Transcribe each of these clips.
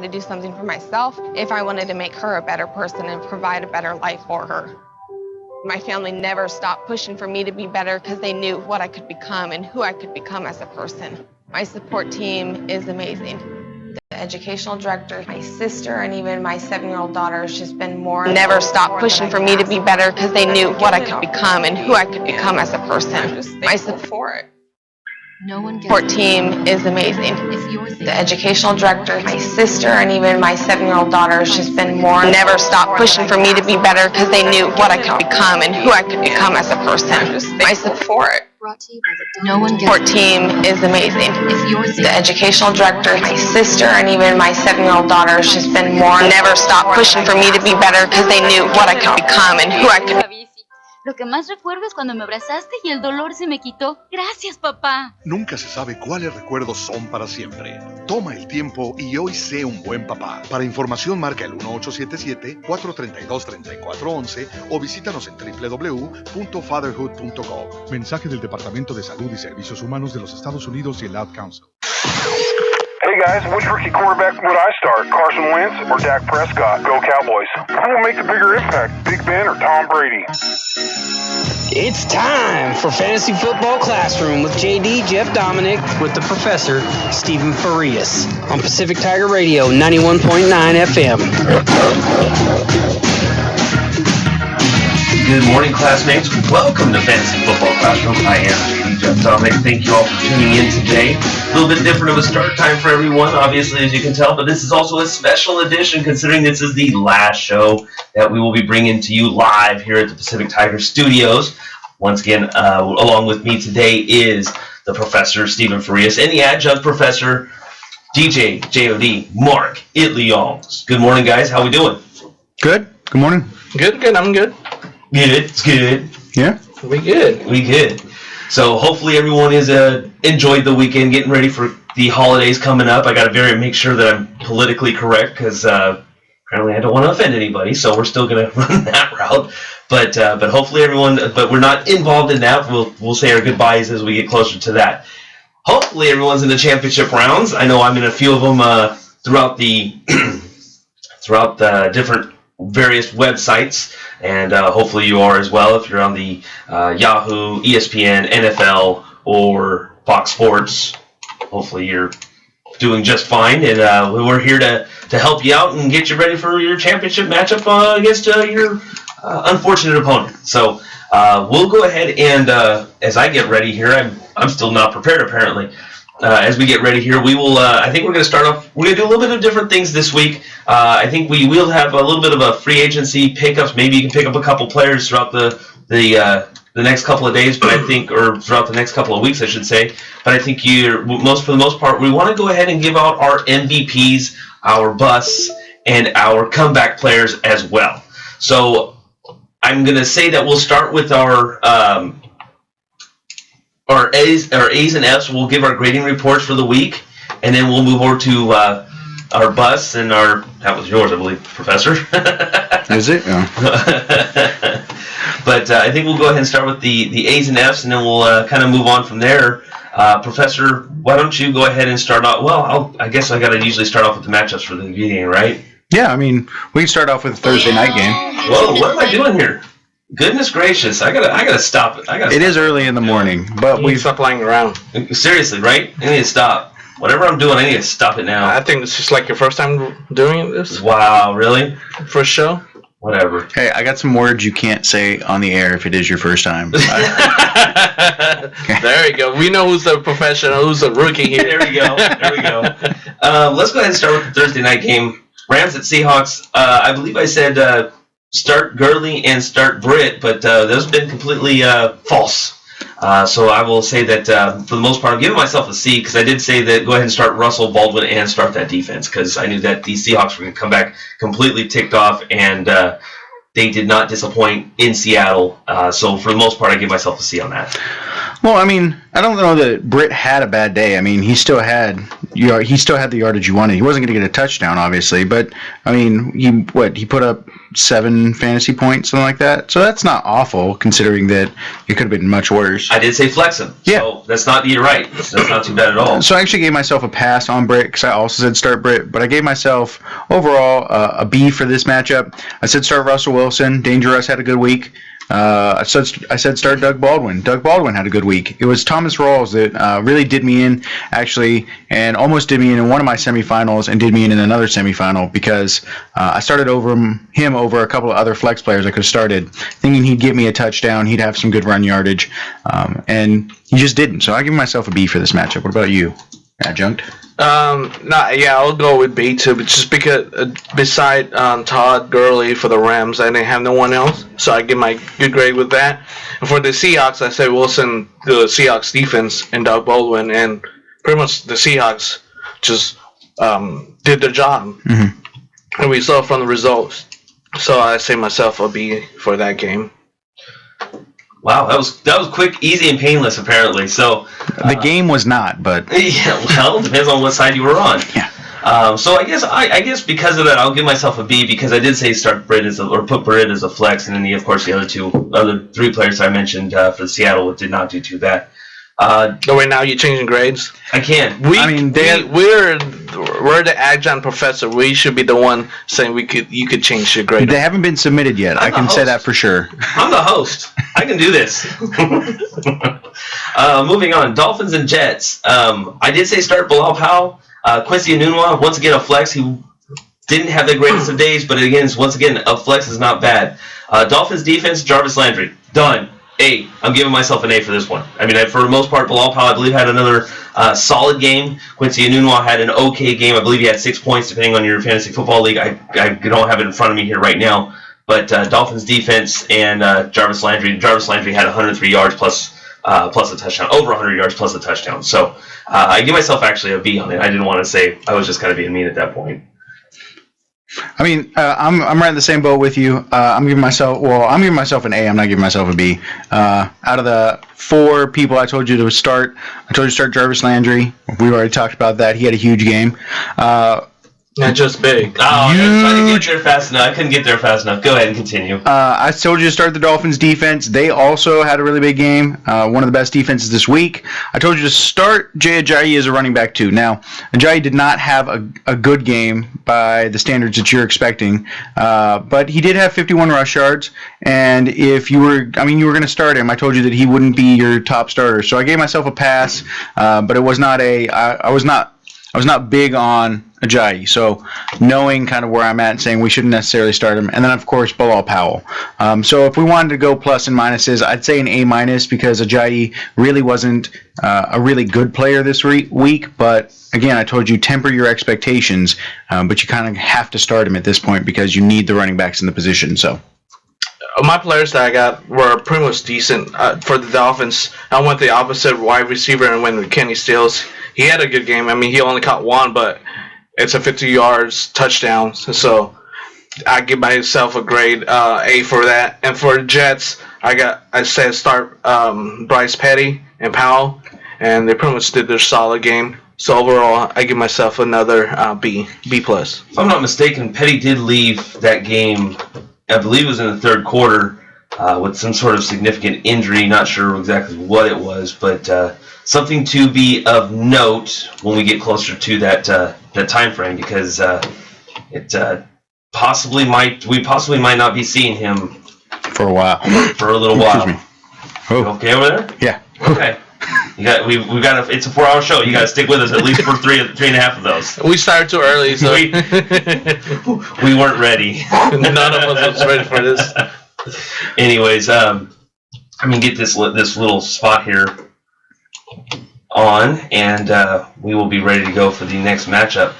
to do something for myself if I wanted to make her a better person and provide a better life for her. My family never stopped pushing for me to be better because they knew what I could become and who I could become as a person. My support team is amazing. The educational director, my sister, and even my 7-year-old daughter has just been never stopped pushing for me to be better because they knew what I could become and who I could become as a person. My support team is amazing. The educational director, my sister, and even my 7-year-old daughter has just been never stopped pushing for me to be better because they knew what I could become and who I could become as a person. My support team is amazing. The educational director, my sister, and even my 7-year-old daughter has just been never stopped pushing for me to be better because they knew what I could become and who I could. Lo que más recuerdo es cuando me abrazaste y el dolor se me quitó. Gracias, papá. Nunca se sabe cuáles recuerdos son para siempre. Toma el tiempo y hoy sé un buen papá. Para información marca el 1877-432-3411 o visítanos en www.fatherhood.gov. Mensaje del Departamento de Salud y Servicios Humanos de los Estados Unidos y el Ad Council. Hey guys, which rookie quarterback would I start? Carson Wentz or Dak Prescott? Go Cowboys. Who will make the bigger impact, Big Ben or Tom Brady? It's time for Fantasy Football Classroom with JD Jeff Dominic with the professor Stephen Farias on Pacific Tiger Radio 91.9 FM. Good morning, classmates. Welcome to Fantasy Football Classroom. I am JD Jeff Dominic. Thank you all for tuning in today. A little bit different of a start time for everyone, obviously, as you can tell, but this is also a special edition considering this is the last show that we will be bringing to you live here at the Pacific Tiger Studios. Once again, along with me today is the Professor Stephen Farias and the Adjunct Professor DJ JOD Mark Itlions. Good morning, guys. How we doing? Good. Good morning. Good. I'm good. Good. It's good. Yeah. We good. So hopefully everyone has enjoyed the weekend, getting ready for the holidays coming up. I got to make sure that I'm politically correct because apparently I don't want to offend anybody, so we're still going to run that route. But hopefully everyone, but we're not involved in that. We'll say our goodbyes as we get closer to that. Hopefully everyone's in the championship rounds. I know I'm in a few of them throughout the different various websites, and hopefully you are as well if you're on the Yahoo, ESPN, NFL, or Fox Sports. Hopefully you're doing just fine, and we're here to help you out and get you ready for your championship matchup against your unfortunate opponent. So we'll go ahead and as I get ready here, I'm still not prepared apparently. As we get ready here, we will. I think we're going to start off. We're going to do a little bit of different things this week. I think we will have a little bit of a free agency pickups. Maybe you can pick up a couple players throughout the next couple of days, but I think, or throughout the next couple of weeks, I should say. But I think for the most part, we want to go ahead and give out our MVPs, our busts, and our comeback players as well. So I'm going to say that we'll start with our A's and F's. We'll give our grading reports for the week, and then we'll move over to our busts and our. That was yours, I believe, Professor. Is it? Yeah. But I think we'll go ahead and start with the A's and F's, and then we'll kind of move on from there. Professor, why don't you go ahead and start off? Well, I guess I got to usually start off with the matchups for the beginning, right? Yeah, I mean, we can start off with the Thursday night game. Whoa, what am I doing here? Goodness gracious! I gotta stop it. It is early in the morning, but we stop lying around. Seriously, right? I need to stop. Whatever I'm doing, I need to stop it now. I think this is like your first time doing this. Wow, really? First show? Whatever. Hey, I got some words you can't say on the air if it is your first time. Okay. There you go. We know who's the professional, who's the rookie here. There we go. Let's go ahead and start with the Thursday night game. Rams at Seahawks. I believe I said start Gurley and start Britt, but those have been completely false. So I will say that for the most part, I'm giving myself a C because I did say that go ahead and start Russell, Baldwin, and start that defense because I knew that the Seahawks were going to come back completely ticked off, and they did not disappoint in Seattle. So for the most part, I give myself a C on that. Well, I mean, I don't know that Britt had a bad day. I mean, he still had the yardage you wanted. He wasn't going to get a touchdown, obviously, but I mean, he put up 7 fantasy points, something like that. So that's not awful, considering that it could have been much worse. I did say flex him. Yeah. So that's not, you're right. That's not too bad at all. So I actually gave myself a pass on Britt because I also said start Britt, but I gave myself overall a B for this matchup. I said start Russell Wilson. Danger Russ had a good week. I said start Doug Baldwin. Doug Baldwin had a good week. It was Thomas Rawls that really did me in, actually, and almost did me in one of my semifinals and did me in another semifinal because I started him over a couple of other flex players I could have started, thinking he'd get me a touchdown, he'd have some good run yardage, and he just didn't. So I give myself a B for this matchup. What about you, Adjunct? I'll go with B too, but just because beside Todd Gurley for the Rams, I didn't have no one else, so I give my good grade with that. And for the Seahawks, I said Wilson, the Seahawks defense, and Doug Baldwin, and pretty much the Seahawks just did their job, and we saw from the results. So I say myself a B for that game. Wow, that was quick, easy, and painless, apparently. So the game was not, but yeah, well, depends on what side you were on. Yeah. So I guess because of that, I'll give myself a B because I did say start Britt put Britt as a flex, and then the other 3 players I mentioned for Seattle did not do too bad. Wait, now you're changing grades? I can. We're the adjunct professor. We should be the one saying you could change your grade. They haven't been submitted yet. I can say that for sure. I'm the host. I can do this. Moving on, Dolphins and Jets. I did say start Bilal Powell. Quincy Enunwa, once again a flex. He didn't have the greatest of days, but once again, a flex is not bad. Dolphins defense, Jarvis Landry, done. A. I'm giving myself an A for this one. I mean, for the most part, Bilal Powell, I believe, had another solid game. Quincy Enunwa had an okay game. I believe he had 6 points, depending on your fantasy football league. I don't have it in front of me here right now. But Dolphins defense and Jarvis Landry. Jarvis Landry had 103 yards plus a touchdown, over 100 yards plus a touchdown. So I give myself actually a B on it. I didn't want to say I was just kind of being mean at that point. I mean, I'm right in the same boat with you. I'm giving myself an A. I'm not giving myself a B. Out of the 4 people I told you to start, Jarvis Landry. We already talked about that. He had a huge game. Not just big. Oh, I was trying to get there fast enough. I couldn't get there fast enough. Go ahead and continue. I told you to start the Dolphins defense. They also had a really big game. One of the best defenses this week. I told you to start Jay Ajayi as a running back too. Now, Ajayi did not have a good game by the standards that you're expecting, but he did have 51 rush yards. And if you were going to start him, I told you that he wouldn't be your top starter. So I gave myself a pass, but it was not I was not big on Ajayi, so knowing kind of where I'm at and saying we shouldn't necessarily start him. And then, of course, Bilal Powell. So if we wanted to go plus and minuses, I'd say an A- because Ajayi really wasn't a really good player this week. But, again, I told you temper your expectations, but you kind of have to start him at this point because you need the running backs in the position. So my players that I got were pretty much decent. For the Dolphins, I went the opposite wide receiver and went with Kenny Stills. He had a good game. I mean, he only caught 1, but it's a 50 yards touchdown. So I give myself a grade A for that. And for the Jets, I said start Bryce Petty and Powell, and they pretty much did their solid game. So overall, I give myself another B+. If I'm not mistaken, Petty did leave that game, I believe it was in the third quarter, with some sort of significant injury. Not sure exactly what it was, but something to be of note when we get closer to that time frame, because it possibly might not be seeing him for a while. For a little while. Excuse me. Oh. You okay over there? Yeah. Okay. We've got it's a 4-hour show. You got to stick with us at least for three and a half of those. We started too early, so we weren't ready. None of us was ready for this. Anyways, I'm gonna get this little spot here on, and we will be ready to go for the next matchup.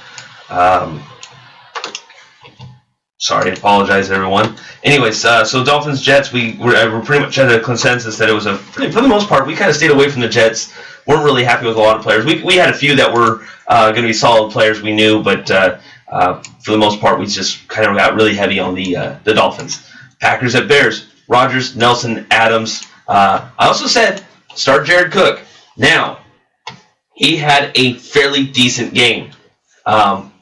Sorry, I apologize, everyone. Anyways, so Dolphins Jets, we're pretty much at a consensus that it was for the most part, we kind of stayed away from the Jets. Weren't really happy with a lot of players. We had a few that were going to be solid players we knew, but for the most part, we just kind of got really heavy on the Dolphins. Packers at Bears, Rodgers, Nelson, Adams. I also said start Jared Cook. Now, he had a fairly decent game.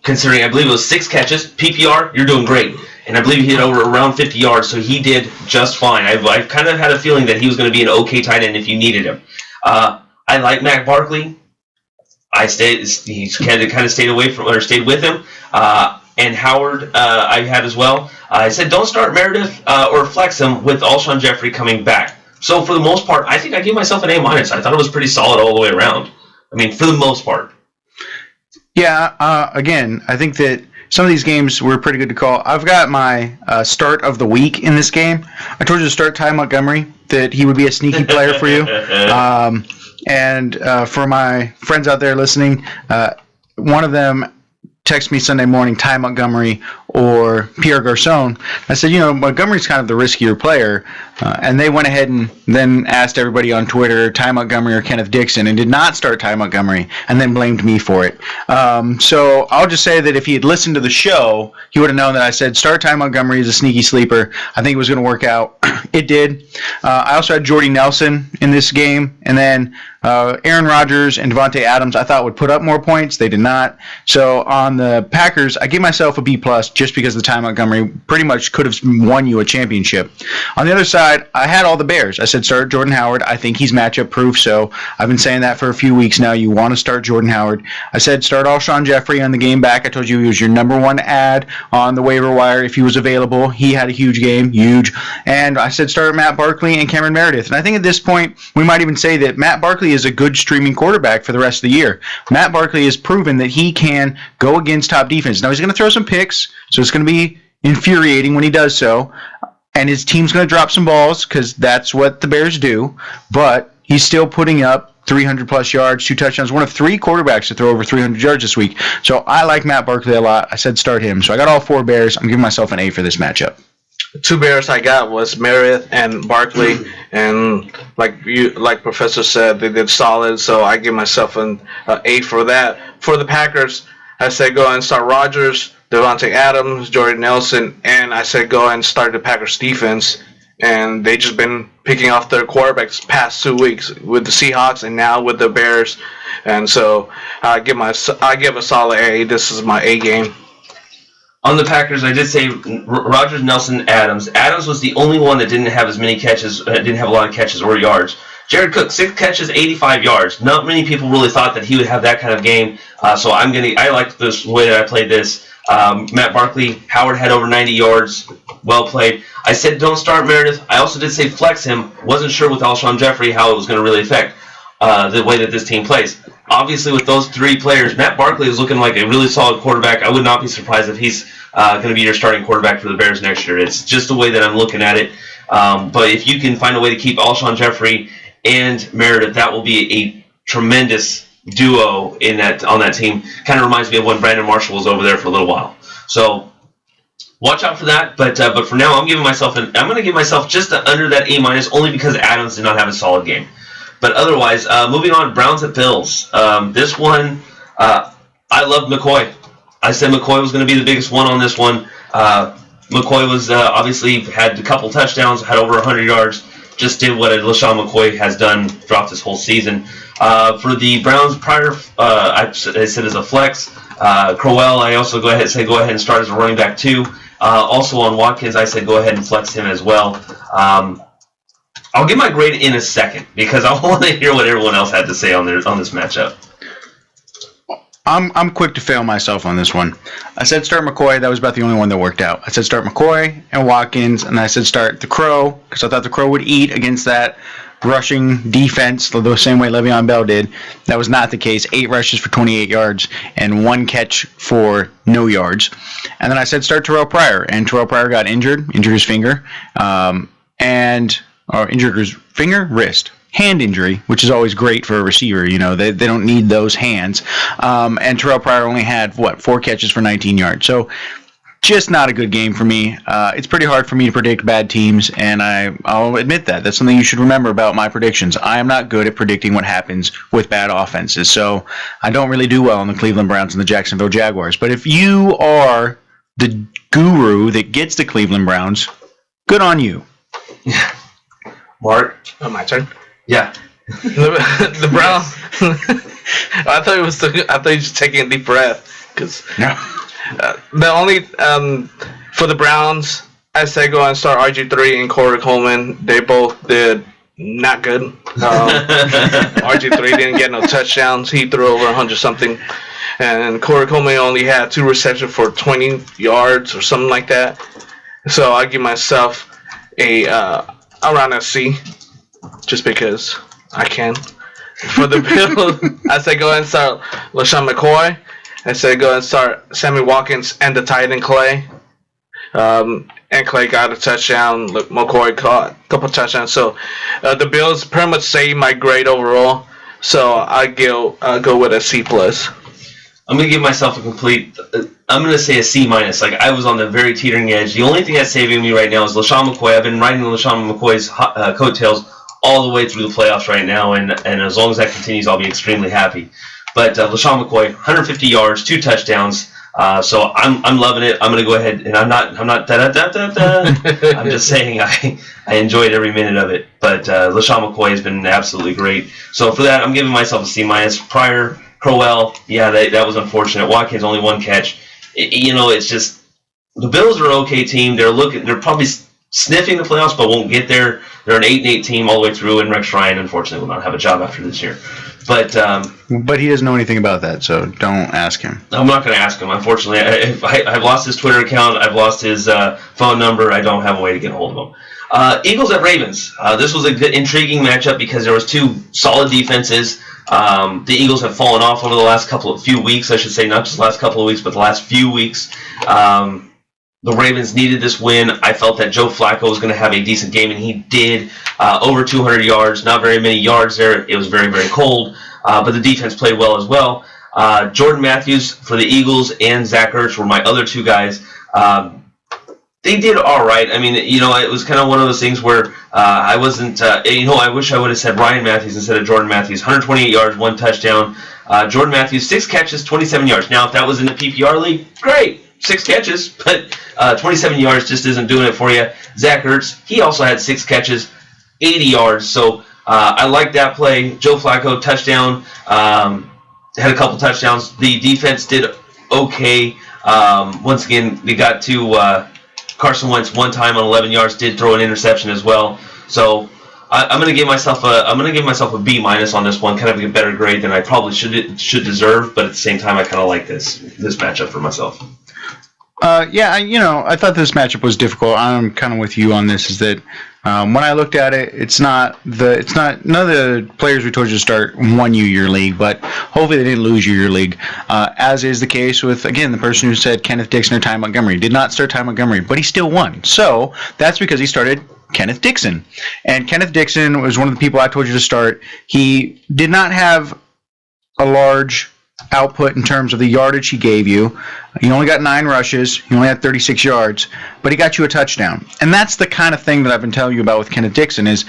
Considering I believe it was 6 catches, PPR, you're doing great. And I believe he hit over around 50 yards, so he did just fine. I've kind of had a feeling that he was going to be an okay tight end if you needed him. I like Matt Barkley. He's kind of stayed away from or stayed with him. And Howard, I had as well. I said don't start Meredith or flex him with Alshon Jeffrey coming back. So for the most part, I think I gave myself an A-. I thought it was pretty solid all the way around. I mean, for the most part. Yeah, again, I think that some of these games were pretty good to call. I've got my start of the week in this game. I told you to start Ty Montgomery, that he would be a sneaky player for you. And for my friends out there listening, one of them texted me Sunday morning, Ty Montgomery or Pierre Garçon. I said, Montgomery's kind of the riskier player. And they went ahead and then asked everybody on Twitter, Ty Montgomery or Kenneth Dixon, and did not start Ty Montgomery, and then blamed me for it. So I'll just say that if he had listened to the show, he would have known that I said start Ty Montgomery as a sneaky sleeper. I think it was going to work out. It did. I also had Jordy Nelson in this game, and then Aaron Rodgers and Devontae Adams I thought would put up more points. They did not. So on the Packers, I gave myself a B+ just because the Ty Montgomery pretty much could have won you a championship. On the other side, I had all the Bears. I said start Jordan Howard. I think he's matchup proof, so I've been saying that for a few weeks now. You want to start Jordan Howard. I said start Alshon Jeffrey on the game back. I told you he was your number 1 ad on the waiver wire if he was available. He had a huge game, huge. And I said start Matt Barkley and Cameron Meredith. And I think at this point, we might even say that Matt Barkley is a good streaming quarterback for the rest of the year. Matt Barkley has proven that he can go against top defense. Now, he's going to throw some picks, so it's going to be infuriating when he does so. And his team's going to drop some balls because that's what the Bears do. But he's still putting up 300-plus yards, 2 touchdowns, one of 3 quarterbacks to throw over 300 yards this week. So I like Matt Barkley a lot. I said start him. So I got all 4 Bears. I'm giving myself an A for this matchup. 2 Bears I got was Meredith and Barkley, and like Professor said, they did solid. So I give myself an A for that. For the Packers, I said go ahead and start Rodgers, Devontae Adams, Jordy Nelson, and I said go ahead and start the Packers defense. And they just been picking off their quarterbacks past 2 weeks with the Seahawks and now with the Bears. And so I give a solid A. This is my A game. On the Packers, I did say Rodgers, Nelson, Adams. Adams was the only one that didn't have as many catches, didn't have a lot of catches or yards. Jared Cook, 6 catches, 85 yards. Not many people really thought that he would have that kind of game. So I like this way that I played this. Matt Barkley, Howard had over 90 yards. Well played. I said don't start Meredith. I also did say flex him. Wasn't sure with Alshon Jeffrey how it was going to really affect the way that this team plays. Obviously, with those 3 players, Matt Barkley is looking like a really solid quarterback. I would not be surprised if he's going to be your starting quarterback for the Bears next year. It's just the way that I'm looking at it. But if you can find a way to keep Alshon Jeffrey and Meredith, that will be a tremendous duo on that team. Kind of reminds me of when Brandon Marshall was over there for a little while. So watch out for that. But for now, I'm going to give myself just under that A- only because Adams did not have a solid game. But otherwise, moving on, Browns at Bills. This one, I loved McCoy. I said McCoy was going to be the biggest one on this one. McCoy was obviously had a couple touchdowns, had over 100 yards, just did what LaShawn McCoy has done throughout this whole season. For the Browns, I said as a flex. Crowell, I also go ahead and start as a running back too. Also on Watkins, I said go ahead and flex him as well. I'll give my grade in a second because I want to hear what everyone else had to say on this matchup. I'm quick to fail myself on this one. I said start McCoy. That was about the only one that worked out. I said start McCoy and Watkins, and I said start the Crow because I thought the Crow would eat against that rushing defense the same way Le'Veon Bell did. That was not the case. 8 rushes for 28 yards and 1 catch for no yards. And then I said start Terrell Pryor, and Terrell Pryor got injured his finger, injured his finger, wrist. Hand injury, which is always great for a receiver. They don't need those hands. And Terrell Pryor only had, 4 catches for 19 yards. So just not a good game for me. It's pretty hard for me to predict bad teams, and I'll admit that. That's something you should remember about my predictions. I am not good at predicting what happens with bad offenses. So I don't really do well on the Cleveland Browns and the Jacksonville Jaguars. But if you are the guru that gets the Cleveland Browns, good on you. Mark? My turn. Yeah. The Browns. I thought you were just taking a deep breath because the only for the Browns, I say go and start RG3 and Corey Coleman. They both did not good. RG3 didn't get no touchdowns. He threw over 100 something, and Corey Coleman only had 2 receptions for 20 yards or something like that. So I give myself a around a C, just because I can. For the Bills, I say go ahead and start LaShawn McCoy. I say go ahead and start Sammy Watkins and the tight end Clay. And Clay got a touchdown. McCoy caught a couple touchdowns. So the Bills pretty much saved my grade overall. So I go with a C+. I'm going to give myself a complete, I'm going to say a C-. Like, I was on the very teetering edge. The only thing that's saving me right now is LaShawn McCoy. I've been riding LaShawn McCoy's coattails all the way through the playoffs right now, and as long as that continues, I'll be extremely happy. But LaShawn McCoy, 150 yards, 2 touchdowns. So I'm loving it. I'm going to go ahead, and I'm not da-da-da-da-da. I'm just saying I enjoyed every minute of it. But LaShawn McCoy has been absolutely great. So for that, I'm giving myself a C-. Pryor, Crowell, yeah, that was unfortunate. Watkins, only 1 catch. It's just the Bills are an okay team. They're probably sniffing the playoffs, but won't get there. They're an 8-8 team all the way through, and Rex Ryan, unfortunately, will not have a job after this year. But he doesn't know anything about that, so don't ask him. I'm not going to ask him. Unfortunately, I've lost his Twitter account. I've lost his phone number. I don't have a way to get a hold of him. Eagles at Ravens. This was a good, intriguing matchup because there was 2 solid defenses. The Eagles have fallen off over the few weeks, I should say, not just the last couple of weeks, but the last few weeks. The Ravens needed this win. I felt that Joe Flacco was going to have a decent game, and he did. Over 200 yards, not very many yards there. It was very, very cold, but the defense played well as well. Jordan Matthews for the Eagles and Zach Ertz were my other 2 guys. They did all right. I mean, it was kind of one of those things where I wasn't, I wish I would have said Ryan Matthews instead of Jordan Matthews. 128 yards, 1 touchdown. Jordan Matthews, 6 catches, 27 yards. Now, if that was in the PPR league, great. 6 catches, but 27 yards just isn't doing it for you. Zach Ertz, he also had 6 catches, 80 yards. So I like that play. Joe Flacco, touchdown. Had a couple touchdowns. The defense did okay. Once again, they got to Carson Wentz 1 time on 11 yards. Did throw an interception as well. So I'm going to give myself a B- on this one. Kind of a better grade than I probably should deserve. But at the same time, I kind of like this matchup for myself. I thought this matchup was difficult. I'm kind of with you on this. Is that when I looked at it, none of the players we told you to start won you your league, but hopefully they didn't lose you your league. As is the case with, again, the person who said Kenneth Dixon or Ty Montgomery. Did not start Ty Montgomery, but he still won. So that's because he started Kenneth Dixon. And Kenneth Dixon was one of the people I told you to start. He did not have a large output in terms of the yardage he gave you. He only got 9 rushes. He only had 36 yards, but he got you a touchdown. And that's the kind of thing that I've been telling you about with Kenneth Dixon is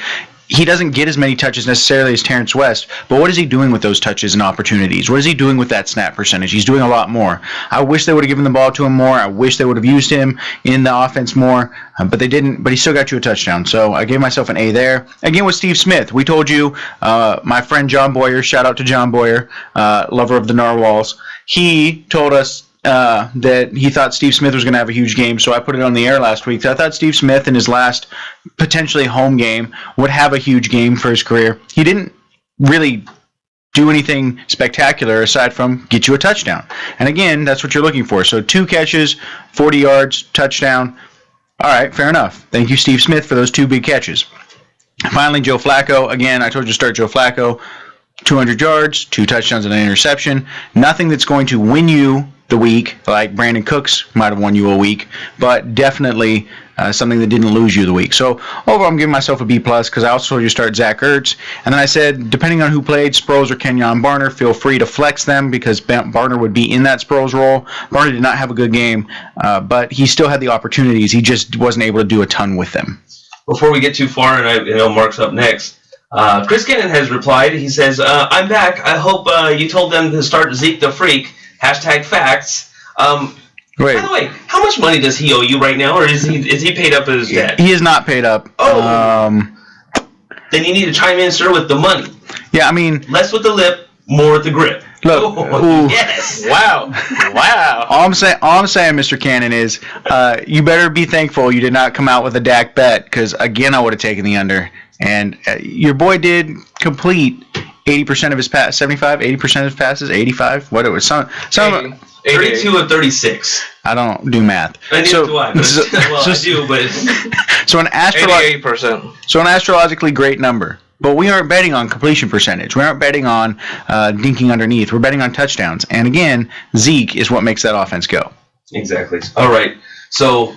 he doesn't get as many touches necessarily as Terrence West, but what is he doing with those touches and opportunities? What is he doing with that snap percentage? He's doing a lot more. I wish they would have given the ball to him more. I wish they would have used him in the offense more, but they didn't. But he still got you a touchdown. So I gave myself an A there. Again, with Steve Smith, we told you, my friend John Boyer, shout out to John Boyer, lover of the Narwhals, he told us that he thought Steve Smith was going to have a huge game, so I put it on the air last week. So I thought Steve Smith in his last potentially home game would have a huge game for his career. He didn't really do anything spectacular aside from get you a touchdown. And again, that's what you're looking for. So 2 catches, 40 yards, touchdown. All right, fair enough. Thank you, Steve Smith, for those 2 big catches. Finally, Joe Flacco. Again, I told you to start Joe Flacco. 200 yards, 2 touchdowns and an interception. Nothing that's going to win you the week, like Brandon Cooks might have won you a week, but definitely something that didn't lose you the week. So overall, I'm giving myself a B+ because I also told you to start Zach Ertz. And then I said, depending on who played, Sproles or Kenyon Barner, feel free to flex them because Barner would be in that Sproles role. Barner did not have a good game, but he still had the opportunities. He just wasn't able to do a ton with them. Before we get too far, and I know Mark's up next, Chris Kennan has replied. He says, I'm back. I hope you told them to start Zeke the Freak. #facts. Wait. By the way, how much money does he owe you right now, or is he paid up as his debt? He is not paid up. Oh. Then you need to chime in, sir, with the money. Yeah, I mean, less with the lip, more with the grip. look. Oh, yes. Wow. All I'm saying, Mr. Cannon, is you better be thankful you did not come out with a Dak bet, because again, I would have taken the under. And your boy did complete 80% of his pass, 75, 80% of his passes, 85. What it was, some 32 of 36. I don't do math. Neither do I. But, I do, but so an 88%. So an astrologically great number. But we aren't betting on completion percentage. We aren't betting on dinking underneath. We're betting on touchdowns. And again, Zeke is what makes that offense go. Exactly. All right. So,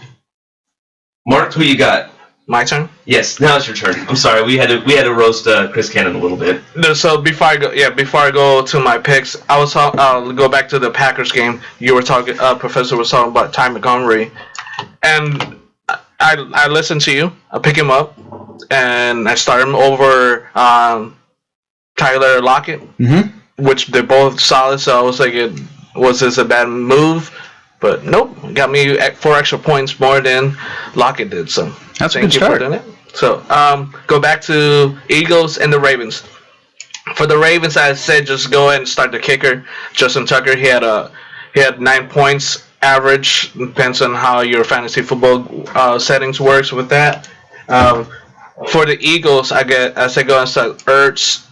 Mark, who you got? My turn? Yes. Now it's your turn. I'm sorry. We had to roast Chris Cannon a little bit. No, so before I go to my picks, I'll go back to the Packers game. You were talking. Professor was talking about Ty Montgomery, and I listened to you. I pick him up, and I start him over Tyler Lockett, which they're both solid. So I was like, was this a bad move? But nope, got me 4 extra points more than Lockett did. So that's a good start. For doing it. So go back to Eagles and the Ravens. For the Ravens, I said just go ahead and start the kicker, Justin Tucker. He had 9 points average. Depends on how your fantasy football settings works with that. For the Eagles, I said go and start Ertz,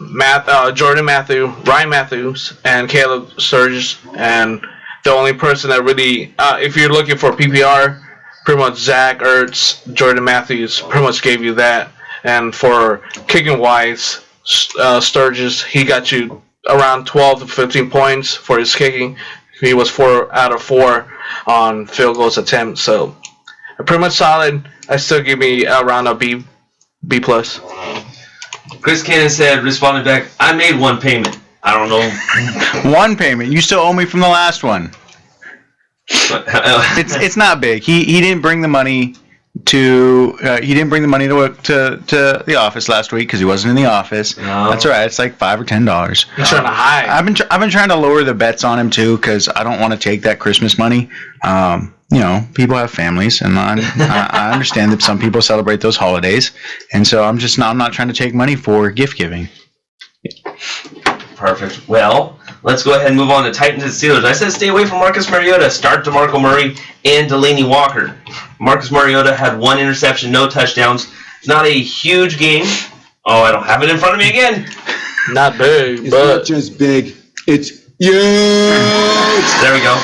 Jordan Matthew, Ryan Matthews, and Caleb Sturgis. And the only person that really, if you're looking for PPR, pretty much Zach Ertz, Jordan Matthews pretty much gave you that. And for kicking wise, Sturgis, he got you around 12 to 15 points for his kicking. He was 4 out of 4 on field goals attempt. So pretty much solid. I still give me around a B plus. Chris Cannon responded back, I made one payment. I don't know. One payment. You still owe me from the last one. It's not big. He didn't bring the money to the office last week because he wasn't in the office. No. That's all right. It's like $5 or $10. He's trying to hide. I've been trying to lower the bets on him too because I don't want to take that Christmas money. People have families, and I understand that some people celebrate those holidays, and so I'm not trying to take money for gift giving. Perfect. Well, let's go ahead and move on to Titans and Steelers. I said stay away from Marcus Mariota. Start DeMarco Murray and Delaney Walker. Marcus Mariota had 1 interception, no touchdowns. Not a huge game. Oh, I don't have it in front of me again. Not big, it's but not just big. It's huge. There we go.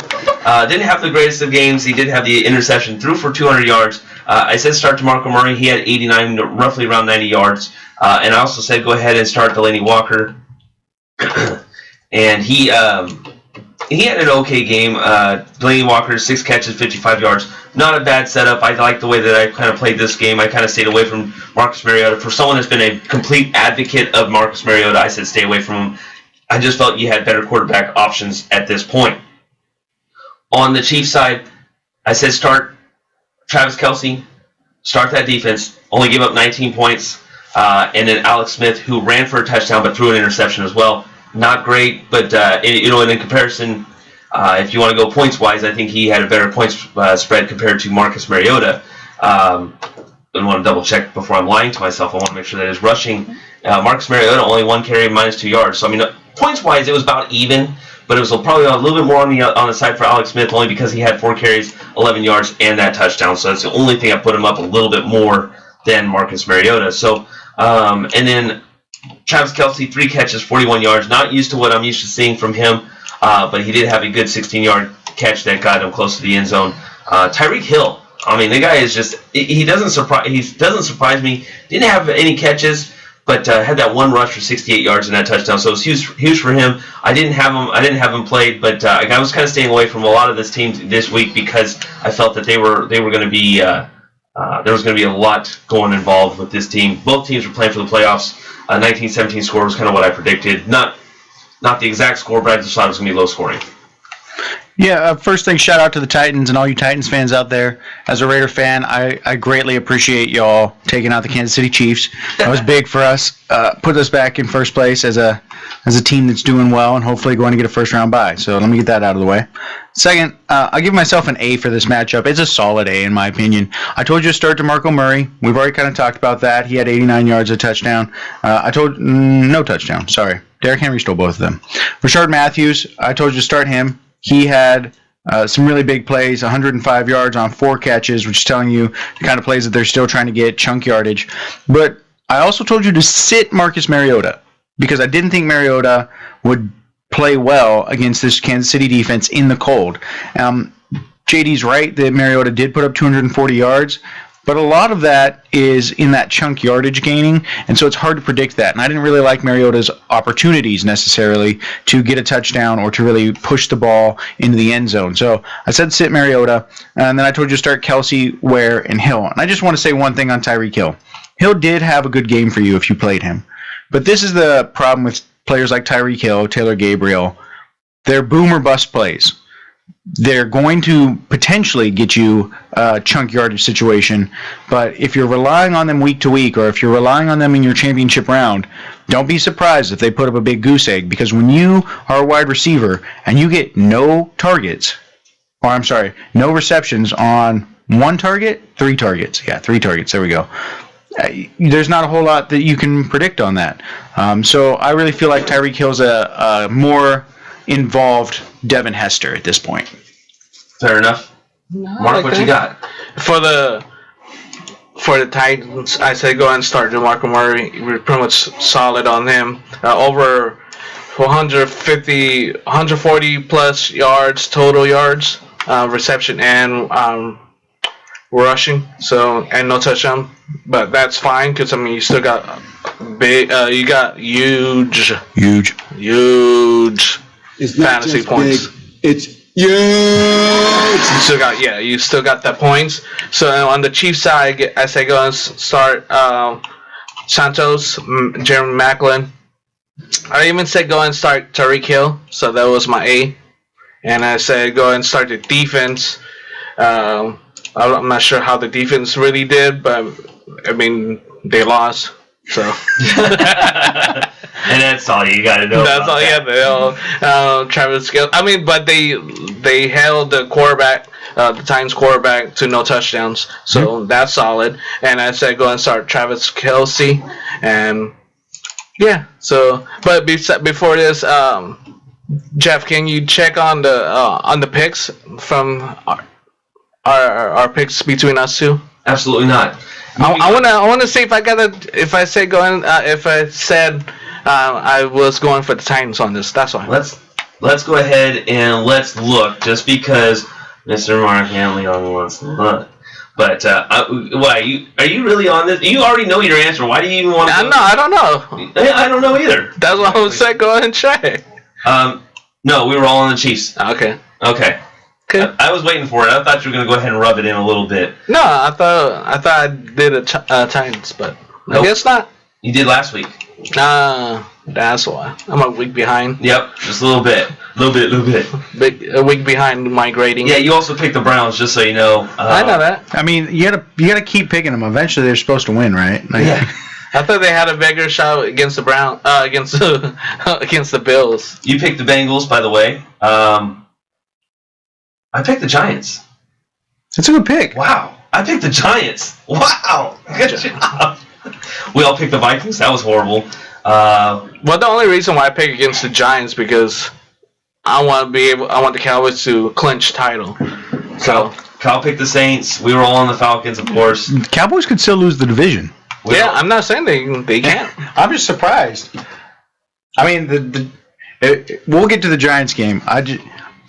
Didn't have the greatest of games. He did have the interception. Threw for 200 yards. I said start DeMarco Murray. He had 89, roughly around 90 yards. And I also said go ahead and start Delaney Walker. And he had an okay game. Delaney Walker, 6 catches, 55 yards. Not a bad setup. I like the way that I kind of played this game. I kind of stayed away from Marcus Mariota. For someone that's been a complete advocate of Marcus Mariota, I said stay away from him. I just felt you had better quarterback options at this point. On the Chiefs side, I said start Travis Kelce, start that defense, only give up 19 points. And then Alex Smith, who ran for a touchdown but threw an interception as well. Not great, but in comparison, if you want to go points-wise, I think he had a better points spread compared to Marcus Mariota. I want to double-check before I'm lying to myself. I want to make sure that his rushing, Marcus Mariota only 1 carry, -2 yards. So, points-wise, it was about even, but it was probably a little bit more on the side for Alex Smith, only because he had 4 carries, 11 yards, and that touchdown. So that's the only thing I put him up a little bit more than Marcus Mariota. So, and then Travis Kelce, 3 catches, 41 yards. Not used to what I'm used to seeing from him, but he did have a good 16-yard catch that got him close to the end zone. Tyreek Hill, the guy is just he doesn't surprise me. Didn't have any catches, but had that 1 rush for 68 yards and that touchdown. So it was huge for him. I didn't have him played, but I was kind of staying away from a lot of this team this week because I felt that they were going to be there was going to be a lot going involved with this team. Both teams were playing for the playoffs. 19-17 score was kind of what I predicted. Not the exact score, but I just thought it was going to be low scoring. Yeah, first thing, shout out to the Titans and all you Titans fans out there. As a Raider fan, I greatly appreciate y'all taking out the Kansas City Chiefs. That was big for us. Put us back in first place as a team that's doing well and hopefully going to get a first-round bye. So let me get that out of the way. Second, I'll give myself an A for this matchup. It's a solid A in my opinion. I told you to start DeMarco Murray. We've already kind of talked about that. He had 89 yards, a touchdown. No touchdown, sorry. Derrick Henry stole both of them. Rashard Matthews, I told you to start him. He had some really big plays, 105 yards on 4 catches, which is telling you the kind of plays that they're still trying to get chunk yardage. But I also told you to sit Marcus Mariota because I didn't think Mariota would play well against this Kansas City defense in the cold. JD's right that Mariota did put up 240 yards, but a lot of that is in that chunk yardage gaining, and so it's hard to predict that. And I didn't really like Mariota's opportunities necessarily to get a touchdown or to really push the ball into the end zone. So I said sit Mariota, and then I told you to start Kelsey, Ware, and Hill. And I just want to say one thing on Tyreek Hill. Hill did have a good game for you if you played him. But this is the problem with players like Tyreek Hill, Taylor Gabriel. They're boom or bust plays. They're going to potentially get you a chunk yardage situation, but if you're relying on them week to week or if you're relying on them in your championship round, don't be surprised if they put up a big goose egg, because when you are a wide receiver and you get no receptions on 1 target, 3 targets. Yeah, 3 targets. There we go. There's not a whole lot that you can predict on that. So I really feel like Tyreek Hill's a more involved Devin Hester at this point. Fair enough. Mark, what you got? For the Titans, I say go ahead and start DeMarco Murray. We're pretty much solid on him. Over 140 plus yards, total yards, reception and rushing. So, and no touchdown. But that's fine because, I mean, you still got big, you got huge It's not fantasy just points. Big, it's huge. You still got the points. So on the Chiefs side, I say go and start Santos, Jeremy Maclin. I even said go and start Tyreek Hill. So that was my A. And I said go and start the defense. I'm not sure how the defense really did, but I mean they lost. So and that's all you got to know. That's all you have to know. Travis Kelce. I mean, but they held the quarterback, the Titans quarterback, to no touchdowns. So that's solid. And I said go and start Travis Kelce. And yeah. So, but before this, Jeff, can you check on the picks from our picks between us two? Absolutely not. I wanna see if I said I was going for the Titans on this. That's why. Let's go ahead and let's look. Just because Mr. Mark Hanley wants to look. But why are you really on this? You already know your answer. Why do you even want to? I don't know. I don't know either. That's why I was saying go ahead and check. No, we were all on the Chiefs. Okay. I was waiting for it. I thought you were going to go ahead and rub it in a little bit. No, I thought I did a Titans, but nope. I guess not. You did last week. That's why. I'm a week behind. Yep, just a little bit. A week behind my grading. Yeah, you also picked the Browns, just so you know. I know that. I mean, you gotta keep picking them. Eventually, they're supposed to win, right? Yeah. I thought they had a bigger shot against the against the Bills. You picked the Bengals, by the way. I picked the Giants. That's a good pick. Wow. I picked the Giants. Wow. Good job. We all picked the Vikings. That was horrible. Well, the only reason why I picked against the Giants because I want the Cowboys to clinch title. So Kyle picked the Saints. We were all on the Falcons, of course. Cowboys could still lose the division. I'm not saying they can't. I'm just surprised. I mean, we'll get to the Giants game.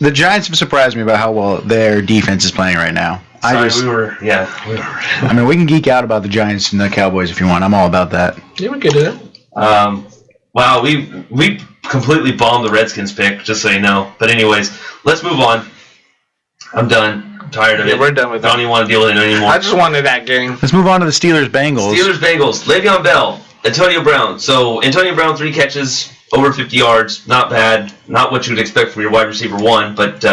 The Giants have surprised me about how well their defense is playing right now. We were. I mean, we can geek out about the Giants and the Cowboys if you want. I'm all about that. Yeah, we could do it. Wow, we completely bombed the Redskins pick, just so you know. But anyways, let's move on. I'm done. I'm tired of it. We're done with it. I don't even want to deal with it anymore. I just wanted that game. Let's move on to the Steelers-Bengals. Steelers-Bengals. Le'Veon Bell. Antonio Brown. So, Antonio Brown, 3 catches, over 50 yards. Not bad. Not what you would expect from your wide receiver 1, but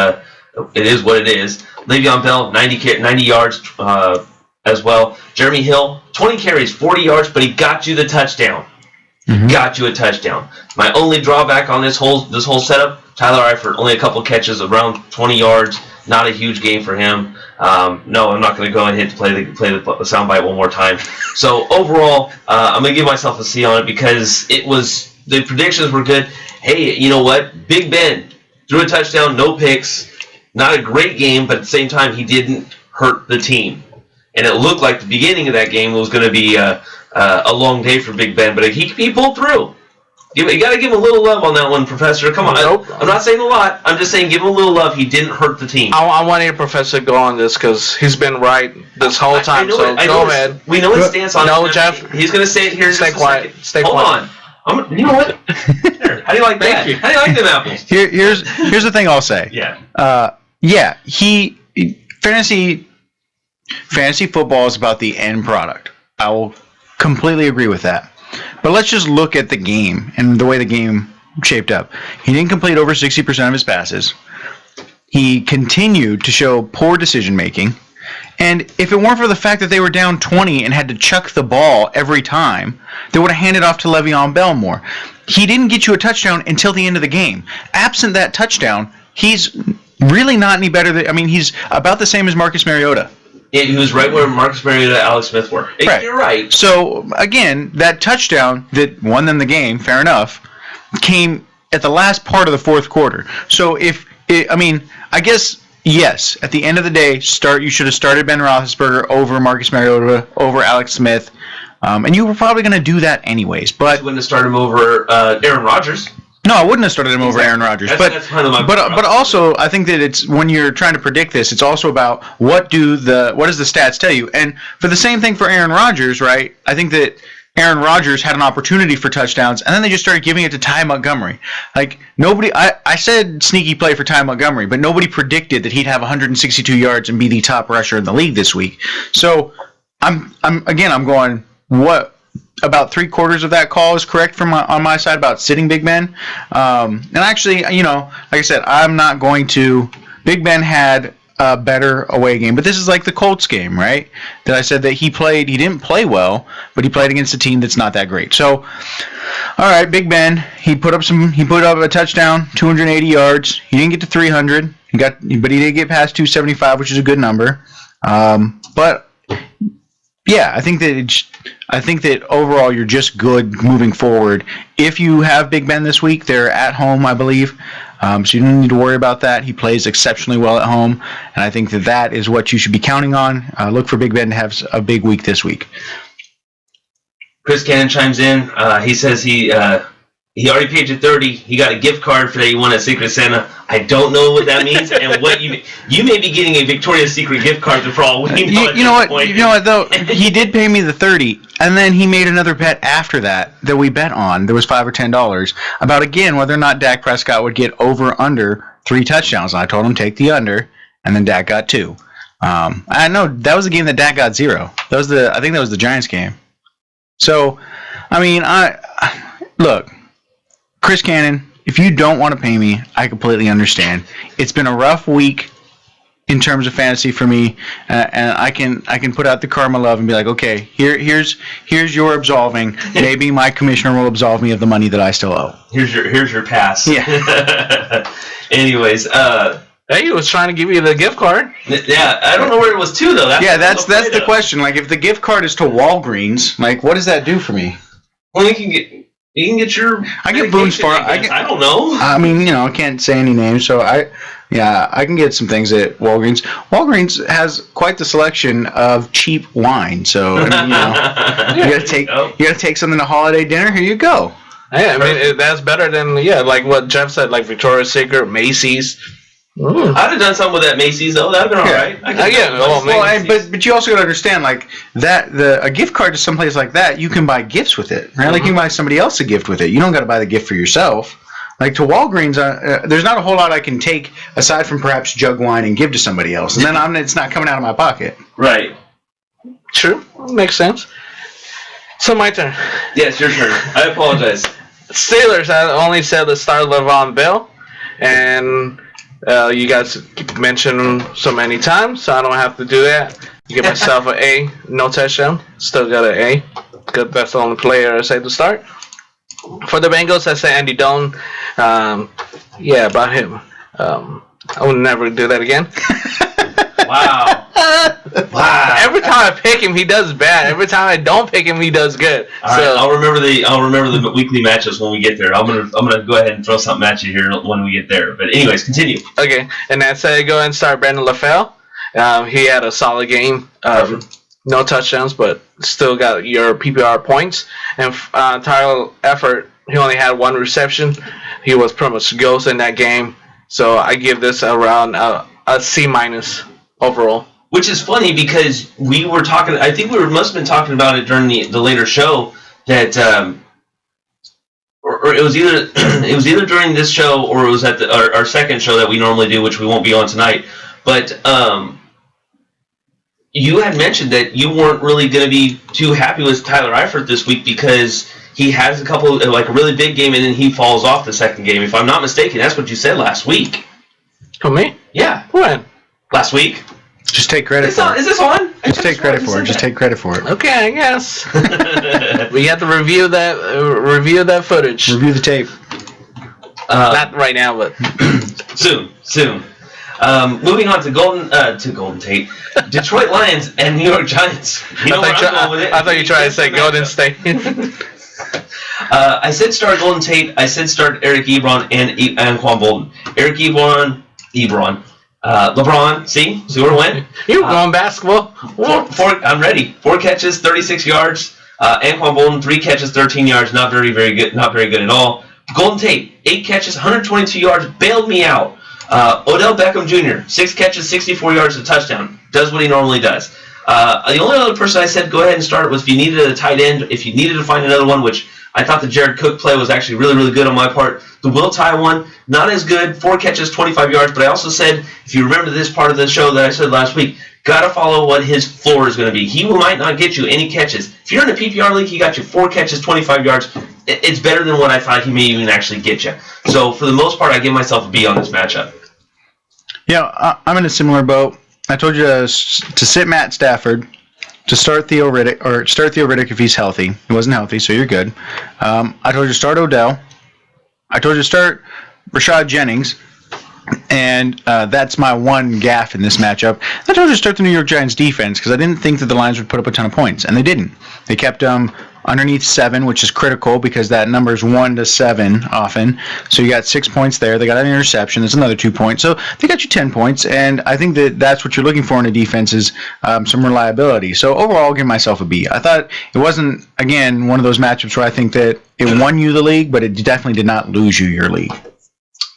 it is what it is. Le'Veon Bell, 90 yards as well. Jeremy Hill, 20 carries, 40 yards, but he got you the touchdown. Got you a touchdown. My only drawback on this whole setup, Tyler Eifert, only a couple catches, around 20 yards. Not a huge game for him. No, I'm not going to go ahead and play the soundbite one more time. So overall, I'm going to give myself a C on it because the predictions were good. Hey, you know what? Big Ben threw a touchdown, no picks. Not a great game, but at the same time, he didn't hurt the team. And it looked like the beginning of that game was going to be a long day for Big Ben, but he pulled through. You got to give him a little love on that one, Professor. Come on. Nope. I'm not saying a lot. I'm just saying give him a little love. He didn't hurt the team. I want your Professor to go on this because he's been right this whole time. Go ahead. We know his stance on it. No, Jeff. He's going to say it here in just a quiet. second. Stay Hold quiet. on. You know what? How do you like that? How do you like them apples? Here's the thing I'll say. Yeah. Fantasy football is about the end product. I will completely agree with that. But let's just look at the game and the way the game shaped up. He didn't complete over 60% of his passes. He continued to show poor decision making. And if it weren't for the fact that they were down 20 and had to chuck the ball every time, they would have handed off to Le'Veon Bell more. He didn't get you a touchdown until the end of the game. Absent that touchdown, he's really not any better than, he's about the same as Marcus Mariota. He was right where Marcus Mariota and Alex Smith were. Right. You're right. So, again, that touchdown that won them the game, fair enough, came at the last part of the fourth quarter. So, I guess, yes, at the end of the day, you should have started Ben Roethlisberger over Marcus Mariota, over Alex Smith, and you were probably going to do that anyways. But you wouldn't have started him over Aaron Rodgers. No, I wouldn't have started him over Aaron Rodgers. That's kind of my but also, I think that it's when you're trying to predict this, it's also about what does the stats tell you. And for the same thing for Aaron Rodgers, right? I think that Aaron Rodgers had an opportunity for touchdowns, and then they just started giving it to Ty Montgomery. Like nobody, I said sneaky play for Ty Montgomery, but nobody predicted that he'd have 162 yards and be the top rusher in the league this week. So I'm going what. About 3/4 of that call is correct on my side about sitting Big Ben. And actually, like I said, I'm not going to. Big Ben had a better away game, but this is like the Colts game, right? That I said that he didn't play well, but he played against a team that's not that great. So, all right, Big Ben, he put up a touchdown, 280 yards. He didn't get to 300. But he did get past 275, which is a good number. But yeah, I think that overall you're just good moving forward. If you have Big Ben this week, they're at home, I believe, so you don't need to worry about that. He plays exceptionally well at home, and I think that is what you should be counting on. Look for Big Ben to have a big week this week. Chris Cannon chimes in. He says he already paid you $30. He got a gift card for that he won at Secret Santa. I don't know what that means, and what you may be getting a Victoria's Secret gift card for all we know. You know what though? He did pay me the $30, and then he made another bet after that we bet on. There was $5 or $10 about again whether or not Dak Prescott would get over under 3 touchdowns. And I told him take the under, and then Dak got 2. I know that was the game that Dak got 0. I think that was the Giants game. So, look, Chris Cannon. If you don't want to pay me, I completely understand. It's been a rough week in terms of fantasy for me, and I can put out the karma love and be like, okay, here's your absolving. Maybe my commissioner will absolve me of the money that I still owe. Here's your pass. Yeah. Anyways, hey, he was trying to give you the gift card. Yeah, I don't know where it was to though. That's the question. Like, if the gift card is to Walgreens, like, what does that do for me? Well, you can get your. I get Boone's Farm. I don't know. I can't say any names, so I can get some things at Walgreens. Walgreens has quite the selection of cheap wine, so you gotta take something to holiday dinner. Here you go. Yeah, that's better than like what Jeff said, like Victoria's Secret, Macy's. I'd have done something with that Macy's though. That'd have been all right. But you also gotta understand like that a gift card to someplace like that, you can buy gifts with it, right? Like you can buy somebody else a gift with it. You don't gotta buy the gift for yourself. Like to Walgreens, there's not a whole lot I can take aside from perhaps jug wine and give to somebody else, and then it's not coming out of my pocket. Right. True. Makes sense. So my turn. Yes, your turn. I apologize. Steelers. I only said the start Le'Veon Bell, and You guys mentioned him so many times, so I don't have to do that. Give myself an A, no touchdown. Still got an A. Good, that's the only player I say to start. For the Bengals, I say Andy Dalton. Yeah, about him. I would never do that again. Wow. Wow. Every time I pick him, he does bad. Every time I don't pick him, he does good. All right, I'll remember the weekly matchups when we get there. I'm gonna go ahead and throw something at you here when we get there. But anyways, continue. Okay, and that's I go and start Brandon LaFell. He had a solid game. No touchdowns, but still got your PPR points. And Tyler Effort, he only had one reception. He was pretty much ghost in that game. So I give this around a C- overall. Which is funny because we were talking. I think must have been talking about it during the later show that, or it was either during this show or it was at our second show that we normally do, which we won't be on tonight. But you had mentioned that you weren't really going to be too happy with Tyler Eifert this week because he has a couple like a really big game and then he falls off the second game. If I'm not mistaken, that's what you said last week. For me? Yeah. When? Last week. Just take credit for it. Is this on? Just take credit for it. Just take credit for it. Okay, I guess. We have to review that footage. Review the tape. Not right now, but soon. Moving on to Golden Tate, Detroit Lions and New York Giants. You know where I'm going with it. I thought you tried to say Golden State. I said start Golden Tate. I said start Eric Ebron and Anquan Bolden. Eric Ebron. LeBron, see where it went? You going basketball? I'm ready. 4 catches, 36 yards. Anquan Bolden, 3 catches, 13 yards. Not very good. Not very good at all. Golden Tate, 8 catches, 122 yards. Bailed me out. Odell Beckham Jr., 6 catches, 64 yards, a touchdown. Does what he normally does. The only other person I said go ahead and start was if you needed a tight end, if you needed to find another one, which I thought the Jared Cook play was actually really, really good on my part. The Will Tye one, not as good, 4 catches, 25 yards, but I also said, if you remember this part of the show that I said last week, got to follow what his floor is going to be. He might not get you any catches. If you're in a PPR league, he got you 4 catches, 25 yards. It's better than what I thought he may even actually get you. So for the most part, I give myself a B on this matchup. Yeah, I'm in a similar boat. I told you to sit Matt Stafford, to start Theo Riddick if he's healthy. He wasn't healthy, so you're good. I told you to start Odell. I told you to start Rashad Jennings, and that's my one gaffe in this matchup. I told you to start the New York Giants defense because I didn't think that the Lions would put up a ton of points, and they didn't. They kept them underneath 7, which is critical because that number is 1 to 7 often. So you got 6 points there. They got an interception. That's another 2 points. So they got you 10 points, and I think that that's what you're looking for in a defense is some reliability. So overall, I'll give myself a B. I thought it wasn't, again, one of those matchups where I think that it won you the league, but it definitely did not lose you your league.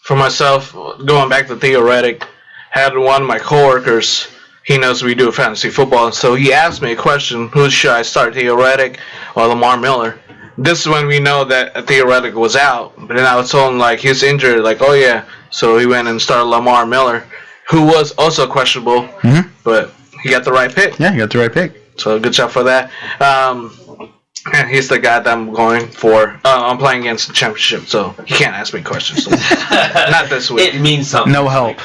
For myself, going back to Theo Riddick, had one of my coworkers. He knows we do fantasy football, so he asked me a question: who should I start, Theo Riddick or Lamar Miller? This is when we know that Theo Riddick was out, but then I was told him he's injured. Oh yeah, so he went and started Lamar Miller, who was also questionable, but he got the right pick. Yeah, he got the right pick. So good job for that. And he's the guy that I'm going for. I'm playing against the championship, so he can't ask me questions. So not this week. It means something. No help.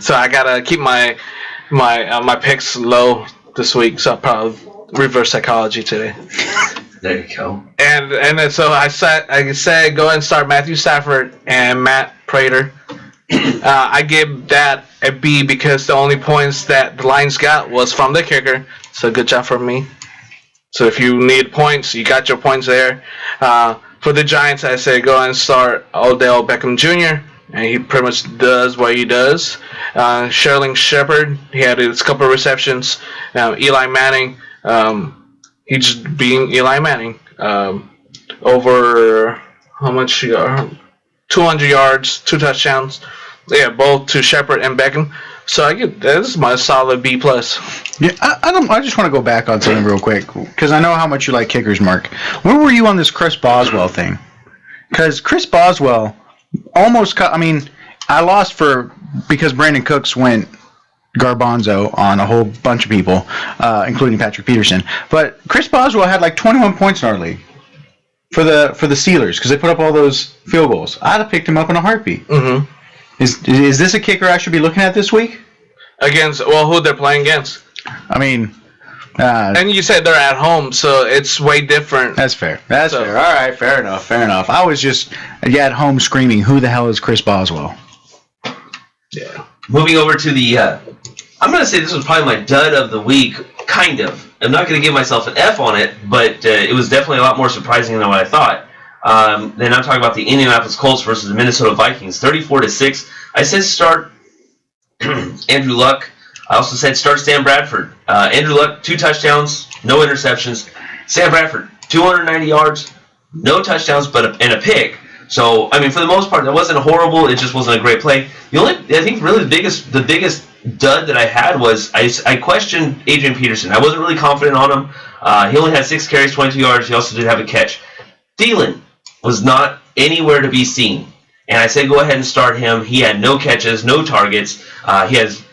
So I gotta keep my picks low this week. So I'll probably reverse psychology today. There you go. And then so I said go ahead and start Matthew Stafford and Matt Prater. I give that a B because the only points that the Lions got was from the kicker. So good job for me. So if you need points, you got your points there. For the Giants, I say go and start Odell Beckham Jr., and he pretty much does what he does. Sterling Shepard, he had his couple of receptions. Eli Manning, he just being Eli Manning. Over how much? 200 yards, 2 touchdowns. Yeah, both to Shepard and Beckham. So I give this is my solid B+. Yeah, I just want to go back on something real quick because I know how much you like kickers, Mark. Where were you on this Chris Boswell thing? Because Chris Boswell almost I lost because Brandon Cooks went garbanzo on a whole bunch of people, including Patrick Peterson. But Chris Boswell had 21 points in our league for the Steelers because they put up all those field goals. I'd have picked him up in a heartbeat. Mm-hmm. Is this a kicker I should be looking at this week? Against, who they're playing against. I mean, and you said they're at home, so it's way different. That's fair. That's fair. All right, fair enough. I was just at home screaming, "Who the hell is Chris Boswell?" Yeah. Moving over to the, I'm going to say this was probably my dud of the week, kind of. I'm not going to give myself an F on it, but it was definitely a lot more surprising than what I thought. Then I'm talking about the Indianapolis Colts versus the Minnesota Vikings, 34-6. I said start Andrew Luck. I also said start Sam Bradford. Andrew Luck, 2 touchdowns, no interceptions. Sam Bradford, 290 yards, no touchdowns, and a pick. So, I mean, for the most part, that wasn't horrible. It just wasn't a great play. I think really the biggest dud that I had was I questioned Adrian Peterson. I wasn't really confident on him. He only had 6 carries, 22 yards. He also did have a catch. Thielen was not anywhere to be seen. And I said go ahead and start him. He had no catches, no targets.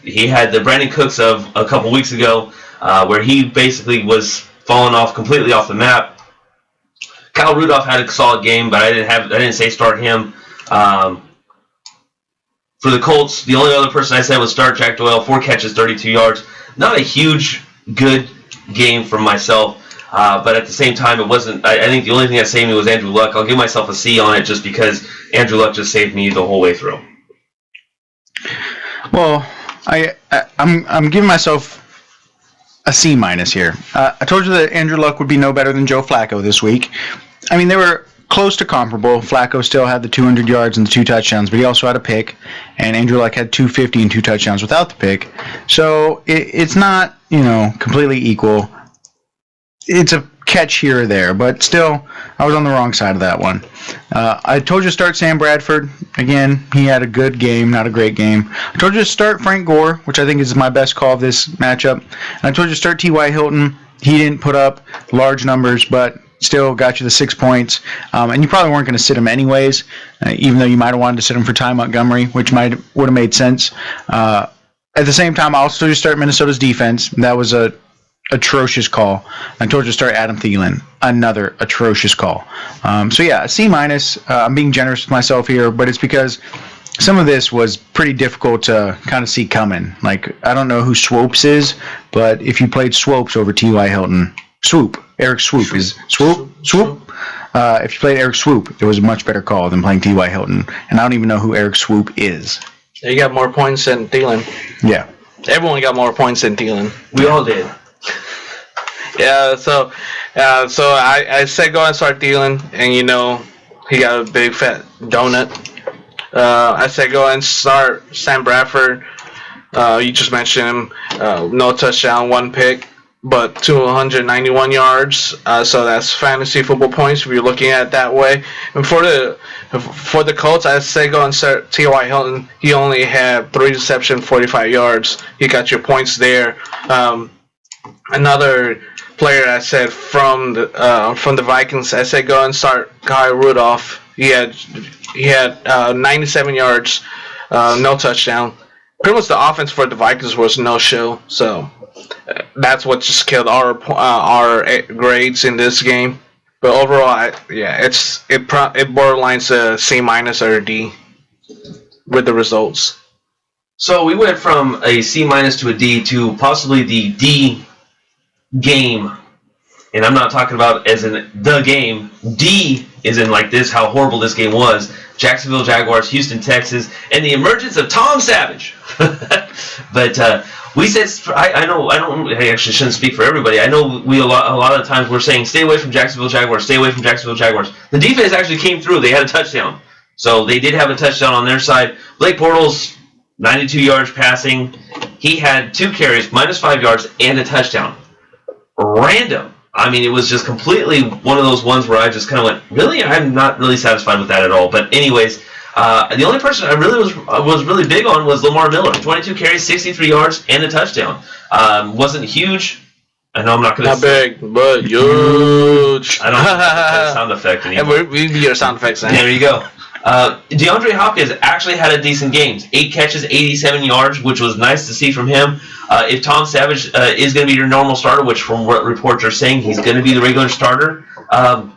He had the Brandon Cooks of a couple weeks ago where he basically was falling off completely off the map. Kyle Rudolph had a solid game, but I didn't say start him. For the Colts, the only other person I said was start Jack Doyle, 4 catches, 32 yards. Not a huge, good game from myself, but at the same time, it wasn't. I think the only thing that saved me was Andrew Luck. I'll give myself a C on it just because Andrew Luck just saved me the whole way through. Well, I'm giving myself a C- here. I told you that Andrew Luck would be no better than Joe Flacco this week. I mean, they were close to comparable. Flacco still had the 200 yards and the 2 touchdowns, but he also had a pick, and Andrew Luck had 250 and 2 touchdowns without the pick. So it's not, completely equal. It's a catch here or there, but still, I was on the wrong side of that one. I told you to start Sam Bradford. Again, he had a good game, not a great game. I told you to start Frank Gore, which I think is my best call of this matchup. And I told you to start T.Y. Hilton. He didn't put up large numbers, but still got you the 6 points. And you probably weren't going to sit him anyways, even though you might have wanted to sit him for Ty Montgomery, which would have made sense. At the same time, I also told you to start Minnesota's defense. That was a atrocious call. I told you to start Adam Thielen. Another atrocious call. So yeah, a C-. I'm being generous with myself here, but it's because some of this was pretty difficult to kind of see coming. Like, I don't know who Swoops is, but if you played Swoops over T.Y. Hilton, Eric Swoop is Swoop. If you played Eric Swoop, it was a much better call than playing T.Y. Hilton, and I don't even know who Eric Swoop is. He got more points than Thielen. Yeah. Everyone got more points than Thielen. We all did. Yeah, so I said go and start Thielen, and he got a big fat donut. I said go and start Sam Bradford. You just mentioned him. No touchdown, 1 pick, but 291 yards. So that's fantasy football points if you're looking at it that way. And for the Colts, I say go and start T.Y. Hilton. He only had 3 receptions, 45 yards. He got your points there. Another player I said from the Vikings, I said go and start Kyle Rudolph. He had 97 yards, no touchdown. Pretty much the offense for the Vikings was no show. So that's what just killed our grades in this game. But overall, it borderlines a C- or a D with the results. So we went from a C- to a D to possibly the D game, and I'm not talking about as in the game. D is in like this, how horrible this game was. Jacksonville Jaguars, Houston Texans, and the emergence of Tom Savage. But we said, I actually shouldn't speak for everybody. I know a lot of times we're saying stay away from Jacksonville Jaguars, stay away from Jacksonville Jaguars. The defense actually came through. They had a touchdown. So they did have a touchdown on their side. Blake Bortles, 92 yards passing. He had 2 carries, -5 yards, and a touchdown. Random. I mean, it was just completely one of those ones where I just kind of went, really? I'm not really satisfied with that at all. But anyways, the only person I really was really big on was Lamar Miller. 22 carries, 63 yards, and a touchdown. Wasn't huge. I know I'm not going to... Not big, but huge. I don't have a sound effect anymore. And we need our sound effects now. There you go. DeAndre Hopkins actually had a decent game. 8 catches, 87 yards, which was nice to see from him. If Tom Savage is going to be your normal starter, which from what reports are saying he's going to be the regular starter, I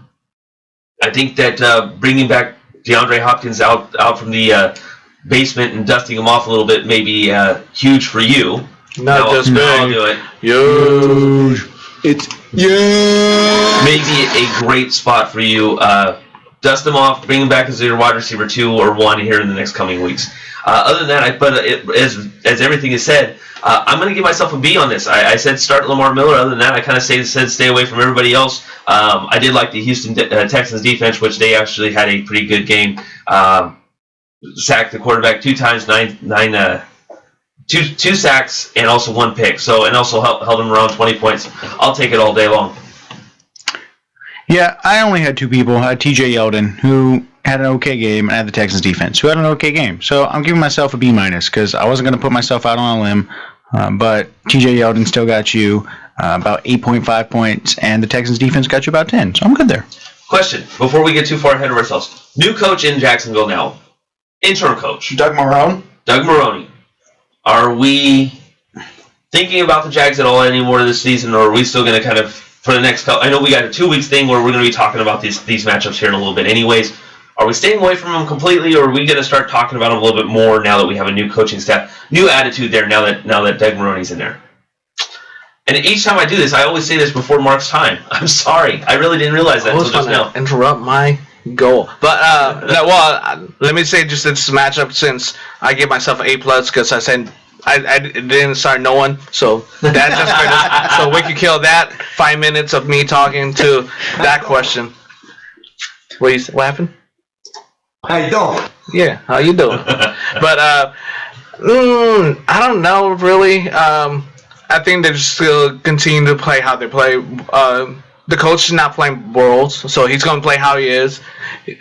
think that bringing back DeAndre Hopkins out from the basement and dusting them off a little bit may be huge for you. Not just big. I'll do it. Huge. It's huge. Maybe a great spot for you. Dust them off, bring them back as your wide receiver 2 or 1 here in the next coming weeks. Other than that, as everything is said, I'm going to give myself a B on this. I said start Lamar Miller. Other than that, I kind of said stay away from everybody else. I did like the Houston Texans defense, which they actually had a pretty good game. Sacked the quarterback 2 times, two sacks, and also 1 pick. And also held him around 20 points. I'll take it all day long. Yeah, I only had 2 people. I had TJ Yeldon, who had an okay game, and I had the Texans defense, who had an okay game. So I'm giving myself a B- because I wasn't going to put myself out on a limb. But TJ Yeldon still got you about 8.5 points, and the Texans defense got you about 10. So I'm good there. Question, before we get too far ahead of ourselves. New coach in Jacksonville now. Interim coach. Doug Maroney. Are we thinking about the Jags at all anymore this season, or are we still going to kind of, for the next couple, I know we got a 2 weeks thing where we're going to be talking about these matchups here in a little bit anyways. Are we staying away from them completely, or are we going to start talking about them a little bit more now that we have a new coaching staff, new attitude there now that Doug Maroney's in there? And each time I do this, I always say this before Mark's time. I'm sorry. I really didn't realize that until just now. Interrupt my goal. But, let me say just this matchup, since I gave myself an A+ because I said I didn't start no one, so that just so we could kill that 5 minutes of me talking to that question. What happened? How you doing? Yeah, how you doing? But I don't know really. I think they just still continue to play how they play. The coach is not playing Bortles, so he's going to play how he is.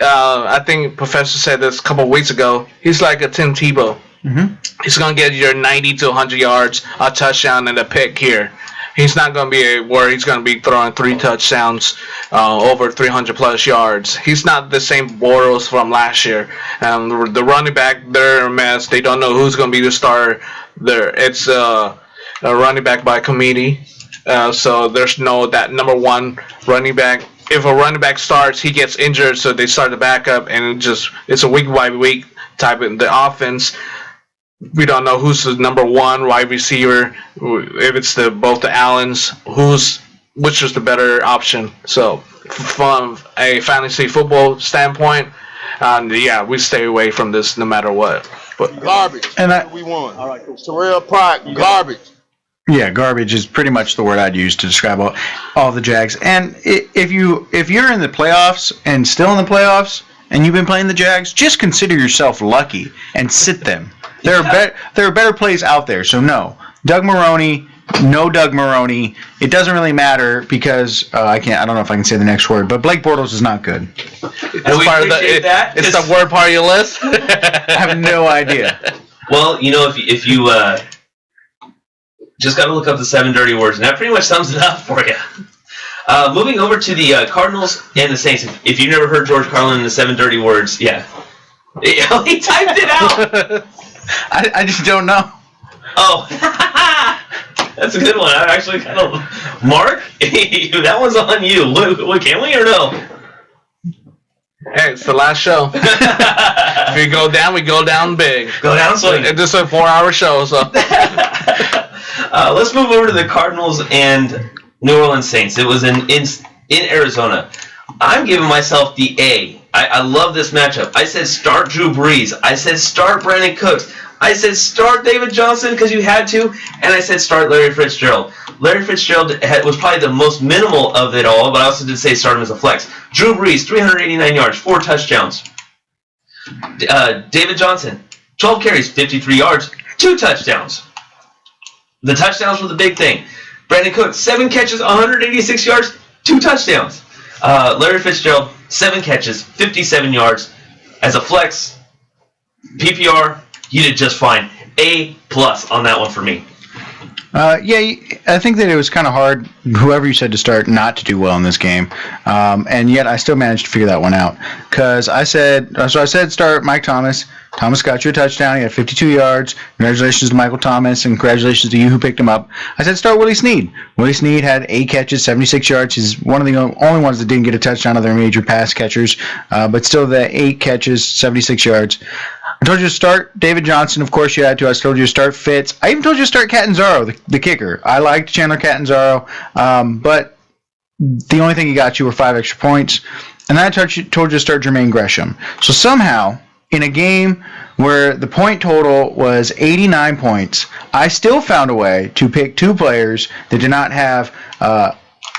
I think Professor said this a couple of weeks ago. He's like a Tim Tebow. Mm-hmm. He's going to get your 90 to 100 yards, a touchdown, and a pick here. He's not going to be where he's going to be throwing 3 touchdowns, over 300-plus yards. He's not the same Bortles from last year. The running back, they're a mess. They don't know who's going to be the starter. It's a running back by committee. So there's that number 1 running back. If a running back starts, he gets injured, so they start the backup, and it's a week by week type of the offense. We don't know who's the number 1 wide receiver. If it's both the Allens, which is the better option. So from a fantasy football standpoint, we stay away from this no matter what. But garbage. And we won. All right, cool. Terrell Pryor, garbage. Yeah, garbage is pretty much the word I'd use to describe all the Jags. And if you're in the playoffs and still in the playoffs and you've been playing the Jags, just consider yourself lucky and sit them. There are better plays out there. So no, Doug Maroney. It doesn't really matter because I don't know if I can say the next word, but Blake Bortles is not good. And we appreciate that. It's the word part of your list. I have no idea. Well, if you just got to look up the 7 dirty words, and that pretty much sums it up for you. Moving over to the Cardinals and the Saints. If you've never heard George Carlin and the 7 dirty words, yeah. He typed it out. I just don't know. Oh, that's a good one. I actually kind of... Mark, that one's on you. Can we or no? Hey, it's the last show. If we go down, we go down big. Go down swinging. This is a 4-hour show, so... Let's move over to the Cardinals and New Orleans Saints. It was in Arizona. I'm giving myself the A. I love this matchup. I said start Drew Brees. I said start Brandon Cooks. I said start David Johnson because you had to. And I said start Larry Fitzgerald. Larry Fitzgerald was probably the most minimal of it all, but I also did say start him as a flex. Drew Brees, 389 yards, 4 touchdowns. David Johnson, 12 carries, 53 yards, 2 touchdowns. The touchdowns were the big thing. Brandon Cooks, 7 catches, 186 yards, 2 touchdowns. Larry Fitzgerald, 7 catches, 57 yards. As a flex, PPR, you did just fine. A+ on that one for me. I think that it was kind of hard, whoever you said to start, not to do well in this game. And yet I still managed to figure that one out. Because I said start Mike Thomas. Thomas got you a touchdown. He had 52 yards. Congratulations to Michael Thomas, and congratulations to you who picked him up. I said start Willie Snead. Willie Snead had 8 catches, 76 yards. He's one of the only ones that didn't get a touchdown of their major pass catchers. But still, the 8 catches, 76 yards. I told you to start David Johnson. Of course, you had to. I told you to start Fitz. I even told you to start Catanzaro, the kicker. I liked Chandler Catanzaro, but the only thing he got you were 5 extra points. And then I told you to start Jermaine Gresham. So somehow, in a game where the point total was 89 points, I still found a way to pick 2 players that did not have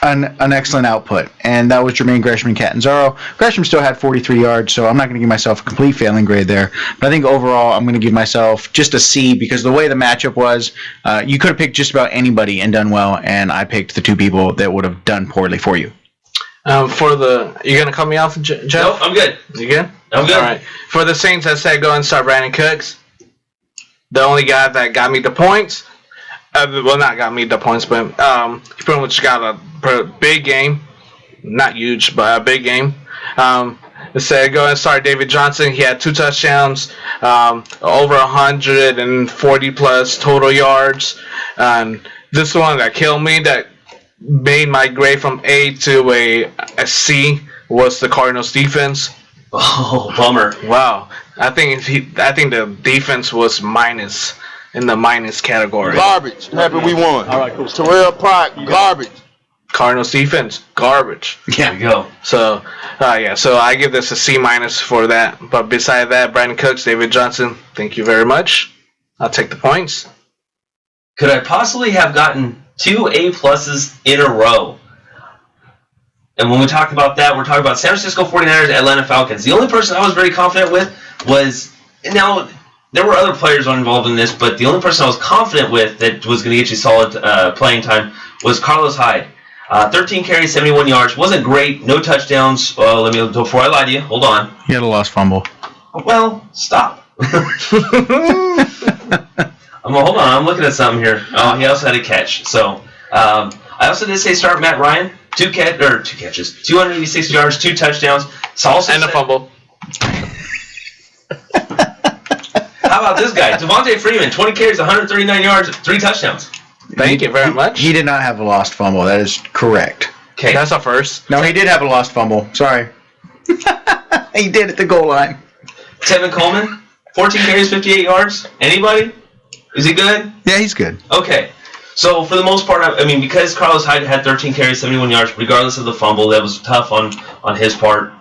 an excellent output, and that was Jermaine Gresham and Catanzaro. Gresham still had 43 yards, so I'm not going to give myself a complete failing grade there. But I think overall, I'm going to give myself just a C because the way the matchup was, you could have picked just about anybody and done well, and I picked the 2 people that would have done poorly for you. You gonna cut me off, Jeff? No, I'm good. You good? I'm good. All right. For the Saints, I said go and start Brandon Cooks. The only guy that got me the points. Well, not got me the points, but he pretty much got a big game. Not huge, but a big game. I said go and start David Johnson. He had 2 touchdowns, over 140 plus total yards. And this one that killed me, that made my grade from A to a C, was the Cardinals defense. Oh, bummer. Wow. I think the defense was minus in the minus category. Garbage. Happy we won. All right, cool. Terrell Pryor, garbage. Cardinals defense, garbage. Yeah. There you go. So, so I give this a C minus for that. But beside that, Brandon Cooks, David Johnson, thank you very much. I'll take the points. Could I possibly have gotten 2 A+ in a row? And when we talk about that, we're talking about San Francisco 49ers, Atlanta Falcons. The only person I was very confident with was, now, there were other players involved in this, but the only person I was confident with that was going to get you solid playing time was Carlos Hyde. 13 carries, 71 yards. Wasn't great. No touchdowns. Before I lie to you, hold on. He had a lost fumble. Well, stop. Hold on. I'm looking at something here. Oh, he also had a catch. So, I also did say start Matt Ryan. 2 catches, 286 yards, 2 touchdowns. And a fumble. How about this guy? Devontae Freeman, 20 carries, 139 yards, 3 touchdowns. Thank you very much. He did not have a lost fumble. That is correct. Okay. That's a first. No, he did have a lost fumble. Sorry. He did at the goal line. Tevin Coleman, 14 carries, 58 yards. Anybody? Is he good? Yeah, he's good. Okay. So, for the most part, because Carlos Hyde had 13 carries, 71 yards, regardless of the fumble, that was tough on his part.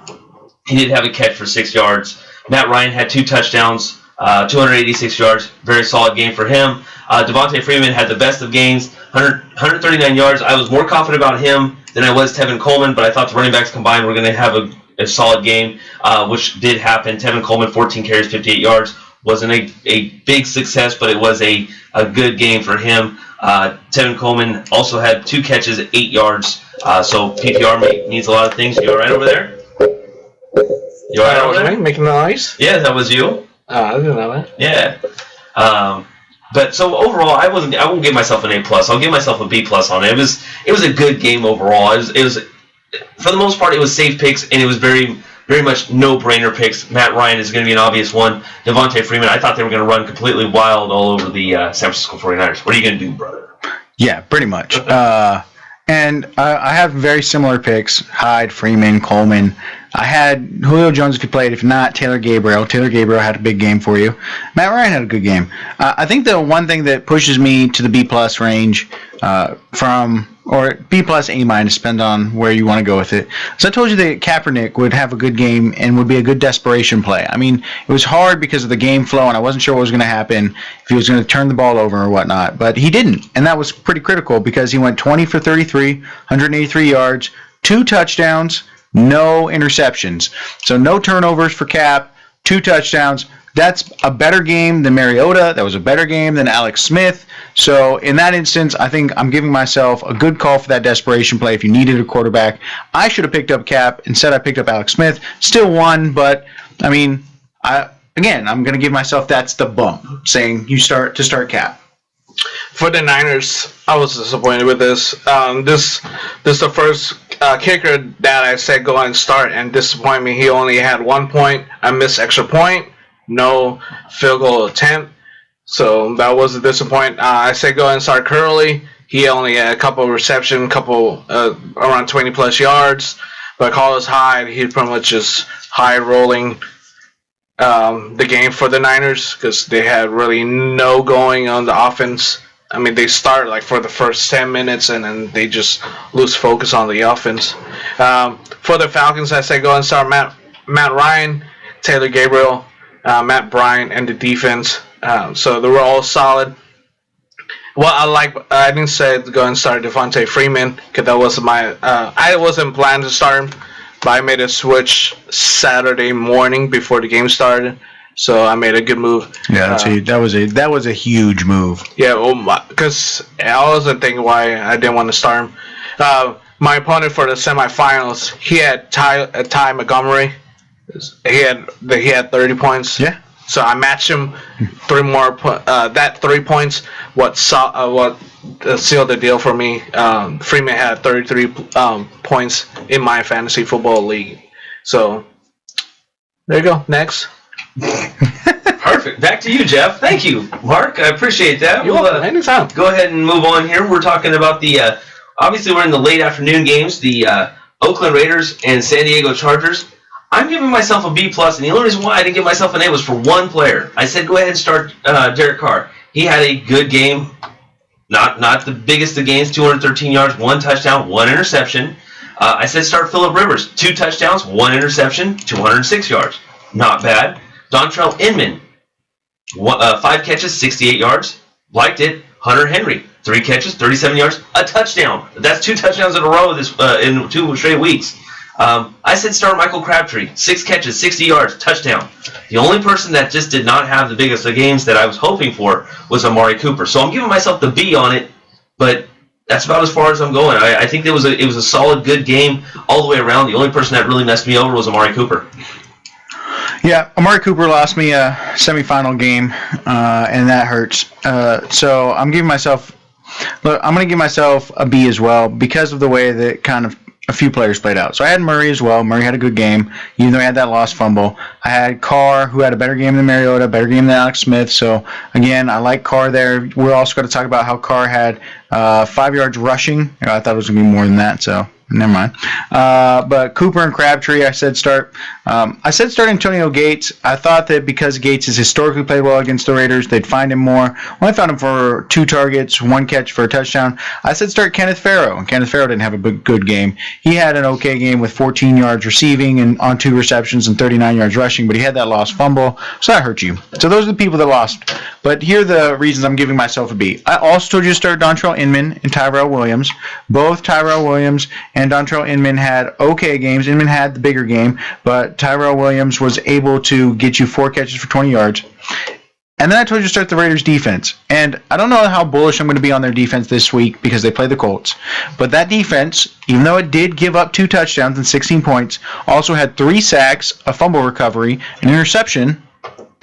He did have a catch for 6 yards. Matt Ryan had 2 touchdowns, 286 yards. Very solid game for him. Devontae Freeman had the best of games, 139 yards. I was more confident about him than I was Tevin Coleman, but I thought the running backs combined were going to have a solid game, which did happen. Tevin Coleman, 14 carries, 58 yards. Wasn't a big success, but it was a good game for him. Tevin Coleman also had 2 catches at 8 yards. So PPR needs a lot of things. You all right over there? You all right over there? Making the noise? Yeah, that was you. I didn't know that. Yeah. But so overall, I won't give myself an A+. I'll give myself a B+ on it. It was a good game overall. It was for the most part, it was safe picks, and it was very, very much no-brainer picks. Matt Ryan is going to be an obvious one. Devontae Freeman, I thought they were going to run completely wild all over the San Francisco 49ers. What are you going to do, brother? Yeah, pretty much. And I have very similar picks: Hyde, Freeman, Coleman. I had Julio Jones if he played. If not, Taylor Gabriel. Taylor Gabriel had a big game for you. Matt Ryan had a good game. I think the one thing that pushes me to the B+ range or B+, A-, depends on where you want to go with it. So I told you that Kaepernick would have a good game and would be a good desperation play. I mean, it was hard because of the game flow, and I wasn't sure what was going to happen, if he was going to turn the ball over or whatnot. But he didn't, and that was pretty critical because he went 20 for 33, 183 yards, 2 touchdowns, no interceptions. So no turnovers for Cap, 2 touchdowns. That's a better game than Mariota. That was a better game than Alex Smith. So in that instance, I think I'm giving myself a good call for that desperation play if you needed a quarterback. I should have picked up Cap. Instead, I picked up Alex Smith. Still won, but, I mean, I'm going to give myself that's the bump, saying you start Cap. For the Niners, I was disappointed with this. This is the first kicker that I said go and start, and disappointed me. He only had 1 point. I missed extra point. No field goal attempt. So that was a disappointment. I said go and start Curley. He only had a couple of receptions, around 20 plus yards. But Carlos Hyde, he pretty much just high rolling. the game for the Niners because they had really no going on the offense. I mean, they start like for the first 10 minutes and then they just lose focus on the offense. For the Falcons, I say go and start Matt Ryan, Taylor Gabriel, Matt Bryant, and the defense. So they were all solid. Well, I didn't say to go and start Devontae Freeman because that was I wasn't planning to start him, but I made a switch Saturday morning before the game started. So I made a good move. Yeah, that was a huge move. Yeah, because I wasn't thinking why I didn't want to start him. My opponent for the semifinals, he had Ty Montgomery. He had 30 points. Yeah. So I matched him 3 more. That 3 points what sealed the deal for me. Freeman had 33 points in my fantasy football league. So there you go. Next. Perfect. Back to you, Jeff. Thank you, Mark. I appreciate that. Anytime. Go ahead and move on here. We're talking about the obviously we're in the late afternoon games. The Oakland Raiders and San Diego Chargers. I'm giving myself a B+, and the only reason why I didn't give myself an A was for one player. I said go ahead and start Derek Carr. He had a good game, not the biggest of games, 213 yards, 1 touchdown, 1 interception. I said start Phillip Rivers, 2 touchdowns, 1 interception, 206 yards. Not bad. Dontrell Inman, 5 catches, 68 yards. Liked it. Hunter Henry, 3 catches, 37 yards, a touchdown. That's 2 touchdowns in a row in 2 straight weeks. I said start Michael Crabtree, 6 catches, 60 yards, touchdown. The only person that just did not have the biggest of games that I was hoping for was Amari Cooper. So I'm giving myself the B on it, but that's about as far as I'm going. I think it was a solid, good game all the way around. The only person that really messed me over was Amari Cooper. Yeah, Amari Cooper lost me a semifinal game, and that hurts. So I'm going to give myself a B as well because of the way that kind of a few players played out. So I had Murray as well. Murray had a good game, even though he had that lost fumble. I had Carr, who had a better game than Mariota, better game than Alex Smith. So, again, I like Carr there. We're also going to talk about how Carr had 5 yards rushing. I thought it was going to be more than that, so never mind. But Cooper and Crabtree, I said start. I said start Antonio Gates. I thought that because Gates has historically played well against the Raiders, they'd find him more. Only found him for 2 targets, 1 catch for a touchdown. I said start Kenneth Farrow, and Kenneth Farrow didn't have a good game. He had an okay game with 14 yards receiving and on 2 receptions and 39 yards rushing, but he had that lost fumble, so that hurt you. So those are the people that lost. But here are the reasons I'm giving myself a B. I also told you to start Dontrell Inman and Tyrell Williams. Both Tyrell Williams and Dontrell Inman had okay games. Inman had the bigger game, but Tyrell Williams was able to get you 4 catches for 20 yards. And then I told you to start the Raiders' defense. And I don't know how bullish I'm going to be on their defense this week because they play the Colts. But that defense, even though it did give up 2 touchdowns and 16 points, also had 3 sacks, a fumble recovery, an interception.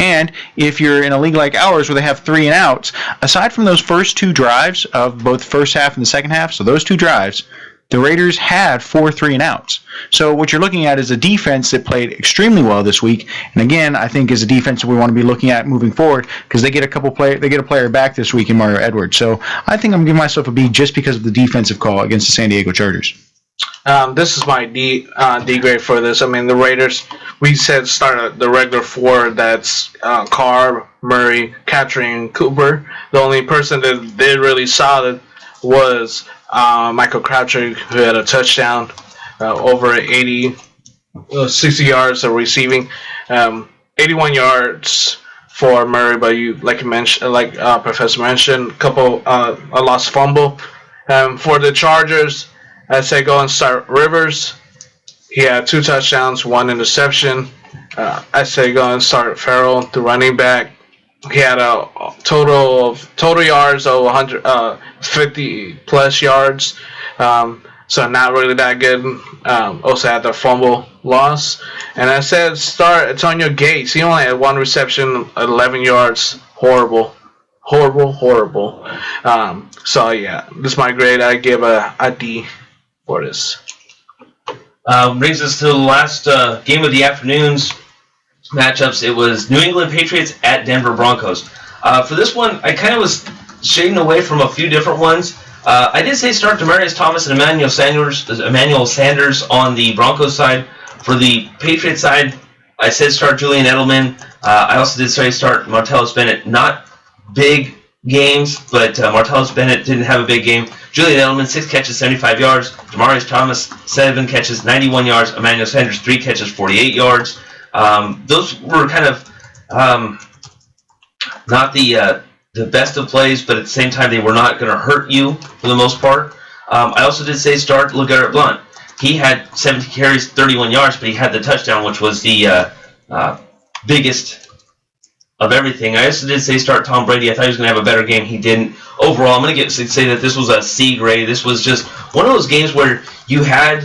And if you're in a league like ours where they have 3 and outs, aside from those first 2 drives of both the first half and the second half, so those 2 drives, the Raiders had 4 3 and outs. So what you're looking at is a defense that played extremely well this week, and again, I think is a defense that we want to be looking at moving forward because they get a player back this week in Mario Edwards. So I think I'm giving myself a B just because of the defensive call against the San Diego Chargers. This is my D grade for this. I mean, the Raiders, we said start the regular 4. That's Carr, Murray, Crabtree, and Cooper. The only person that did really solid was Michael Crabtree, who had a touchdown, over 60 yards of receiving, 81 yards for Murray. But Professor mentioned, a lost fumble. For the Chargers, I say go and start Rivers. He had 2 touchdowns, 1 interception. I say go and start Farrell, the running back. He had a total yards of 150 plus yards, so not really that good. Also had the fumble loss, and I said start Antonio Gates. He only had 1 reception, 11 yards. Horrible. So yeah, this is my grade. I give a D for this. Brings us to the last game of the afternoon's matchups. It was New England Patriots at Denver Broncos. For this one, I kind of was shading away from a few different ones. I did say start Demaryius Thomas and Emmanuel Sanders on the Broncos side. For the Patriots side, I said start Julian Edelman. I also did say start Martellus Bennett. Not big games, but Martellus Bennett didn't have a big game. Julian Edelman, 6 catches, 75 yards. Demaryius Thomas, 7 catches, 91 yards. Emmanuel Sanders, 3 catches, 48 yards. Those were kind of not the best of plays, but at the same time, they were not going to hurt you for the most part. I also did say start LeGarrette Blount. He had 17 carries, 31 yards, but he had the touchdown, which was the biggest of everything. I also did say start Tom Brady. I thought he was going to have a better game. He didn't. Overall, I'm going to say that this was a C grade. This was just one of those games where you had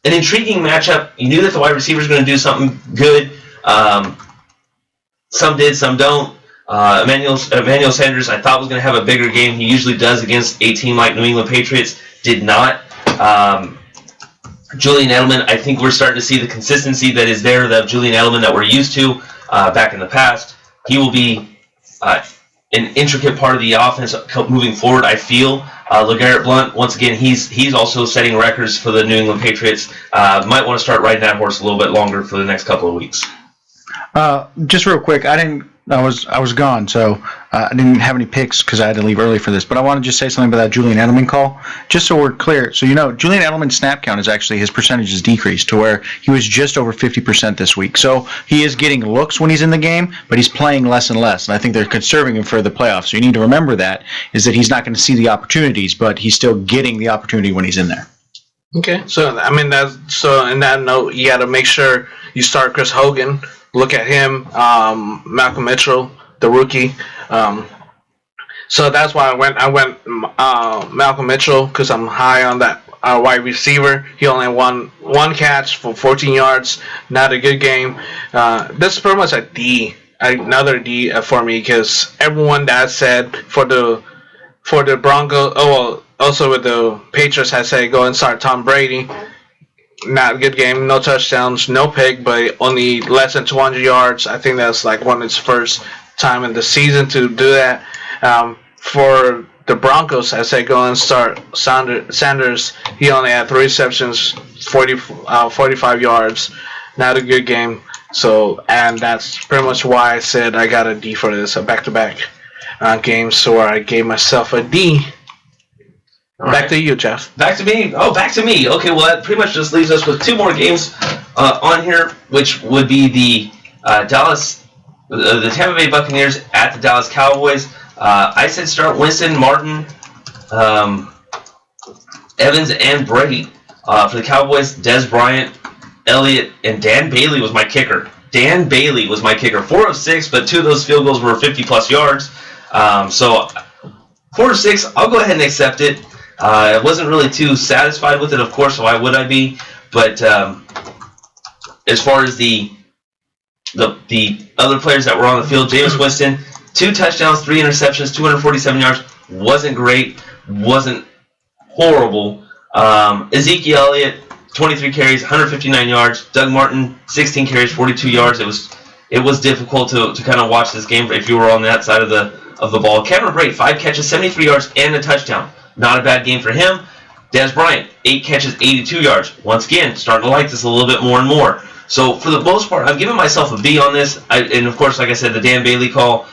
an intriguing matchup. You knew that the wide receiver was going to do something good. Some did, some don't. Emmanuel Sanders, I thought was going to have a bigger game. He usually does against a team like New England Patriots. Did not. Julian Edelman, I think we're starting to see the consistency that is there, the Julian Edelman that we're used to back in the past. He will be an intricate part of the offense moving forward, I feel. LeGarrette Blount, once again, he's also setting records for the New England Patriots. Might want to start riding that horse a little bit longer for the next couple of weeks. Just real quick, I was gone, so I didn't have any picks because I had to leave early for this. But I want to just say something about that Julian Edelman call, just so we're clear. So Julian Edelman's snap count is actually, his percentage is decreased to where he was just over 50% this week. So he is getting looks when he's in the game, but he's playing less and less. And I think they're conserving him for the playoffs. So you need to remember that he's not going to see the opportunities, but he's still getting the opportunity when he's in there. Okay, so in that note, you got to make sure you start Chris Hogan. Look at him, Malcolm Mitchell, the rookie. So that's why I went Malcolm Mitchell, because I'm high on that wide receiver. He only won 1 catch for 14 yards. Not a good game. This is pretty much a D, another D for me, because everyone that said for the Broncos, also with the Patriots, I say go and start Tom Brady. Not a good game, no touchdowns, no pick, but only less than 200 yards. I think that's like one of his first time in the season to do that. For the Broncos, I say go and start Sanders. He only had 3 receptions, 45 yards. Not a good game. So, and that's pretty much why I said I got a D for this, a back-to-back game. So I gave myself a D. Back to you, Jeff. Back to me. Oh, back to me. Okay, well, that pretty much just leaves us with 2 more games on here, which would be the Tampa Bay Buccaneers at the Dallas Cowboys. I said start Winston, Martin, Evans, and Brady. For the Cowboys, Dez Bryant, Elliott, and Dan Bailey was my kicker. 4 of 6, but 2 of those field goals were 50-plus yards. So 4 of 6, I'll go ahead and accept it. I wasn't really too satisfied with it, of course, so why would I be? But as far as the other players that were on the field, Jameis Winston, 2 touchdowns, 3 interceptions, 247 yards, wasn't great, wasn't horrible. Ezekiel Elliott, 23 carries, 159 yards. Doug Martin, 16 carries, 42 yards. It was difficult to kind of watch this game if you were on that side of the ball. Cameron Brate, 5 catches, 73 yards, and a touchdown. Not a bad game for him. Dez Bryant, 8 catches, 82 yards. Once again, starting to like this a little bit more and more. So for the most part, I'm giving myself a B on this. And of course, like I said, the Dan Bailey call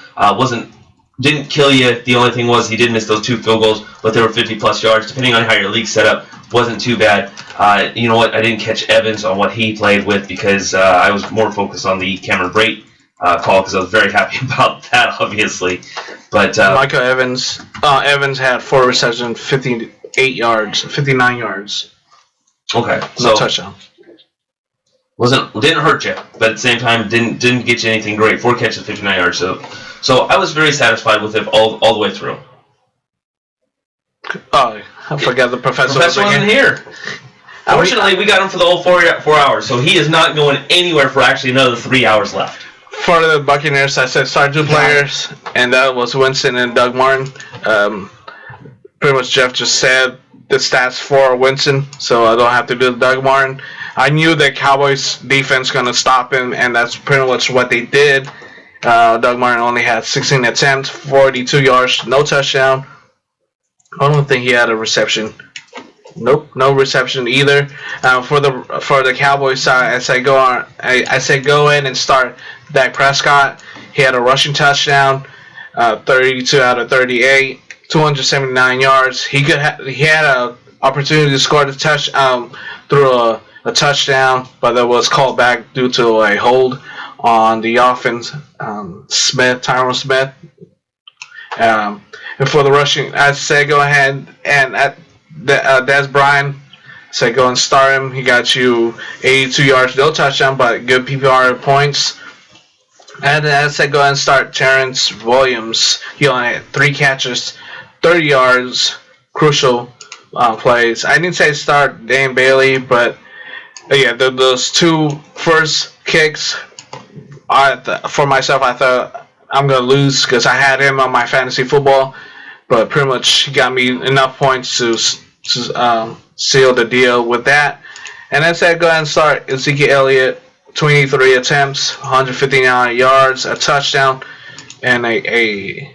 didn't kill you. The only thing was he did miss those 2 field goals, but they were 50-plus yards. Depending on how your league's set up, wasn't too bad. You know what? I didn't catch Evans on what he played with because I was more focused on the Cameron Brate call because I was very happy about that, obviously. But Michael Evans had 4 receptions, 59 yards. Okay, so touchdown. Didn't hurt you, but at the same time didn't get you anything great. 4 catches, 59 yards. So I was very satisfied with it all the way through. Oh, I forgot the professor wasn't here. Fortunately, we got him for the whole 4 hours, so he is not going anywhere for actually another 3 hours left. For the Buccaneers, I said start 2 players, and that was Winston and Doug Martin. Pretty much Jeff just said the stats for Winston, so I don't have to do the Doug Martin. I knew that Cowboys defense going to stop him, and that's pretty much what they did. Doug Martin only had 16 attempts, 42 yards, no touchdown. I don't think he had a reception. Nope, no reception either. For the Cowboys side, I say go in and start Dak Prescott. He had a rushing touchdown, 32 out of 38, 279 yards. He had an opportunity to score the through a touchdown, but that was called back due to a hold on the offense. Tyron Smith. And for the rushing, I say go ahead and Des Bryant. Say go and start him. He got you 82 yards, no touchdown, but good PPR points. And then I said go ahead and start Terrence Williams. He only had 3 catches, 30 yards, crucial plays. I didn't say start Dane Bailey, but yeah, those 2 first kicks, for myself, I thought I'm going to lose because I had him on my fantasy football, but pretty much he got me enough points to seal the deal with that. And I said go ahead and start Ezekiel Elliott. 23 attempts, 159 yards, a touchdown, and a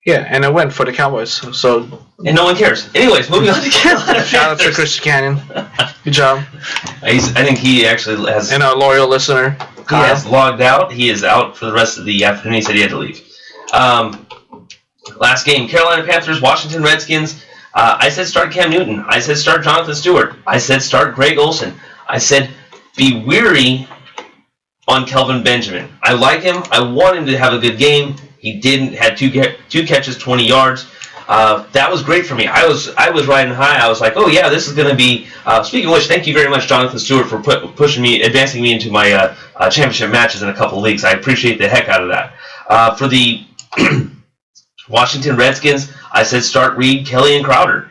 win for the Cowboys. So and no one cares. Anyways, moving on to Carolina. Shout out to Christian Canyon. Good job. I think he actually has. And a loyal listener. He has logged out. He is out for the rest of the afternoon. He said he had to leave. Last game, Carolina Panthers, Washington Redskins. I said start Cam Newton. I said start Jonathan Stewart. I said start Greg Olsen. I said be weary on Kelvin Benjamin. I like him. I want him to have a good game. He didn't. Had two catches, 20 yards. That was great for me. I was riding high. I was like, oh yeah, this is going to be. Speaking of which, thank you very much, Jonathan Stewart, for advancing me into my championship matches in a couple of leagues. I appreciate the heck out of that. For the Washington Redskins, I said start Reed, Kelly, and Crowder.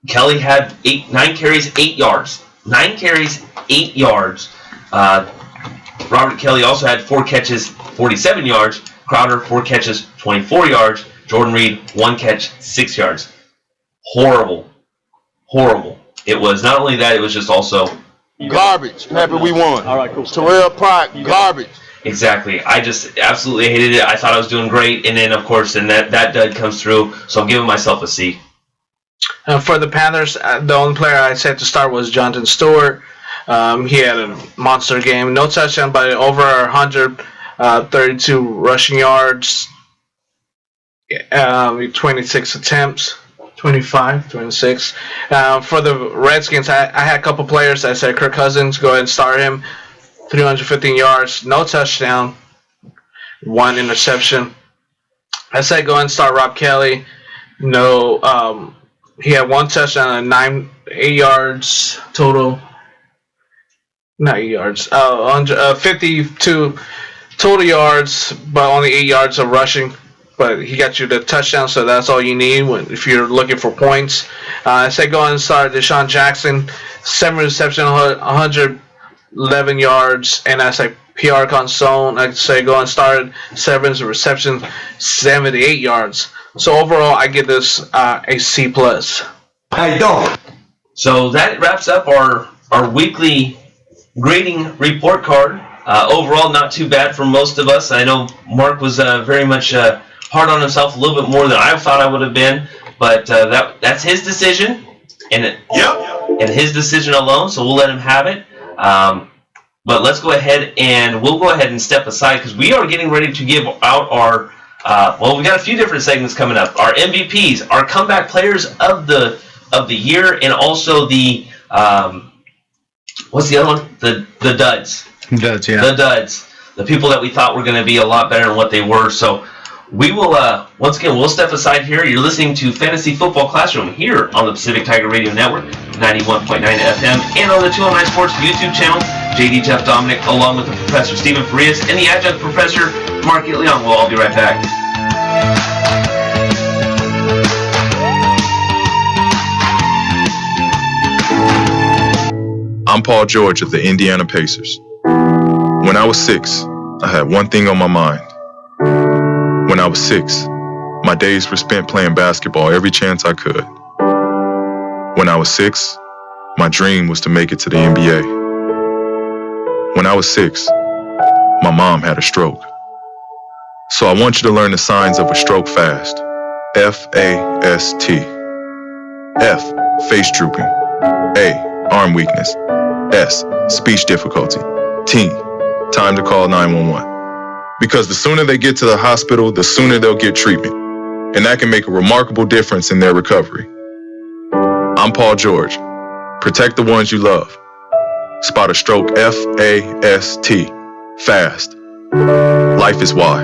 Kelly had 9 carries, 8 yards. 9 carries, 8 yards. Robert Kelly also had 4 catches, 47 yards. Crowder, 4 catches, 24 yards. Jordan Reed, 1 catch, 6 yards. Horrible. It was not only that, it was just also garbage. Happy we won. All right, cool. Terrell Pryor, garbage. Exactly. I just absolutely hated it. I thought I was doing great, and then of course, that dud comes through. So I'm giving myself a C. For the Panthers, the only player I said to start was Jonathan Stewart. He had a monster game. No touchdown, but over 132 rushing yards. 26 attempts. 26. For the Redskins, I had a couple players. I said Kirk Cousins, go ahead and start him. 315 yards, no touchdown, 1 interception. I said go ahead and start Rob Kelly. No, he had 1 touchdown and 8 yards total. Not 8 yards. 52 total yards, but only 8 yards of rushing. But he got you the touchdown, so that's all you need if you're looking for points. I said go ahead and start Deshaun Jackson. 7 receptions, 111 yards, and I say PR console. I say go and start 7 receptions, 78 yards. So overall, I give this a C+. How you doing? So that wraps up our weekly grading report card. Overall, not too bad for most of us. I know Mark was very much hard on himself, a little bit more than I thought I would have been, but that's his decision, and his decision alone. So we'll let him have it. But let's go ahead and step aside because we are getting ready to give out our. We got a few different segments coming up. Our MVPs, our comeback players of the year, and also the what's the other one? The duds. Duds, yeah. The duds. The people that we thought were going to be a lot better than what they were. So we will once again we'll step aside here. You're listening to Fantasy Football Classroom here on the Pacific Tiger Radio Network, 91.9 FM, and on the 209 Sports YouTube channel. JD Jeff Dominic, along with the Professor Stephen Farias and the Adjunct Professor Mark Leon. We'll all be right back. I'm Paul George of the Indiana Pacers. When I was 6, I had one thing on my mind. When I was 6, my days were spent playing basketball every chance I could. When I was 6, my dream was to make it to the NBA. When I was 6, my mom had a stroke. So I want you to learn the signs of a stroke fast. F-A-S-T. F. Face drooping. A. Arm weakness. S. Speech difficulty. T. Time to call 911. Because the sooner they get to the hospital, the sooner they'll get treatment. And that can make a remarkable difference in their recovery. I'm Paul George. Protect the ones you love. Spot a stroke F-A-S-T. Fast. Life is why.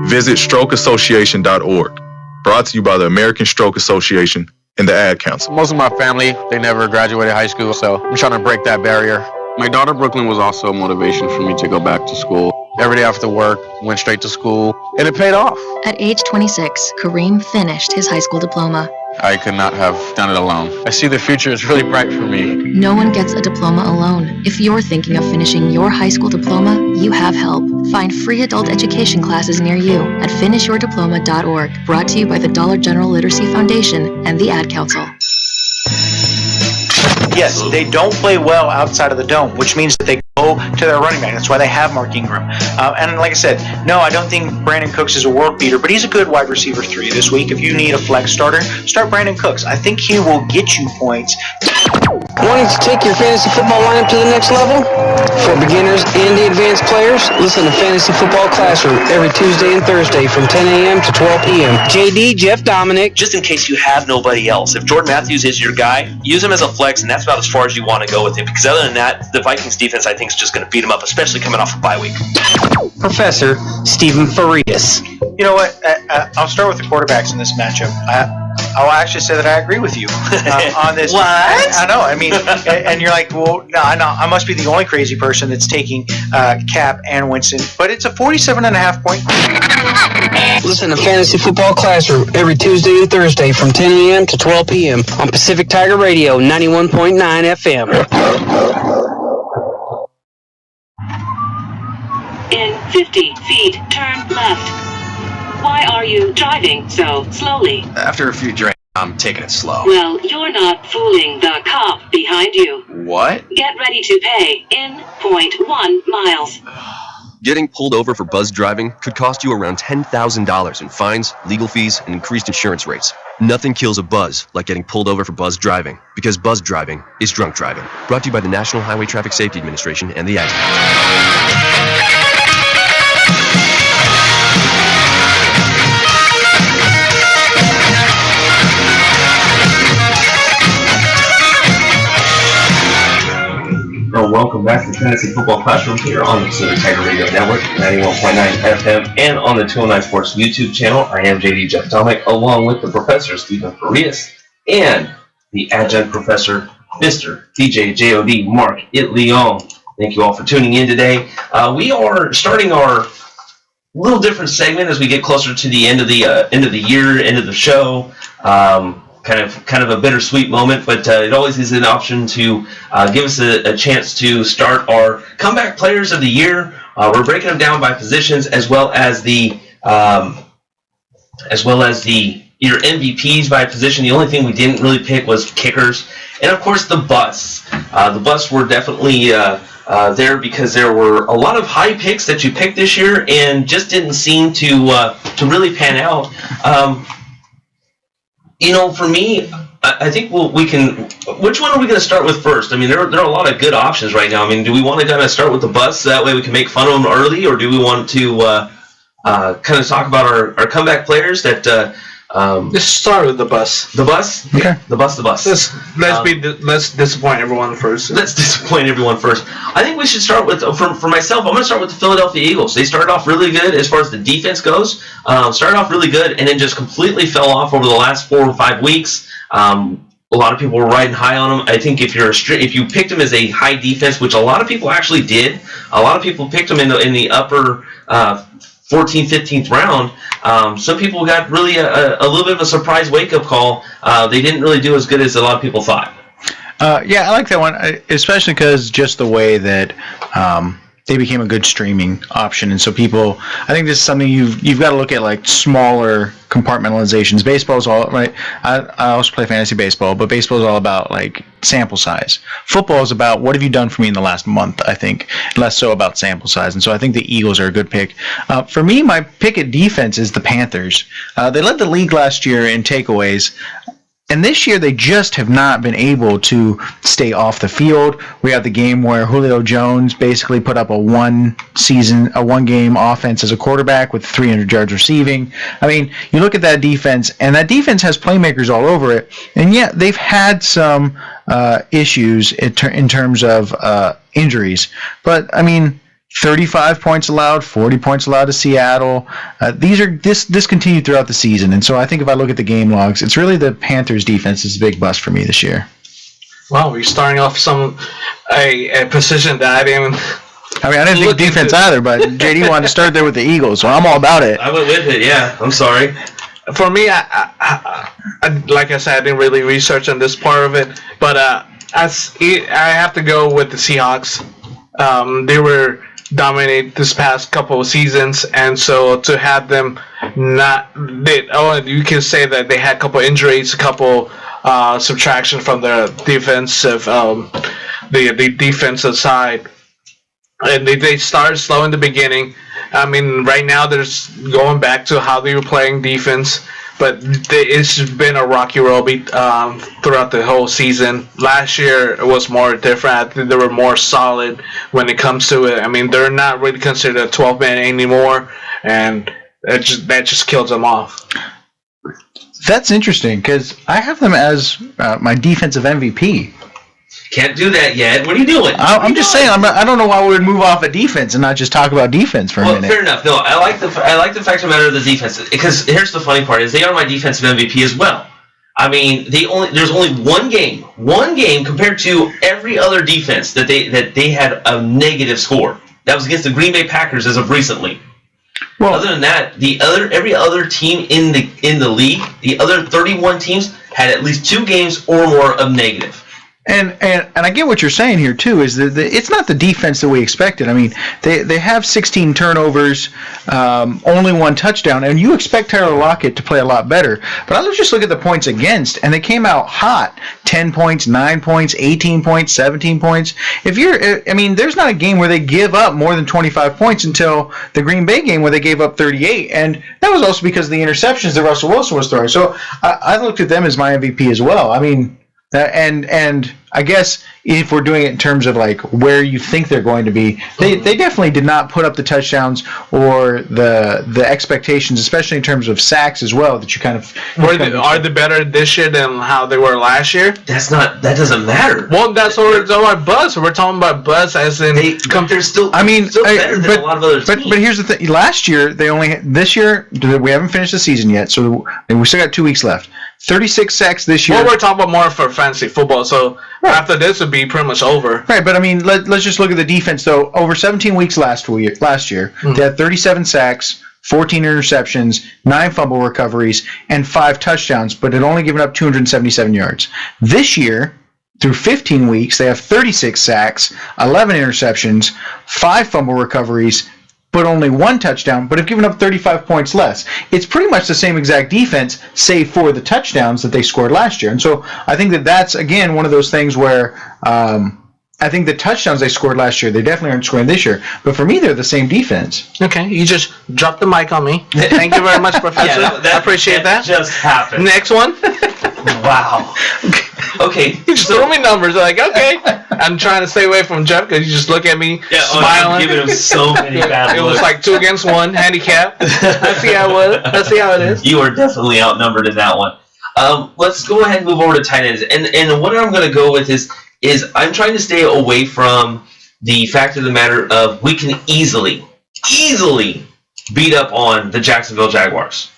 Visit strokeassociation.org. Brought to you by the American Stroke Association and the Ad Council. Most of my family, they never graduated high school, so I'm trying to break that barrier. My daughter Brooklyn was also a motivation for me to go back to school. Every day after work, went straight to school, and it paid off. At age 26, Kareem finished his high school diploma. I could not have done it alone. I see the future is really bright for me. No one gets a diploma alone. If you're thinking of finishing your high school diploma, you have help. Find free adult education classes near you at finishyourdiploma.org. Brought to you by the Dollar General Literacy Foundation and the Ad Council. Yes, they don't play well outside of the dome, which means that they go to their running back. That's why they have Mark Ingram. And like I said, no, I don't think Brandon Cooks is a world beater, but he's a good wide receiver 3 this week. If you need a flex starter, start Brandon Cooks. I think he will get you points. Wanting to take your fantasy football lineup to the next level? For beginners and the advanced players, listen to Fantasy Football Classroom every Tuesday and Thursday from 10 a.m. to 12 p.m. JD, Jeff Dominic. Just in case you have nobody else, if Jordan Matthews is your guy, use him as a flex, and that's about as far as you want to go with it. Because other than that, the Vikings defense, I think, is just going to beat him up, especially coming off a bye week. Professor Stephen Farias. You know what? I'll start with the quarterbacks in this matchup. I'll actually say that I agree with you on this. What? I know. I mean, and you're like, well, no, I must be the only crazy person that's taking Cap and Winston, but it's a 47.5 point. Listen to Fantasy Football Classroom every Tuesday and Thursday from 10 a.m. to 12 p.m. on Pacific Tiger Radio 91.9 FM. In 50 feet, turn left. Why are you driving so slowly? After a few drinks, I'm taking it slow. Well, you're not fooling the cop behind you. What? Get ready to pay in 0.1 miles. Getting pulled over for buzz driving could cost you around $10,000 in fines, legal fees, and increased insurance rates. Nothing kills a buzz like getting pulled over for buzz driving, because buzz driving is drunk driving. Brought to you by the National Highway Traffic Safety Administration and the Ad Council. Welcome back to Fantasy Football Classroom here on the Pacific Tiger Radio Network, 91.9 FM, and on the 209 Sports YouTube channel. I am JD Jeff Dominic, along with the Professor Stephen Farias and the Adjunct Professor, Mr. DJ JOD Mark It-Leon. Thank you all for tuning in today. We are starting our little different segment as we get closer to the end of the year, end of the show. Kind of a bittersweet moment, but it always is an option to give us a chance to start our comeback players of the year. We're breaking them down by positions as well as the your MVPs by position. The only thing we didn't really pick was kickers, and of course the busts. The busts were definitely there because there were a lot of high picks that you picked this year and just didn't seem to really pan out. For me, I think we can. Which one are we going to start with first? I mean, there are a lot of good options right now. I mean, do we want to kind of start with the busts so that way we can make fun of them early, or do we want to kind of talk about our comeback players that? Let's start with the bus. The bus? Okay. The bus. Let's disappoint everyone first. Let's disappoint everyone first. I think we should start with, for myself, I'm going to start with the Philadelphia Eagles. They started off really good as far as the defense goes. Started off really good and then just completely fell off over the last 4 or 5 weeks. A lot of people were riding high on them. I think if you picked them as a high defense, which a lot of people actually did, a lot of people picked them in the upper 14th, 15th round. Some people got really a little bit of a surprise wake-up call. They didn't really do as good as a lot of people thought. Yeah, I like that one, especially because just the way that they became a good streaming option, and so people, I think this is something you've got to look at, like smaller compartmentalizations. Baseball's all right. I also play fantasy baseball, but baseball is all about like sample size. Football is about what have you done for me in the last month, I think, less so about sample size. And so I think the Eagles are a good pick. For me, my pick at defense is the Panthers. They led the league last year in takeaways. And this year, they just have not been able to stay off the field. We had the game where Julio Jones basically put up a one-game offense as a quarterback with 300 yards receiving. I mean, you look at that defense, and that defense has playmakers all over it. And yet, they've had some issues in terms of injuries. But, I mean, 35 points allowed, 40 points allowed to Seattle. This continued throughout the season, and so I think if I look at the game logs, it's really the Panthers' defense is a big bust for me this year. Well, we're starting off a position that I didn't. I mean, I didn't think defense either, but JD wanted to start there with the Eagles, so I'm all about it. I went with it. Yeah, I'm sorry. For me, I like I said, I didn't really research on this part of it, but I have to go with the Seahawks. They were dominate this past couple of seasons, and so to have them you can say that they had a couple injuries, a couple subtraction from their defensive the defensive side, and they started slow in the beginning. I mean, right now they're going back to how they were playing defense, but it's been a rocky road throughout the whole season. Last year it was more different. I think they were more solid when it comes to it. I mean, they're not really considered a 12-man anymore, and that just kills them off. That's interesting because I have them as my defensive MVP. Can't do that yet. What are you doing? I'm just saying. I don't know why we would move off of defense and not just talk about defense for a minute. Fair enough. No, I like the fact of the matter of the defense, because here's the funny part: is they are my defensive MVP as well. I mean, there's only one game compared to every other defense that they had a negative score. That was against the Green Bay Packers as of recently. Well, other than that, every other team in the league, the other 31 teams had at least 2 games or more of negative. And I get what you're saying here too. Is that it's not the defense that we expected. I mean, they have 16 turnovers, only 1 touchdown, and you expect Tyler Lockett to play a lot better. But let's just look at the points against, and they came out hot: 10 points, 9 points, 18 points, 17 points. There's not a game where they give up more than 25 points until the Green Bay game where they gave up 38, and that was also because of the interceptions that Russell Wilson was throwing. So I looked at them as my MVP as well. I mean. And I guess if we're doing it in terms of like where you think they're going to be, they definitely did not put up the touchdowns or the expectations, especially in terms of sacks as well. That you kind of are they better this year than how they were last year? That doesn't matter. Well, that's what we're talking about buzz. We're talking about buzz as in they're still. I mean, still better than a lot of other teams. But here's the thing: last year this year we haven't finished the season yet, so we still got 2 weeks left. 36 sacks this year. Well, we're talking about more for fantasy football, so after this would be pretty much over. Right, but I mean, let's just look at the defense, though. Over 17 weeks last year, they had 37 sacks, 14 interceptions, 9 fumble recoveries, and 5 touchdowns, but had only given up 277 yards. This year, through 15 weeks, they have 36 sacks, 11 interceptions, 5 fumble recoveries, but only 1 touchdown, but have given up 35 points less. It's pretty much the same exact defense, save for the touchdowns that they scored last year. And so I think that's, again, one of those things where I think the touchdowns they scored last year, they definitely aren't scoring this year. But for me, they're the same defense. Okay, you just dropped the mic on me. Thank you very much, Professor. I appreciate that. Just happened. Next one. Wow. Okay. You just throw me numbers. Like, okay. I'm trying to stay away from Jeff because you just look at me smiling. I'm giving him so many bad looks. It was like 2 against 1 handicap. Let's see how it is. You are definitely outnumbered in that one. Let's go ahead and move over to tight ends. And what I'm going to go with is I'm trying to stay away from the fact of the matter of we can easily beat up on the Jacksonville Jaguars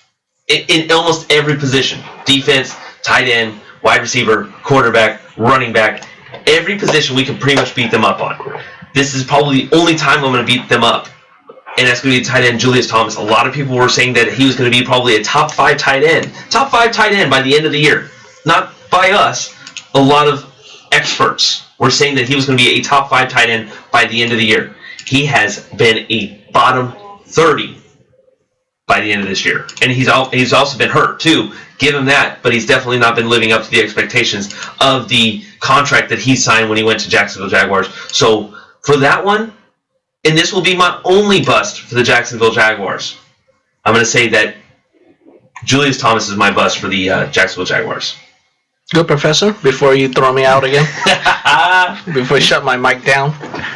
in almost every position: defense, tight end, wide receiver, quarterback, running back. Every position we can pretty much beat them up on. This is probably the only time I'm going to beat them up, and that's going to be tight end Julius Thomas. A lot of people were saying that he was going to be probably a top 5 tight end by the end of the year. Not by us. A lot of experts were saying that he was going to be a top 5 tight end by the end of the year. He has been a bottom 30 by the end of this year, and he's also been hurt too. Give him that, but he's definitely not been living up to the expectations of the contract that he signed when he went to Jacksonville Jaguars. So for that one, and this will be my only bust for the Jacksonville Jaguars, I'm going to say that Julius Thomas is my bust for the Jacksonville Jaguars. Good, Professor. Before you throw me out again, before you shut my mic down.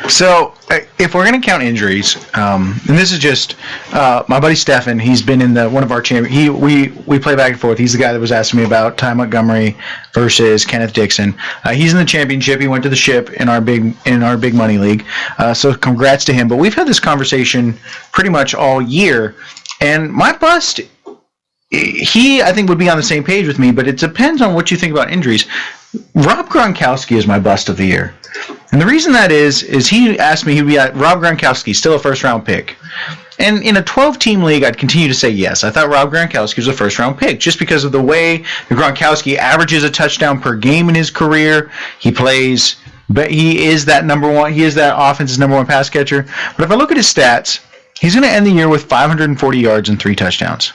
So, if we're going to count injuries, and this is just my buddy Stefan. He's been in one of our we play back and forth. He's the guy that was asking me about Ty Montgomery versus Kenneth Dixon. He's in the championship. He went to the ship in our big money league. So, congrats to him. But we've had this conversation pretty much all year, and my bust. He, I think, would be on the same page with me, but it depends on what you think about injuries. Rob Gronkowski is my bust of the year. And the reason that is he asked me, he'd be at Rob Gronkowski, still a first-round pick. And in a 12-team league, I'd continue to say yes. I thought Rob Gronkowski was a first-round pick just because of the way that Gronkowski averages a touchdown per game in his career. He plays, but he is that number one. He is that offense's number one pass catcher. But if I look at his stats, he's going to end the year with 540 yards and 3 touchdowns.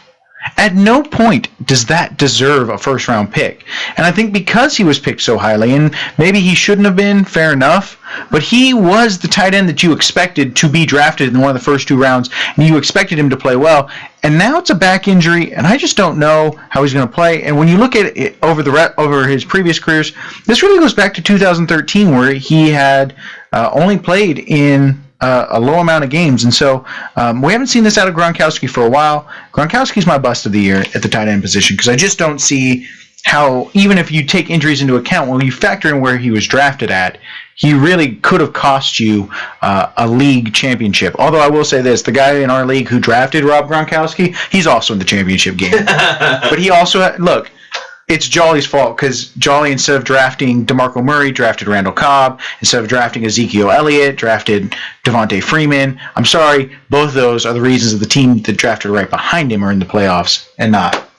At no point does that deserve a first-round pick. And I think because he was picked so highly, and maybe he shouldn't have been, fair enough, but he was the tight end that you expected to be drafted in one of the first 2 rounds, and you expected him to play well. And now it's a back injury, and I just don't know how he's going to play. And when you look at it over his previous careers, this really goes back to 2013, where he had only played in a low amount of games, and so we haven't seen this out of Gronkowski for a while. Gronkowski's my bust of the year at the tight end position because I just don't see how, even if you take injuries into account, when you factor in where he was drafted at, he really could have cost you a league championship. Although I will say this, the guy in our league who drafted Rob Gronkowski, he's also in the championship game. But he also, look, it's Jolly's fault because Jolly, instead of drafting DeMarco Murray, drafted Randall Cobb. Instead of drafting Ezekiel Elliott, drafted Devontae Freeman. I'm sorry, both of those are the reasons that the team that drafted right behind him are in the playoffs and not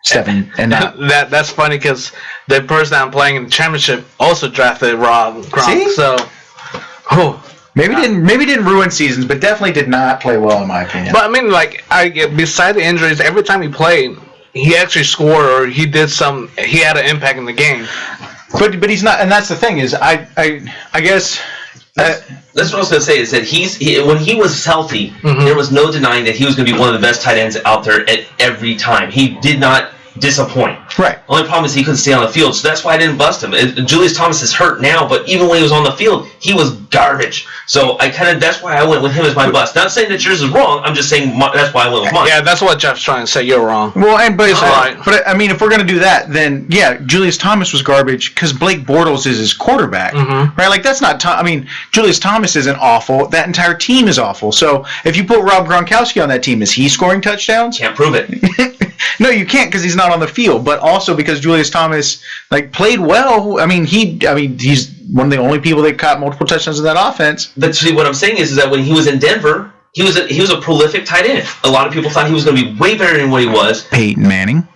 Stephen. And not. That's funny because the person I'm playing in the championship also drafted Rob Gronk. See? So, maybe didn't ruin seasons, but definitely did not play well in my opinion. But I mean, like, beside the injuries, every time he played, he actually scored, or he had an impact in the game. But he's not, and that's the thing is, I guess. That's what I was going to say, is that when he was healthy, there was no denying that he was going to be one of the best tight ends out there at every time. He did not disappoint. Right. Only problem is he couldn't stay on the field, so that's why I didn't bust him. Julius Thomas is hurt now, but even when he was on the field, he was garbage. So that's why I went with him as my bust. Not saying that yours is wrong. I'm just saying that's why I went with mine. Yeah, that's what Jeff's trying to say. You're wrong. Well, right. But I mean, if we're going to do that, then yeah, Julius Thomas was garbage because Blake Bortles is his quarterback, right? Like that's not. I mean, Julius Thomas isn't awful. That entire team is awful. So if you put Rob Gronkowski on that team, is he scoring touchdowns? Can't prove it. No, you can't because he's not on the field. But also because Julius Thomas played well. I mean, he's one of the only people that caught multiple touchdowns in that offense. But see, what I'm saying is that when he was in Denver, he was a prolific tight end. A lot of people thought he was going to be way better than what he was. Peyton Manning.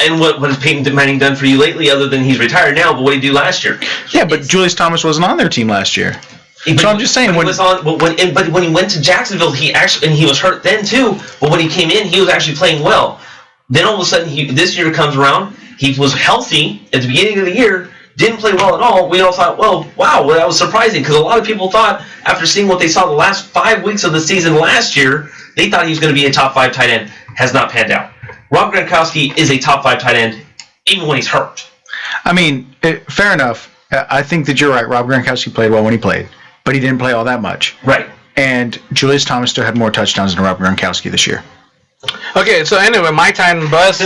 And what has Peyton Manning done for you lately, other than he's retired now? But what did he do last year? Yeah, but Julius Thomas wasn't on their team last year. So I'm just saying, when he went to Jacksonville, he was hurt then too. But when he came in, he was actually playing well. Then all of a sudden, this year comes around. He was healthy at the beginning of the year, didn't play well at all. We all thought, well, wow, that was surprising because a lot of people thought, after seeing what they saw the last 5 weeks of the season last year, they thought he was going to be a top 5 tight end. Has not panned out. Rob Gronkowski is a top 5 tight end, even when he's hurt. I mean, fair enough. I think that you're right. Rob Gronkowski played well when he played, but he didn't play all that much. Right. And Julius Thomas still had more touchdowns than Rob Gronkowski this year. Okay, so anyway, my time in bus.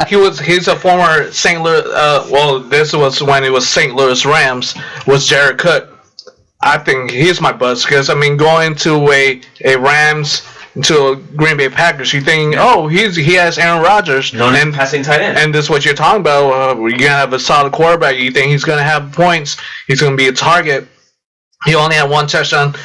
He's a former St. Louis. This was when it was St. Louis Rams. Was Jared Cook? I think he's my bus because going to a Rams to a Green Bay Packers, you think, he has Aaron Rodgers, and passing tight end, and this is what you're talking about. You're gonna have a solid quarterback. You think he's gonna have points? He's gonna be a target. He only had 1 touchdown.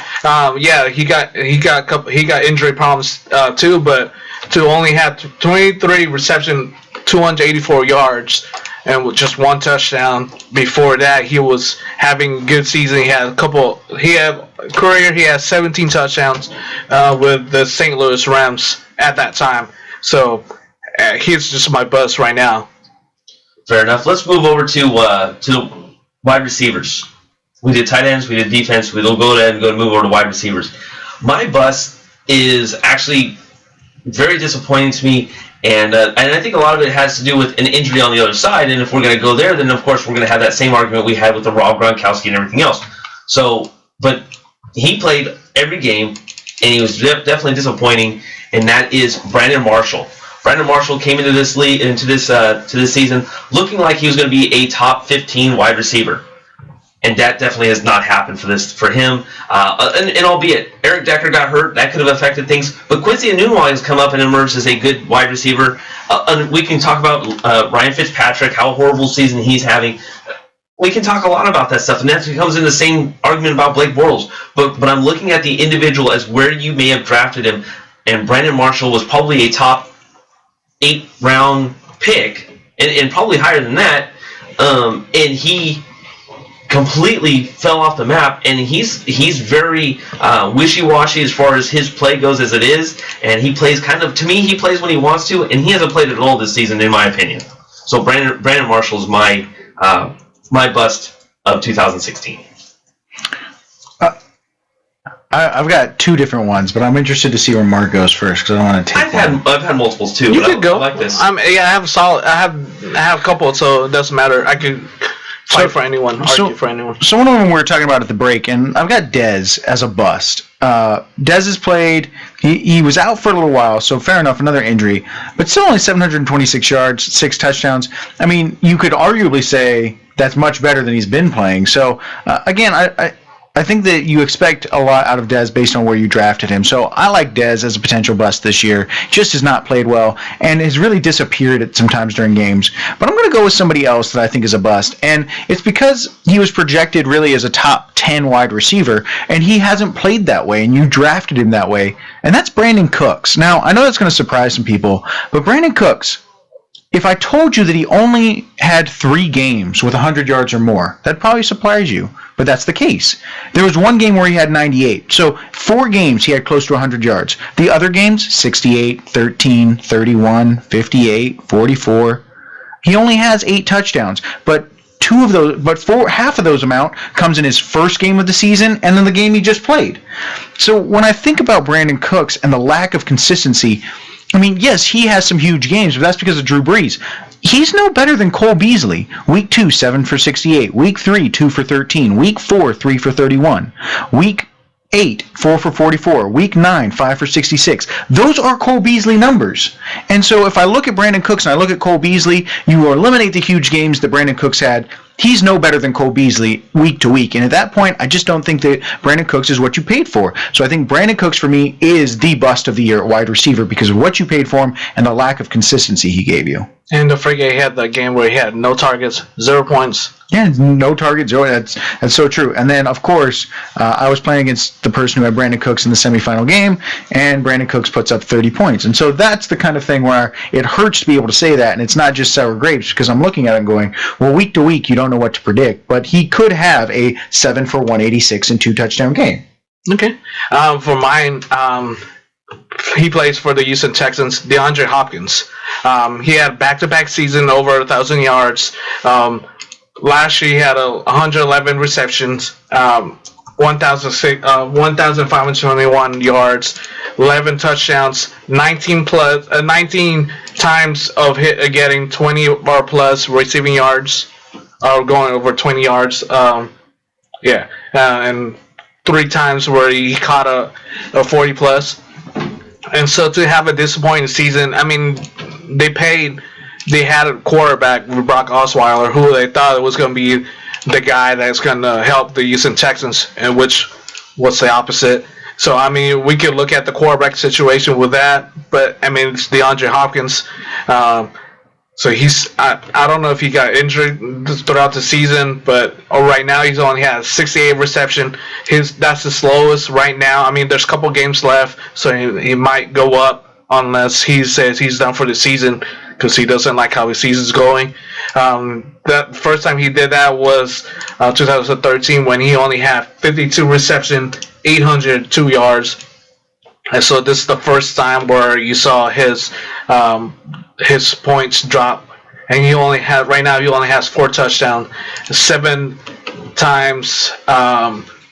He got injury problems too, but to only have 23 reception, 284 yards, and with just 1 touchdown. Before that, he was having a good season. He had career. He had 17 touchdowns with the St. Louis Rams at that time. So he's just my buzz right now. Fair enough. Let's move over to the wide receivers. We did tight ends, we did defense, we'll go ahead and move over to wide receivers. My bust is actually very disappointing to me, And I think a lot of it has to do with an injury on the other side. And if we're going to go there, then of course we're going to have that same argument we had with the Rob Gronkowski and everything else. So, but he played every game, and he was definitely disappointing. And that is Brandon Marshall. Brandon Marshall came into this to this season looking like he was going to be a top 15 wide receiver. And that definitely has not happened for him. And albeit Eric Decker got hurt, that could have affected things. But Quincy Enunwa has come up and emerged as a good wide receiver. And we can talk about Ryan Fitzpatrick, how horrible season he's having. We can talk a lot about that stuff, and that comes in the same argument about Blake Bortles. But I'm looking at the individual as where you may have drafted him, and Brandon Marshall was probably a top 8-round pick, and probably higher than that. And he completely fell off the map, and he's very wishy-washy as far as his play goes as it is, and he plays to me, he plays when he wants to, and he hasn't played at all this season, in my opinion. So Brandon Marshall's my bust of 2016. I've got two different ones, but I'm interested to see where Mark goes first because I don't want to take I've had multiples too. You could go. I like this. I have a couple, so it doesn't matter. I could fight for anyone, argue for anyone. So one of them we were talking about at the break, and I've got Dez as a bust. Dez has played. He was out for a little while, so fair enough, another injury, but still only 726 yards, 6 touchdowns. I mean, you could arguably say that's much better than he's been playing. So again, I think that you expect a lot out of Dez based on where you drafted him. So I like Dez as a potential bust this year. Just has not played well and has really disappeared at sometimes during games. But I'm going to go with somebody else that I think is a bust. And it's because he was projected really as a top 10 wide receiver, and he hasn't played that way, and you drafted him that way. And that's Brandon Cooks. Now, I know that's going to surprise some people, but Brandon Cooks, if I told you that he only had 3 games with 100 yards or more, that'd probably surprise you. But that's the case. There was one game where he had 98. So 4 games he had close to 100 yards. The other games, 68, 13, 31, 58, 44. He only has 8 touchdowns. But half of those amount comes in his first game of the season and then the game he just played. So when I think about Brandon Cooks and the lack of consistency, I mean, yes, he has some huge games, but that's because of Drew Brees. He's no better than Cole Beasley. Week 2, 7 for 68. Week 3, 2 for 13. Week 4, 3 for 31. Week 8, 4 for 44. Week 9, 5 for 66. Those are Cole Beasley numbers. And so if I look at Brandon Cooks and I look at Cole Beasley, you eliminate the huge games that Brandon Cooks had. He's no better than Cole Beasley week to week. And at that point, I just don't think that Brandon Cooks is what you paid for. So I think Brandon Cooks, for me, is the bust of the year at wide receiver because of what you paid for him and the lack of consistency he gave you. And don't forget, he had that game where he had no targets, 0 points. Yeah, no targets. That's so true. And then, of course, I was playing against the person who had Brandon Cooks in the semifinal game, and Brandon Cooks puts up 30 points. And so that's the kind of thing where it hurts to be able to say that, and it's not just sour grapes, because I'm looking at it and going, well, week to week, you don't know what to predict. But he could have a 7 for 186 and 2-touchdown game. Okay. For mine, he plays for the Houston Texans, DeAndre Hopkins. He had back-to-back season over 1,000 yards. Last year he had 111 receptions, 1,521 yards, 11 touchdowns, 19 times of getting 20 or plus receiving yards, or going over 20 yards. And 3 times where he caught a 40 plus. And so to have a disappointing season, I mean, they had a quarterback with Brock Osweiler who they thought was going to be the guy that's going to help the Houston Texans, and which was the opposite. So, I mean, we could look at the quarterback situation with that, but, I mean, it's DeAndre Hopkins. So I don't know if he got injured throughout the season, but right now he's only has 68 reception. That's the slowest right now. I mean, there's a couple games left, so he might go up unless he says he's done for the season because he doesn't like how his season's going. That first time he did that was 2013 when he only had 52 reception, 802 yards. And so this is the first time where you saw his points drop, and he only has 4 touchdowns, 7 times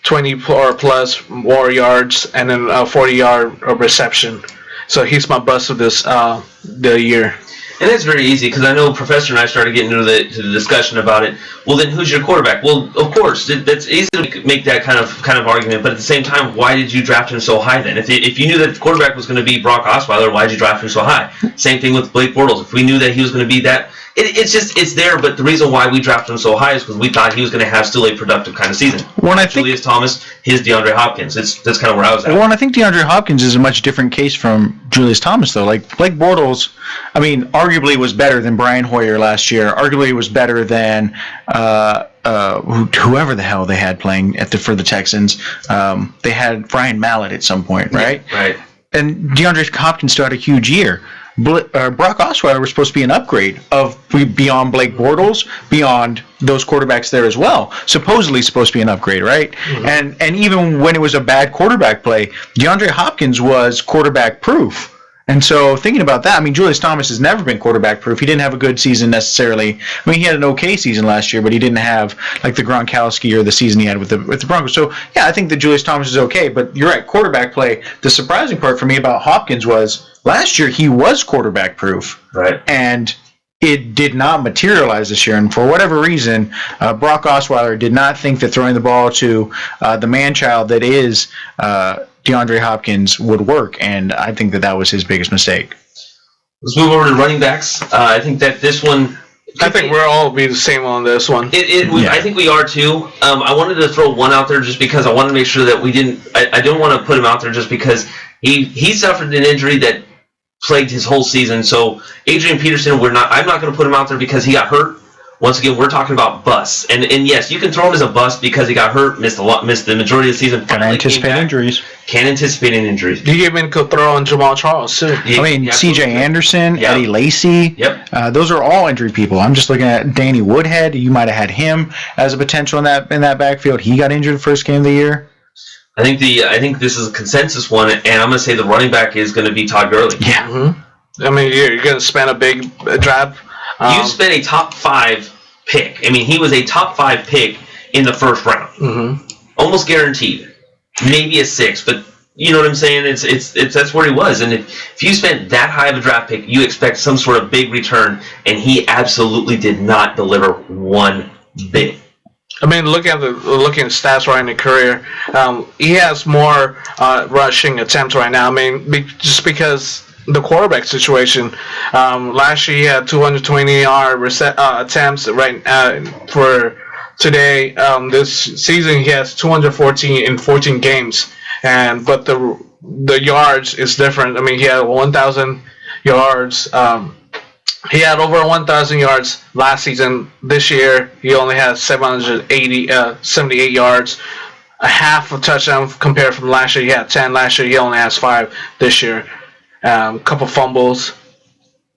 20 or plus more yards, and then a 40-yard reception. So he's my bust of this the year. And it's very easy because I know Professor and I started getting into the discussion about it. Well, then who's your quarterback? Well, of course, that's easy to make that kind of argument. But at the same time, why did you draft him so high then? If you knew that the quarterback was going to be Brock Osweiler, why did you draft him so high? Same thing with Blake Bortles. If we knew that he was going to be that, it's there. But the reason why we drafted him so high is because we thought he was going to have still a productive kind of season. Julius Thomas, his DeAndre Hopkins. That's kind of where I was at. Well, and I think DeAndre Hopkins is a much different case from Julius Thomas, though. Like Blake Bortles, I mean, arguably was better than Brian Hoyer last year. Arguably was better than whoever the hell they had playing for the Texans. They had Brian Mallett at some point, right? Yeah, right. And DeAndre Hopkins still had a huge year. Brock Osweiler was supposed to be an upgrade of beyond Blake Bortles, beyond those quarterbacks there as well. Supposedly supposed to be an upgrade, right? Mm-hmm. And even when it was a bad quarterback play, DeAndre Hopkins was quarterback proof. And so thinking about that, I mean, Julius Thomas has never been quarterback proof. He didn't have a good season necessarily. I mean, he had an okay season last year, but he didn't have like the Gronkowski or the season he had with the Broncos. So yeah, I think that Julius Thomas is okay. But you're right, quarterback play. The surprising part for me about Hopkins was last year he was quarterback proof, right? And it did not materialize this year. And for whatever reason, Brock Osweiler did not think that throwing the ball to the man-child that is DeAndre Hopkins would work, and I think that was his biggest mistake. Let's move over to running backs. I think that this one... I think we're all be the same on this one. I think we are too. I wanted to throw one out there just because I wanted to make sure that we didn't... I don't want to put him out there just because he suffered an injury that plagued his whole season. So Adrian Peterson, I'm not going to put him out there because he got hurt. Once again, we're talking about busts, and yes, you can throw him as a bust because he got hurt, missed the majority of the season. Can't anticipate injuries. Can't anticipate injuries. You even could throw on Jamal Charles too. I mean, C.J. Anderson, Eddie Lacy. Yep. Those are all injury people. I'm just looking at Danny Woodhead. You might have had him as a potential in that backfield. He got injured the first game of the year. I think this is a consensus one, and I'm going to say the running back is going to be Todd Gurley. Yeah. Mm-hmm. I mean, you're going to spend a big draft. You spent a top 5 pick. I mean, he was a top 5 pick in the first round. Mm-hmm. Almost guaranteed. Maybe a 6, but you know what I'm saying? It's that's where he was. And if you spent that high of a draft pick, you expect some sort of big return, and he absolutely did not deliver one bit. I mean, looking at stats right in the career, he has more rushing attempts right now. I mean, just because the quarterback situation. Last year he had 220-yard attempts. For today, this season he has 214 in 14 games, but the yards is different. I mean, he had 1,000 yards. He had over 1,000 yards last season. This year he only has 78 yards. A half a touchdown compared from last year. He had 10 last year. He only has 5 this year. Couple fumbles.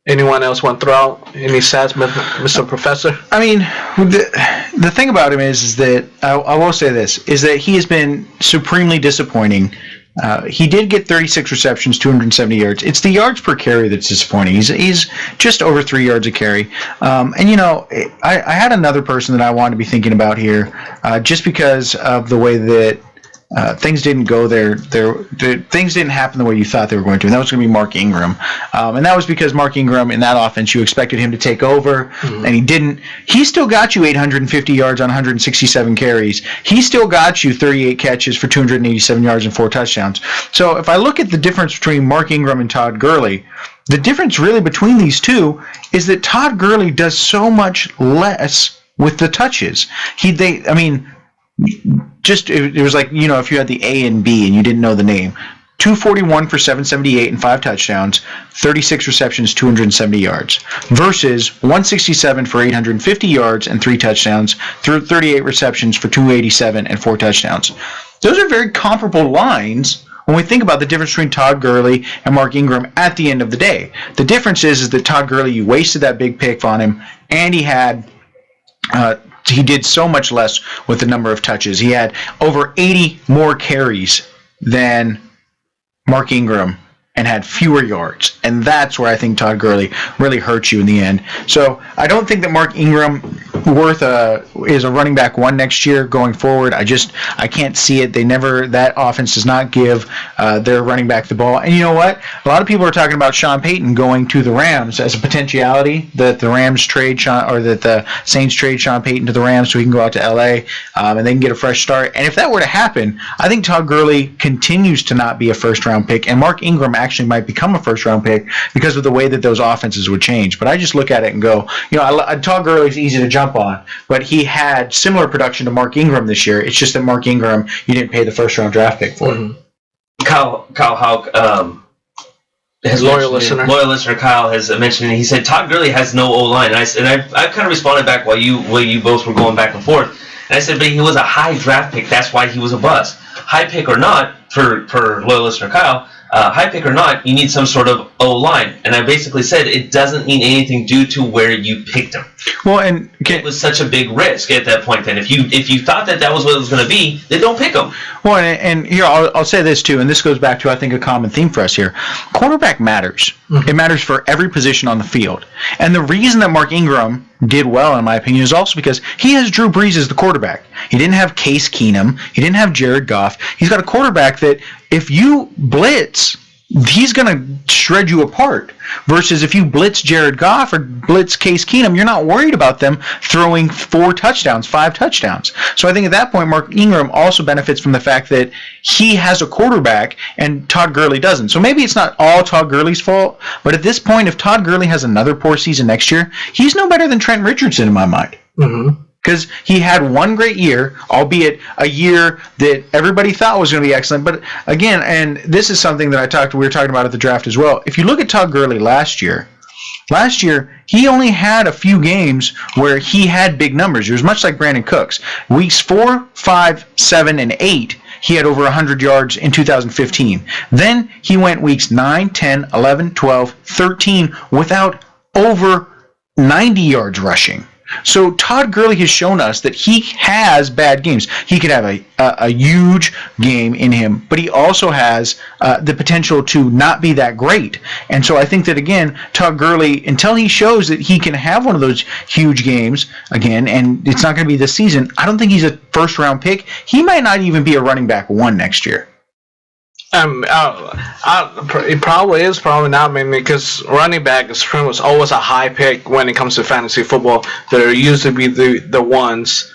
Anyone else want to throw out any stats, Mr. Professor? I mean, the thing about him is that I will say this, is that he has been supremely disappointing. He did get 36 receptions, 270 yards. It's the yards per carry that's disappointing. He's just over 3 yards a carry. And, you know, I had another person that I wanted to be thinking about here just because of the way that things didn't go there. Things didn't happen the way you thought they were going to, and that was going to be Mark Ingram. And that was because Mark Ingram, in that offense, you expected him to take over, and he didn't. He still got you 850 yards on 167 carries. He still got you 38 catches for 287 yards and 4 touchdowns. So if I look at the difference between Mark Ingram and Todd Gurley, the difference really between these two is that Todd Gurley does so much less with the touches. It was like, you know, if you had the A and B and you didn't know the name. 241 for 778 and 5 touchdowns, 36 receptions, 270 yards, versus 167 for 850 yards and 3 touchdowns, 38 receptions for 287 and 4 touchdowns. Those are very comparable lines when we think about the difference between Todd Gurley and Mark Ingram at the end of the day. The difference is that Todd Gurley, you wasted that big pick on him, and he did so much less with the number of touches. He had over 80 more carries than Mark Ingram and had fewer yards. And that's where I think Todd Gurley really hurts you in the end. So I don't think that Mark Ingram is a running back 1 next year going forward. I can't see it. That offense does not give their running back the ball. And you know what? A lot of people are talking about Sean Payton going to the Rams as a potentiality, that the Rams trade that the Saints trade Sean Payton to the Rams so he can go out to LA and they can get a fresh start. And if that were to happen, I think Todd Gurley continues to not be a first-round pick, and Mark Ingram actually might become a first-round pick because of the way that those offenses would change. But I just look at it and go, Todd Gurley's easy to jump on, but he had similar production to Mark Ingram this year. It's just that Mark Ingram, you didn't pay the first-round draft pick for. Mm-hmm. Kyle Houck, his loyal listener Kyle has mentioned, he said Todd Gurley has no O-line, and I kind of responded back while you both were going back and forth, and I said, but he was a high draft pick. That's why he was a bust. High pick or not, for loyal listener Kyle, high pick or not, you need some sort of O-line. And I basically said it doesn't mean anything due to where you picked him. Well, and it was such a big risk at that point. Then, if you thought that was what it was going to be, then don't pick him. Well, and here I'll say this too, and this goes back to I think a common theme for us here. Quarterback matters. Mm-hmm. It matters for every position on the field. And the reason that Mark Ingram did well, in my opinion, is also because he has Drew Brees as the quarterback. He didn't have Case Keenum. He didn't have Jared Goff. He's got a quarterback that if you blitz, he's going to shred you apart. Versus if you blitz Jared Goff or blitz Case Keenum, you're not worried about them throwing 4 touchdowns, 5 touchdowns. So I think at that point, Mark Ingram also benefits from the fact that he has a quarterback and Todd Gurley doesn't. So maybe it's not all Todd Gurley's fault, but at this point, if Todd Gurley has another poor season next year, he's no better than Trent Richardson in my mind. Mm-hmm. Because he had one great year, albeit a year that everybody thought was going to be excellent. But again, and this is something that we were talking about at the draft as well. If you look at Todd Gurley last year, he only had a few games where he had big numbers. It was much like Brandon Cooks. Weeks 4, 5, 7, and 8, he had over 100 yards in 2015. Then he went weeks 9, 10, 11, 12, 13 without over 90 yards rushing. So Todd Gurley has shown us that he has bad games. He could have a huge game in him, but he also has the potential to not be that great. And so I think that, again, Todd Gurley, until he shows that he can have one of those huge games again, and it's not going to be this season, I don't think he's a first-round pick. He might not even be a running back 1 next year. It probably is, probably not, mainly because running back is pretty much always a high pick when it comes to fantasy football. There usually be the ones,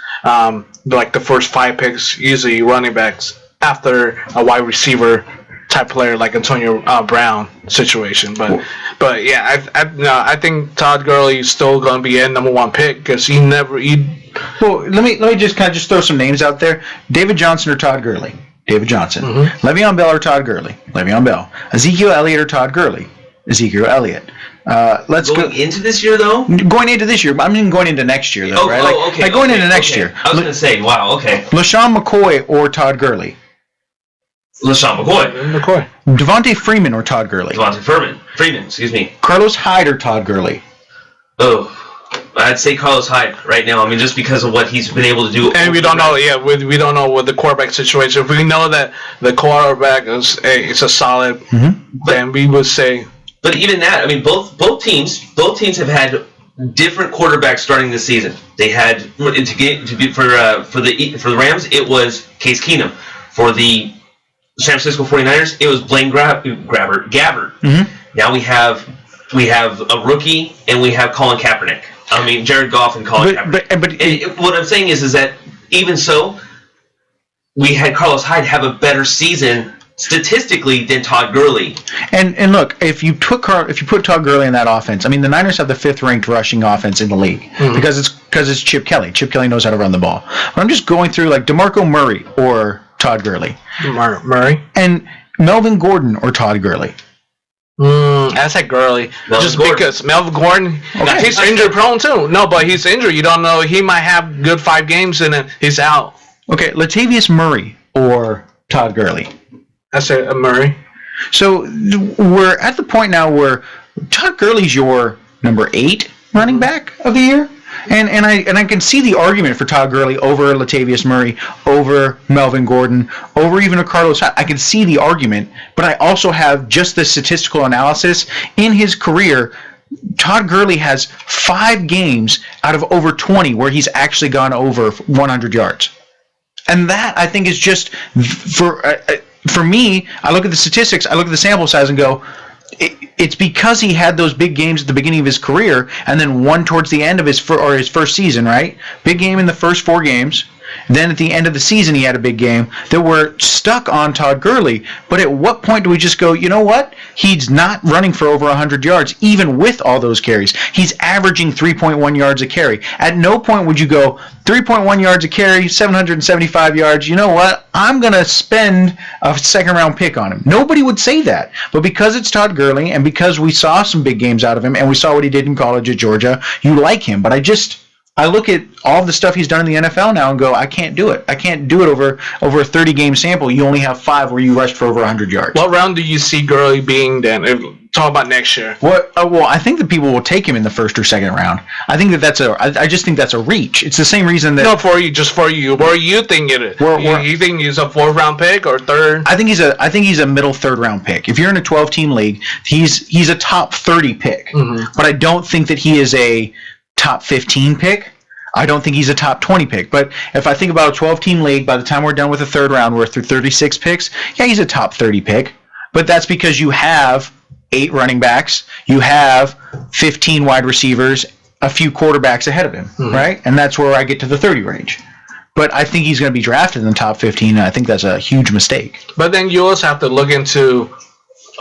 like the first 5 picks, usually running backs after a wide receiver type player like Antonio Brown situation. But yeah, I think Todd Gurley is still going to be a number 1 pick because Well, let me just kind of throw some names out there: David Johnson or Todd Gurley. David Johnson. Mm-hmm. Le'Veon Bell or Todd Gurley? Le'Veon Bell. Ezekiel Elliott or Todd Gurley? Ezekiel Elliott. Going into this year, though? Going into this year. I mean, going into next year, though, right? Okay. Like going into next year. I was going to say, wow, okay. LaShawn McCoy or Todd Gurley? LaShawn McCoy. Devontae Freeman or Todd Gurley? Devontae Freeman, excuse me. Carlos Hyde or Todd Gurley? Oh, I'd say Carlos Hyde right now. I mean, just because of what he's been able to do. And we don't know. Yeah, we don't know what the quarterback situation. If we know that the quarterback is a solid, then we would say. But even that, I mean, both teams have had different quarterbacks starting this season. They had for the Rams, it was Case Keenum. For the San Francisco 49ers, it was Blaine Gabbert. Mm-hmm. Now we have a rookie and we have Colin Kaepernick. I mean, Jared Goff and Colin Kaepernick. But what I'm saying is that even so, we had Carlos Hyde have a better season statistically than Todd Gurley. And look, if you put Todd Gurley in that offense, I mean, the Niners have the 5th ranked rushing offense in the league because it's Chip Kelly. Chip Kelly knows how to run the ball. But I'm just going through like DeMarco Murray or Todd Gurley. Murray. And Melvin Gordon or Todd Gurley. That's like Gurley. Because Melvin Gordon, he's injury prone too. No, but he's injured. You don't know. He might have good 5 games and then he's out. Okay, Latavius Murray or Todd Gurley. That's a Murray. So we're at the point now where Todd Gurley's your number 8 running back of the year. And I can see the argument for Todd Gurley over Latavius Murray, over Melvin Gordon, over even a Carlos Hyde. I can see the argument, but I also have just the statistical analysis. In his career, Todd Gurley has 5 games out of over 20 where he's actually gone over 100 yards. And that, I think, is just, for me, I look at the statistics, I look at the sample size and go, it's because he had those big games at the beginning of his career and then one towards the end of his first season, right? Big game in the first 4 games. Then at the end of the season, he had a big game that we're stuck on Todd Gurley. But at what point do we just go, you know what? He's not running for over 100 yards, even with all those carries. He's averaging 3.1 yards a carry. At no point would you go, 3.1 yards a carry, 775 yards. You know what? I'm going to spend a second-round pick on him. Nobody would say that. But because it's Todd Gurley and because we saw some big games out of him and we saw what he did in college at Georgia, you like him. But I look at all the stuff he's done in the NFL now and go, I can't do it. I can't do it over a 30-game sample. You only have 5 where you rushed for over 100 yards. What round do you see Gurley being then? Talk about next year. Well, I think that people will take him in the first or second round. I think I just think that's a reach. It's the same reason that. No, just for you. Where are you thinking it? You think he's a 4th-round pick or 3rd? I think he's a middle 3rd-round pick. If you're in a 12-team league, he's a top 30 pick. Mm-hmm. But I don't think that he is a top 15 pick. I don't think he's a top 20 pick. But if I think about a 12-team league, by the time we're done with the 3rd round, we're through 36 picks. Yeah, he's a top 30 pick. But that's because you have 8 running backs, you have 15 wide receivers, a few quarterbacks ahead of him, right? And that's where I get to the 30 range. But I think he's going to be drafted in the top 15, and I think that's a huge mistake. But then you also have to look into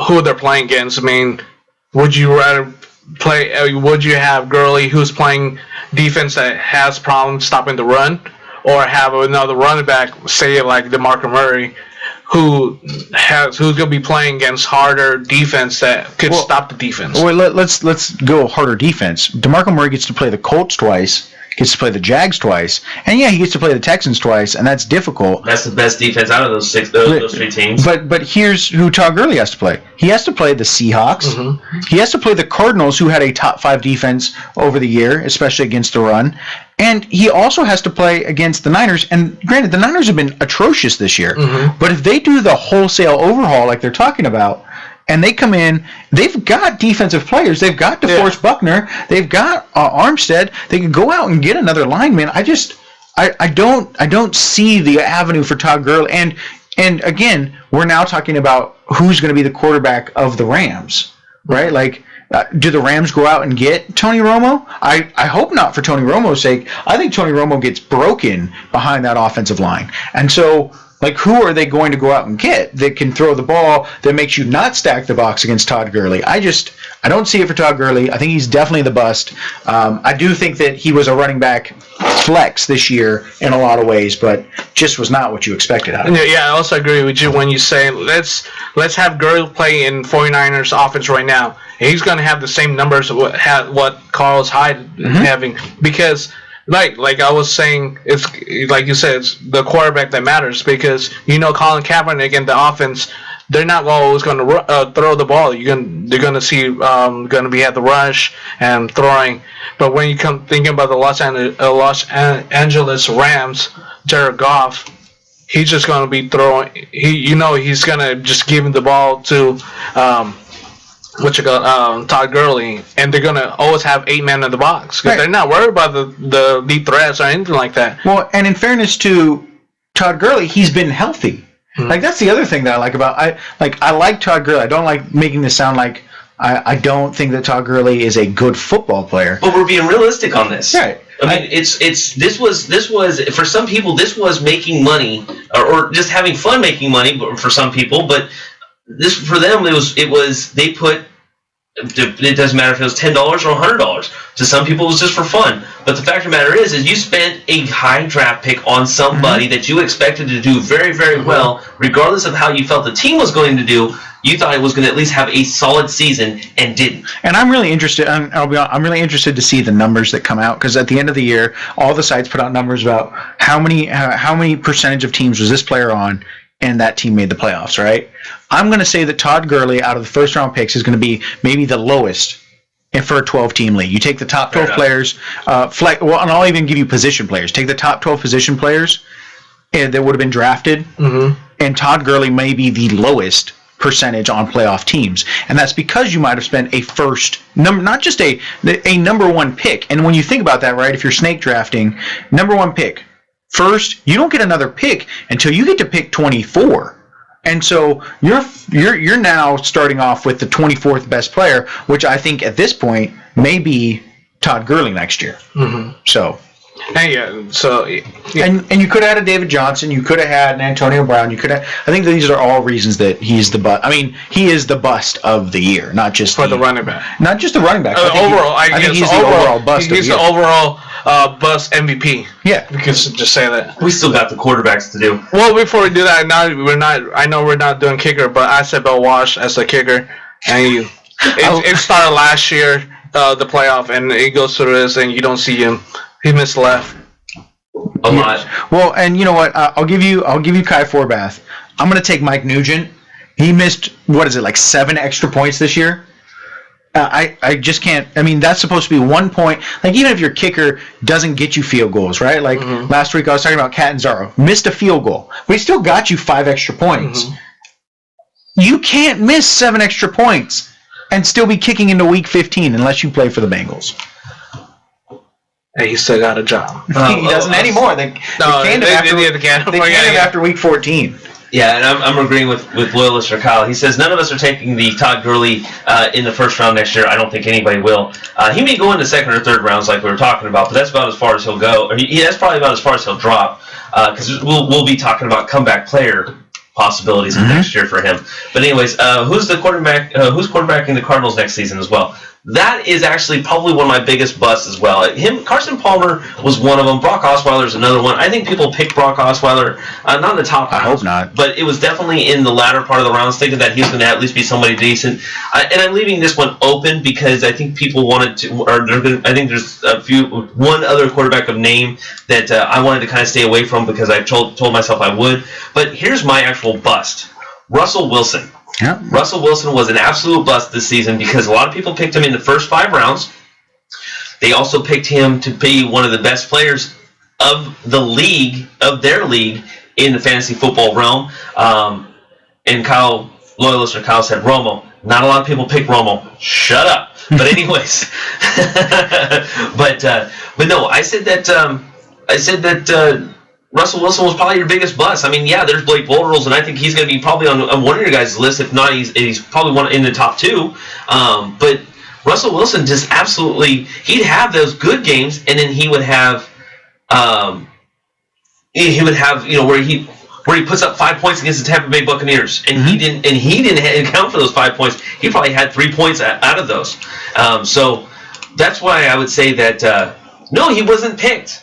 who they're playing against. I mean, would you rather would you have Gurley, who's playing defense that has problems stopping the run, or have another running back, say like DeMarco Murray, who's going to be playing against harder defense that could stop the defense? Well, let's go harder defense. DeMarco Murray gets to play the Colts twice, gets to play the Jags twice, and yeah, he gets to play the Texans twice, and that's difficult. That's the best defense out of those 3 teams. But here's who Todd Gurley has to play. He has to play the Seahawks. Mm-hmm. He has to play the Cardinals, who had a top 5 defense over the year, especially against the run. And he also has to play against the Niners. And granted, the Niners have been atrocious this year. Mm-hmm. But if they do the wholesale overhaul like they're talking about, and they come in, they've got defensive players. They've got DeForest Buckner. They've got Armstead. They can go out and get another lineman. I don't see the avenue for Todd Gurley. And again, we're now talking about who's going to be the quarterback of the Rams, right? Like, do the Rams go out and get Tony Romo? I hope not for Tony Romo's sake. I think Tony Romo gets broken behind that offensive line. And so, like, who are they going to go out and get that can throw the ball that makes you not stack the box against Todd Gurley? I don't see it for Todd Gurley. I think he's definitely the bust. I do think that he was a running back flex this year in a lot of ways, but just was not what you expected out of him. Yeah, I also agree with you when you say let's have Gurley play in 49ers offense right now. And he's going to have the same numbers of what Carlos Hyde having, because like I was saying, it's like you said, it's the quarterback that matters, because Colin Kaepernick and the offense, they're not always going to throw the ball. They're going to see going to be at the rush and throwing. But when you come thinking about the Los Angeles Rams, Jared Goff, he's just going to be throwing. He's going to just give the ball to Todd Gurley, and they're going to always have 8 men in the box because they're not worried about the deep threats or anything like that. Well, and in fairness to Todd Gurley, he's been healthy. Mm-hmm. Like, that's the other thing that I like about I like Todd Gurley. I don't like making this sound like I don't think that Todd Gurley is a good football player. But we're being realistic on this. Right. I mean, this was for some people, this was making money or just having fun making money for some people, but this for them it was they put. It doesn't matter if it was $10 or $100. To some people, it was just for fun. But the fact of the matter is you spent a high draft pick on somebody that you expected to do very, very well, regardless of how you felt the team was going to do. You thought it was going to at least have a solid season, and didn't. And I'm really interested. I'm really interested to see the numbers that come out, because at the end of the year, all the sites put out numbers about how many percentage of teams was this player on, and that team made the playoffs, right? I'm going to say that Todd Gurley, out of the first-round picks, is going to be maybe the lowest for a 12-team league. You take the top 12 players, and I'll even give you position players. Take the top 12 position players that would have been drafted, and Todd Gurley may be the lowest percentage on playoff teams, and that's because you might have spent a first number, not just a number one pick. And when you think about that, right, if you're snake drafting, number one pick first, you don't get another pick until you get to pick 24. And so you're now starting off with the 24th best player, which I think at this point may be Todd Gurley next year. So. And and you could have had a David Johnson, you could have had an Antonio Brown, you could have. I think these are all reasons that he's the bust. I mean, he is the bust of the year, not just the running back. Not just the running back. I think he's the overall bust. He's the overall bust MVP. Yeah, we could just say that. We still got the quarterbacks to do. Well, before we do that, I know we're not doing kicker, but I said Bill Walsh as the kicker, and it started last year, the playoff, and he goes through this, and you don't see him. He missed left a lot. Well, and you know what? I'll give you Kai Forbath. I'm going to take Mike Nugent. He missed, what is it, like 7 extra points this year? I just can't. I mean, that's supposed to be 1 point. Like, even if your kicker doesn't get you field goals, right? Like last week I was talking about Catanzaro. Missed a field goal, but he still got you 5 extra points. You can't miss 7 extra points and still be kicking into week 15 unless you play for the Bengals. Hey, he still got a job. He doesn't anymore. They canned him after week 14. Yeah, and I'm agreeing with Loyalist or Kyle. He says none of us are taking the Todd Gurley in the first round next year. I don't think anybody will. He may go into second or third rounds like we were talking about, but that's about as far as he'll go. That's probably about as far as he'll drop, because we'll be talking about comeback player possibilities next year for him. But anyways, who's the quarterback? Who's quarterbacking the Cardinals next season as well? That is actually probably one of my biggest busts as well. Carson Palmer was one of them. Brock Osweiler is another one. I think people pick Brock Osweiler, not in the top rounds. I hope not. But it was definitely in the latter part of the rounds, thinking that he was going to at least be somebody decent. And I'm leaving this one open because I think people wanted to, I think there's one other quarterback of name that I wanted to kind of stay away from because I told myself I would. But here's my actual bust. Russell Wilson. Yeah. Russell Wilson was an absolute bust this season because a lot of people picked him in the first 5 rounds. They also picked him to be one of the best players of the league, of their league, in the fantasy football realm. And Kyle, Loyalist or Kyle said Romo. Not a lot of people pick Romo. Shut up. But anyways, but no, I said that. Russell Wilson was probably your biggest bust. I mean, yeah, there's Blake Bortles, and I think he's going to be probably on one of your guys' list. If not, he's probably one in the top 2. But Russell Wilson just absolutely, he'd have those good games, and then he would have, where he puts up 5 points against the Tampa Bay Buccaneers, and he didn't account for those 5 points. He probably had 3 points out of those. So that's why I would say that no, he wasn't picked.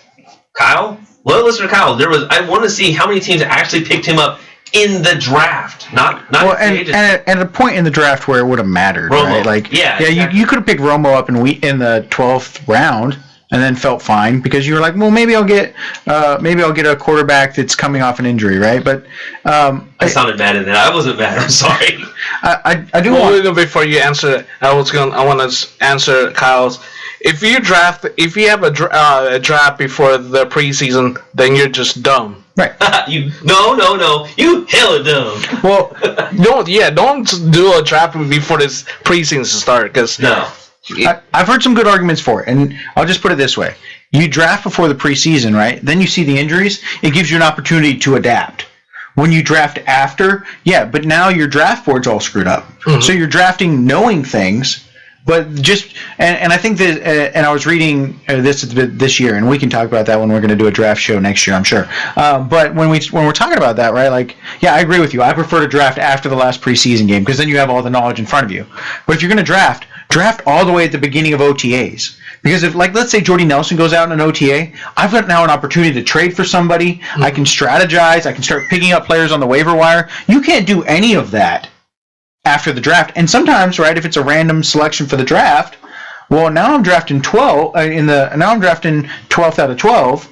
Kyle. Loyalist or Kyle, I want to see how many teams actually picked him up in the draft, not and at a point in the draft where it would have mattered, Romo. Right? Like, exactly. you could have picked Romo up in the 12th round and then felt fine because you were like, well, maybe I'll get a quarterback that's coming off an injury, right? But I sounded mad at that. I wasn't mad. I'm sorry. I do want. Before you answer, I want to answer Kyle's. If you have a draft before the preseason, then you're just dumb. Right. No. You hella dumb. Well, don't do a draft before this preseason start, because no. I've heard some good arguments for it, and I'll just put it this way: you draft before the preseason, right? Then you see the injuries. It gives you an opportunity to adapt. When you draft after, but now your draft board's all screwed up. So you're drafting knowing things. But just and I think that and I was reading this year, and we can talk about that when we're going to do a draft show next year, I'm sure. But when we're talking about that, right? Like, I agree with you. I prefer to draft after the last preseason game because then you have all the knowledge in front of you. But if you're going to draft all the way at the beginning of OTAs, because if, like, let's say Jordy Nelson goes out in an OTA, I've got now an opportunity to trade for somebody. I can strategize. I can start picking up players on the waiver wire. You can't do any of that after the draft. And sometimes, right, if it's a random selection for the draft, well, now I'm drafting 12 now I'm drafting 12th out of 12,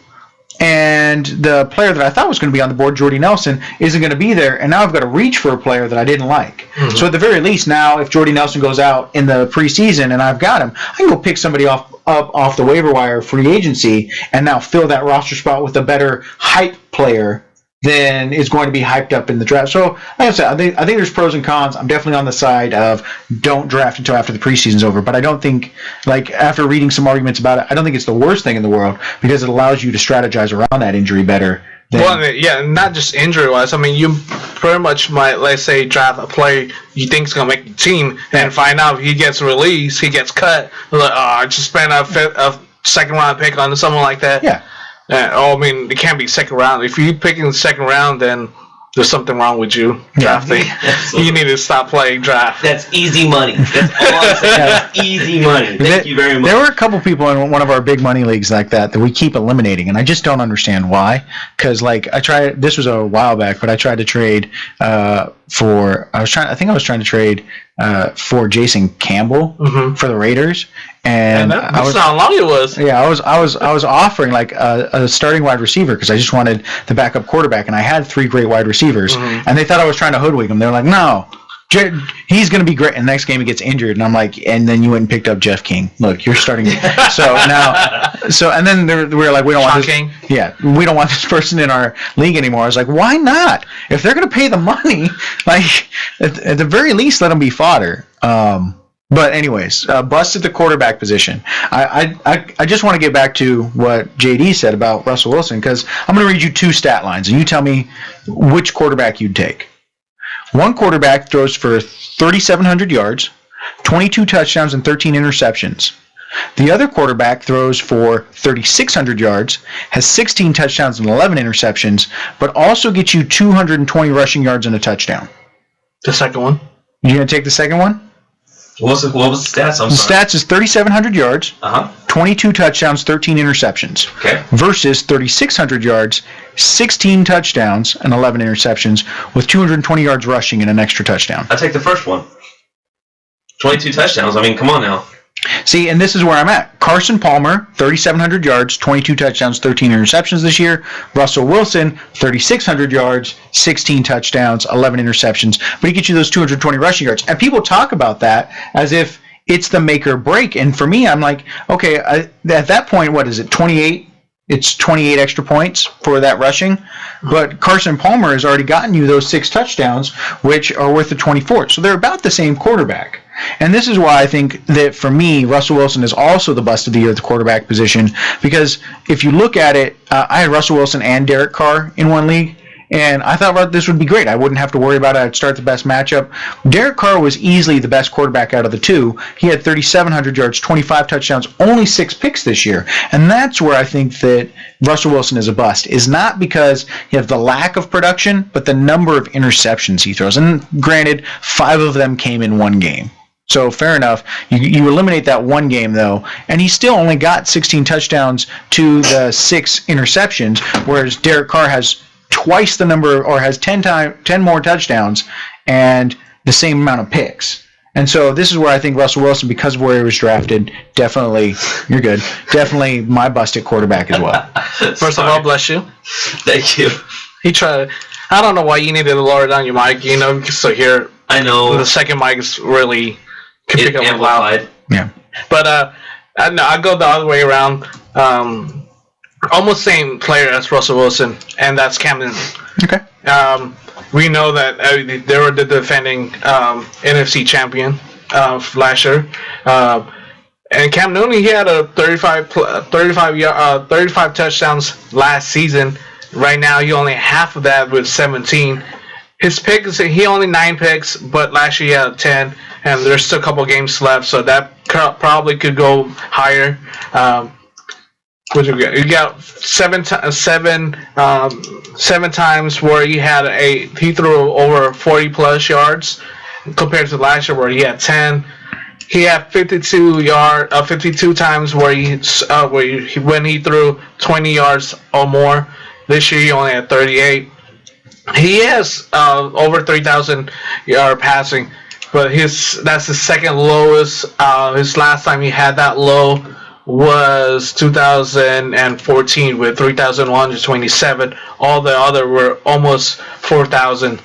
and the player that I thought was going to be on the board, Jordy Nelson, isn't going to be there, and now I've got to reach for a player that I didn't like. Mm-hmm. So at the very least, now if Jordy Nelson goes out in the preseason and I've got him, I can go pick somebody off the waiver wire free agency and now fill that roster spot with a better hype player than is going to be hyped up in the draft. So, like I said, I think there's pros and cons. I'm definitely on the side of don't draft until after the preseason's over. But I don't think, like, after reading some arguments about it, I don't think it's the worst thing in the world because it allows you to strategize around that injury better. Well, yeah, not just injury-wise. I mean, you pretty much might, let's say, draft a player you think is going to make the team and find out he gets released, he gets cut. Like, I just spent a second-round pick on someone like that. Yeah. I mean, it can't be second round. If you're picking the second round, then there's something wrong with you drafting. You need to stop playing draft. That's easy money. That's all I'm saying. That's easy money. Thank you very much. There were a couple people in one of our big money leagues like that we keep eliminating, and I just don't understand why. Because this was a while back, but I tried to trade for Jason Campbell for the Raiders, and that's how long it was. Yeah, I was offering like a starting wide receiver because I just wanted the backup quarterback, and I had 3 great wide receivers, and they thought I was trying to hoodwink them. They're like, no. He's going to be great. And the next game he gets injured, and I'm like, and then you went and picked up Jeff King. Look, you're starting. And then we were like, we don't want this. Yeah, we don't want this person in our league anymore. I was like, why not? If they're going to pay the money, like at the very least, let them be fodder. But anyways, bust at the quarterback position. I just want to get back to what JD said about Russell Wilson because I'm going to read you 2 stat lines, and you tell me which quarterback you'd take. One quarterback throws for 3,700 yards, 22 touchdowns, and 13 interceptions. The other quarterback throws for 3,600 yards, has 16 touchdowns and 11 interceptions, but also gets you 220 rushing yards and a touchdown. The second one. You going to take the second one? What was the stats? The stats is 3,700 yards, 22 touchdowns, 13 interceptions. Okay. Versus 3,600 yards, 16 touchdowns, and 11 interceptions, with 220 yards rushing and an extra touchdown. I take the first one. 22 touchdowns. I mean, come on now. See, and this is where I'm at. Carson Palmer, 3,700 yards, 22 touchdowns, 13 interceptions this year. Russell Wilson, 3,600 yards, 16 touchdowns, 11 interceptions. But he gets you those 220 rushing yards. And people talk about that as if it's the make or break. And for me, I'm like, okay, at that point, what is it, 28? It's 28 extra points for that rushing. But Carson Palmer has already gotten you those 6 touchdowns, which are worth the 24. So they're about the same quarterback. And this is why I think that, for me, Russell Wilson is also the bust of the year at the quarterback position. Because if you look at it, I had Russell Wilson and Derek Carr in one league. And I thought this would be great. I wouldn't have to worry about it. I'd start the best matchup. Derek Carr was easily the best quarterback out of the 2. He had 3,700 yards, 25 touchdowns, only 6 picks this year. And that's where I think that Russell Wilson is a bust, is not because he has the lack of production, but the number of interceptions he throws. And granted, 5 of them came in one game. So fair enough. You eliminate that one game, though, and he still only got 16 touchdowns to the 6 interceptions, whereas Derek Carr has twice the number, or has 10 more touchdowns and the same amount of picks. And so this is where I think Russell Wilson, because of where he was drafted, definitely my busted quarterback as well. First of all, bless you. Thank you. He tried. I don't know why you needed to lower down your mic, so here. I know. The second mic is really can pick up loud. Yeah. But I go the other way around. Almost same player as Russell Wilson, and that's Cam Newton. Okay. We know that they were the defending NFC champion last year. And Cam Newton, he had a 35 touchdowns last season. Right now, he only half of that with 17. His picks, he only 9 picks, but last year he had 10, and there's still a couple games left, so that probably could go higher. You got 7 times where he threw over 40 plus yards compared to last year where he had 10. He had 52 times where when he threw 20 yards or more. This year he only had 38. He has over 3,000 yard passing, but that's his second lowest. His last time he had that low was 2014 with 3,127. All the other were almost 4,000.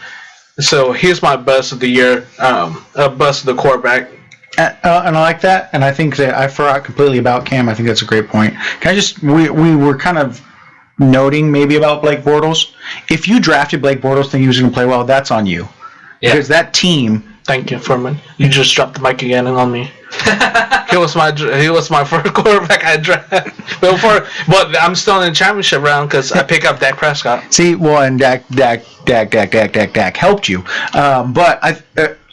So he's my bust of the year, bust of the quarterback. And I like that, and I think that I forgot completely about Cam. I think that's a great point. Can I just, we were kind of noting maybe about Blake Bortles. If you drafted Blake Bortles thinking he was going to play well, that's on you. Yeah. Because that team... Thank you, Furman. You just dropped the mic again on me. He was my first quarterback I drafted. But I'm still in the championship round because I pick up Dak Prescott. See, well, and Dak helped you.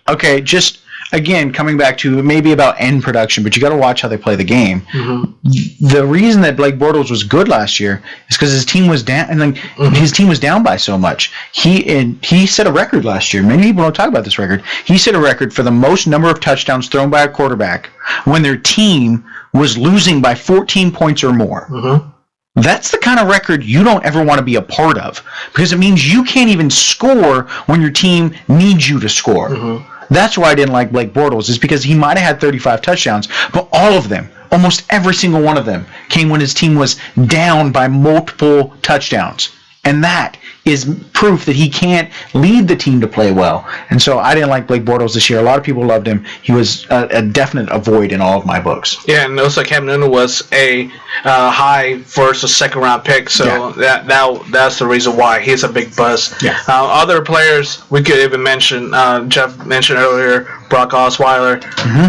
Okay, just again coming back to maybe about end production, but you got to watch how they play the game. Mm-hmm. The reason that Blake Bortles was good last year is because his team was down, and his team was down by so much. He set a record last year. Many people don't talk about this record. He set a record for the most number of touchdowns thrown by a quarterback when their team was losing by 14 points or more. Mm-hmm. That's the kind of record you don't ever want to be a part of, because it means you can't even score when your team needs you to score. Mm-hmm. That's why I didn't like Blake Bortles, is because he might have had 35 touchdowns, but all of them, almost every single one of them, came when his team was down by multiple touchdowns. And that is proof that he can't lead the team to play well. And so I didn't like Blake Bortles this year. A lot of people loved him. He was a definite avoid in all of my books. Yeah, and also Cam Newton was a high first or second round pick, so that's the reason why he's a big buzz. Yeah. Other players we could even mention, Jeff mentioned earlier, Brock Osweiler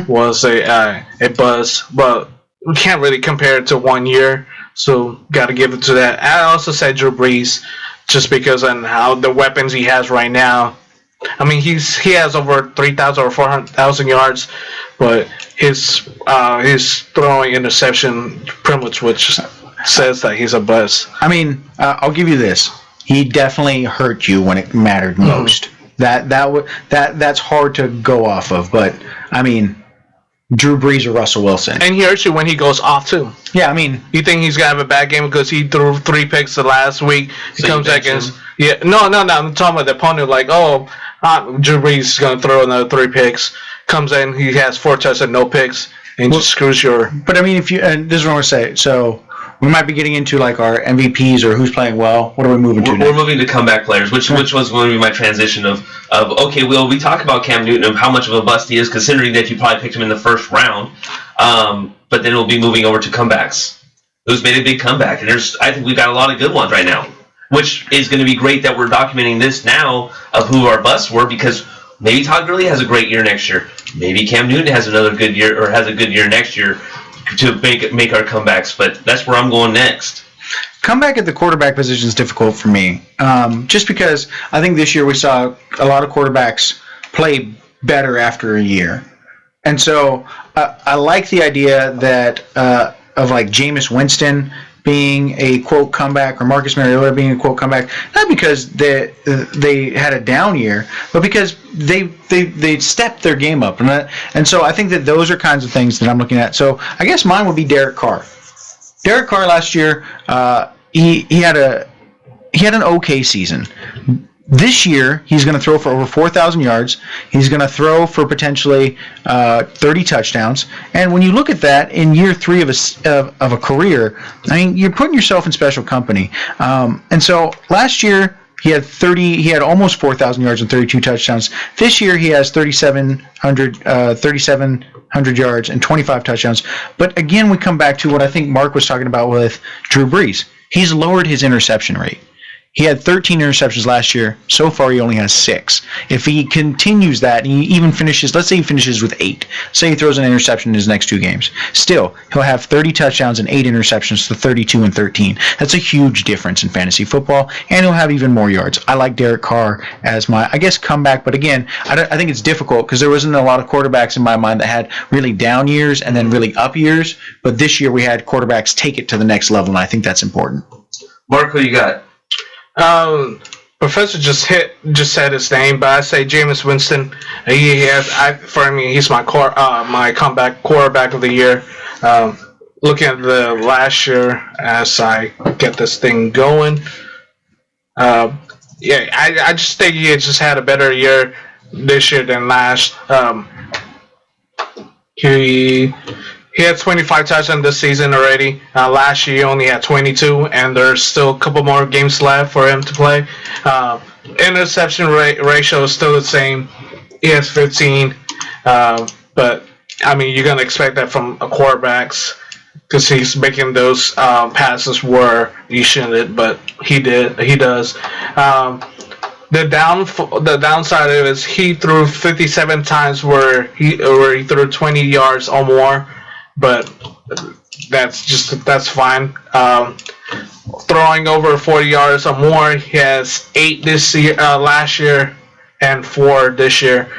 was a buzz, but we can't really compare it to 1 year, so got to give it to that. I also said Drew Brees, just because on how the weapons he has right now. I mean, he has over 3,000 or 400,000 yards, but his throwing interception privilege, which says that he's a buzz. I mean, I'll give you this: he definitely hurt you when it mattered most. That's hard to go off of, but I mean, Drew Brees or Russell Wilson. And he hurts you when he goes off too. Yeah, I mean, you think he's gonna have a bad game because he threw 3 picks the last week? He comes back and no. I'm talking about the opponent. Like, Drew Brees is gonna throw another 3 picks. Comes in, he has 4 touchdowns and no picks, and just screws your. But I mean, if you, and this is what I want to say. So we might be getting into like our MVPs or who's playing well. What are we moving to? We're moving to comeback players, which was going to be my transition of okay, well, we talk about Cam Newton and how much of a bust he is, considering that you probably picked him in the first round. But then we'll be moving over to comebacks. Who's made a big comeback? And I think we've got a lot of good ones right now, which is going to be great that we're documenting this now of who our busts were, because maybe Todd Gurley has a great year next year. Maybe Cam Newton has another good year or has a good year next year to make our comebacks. But that's where I'm going next. Comeback at the quarterback position is difficult for me, just because I think this year we saw a lot of quarterbacks play better after a year. And so I like the idea that of like Jameis Winston being a quote comeback or Marcus Mariota being a quote comeback, not because they had a down year, but because they stepped their game up, and so I think that those are kinds of things that I'm looking at. So I guess mine would be Derek Carr. Derek Carr last year, he had an okay season. This year, he's going to throw for over 4,000 yards. He's going to throw for potentially 30 touchdowns. And when you look at that in year 3 of a career, I mean, you're putting yourself in special company. And so last year, he had almost 4,000 yards and 32 touchdowns. This year, he has 3,700 yards and 25 touchdowns. But again, we come back to what I think Mark was talking about with Drew Brees. He's lowered his interception rate. He had 13 interceptions last year. So far, he only has 6. If he continues that, and he even finishes, let's say he finishes with 8. Say he throws an interception in his next 2 games. Still, he'll have 30 touchdowns and 8 interceptions to 32 and 13. That's a huge difference in fantasy football, and he'll have even more yards. I like Derek Carr as my, I guess, comeback. But again, I think it's difficult because there wasn't a lot of quarterbacks in my mind that had really down years and then really up years. But this year, we had quarterbacks take it to the next level, and I think that's important. Mark, who you got? Professor just said his name, but I say Jameis Winston. He's my comeback quarterback of the year. Looking at the last year as I get this thing going, I just think he just had a better year this year than last. He He had 25 touchdowns this season already. Last year he only had 22, and there's still a couple more games left for him to play. Interception ratio is still the same. He has 15, but I mean you're gonna expect that from quarterbacks because he's making those passes where you shouldn't, but he does. The downside of it is he threw 57 times where he threw 20 yards or more. But that's fine. Throwing over 40 yards or more, he has 8 last year and 4 this year.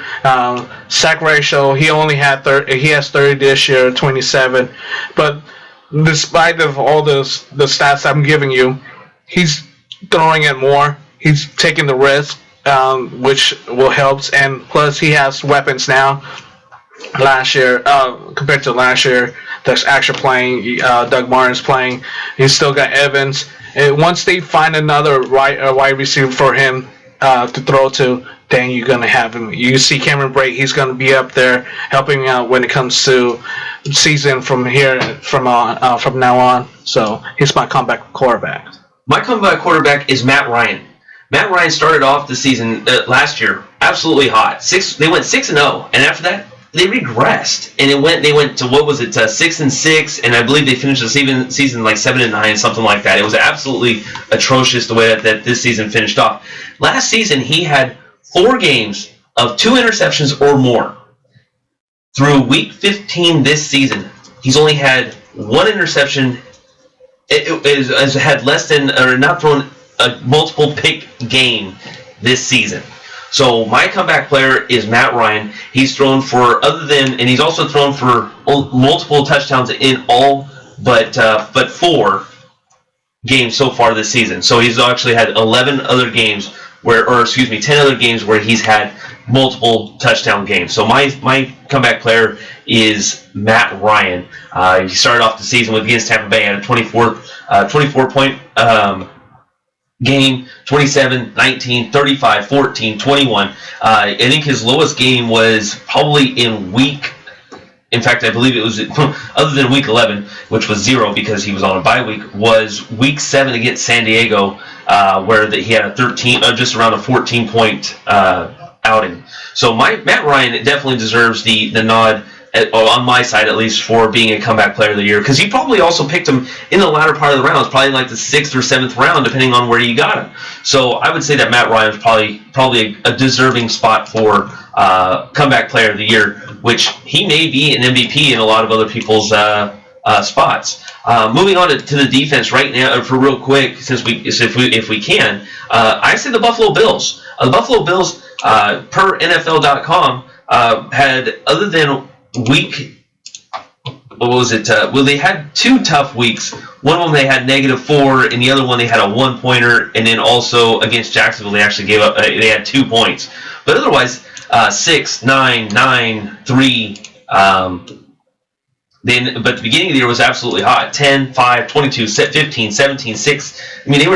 Sack ratio, he only had 30. He has 30 this year, 27. But despite of all the stats I'm giving you, he's throwing it more. He's taking the risk, which will help. And plus, he has weapons now. Last year, compared to last year, that's actually playing. Doug Martin's playing. He's still got Evans. And once they find another wide receiver for him to throw to, then you're gonna have him. You see Cameron Brate. He's gonna be up there helping out when it comes to season from now on. So he's my comeback quarterback. My comeback quarterback is Matt Ryan. Matt Ryan started off the season last year absolutely hot. They went 6-0, and after that they regressed, and they went to 6-6, and I believe they finished the season like 7-9, something like that. It was absolutely atrocious the way that this season finished off. Last season he had 4 games of 2 interceptions or more. Through week 15 this season, he's only had 1 interception. Has had less than or not thrown a multiple pick game this season. So my comeback player is Matt Ryan. He's thrown for and he's also thrown for multiple touchdowns in all but 4 games so far this season. So he's actually had 10 other games where he's had multiple touchdown games. So my comeback player is Matt Ryan. He started off the season against Tampa Bay at a 24-point game, 27, 19, 35, 14, 21. I think his lowest game was probably in I believe it was, other than week 11, which was 0 because he was on a bye week, was week 7 against San Diego, where he had a 13, just around a 14-point outing. So Matt Ryan definitely deserves the nod, on my side at least, for being a comeback player of the year, because you probably also picked him in the latter part of the round. It's probably like the 6th or 7th round, depending on where you got him. So I would say that Matt Ryan is probably a deserving spot for comeback player of the year, which he may be an MVP in a lot of other people's spots. Moving on to the defense right now, for real quick, if we can, I say the Buffalo Bills. The Buffalo Bills, per NFL.com, had, other than they had 2 tough weeks. One of them they had -4, and the other one they had a 1-pointer, and then also against Jacksonville they actually gave up. They had 2 points, but otherwise 6, 9, 9, 3. But the beginning of the year was absolutely hot. 10, 5, 22, 15, 17, 6. I mean, they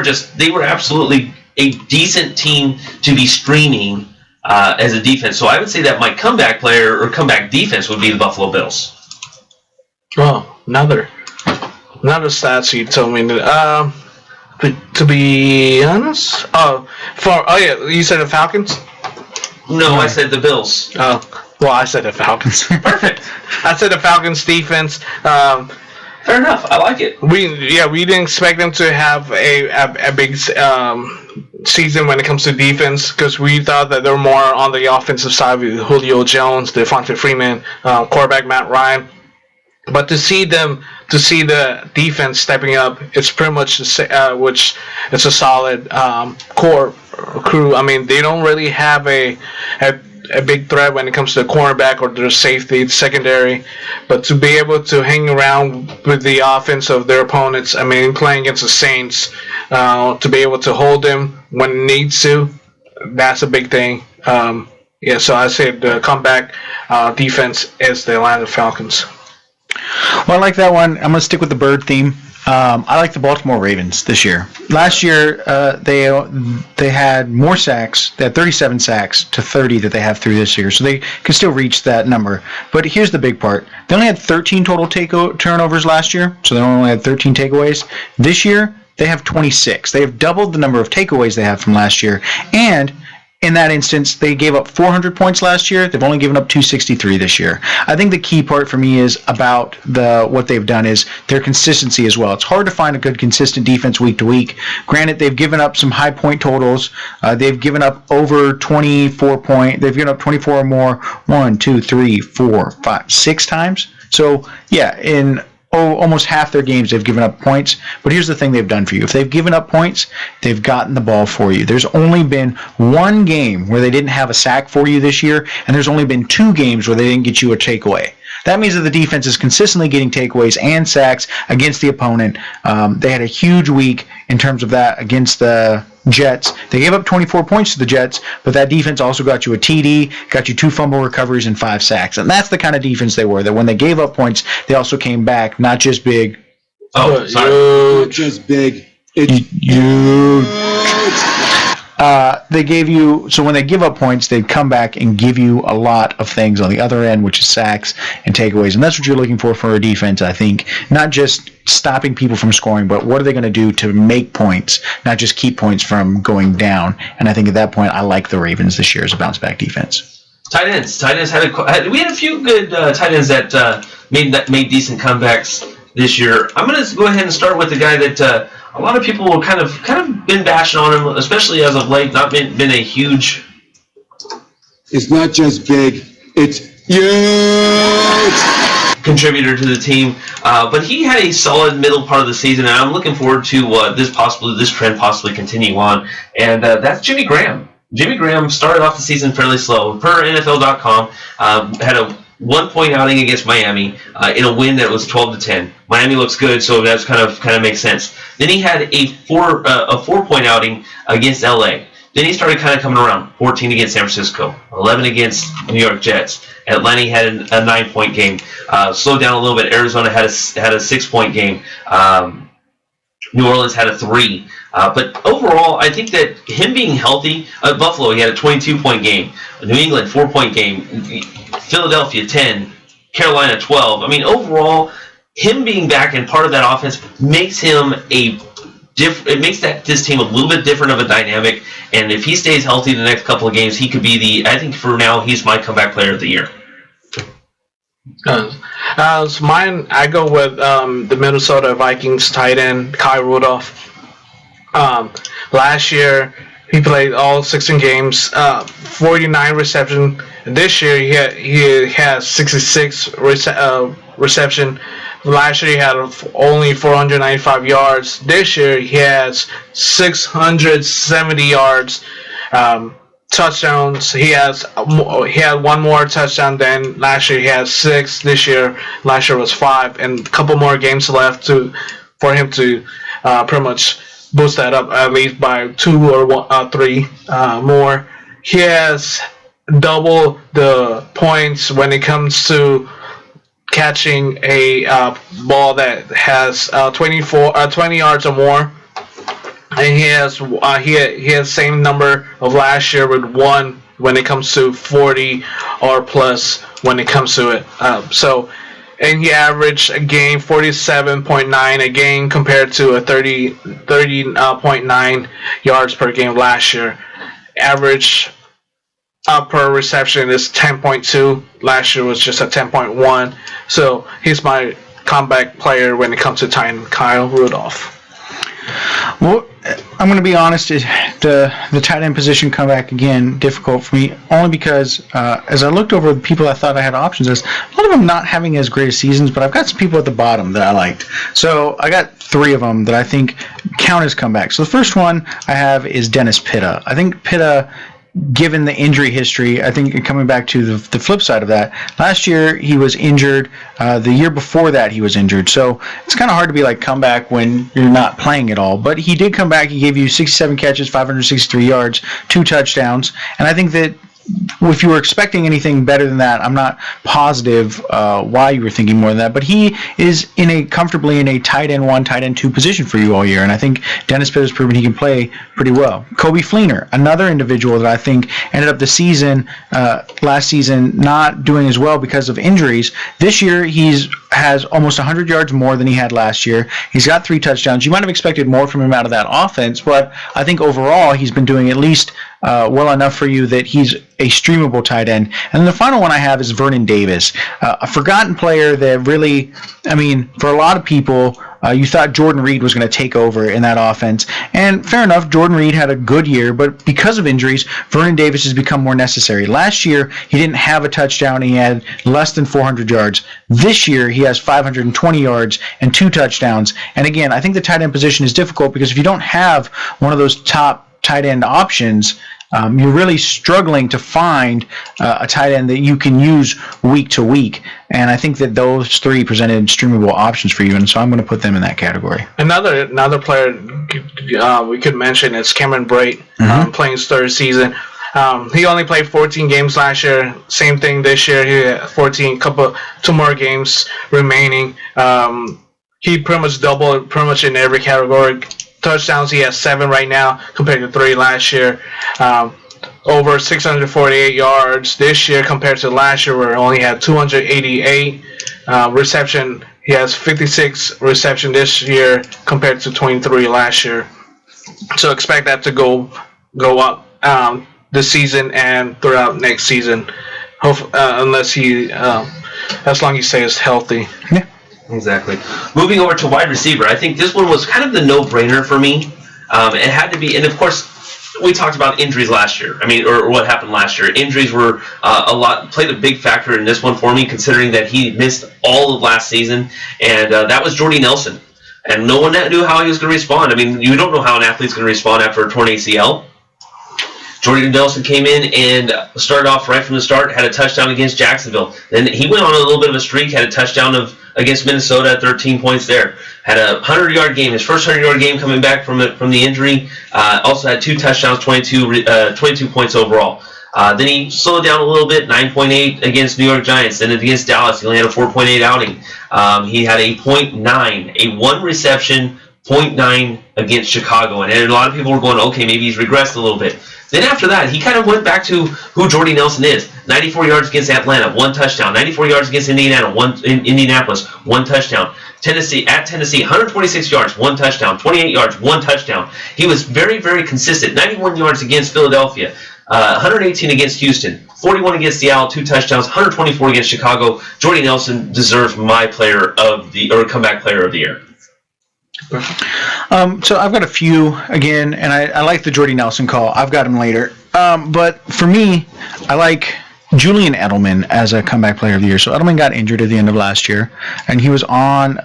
were absolutely a decent team to be streaming as a defense. So I would say that my comeback player or comeback defense would be the Buffalo Bills. Oh, another stats you told me. To be honest, you said the Falcons? No, I said the Bills. Oh, well, I said the Falcons. Perfect. I said the Falcons defense. Fair enough. I like it. We didn't expect them to have a big season when it comes to defense, because we thought that they were more on the offensive side with Julio Jones, Devonta Freeman, quarterback Matt Ryan. But to see the defense stepping up, it's pretty much which it's a solid core crew. I mean, they don't really have a big threat when it comes to the cornerback or their safety, secondary, but to be able to hang around with the offense of their opponents, I mean, playing against the Saints, to be able to hold them when it needs to, that's a big thing. So I say the comeback defense is the Atlanta Falcons. Well, I like that one. I'm going to stick with the bird theme. I like the Baltimore Ravens this year. Last year, they had more sacks. They had 37 sacks to 30 that they have through this year, so they can still reach that number. But here's the big part. They only had 13 total turnovers last year, so they only had 13 takeaways. This year, they have 26. They have doubled the number of takeaways they have from last year, and in that instance, they gave up 400 points last year. They've only given up 263 this year. I think the key part for me is about what they've done is their consistency as well. It's hard to find a good consistent defense week to week. Granted, they've given up some high point totals. They've given up over 24 point. They've given up 24 or more 1, 2, 3, 4, 5, 6 times. So yeah, in almost half their games they've given up points. But here's the thing they've done for you. If they've given up points, they've gotten the ball for you. There's only been one game where they didn't have a sack for you this year, and there's only been 2 games where they didn't get you a takeaway. That means that the defense is consistently getting takeaways and sacks against the opponent. They had a huge week in terms of that against the Jets. They gave up 24 points to the Jets, but that defense also got you a TD, got you 2 fumble recoveries and 5 sacks. And that's the kind of defense they were, that when they gave up points, they also came back, not just big. Oh, sorry. Not just big. It's huge. They gave you, so when they give up points, they come back and give you a lot of things on the other end, which is sacks and takeaways. And that's what you're looking for a defense, I think. Not just stopping people from scoring, but what are they going to do to make points, not just keep points from going down. And I think at that point, I like the Ravens this year as a bounce-back defense. Tight ends we had a few good tight ends that made decent comebacks this year. I'm going to go ahead and start with the guy that a lot of people will kind of been bashing on him, especially as of late. Not been a huge. It's not just big. It's huge. Contributor to the team, but he had a solid middle part of the season, and I'm looking forward to this trend possibly continue on. And that's Jimmy Graham. Jimmy Graham started off the season fairly slow. Per NFL.com, had a 1-point outing against Miami in a win that was 12-10. Miami looks good, so that's kind of makes sense. Then he had a 4-point outing against LA. Then he started kind of coming around. 14 against San Francisco, 11 against New York Jets. Atlanta had a 9-point game. Slowed down a little bit. Arizona had a 6-point game. New Orleans had a 3. But overall, I think that him being healthy, Buffalo, he had a 22-point game. New England, 4-point game. Philadelphia, 10. Carolina, 12. I mean, overall, him being back and part of that offense makes him it makes this team a little bit different of a dynamic. And if he stays healthy the next couple of games, he could be I think for now, he's my comeback player of the year. So mine, I go with the Minnesota Vikings tight end, Kyle Rudolph. Last year, he played all 16 games, 49 reception. This year, he has 66 reception. Last year, he had only 495 yards. This year, he has 670 yards. Touchdowns, he had 1 more touchdown than last year. He had 6 this year. Last year was 5, and a couple more games left for him to pretty much boost that up at least by 2 or 3 more. He has double the points when it comes to catching a ball that has 20 yards or more. And he has same number of last year with 1 when it comes to 40 or plus when it comes to it. And he averaged a game 47.9 a game compared to a 30.9 yards per game last year. Average per reception is 10.2. Last year was just a 10.1. So he's my comeback player when it comes to tight end, Kyle Rudolph. Well, I'm going to be honest, the tight end position come back again difficult for me, only because as I looked over the people I thought I had options as, a lot of them not having as great as seasons, but I've got some people at the bottom that I liked. So I got 3 of them that I think count as comebacks. So the first one I have is Dennis Pitta. I think Pitta, given the injury history, I think coming back to the flip side of that, last year he was injured. The year before that he was injured. So it's kind of hard to be like come back when you're not playing at all. But he did come back. He gave you 67 catches, 563 yards, 2 touchdowns. And I think that if you were expecting anything better than that, I'm not positive why you were thinking more than that. But he is comfortably in a tight end 1, tight end 2 position for you all year, and I think Dennis Pitt has proven he can play pretty well. Kobe Fleener, another individual that I think ended up the season last season not doing as well because of injuries. This year has almost 100 yards more than he had last year. He's got 3 touchdowns. You might have expected more from him out of that offense, but I think overall he's been doing at least well enough for you that he's a streamable tight end. And then the final one I have is Vernon Davis, a forgotten player that really, for a lot of people, you thought Jordan Reed was going to take over in that offense. And fair enough, Jordan Reed had a good year, but because of injuries, Vernon Davis has become more necessary. Last year, he didn't have a touchdown. He had less than 400 yards. This year, he has 520 yards and 2 touchdowns. And again, I think the tight end position is difficult because if you don't have one of those top tight end options, you're really struggling to find a tight end that you can use week to week. And I think that those 3 presented streamable options for you, and so I'm going to put them in that category. Another player we could mention is Cameron Brate, playing his 3rd season. He only played 14 games last year. Same thing this year. He had 2 more games remaining. He pretty much doubled pretty much in every category. Touchdowns, he has 7 right now compared to 3 last year. Over 648 yards this year compared to last year where he only had 288 reception. He has 56 reception this year compared to 23 last year. So expect that to go up this season and throughout next season, unless as long as he stays healthy. Yeah. Exactly. Moving over to wide receiver, I think this one was kind of the no-brainer for me. It had to be, and of course, we talked about injuries last year. Or what happened last year. Injuries were played a big factor in this one for me, considering that he missed all of last season, and that was Jordy Nelson. And no one knew how he was going to respond. You don't know how an athlete's going to respond after a torn ACL. Jordy Nelson came in and started off right from the start, had a touchdown against Jacksonville. Then he went on a little bit of a streak, had a touchdown against Minnesota at 13 points there. Had a 100-yard game, his first 100-yard game coming back from the injury. Also had 2 touchdowns, 22 points overall. Then he slowed down a little bit, 9.8 against New York Giants. Then against Dallas, he only had a 4.8 outing. He had a 0.9, a 1 reception, 0.9 against Chicago. And a lot of people were going, okay, maybe he's regressed a little bit. Then after that, he kind of went back to who Jordy Nelson is. 94 yards against Atlanta, 1 touchdown. 94 yards against Indianapolis, 1 touchdown. Tennessee, 126 yards, 1 touchdown. 28 yards, 1 touchdown. He was very, very consistent. 91 yards against Philadelphia, 118 against Houston, 41 against Seattle, 2 touchdowns, 124 against Chicago. Jordy Nelson deserves my comeback player of the year. So I've got a few again, and I like the Jordy Nelson call. I've got him later. But for me, I like Julian Edelman as a comeback player of the year. So Edelman got injured at the end of last year, and he was on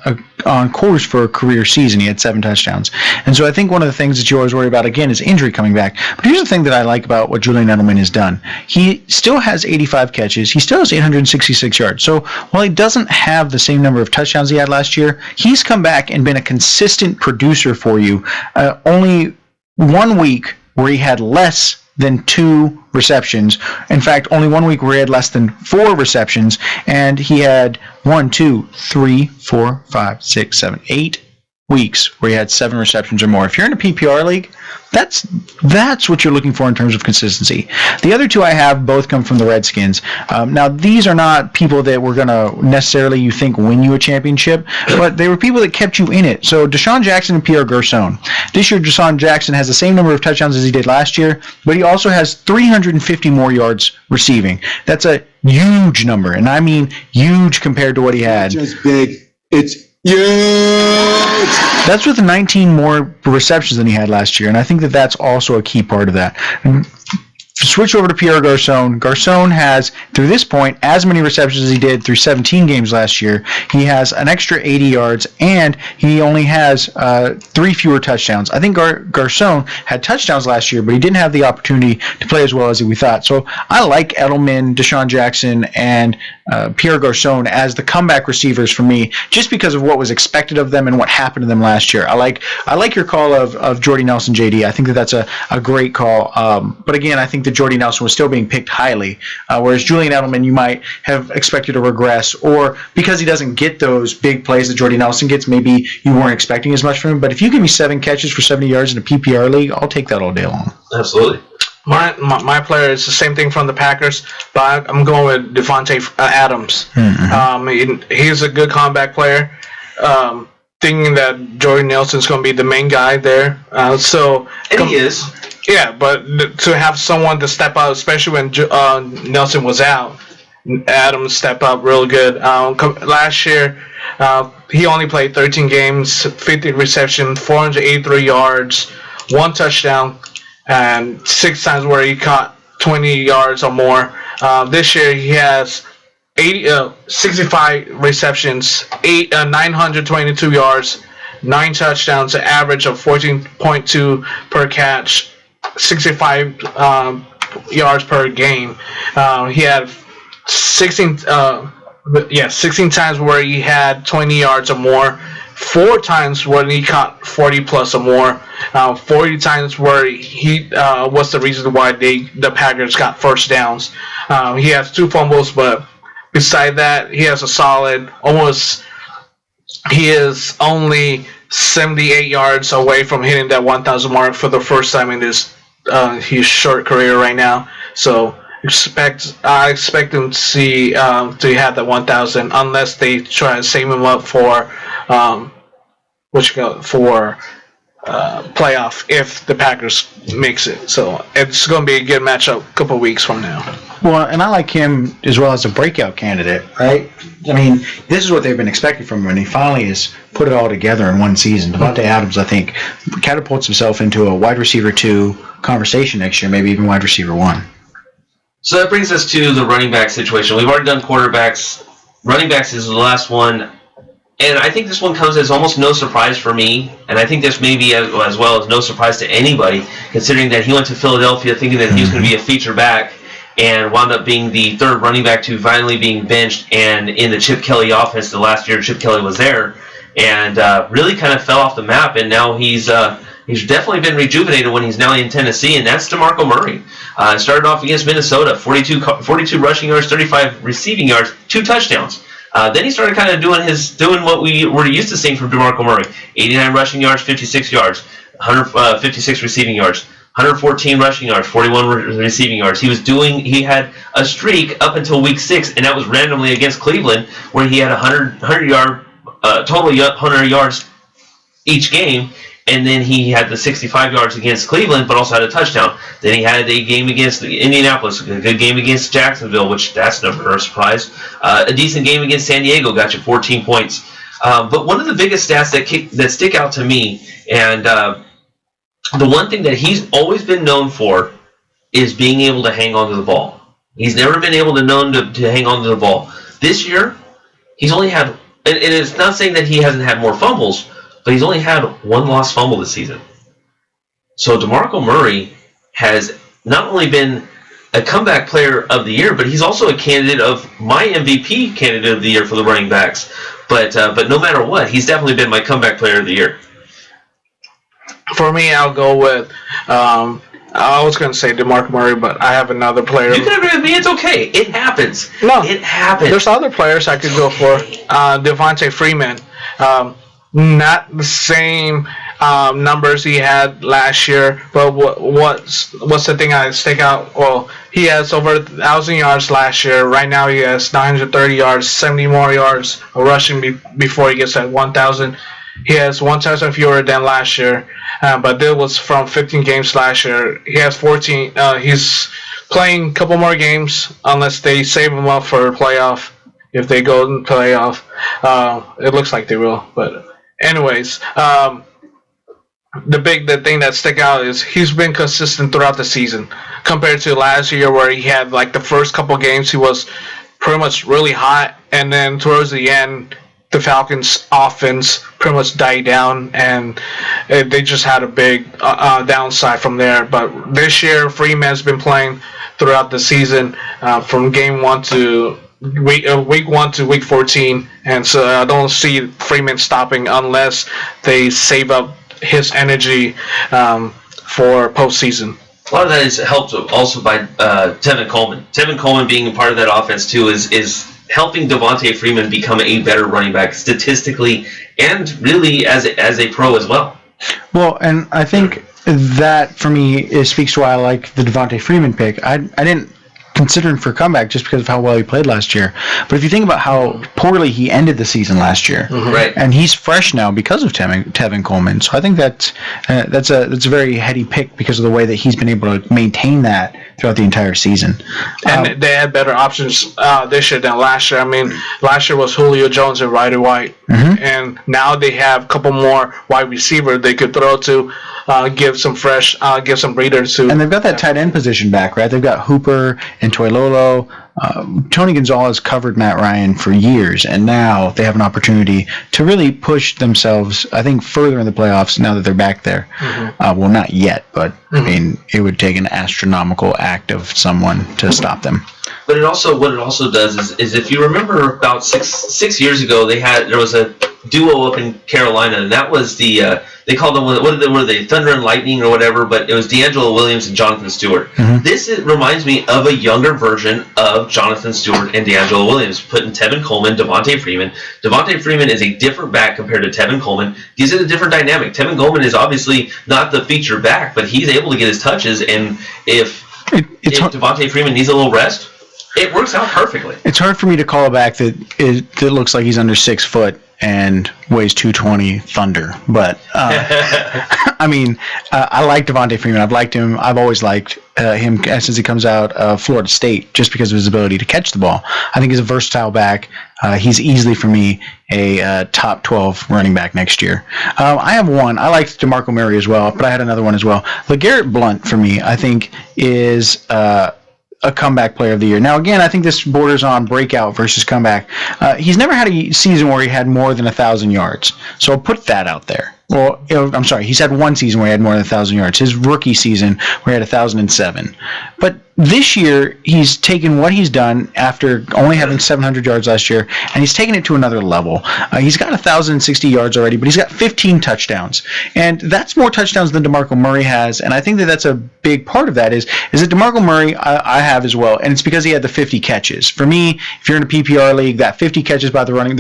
course for a career season. He had 7 touchdowns. And so I think one of the things that you always worry about, again, is injury coming back. But here's the thing that I like about what Julian Edelman has done. He still has 85 catches. He still has 866 yards. So while he doesn't have the same number of touchdowns he had last year, he's come back and been a consistent producer for you. Only 1 week where he had less than 2 receptions. In fact, only 1 week where he had less than 4 receptions, and he had 8 weeks where he had 7 receptions or more. If you're in a PPR league, that's what you're looking for in terms of consistency. The other 2 I have both come from the Redskins. Now, these are not people that were going to necessarily, you think, win you a championship, but they were people that kept you in it. So Deshaun Jackson and Pierre Garçon. This year, Deshaun Jackson has the same number of touchdowns as he did last year, but he also has 350 more yards receiving. That's a huge number, and I mean huge compared to what he had. It's just big. It's huge. That's with 19 more receptions than he had last year, and I think that that's also a key part of that. Switch over to Pierre Garçon. Garçon has, through this point, as many receptions as he did through 17 games last year. He has an extra 80 yards, and he only has 3 fewer touchdowns. I think Garçon had touchdowns last year, but he didn't have the opportunity to play as well as we thought. So I like Edelman, Deshaun Jackson, and Pierre Garçon as the comeback receivers for me, just because of what was expected of them and what happened to them last year. I like your call of Jordy Nelson, JD. I think that's a great call. But again, I think that Jordy Nelson was still being picked highly, whereas Julian Edelman, you might have expected to regress, or because he doesn't get those big plays that Jordy Nelson gets, maybe you weren't expecting as much from him. But if you give me 7 catches for 70 yards in a PPR league, I'll take that all day long. Absolutely. My player is the same thing from the Packers, but I'm going with Devontae Adams. He's a good comeback player. Thinking that Jordy Nelson's going to be the main guy there. He is. Yeah, but to have someone to step out, especially when Nelson was out, Adams stepped up real good. Last year, he only played 13 games, 50 receptions, 483 yards, 1 touchdown, and 6 times where he caught 20 yards or more. This year he has 65 receptions, 922 yards, 9 touchdowns, an average of 14.2 per catch, 65 yards per game. He had 16 times where he had 20 yards or more, 4 times when he caught 40 plus or more, 40 times where he was the reason why the Packers got first downs. He has 2 fumbles, but beside that, he has a solid he is only 78 yards away from hitting that 1,000 mark for the first time in his short career right now. So I expect him to have that 1,000 unless they try to save him up for playoff if the Packers makes it. So it's going to be a good matchup a couple weeks from now. Well, and I like him as well as a breakout candidate, right? I mean, this is what they've been expecting from him, and he finally has put it all together in one season. Devontae Adams, I think, catapults himself into a wide receiver 2 conversation next year, maybe even wide receiver 1. So that brings us to the running back situation. We've already done quarterbacks. Running backs is the last one. And I think this one comes as almost no surprise for me. And I think this may be as well as no surprise to anybody, considering that he went to Philadelphia thinking that he was going to be a feature back and wound up being the 3rd running back to finally being benched and in the Chip Kelly offense the last year Chip Kelly was there. And really kind of fell off the map. And now he's definitely been rejuvenated when he's now in Tennessee, and that's DeMarco Murray. Started off against Minnesota, 42 rushing yards, 35 receiving yards, 2 touchdowns. Then he started kind of doing what we were used to seeing from DeMarco Murray. 89 rushing yards, 56 yards, 156 receiving yards, 114 rushing yards, 41 receiving yards. He had a streak up until week 6, and that was randomly against Cleveland, where he had 100 yards each game. And then he had the 65 yards against Cleveland, but also had a touchdown. Then he had a game against Indianapolis, a good game against Jacksonville, which that's never a surprise. A decent game against San Diego, got you 14 points. But one of the biggest stats that stick out to me, and the one thing that he's always been known for, is being able to hang on to the ball. He's never been able to hang on to the ball. This year, he's only had, and it's not saying that he hasn't had more fumbles, but he's only had 1 lost fumble this season. So DeMarco Murray has not only been a comeback player of the year, but he's also a candidate of my MVP candidate of the year for the running backs. But no matter what, he's definitely been my comeback player of the year. For me, I'll go with I was going to say DeMarco Murray, but I have another player. You can agree with me. It's okay. It happens. No, it happens. There's other players I could go for. Devontae Freeman. Not the same numbers he had last year, but what's the thing I stick out? Well, he has over 1,000 yards last year. Right now he has 930 yards, 70 more yards rushing before he gets at 1,000. He has 1 touchdown fewer than last year, but that was from 15 games last year. He has 14. He's playing a couple more games unless they save him up for playoff. If they go in playoff, it looks like they will, but. Anyways, the thing that stick out is he's been consistent throughout the season compared to last year where he had like the first couple games he was pretty much really hot, and then towards the end the Falcons offense pretty much died down and they just had a big downside from there. But this year Freeman's been playing throughout the season from game 1 to week 1 to week 14, and so I don't see Freeman stopping unless they save up his energy for postseason. A lot of that is helped also by Tevin Coleman. Tevin Coleman being a part of that offense too is helping Devontae Freeman become a better running back statistically and really as a pro as well. Well, and I think that for me speaks to why I like the Devontae Freeman pick. I didn't consider him for a comeback just because of how well he played last year. But if you think about how poorly he ended the season last year, right, and he's fresh now because of Tevin Coleman, so I think that's a very heady pick because of the way that he's been able to maintain that throughout the entire season. And they had better options this year than last year. I mean, last year was Julio Jones and Ryder White, and now they have a couple more wide receivers they could throw to. Give some breathers to. And they've got that tight end position back, right? They've got Hooper and Toilolo. Tony Gonzalez covered Matt Ryan for years, and now they have an opportunity to really push themselves, I think, further in the playoffs now that they're back there. Well, not yet, but I mean, it would take an astronomical act of someone to stop them. But what it also does is if you remember about six years ago, there was a duo up in Carolina, and that was they called them were they Thunder and Lightning or whatever, but it was D'Angelo Williams and Jonathan Stewart. This reminds me of a younger version of Jonathan Stewart and D'Angelo Williams, putting Tevin Coleman, Devontae Freeman. Devontae Freeman is a different back compared to Tevin Coleman. He's in a different dynamic. Tevin Coleman is obviously not the feature back, but he's able to get his touches, and if Devontae Freeman needs a little rest, it works out perfectly. It's hard for me to call a back that looks like he's under 6 foot and weighs 220 Thunder. But, I mean, I like Devontae Freeman. I've liked him. I've always liked him since he comes out of Florida State just because of his ability to catch the ball. I think he's a versatile back. He's easily, for me, a top 12 running back next year. I have one. I liked DeMarco Murray as well, but I had another one as well. LeGarrette Blount, for me, I think is a comeback player of the year. Now, again, I think this borders on breakout versus comeback. He's never had a season where he had more than 1,000 yards. So I'll put that out there. Well, I'm sorry. He's had one season where he had more than 1,000 yards. His rookie season where he had 1,007. But this year, he's taken what he's done after only having 700 yards last year, and he's taken it to another level. He's got 1,060 yards already, but he's got 15 touchdowns. And that's more touchdowns than DeMarco Murray has, and I think that's a big part of that is that DeMarco Murray I have as well, and it's because he had the 50 catches. For me, if you're in a PPR league, that 50 catches by the running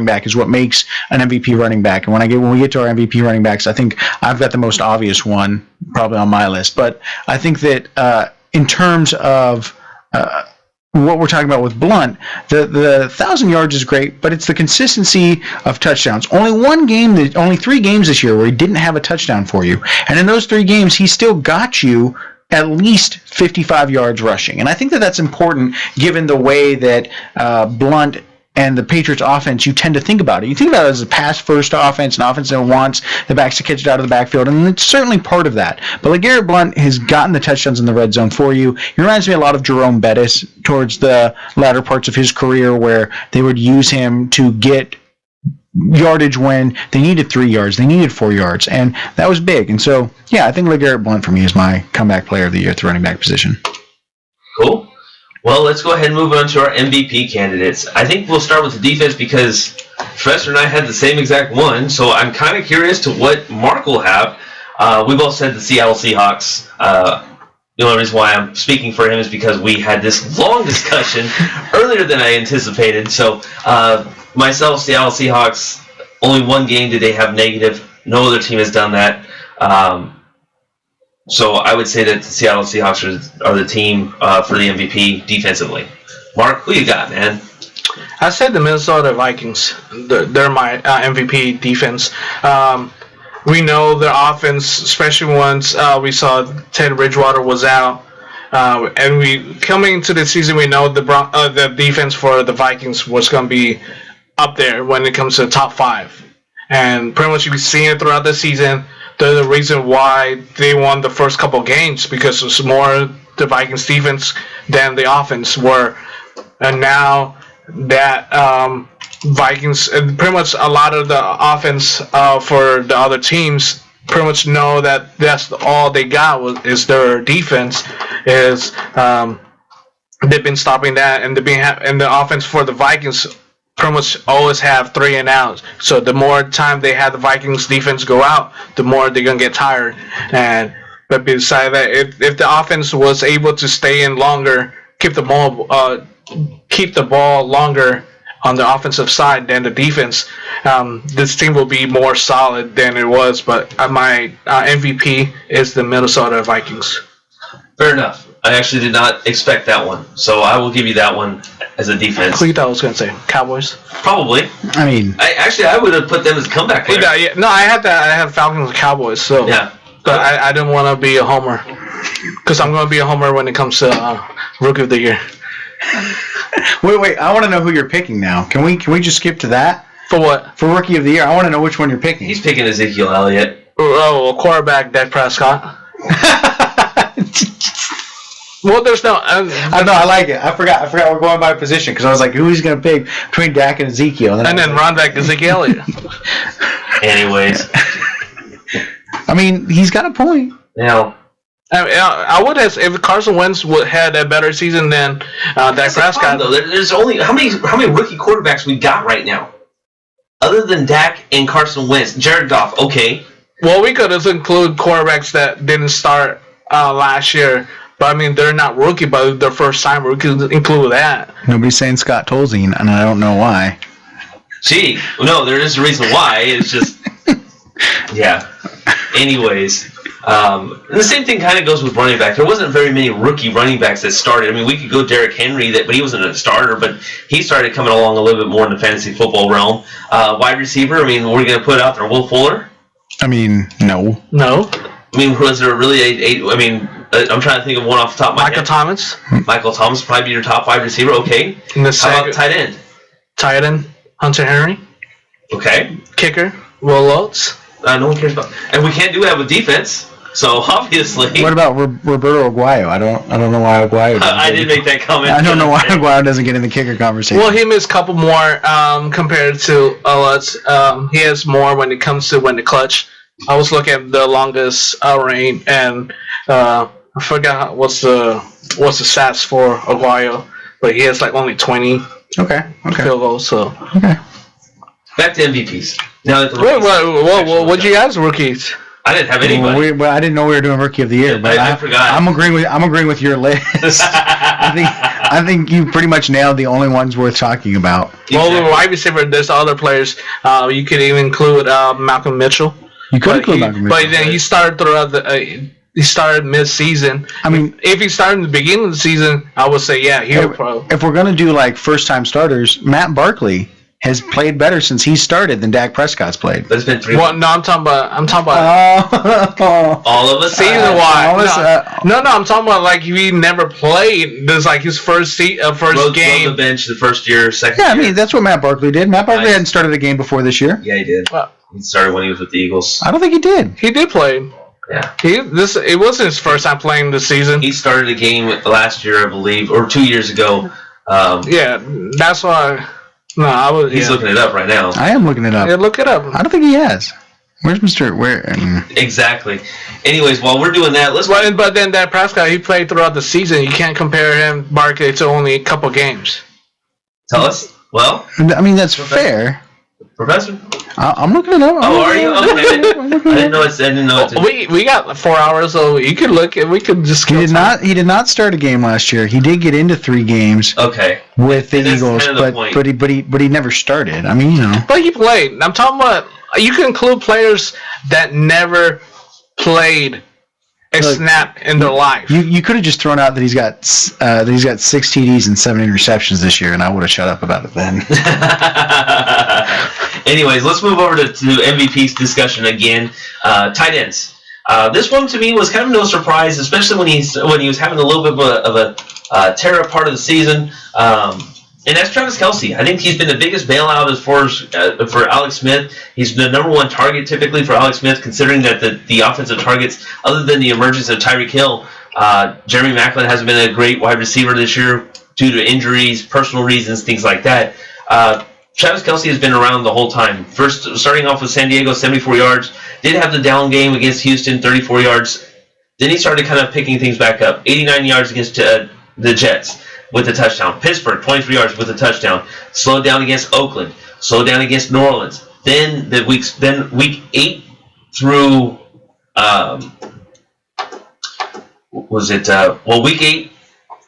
back is what makes an MVP running back. And when we get to our MVP running backs, I think I've got the most obvious one probably on my list. But I think that in terms of what we're talking about with Blount, the 1,000 yards is great, but it's the consistency of touchdowns. Only 3 games this year where he didn't have a touchdown for you, and in those 3 games, he still got you at least 55 yards rushing. And I think that's important given the way that Blount and the Patriots offense, you tend to think about it. You think about it as a pass-first offense, an offense that wants the backs to catch it out of the backfield, and it's certainly part of that. But LeGarrette Blount has gotten the touchdowns in the red zone for you. He reminds me a lot of Jerome Bettis towards the latter parts of his career where they would use him to get yardage when they needed 3 yards, they needed 4 yards, and that was big. And so, yeah, I think LeGarrette Blount for me is my comeback player of the year at the running back position. Cool. Well, let's go ahead and move on to our MVP candidates. I think we'll start with the defense because Professor and I had the same exact one, so I'm kind of curious to what Mark will have. We both said the Seattle Seahawks. The only reason why I'm speaking for him is because we had this long discussion earlier than I anticipated. So, myself, Seattle Seahawks, only one game did they have negative. No other team has done that. So I would say that the Seattle Seahawks are the team for the MVP defensively. Mark, who you got, man? I said the Minnesota Vikings. They're my MVP defense. We know their offense, especially once we saw Ted Bridgewater was out. And we coming into the season, we know the defense for the Vikings was going to be up there when it comes to the top 5. And pretty much you've seen it throughout the season. They're the reason why they won the first couple games because it was more the Vikings defense than the offense were. And now that Vikings, and pretty much a lot of the offense for the other teams pretty much know that that's all they got is their defense. they've been stopping that, and and the offense for the Vikings pretty much always have 3 and outs. So the more time they have the Vikings defense go out, the more they're gonna get tired. But besides that, if the offense was able to stay in longer, keep the ball longer on the offensive side than the defense, this team will be more solid than it was. But my MVP is the Minnesota Vikings. Fair enough. I actually did not expect that one, so I will give you that one as a defense. Who you thought I was going to say? Cowboys? Probably. I mean, I would have put them as a comeback player. Yeah, no, I had Falcons and Cowboys. So yeah, but I didn't want to be a homer because I'm going to be a homer when it comes to Rookie of the Year. Wait! I want to know who you're picking now. Can we just skip to that? For what? For Rookie of the Year, I want to know which one you're picking. He's picking Ezekiel Elliott. Oh, quarterback Dak Prescott. Well, there's no. I know. I like it. I forgot we're going by position because I was like, who is going to pick between Dak and Ezekiel? And then run back Ezekiel Elliott. Anyways, I mean, he's got a point. Now, I would have if Carson Wentz had a better season than Dak Prescott. Though. There's only how many rookie quarterbacks we got right now, other than Dak and Carson Wentz. Jared Goff, okay. Well, we could have included quarterbacks that didn't start last year. But I mean, they're not rookie, but their first time. We could include that. Nobody's saying Scott Tolzien, and I don't know why. Gee, no, there is a reason why. It's just, yeah. Anyways, and the same thing kind of goes with running back. There wasn't very many rookie running backs that started. I mean, we could go Derrick Henry, but he wasn't a starter, but he started coming along a little bit more in the fantasy football realm. Wide receiver, I mean, we're going to put out there Will Fuller? I mean, no. No. I mean, was there really I mean, I'm trying to think of one off the top of my head. Thomas. Michael Thomas probably be your top wide receiver. Okay. And How about tight end? Tight end, Hunter Henry. Okay. Kicker, Will Lutz. No one cares about. And we can't do that with defense. So obviously. What about Roberto Aguayo? I don't know why Aguayo. I did make that comment. I don't know why Aguayo doesn't get in the kicker conversation. Well, he missed a couple more compared to Lutz. He has more when it comes to when the clutch. I was looking at the longest reign, and I forgot what's the stats for Aguayo, but he has like only 20 Okay. field goals. So okay. Back to MVPs. Now that the wait, what you guys rookies? I didn't have anybody. Well, I didn't know we were doing Rookie of the Year, but I forgot. I'm agreeing with your list. I think you pretty much nailed the only ones worth talking about. Well, the wide receiver, there's other players. You could even include Malcolm Mitchell. You could include Malcolm Mitchell. But then he started throughout he started mid-season. I mean, if he started in the beginning of the season, I would say hero pro. If we're gonna do like first-time starters, Matt Barkley has played better since he started than Dak Prescott's played. But it's been 3 Well, no, I'm talking about all of us season-wise. No, I'm talking about like he never played. There's like his first game. Rode the bench the first year, second year. I mean that's what Matt Barkley did. Matt Barkley hadn't started a game before this year. Yeah, he did. He started when he was with the Eagles. I don't think he did. He did play. Yeah. It wasn't his first time playing this season. He started a game last year, I believe, or 2 years ago. Yeah, that's why. No, I was. He's looking it up right now. I am looking it up. Yeah, look it up. I don't think he has. Where's Mr. Where? Exactly. Anyways, while we're doing that, But then Dak Prescott, he played throughout the season. You can't compare him, Barkley, to only a couple games. Tell us. Well, I mean that's fair. Professor? I'm looking it up. Are you? Okay. I didn't know it. We got 4 hours, so you could look. We could just. He did not start a game last year. He did get into 3 games. Okay. With the Eagles, but he never started. I mean, you know. But he played. I'm talking about. You can include players that never played a snap in their life. You could have just thrown out that he's got 6 TDs and 7 interceptions this year, and I would have shut up about it then. Anyways, let's move over to MVP's discussion again. Tight ends. This one to me was kind of no surprise, especially when he was having a little bit of a tear up part of the season. And that's Travis Kelce. I think he's been the biggest bailout as far as for Alex Smith. He's the number 1 target typically for Alex Smith, considering that the offensive targets, other than the emergence of Tyreek Hill, Jeremy Maclin hasn't been a great wide receiver this year due to injuries, personal reasons, things like that. Travis Kelce has been around the whole time. First, starting off with San Diego, 74 yards. Did have the down game against Houston, 34 yards. Then he started kind of picking things back up. 89 yards against the Jets. with a touchdown. Pittsburgh, 23 yards with a touchdown. Slowed down against Oakland. Slowed down against New Orleans. Then week 8 through week 8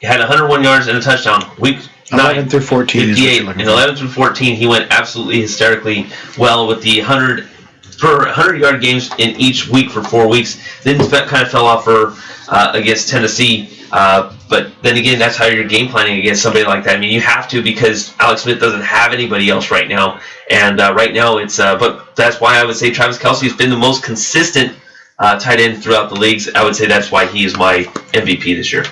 had 101 yards and a touchdown. Week 11 through 14 58, and 11 through 14 he went absolutely hysterically well with the 100-yard games in each week for 4 weeks. Then kind of fell off for against Tennessee. But then again, that's how you're game planning against somebody like that. I mean, you have to, because Alex Smith doesn't have anybody else right now. And right now it's but that's why I would say Travis Kelce has been the most consistent tight end throughout the leagues. I would say that's why he is my MVP this year.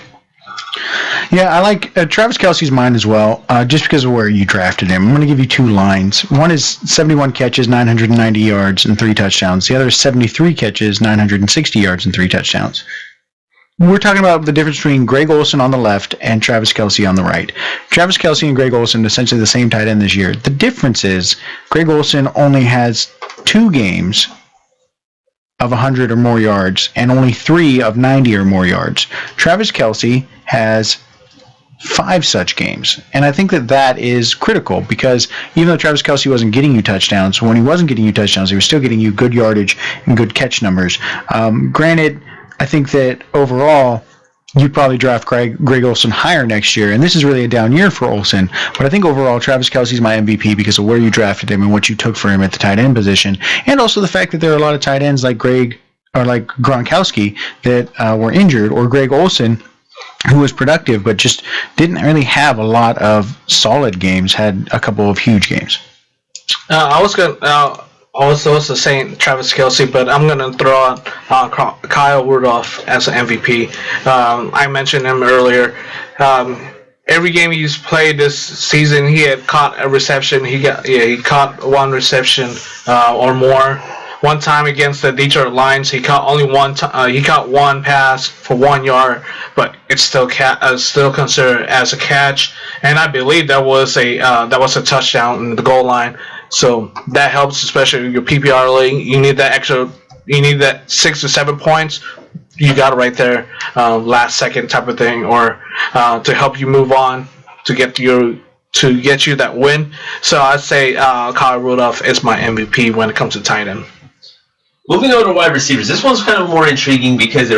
Yeah, I like Travis Kelce's mine as well, just because of where you drafted him. I'm going to give you 2 lines. One is 71 catches, 990 yards, and 3 touchdowns. The other is 73 catches, 960 yards, and 3 touchdowns. We're talking about the difference between Greg Olsen on the left and Travis Kelce on the right. Travis Kelce and Greg Olsen essentially the same tight end this year. The difference is Greg Olsen only has 2 games of 100 or more yards and only 3 of 90 or more yards. Travis Kelce has 5 such games, and I think that is critical, because even though Travis Kelce wasn't getting you touchdowns, when he wasn't getting you touchdowns, he was still getting you good yardage and good catch numbers. Granted, I think that overall you'd probably draft Greg Olsen higher next year, and this is really a down year for Olsen. But I think overall Travis Kelce's my MVP because of where you drafted him and what you took for him at the tight end position, and also the fact that there are a lot of tight ends like Gronkowski that were injured, or Greg Olsen, who was productive but just didn't really have a lot of solid games, had a couple of huge games. I was also saying Travis Kelce, but I'm going to throw out Kyle Rudolph as an MVP. I mentioned him earlier. Every game he's played this season, he had caught a reception. He caught 1 reception or more. One time against the Detroit Lions, he caught only he caught 1 pass for 1 yard, but it's still considered as a catch. And I believe that was a touchdown in the goal line. So that helps, especially your PPR league. You need that 6 to 7 points. You got it right there, last second type of thing, or to help you move on to get you that win. So I'd say Kyle Rudolph is my MVP when it comes to tight end. Moving over to wide receivers, this one's kind of more intriguing because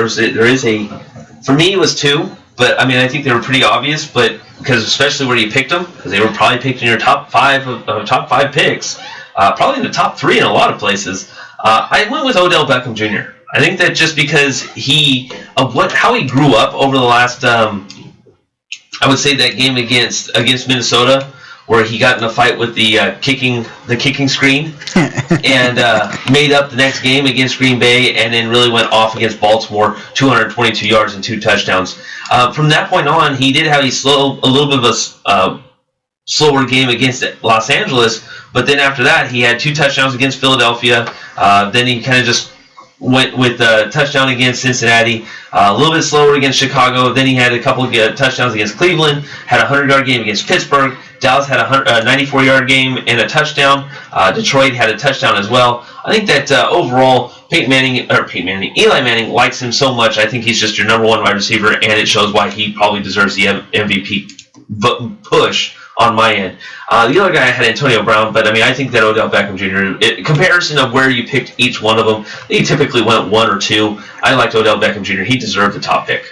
for me it was 2, but I mean I think they were pretty obvious, but because especially where you picked them, because they were probably picked in your top 5 picks, probably in the top 3 in a lot of places. I went with Odell Beckham Jr. I think that just because how he grew up over the last, I would say that game against Minnesota, where he got in a fight with the kicking screen, and made up the next game against Green Bay, and then really went off against Baltimore, 222 yards and 2 touchdowns. From that point on, he did have a little bit of a slower game against Los Angeles, but then after that, he had 2 touchdowns against Philadelphia. Then he kind of just went with a touchdown against Cincinnati, a little bit slower against Chicago. Then he had a couple of touchdowns against Cleveland, had a 100-yard game against Pittsburgh. Dallas had a 94-yard game and a touchdown. Detroit had a touchdown as well. I think that overall, Eli Manning likes him so much. I think he's just your number 1 wide receiver, and it shows why he probably deserves the MVP push on my end. The other guy I had Antonio Brown, but I mean I think that Odell Beckham Jr. In comparison of where you picked each one of them, they typically went 1 or 2. I liked Odell Beckham Jr. He deserved the top pick.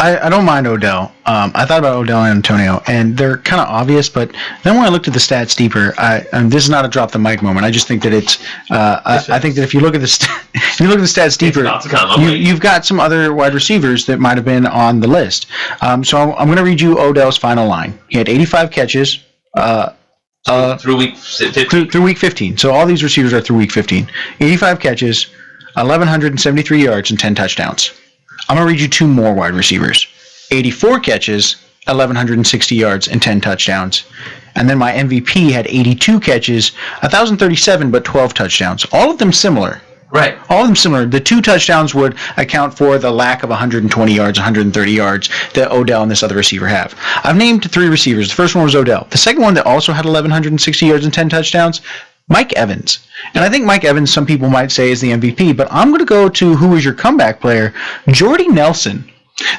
I don't mind Odell. I thought about Odell and Antonio, and they're kind of obvious, but then when I looked at the stats deeper, and this is not a drop the mic moment. I just think that it's. I think that if you look at the stats deeper, you've got some other wide receivers that might have been on the list. So I'm going to read you Odell's final line. He had 85 catches. Through week 15. Through week 15. So all these receivers are through week 15. 85 catches, 1,173 yards, and 10 touchdowns. I'm going to read you 2 more wide receivers. 84 catches, 1,160 yards, and 10 touchdowns. And then my MVP had 82 catches, 1,037, but 12 touchdowns. All of them similar. Right. All of them similar. The 2 touchdowns would account for the lack of 120 yards, 130 yards that Odell and this other receiver have. I've named 3 receivers. The first one was Odell. The second one that also had 1,160 yards and 10 touchdowns, Mike Evans. And I think Mike Evans, some people might say, is the MVP, but I'm going to go to who was your comeback player, Jordy Nelson.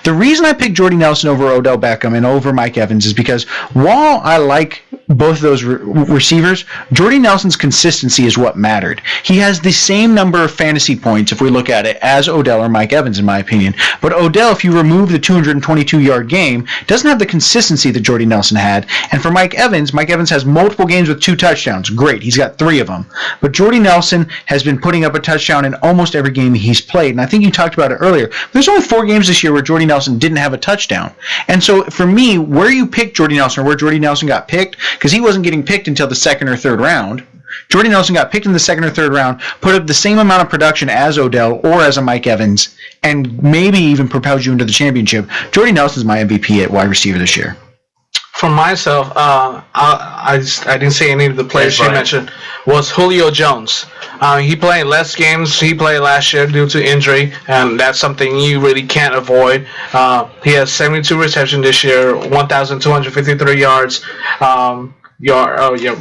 The reason I picked Jordy Nelson over Odell Beckham and over Mike Evans is because while I like both of those receivers, Jordy Nelson's consistency is what mattered. He has the same number of fantasy points, if we look at it, as Odell or Mike Evans, in my opinion. But Odell, if you remove the 222-yard game, doesn't have the consistency that Jordy Nelson had. And for Mike Evans has multiple games with 2 touchdowns. Great, he's got 3 of them. But Jordy Nelson has been putting up a touchdown in almost every game he's played. And I think you talked about it earlier. There's only 4 games this year where Jordy Nelson didn't have a touchdown. And so for me, where you picked Jordy Nelson or where Jordy Nelson got picked, because he wasn't getting picked until the 2nd or 3rd round. Jordy Nelson got picked in the 2nd or 3rd round, put up the same amount of production as Odell or as a Mike Evans, and maybe even propelled you into the championship. Jordy Nelson's my MVP at wide receiver this year. For myself, I didn't say any of the players you mentioned. Was Julio Jones. He played less games he played last year due to injury, and that's something you really can't avoid. He has 72 receptions this year, 1,253 yards,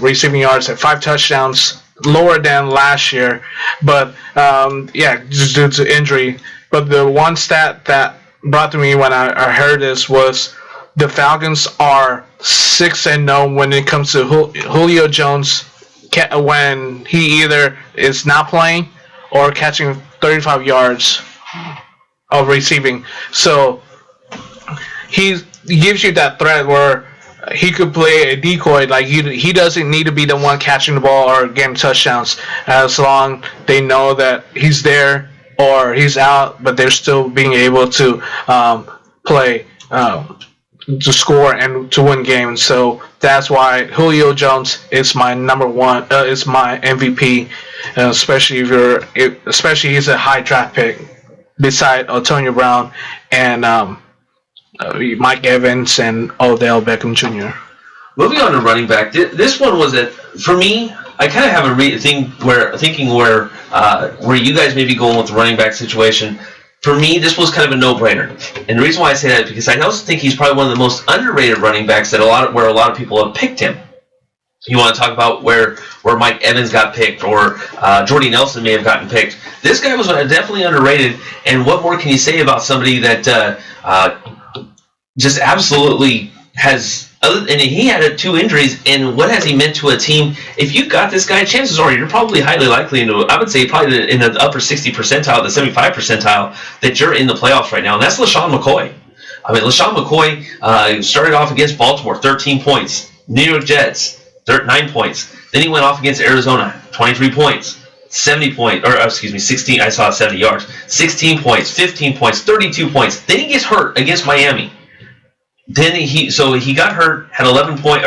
receiving yards, and 5 touchdowns, lower than last year. But just due to injury. But the one stat that brought to me when I heard this was the Falcons are 6-0 when it comes to Julio Jones when he either is not playing or catching 35 yards of receiving. So he gives you that threat where he could play a decoy. Like he doesn't need to be the one catching the ball or getting touchdowns, as long they know that he's there or he's out, but they're still being able to play to score and to win games. So that's why Julio Jones is my number one. Is my MVP, especially he's a high draft pick beside Antonio Brown and Mike Evans and Odell Beckham Jr. Moving on to running back, this one was for me. I kind of have a thinking where you guys may be going with the running back situation. For me, this was kind of a no-brainer, and the reason why I say that is because I also think he's probably one of the most underrated running backs where a lot of people have picked him. You want to talk about where Mike Evans got picked or Jordy Nelson may have gotten picked. This guy was definitely underrated, and what more can you say about somebody that just absolutely has... And he had 2 injuries, and what has he meant to a team? If you got this guy, chances are you're probably highly likely I would say probably in the upper 60 percentile, the 75 percentile, that you're in the playoffs right now, and that's LaShawn McCoy. I mean, LaShawn McCoy started off against Baltimore, 13 points. New York Jets, 9 points. Then he went off against Arizona, 23 points. 16, I saw 70 yards. 16 points, 15 points, 32 points. Then he gets hurt against Miami. Then he got hurt, had 1 point.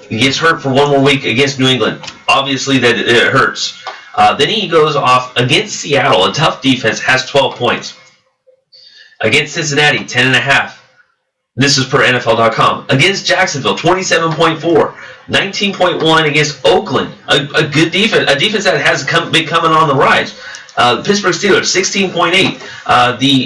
He gets hurt for 1 more week against New England. Obviously, that it hurts. Then he goes off against Seattle, a tough defense, has 12 points. Against Cincinnati, 10.5. This is per NFL.com. Against Jacksonville, 27.4. 19.1 against Oakland, a good defense, a defense that has been coming on the rise. The Pittsburgh Steelers, 16.8.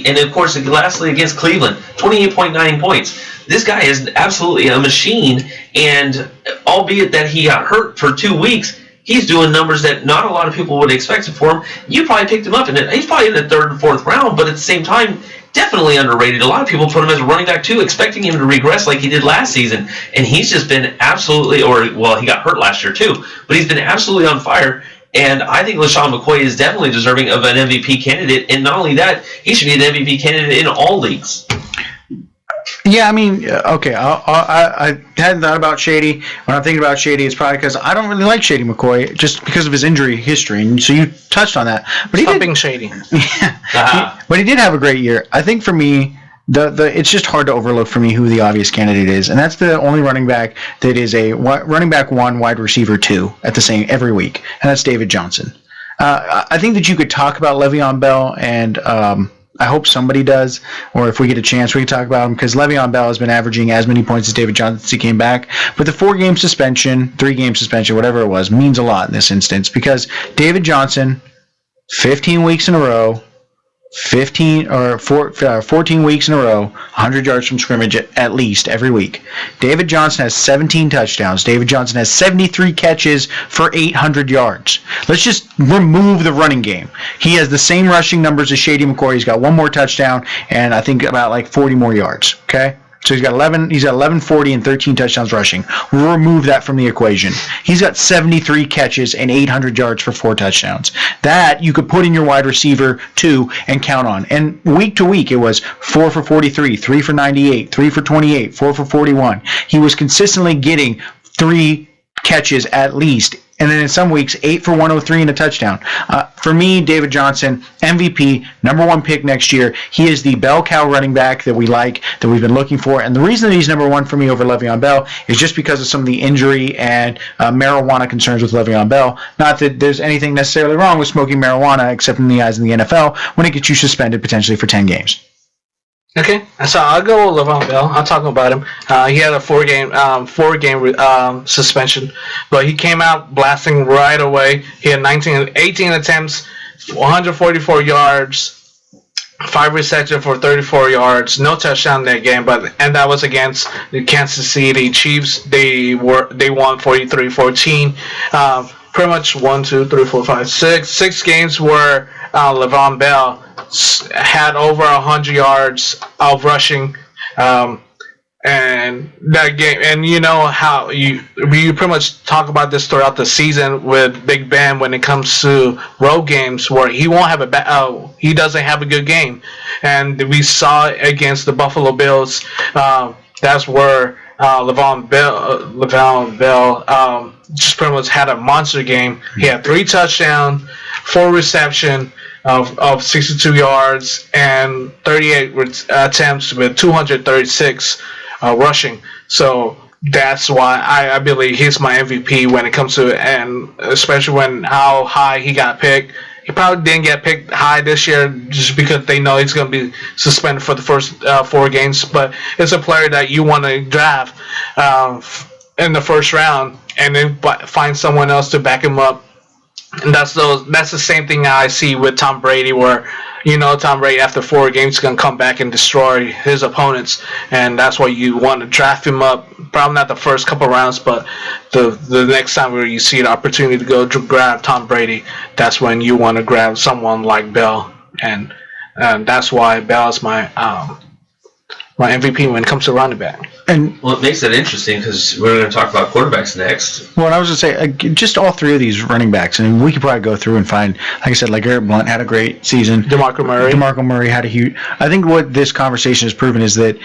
And of course, lastly against Cleveland, 28.9 points. This guy is absolutely a machine, and albeit that he got hurt for 2 weeks, he's doing numbers that not a lot of people would expect for him. You probably picked him up, and he's probably in the 3rd and 4th round, but at the same time, definitely underrated. A lot of people put him as a running back too, expecting him to regress like he did last season, and he's just been absolutely, he got hurt last year too, but he's been absolutely on fire. And I think LaShawn McCoy is definitely deserving of an MVP candidate. And not only that, he should be an MVP candidate in all leagues. Yeah, I mean, okay, I hadn't thought about Shady. When I'm thinking about Shady, it's probably because I don't really like Shady McCoy, just because of his injury history. And so you touched on that. But Stop being shady. Yeah, but he did have a great year. I think for me, it's just hard to overlook for me who the obvious candidate is, and that's the only running back that is a running back 1, wide receiver 2 at the same every week, and that's David Johnson. I think that you could talk about Le'Veon Bell, and I hope somebody does, or if we get a chance, we can talk about him, because Le'Veon Bell has been averaging as many points as David Johnson since he came back. But the 4-game suspension, 3-game suspension, whatever it was, means a lot in this instance, because David Johnson, 15 weeks in a row, 14 weeks in a row, 100 yards from scrimmage at least every week. David Johnson has 17 touchdowns. David Johnson has 73 catches for 800 yards. Let's just remove the running game. He has the same rushing numbers as Shady McCoy. He's got one more touchdown and I think about like 40 more yards. Okay? So he's got 1140 and 13 touchdowns rushing. We'll remove that from the equation. He's got 73 catches and 800 yards for 4 touchdowns. That you could put in your wide receiver 2 and count on. And week to week, it was 4 for 43, 3 for 98, 3 for 28, 4 for 41. He was consistently getting 3 catches at least. And then in some weeks, 8 for 103 and a touchdown. For me, David Johnson, MVP, number 1 pick next year. He is the bell cow running back that we like, that we've been looking for. And the reason that he's number 1 for me over Le'Veon Bell is just because of some of the injury and marijuana concerns with Le'Veon Bell. Not that there's anything necessarily wrong with smoking marijuana, except in the eyes of the NFL, when it gets you suspended potentially for 10 games. Okay, so I'll go with Le'Veon Bell. I'll talk about him. He had a 4-game suspension, but he came out blasting right away. He had 18 attempts, 144 yards, 5 receptions for 34 yards, no touchdown in that game. And that was against the Kansas City Chiefs. They won 43-14. Pretty much 6 games where Le'Veon Bell had over 100 yards of rushing, and that game. And you know how we pretty much talk about this throughout the season with Big Ben when it comes to road games where he won't have he doesn't have a good game, and we saw it against the Buffalo Bills. That's where Le'Veon Bell just pretty much had a monster game. He had 3 touchdowns, 4 reception of 62 yards and 38 attempts with 236 rushing. So that's why I believe he's my MVP when it comes to it, and especially when how high he got picked. He probably didn't get picked high this year just because they know he's going to be suspended for the first 4 games. But it's a player that you want to draft in the first round and then find someone else to back him up. And that's the same thing I see with Tom Brady, where Tom Brady after 4 games is going to come back and destroy his opponents, and that's why you want to draft him up. Probably not the first couple rounds, but the next time where you see an opportunity to go grab Tom Brady, that's when you want to grab someone like Bell, and that's why Bell is my MVP when it comes to running back. And well, it makes it interesting because we're going to talk about quarterbacks next. Well, I was going to say, just all 3 of these running backs, and we could probably go through and find, like I said, like Garrett Blount had a great season. DeMarco Murray had a huge. I think what this conversation has proven is that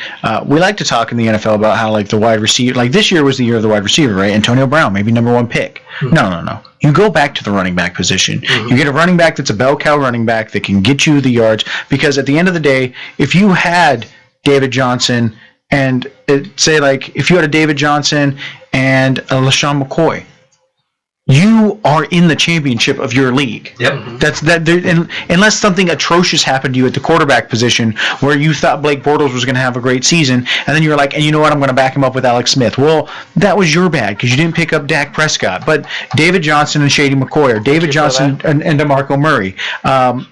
we like to talk in the NFL about how, like, the wide receiver, like this year was the year of the wide receiver, right? Antonio Brown, maybe number 1 pick. Mm-hmm. No. You go back to the running back position. Mm-hmm. You get a running back that's a bell cow running back that can get you the yards, because at the end of the day, if you had David Johnson and say, like, if you had a David Johnson and a LaShawn McCoy, you are in the championship of your league. Yep. Unless something atrocious happened to you at the quarterback position where you thought Blake Bortles was going to have a great season, and then you're like, and you know what, I'm going to back him up with Alex Smith. Well, that was your bad because you didn't pick up Dak Prescott. But David Johnson and Shady McCoy, or David Johnson and DeMarco Murray,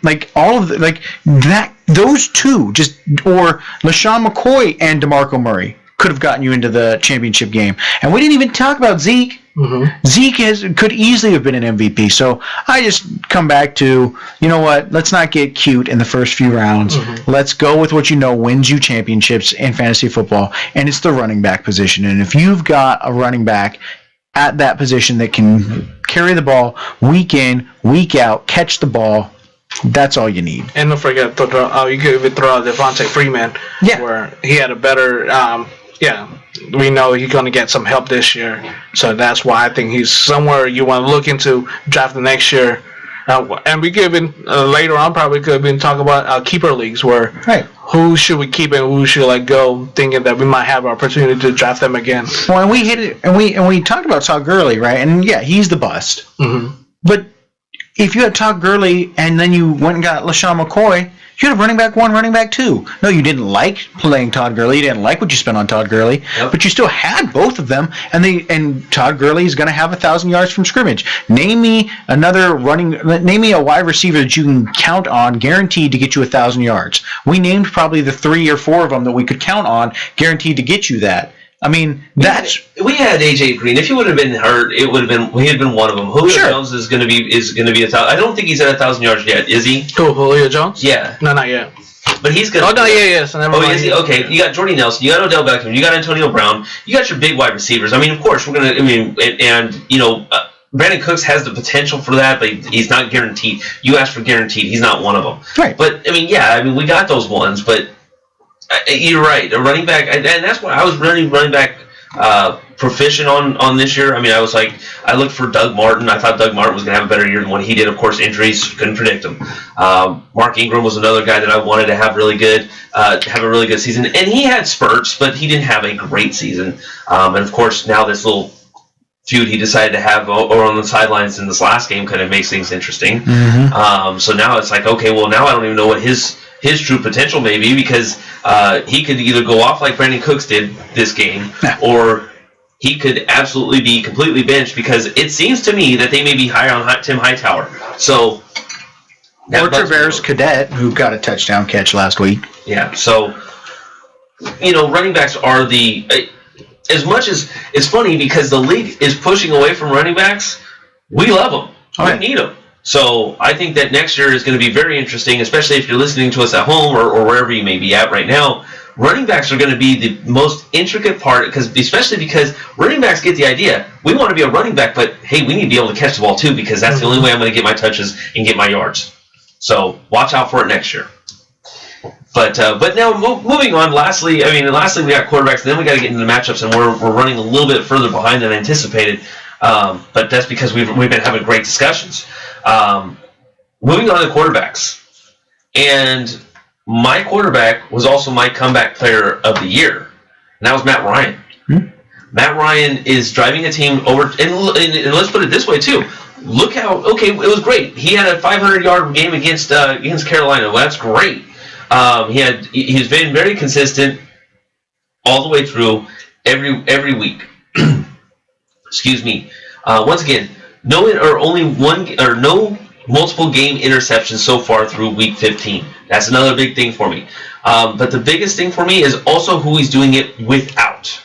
like all of the, like that, those 2 or LaShawn McCoy and DeMarco Murray could have gotten you into the championship game. And we didn't even talk about Zeke. Mm-hmm. Zeke could easily have been an MVP. So I just come back to, you know what, let's not get cute in the first few rounds. Mm-hmm. Let's go with what wins you championships in fantasy football, and it's the running back position. And if you've got a running back at that position that can carry the ball week in, week out, catch the ball, that's all you need. And don't forget, you could even throw out Devontae Freeman, where he had a better we know he's going to get some help this year. So that's why I think he's somewhere you want to look into drafting next year. And we could have been, later on, probably could have been talking about keeper leagues where who should we keep and who should let go, thinking that we might have an opportunity to draft them again. Well, and we hit it, and we talked about Todd Gurley, right? And yeah, he's the bust. Mm-hmm. But if you had Todd Gurley and then you went and got LaShawn McCoy, You had a running back 1, running back 2. No, you didn't like playing Todd Gurley. You didn't like what you spent on Todd Gurley, but you still had both of them. And Todd Gurley is going to have 1,000 yards from scrimmage. Name me a wide receiver that you can count on, guaranteed to get you 1,000 yards. We named probably the 3 or 4 of them that we could count on, guaranteed to get you that. I mean, we had AJ Green. If he would have been hurt, he had been one of them. Julio Jones is going to be 1,000. I don't think he's at 1,000 yards yet, is he? Who, Julio Jones? Yeah. No, not yet. But he's going to. Oh, no, yeah. So never mind. Is he? Okay, you got Jordy Nelson, you got Odell Beckham, you got Antonio Brown, you got your big wide receivers. I mean, of course, Brandon Cooks has the potential for that, but he's not guaranteed. You asked for guaranteed. He's not one of them. Right. But, we got those ones, but you're right. A running back, and that's why I was really running back proficient on this year. I looked for Doug Martin. I thought Doug Martin was going to have a better year than what he did. Of course, injuries, couldn't predict him. Mark Ingram was another guy that I wanted to have have a really good season. And he had spurts, but he didn't have a great season. And of course, now this little feud he decided to have over on the sidelines in this last game kind of makes things interesting. Mm-hmm. So now it's like, okay, well, now I don't even know what his true potential may be, because he could either go off like Brandon Cooks did this game, or he could absolutely be completely benched, because it seems to me that they may be higher on Tim Hightower. So, or Travers Cadet, who got a touchdown catch last week. Yeah, so, running backs are as much as it's funny, because the league is pushing away from running backs, we love them. We need them. So I think that next year is going to be very interesting, especially if you're listening to us at home or wherever you may be at right now. Running backs are going to be the most intricate part, especially because running backs get the idea. We want to be a running back, but hey, we need to be able to catch the ball too, because that's the only way I'm going to get my touches and get my yards. So watch out for it next year. But now moving on. Lastly, we got quarterbacks, and then we got to get into the matchups, and we're running a little bit further behind than anticipated. But that's because we've been having great discussions. Moving on to quarterbacks, and my quarterback was also my comeback player of the year, and that was Matt Ryan. Matt Ryan is driving a team over, and let's put it this way too. Look how it was great. He had a 500-yard game against Carolina. Well, that's great. He's been very consistent all the way through every week. Excuse me. Once again, no multiple game interceptions so far through week 15. That's another big thing for me. But the biggest thing for me is also who he's doing it without.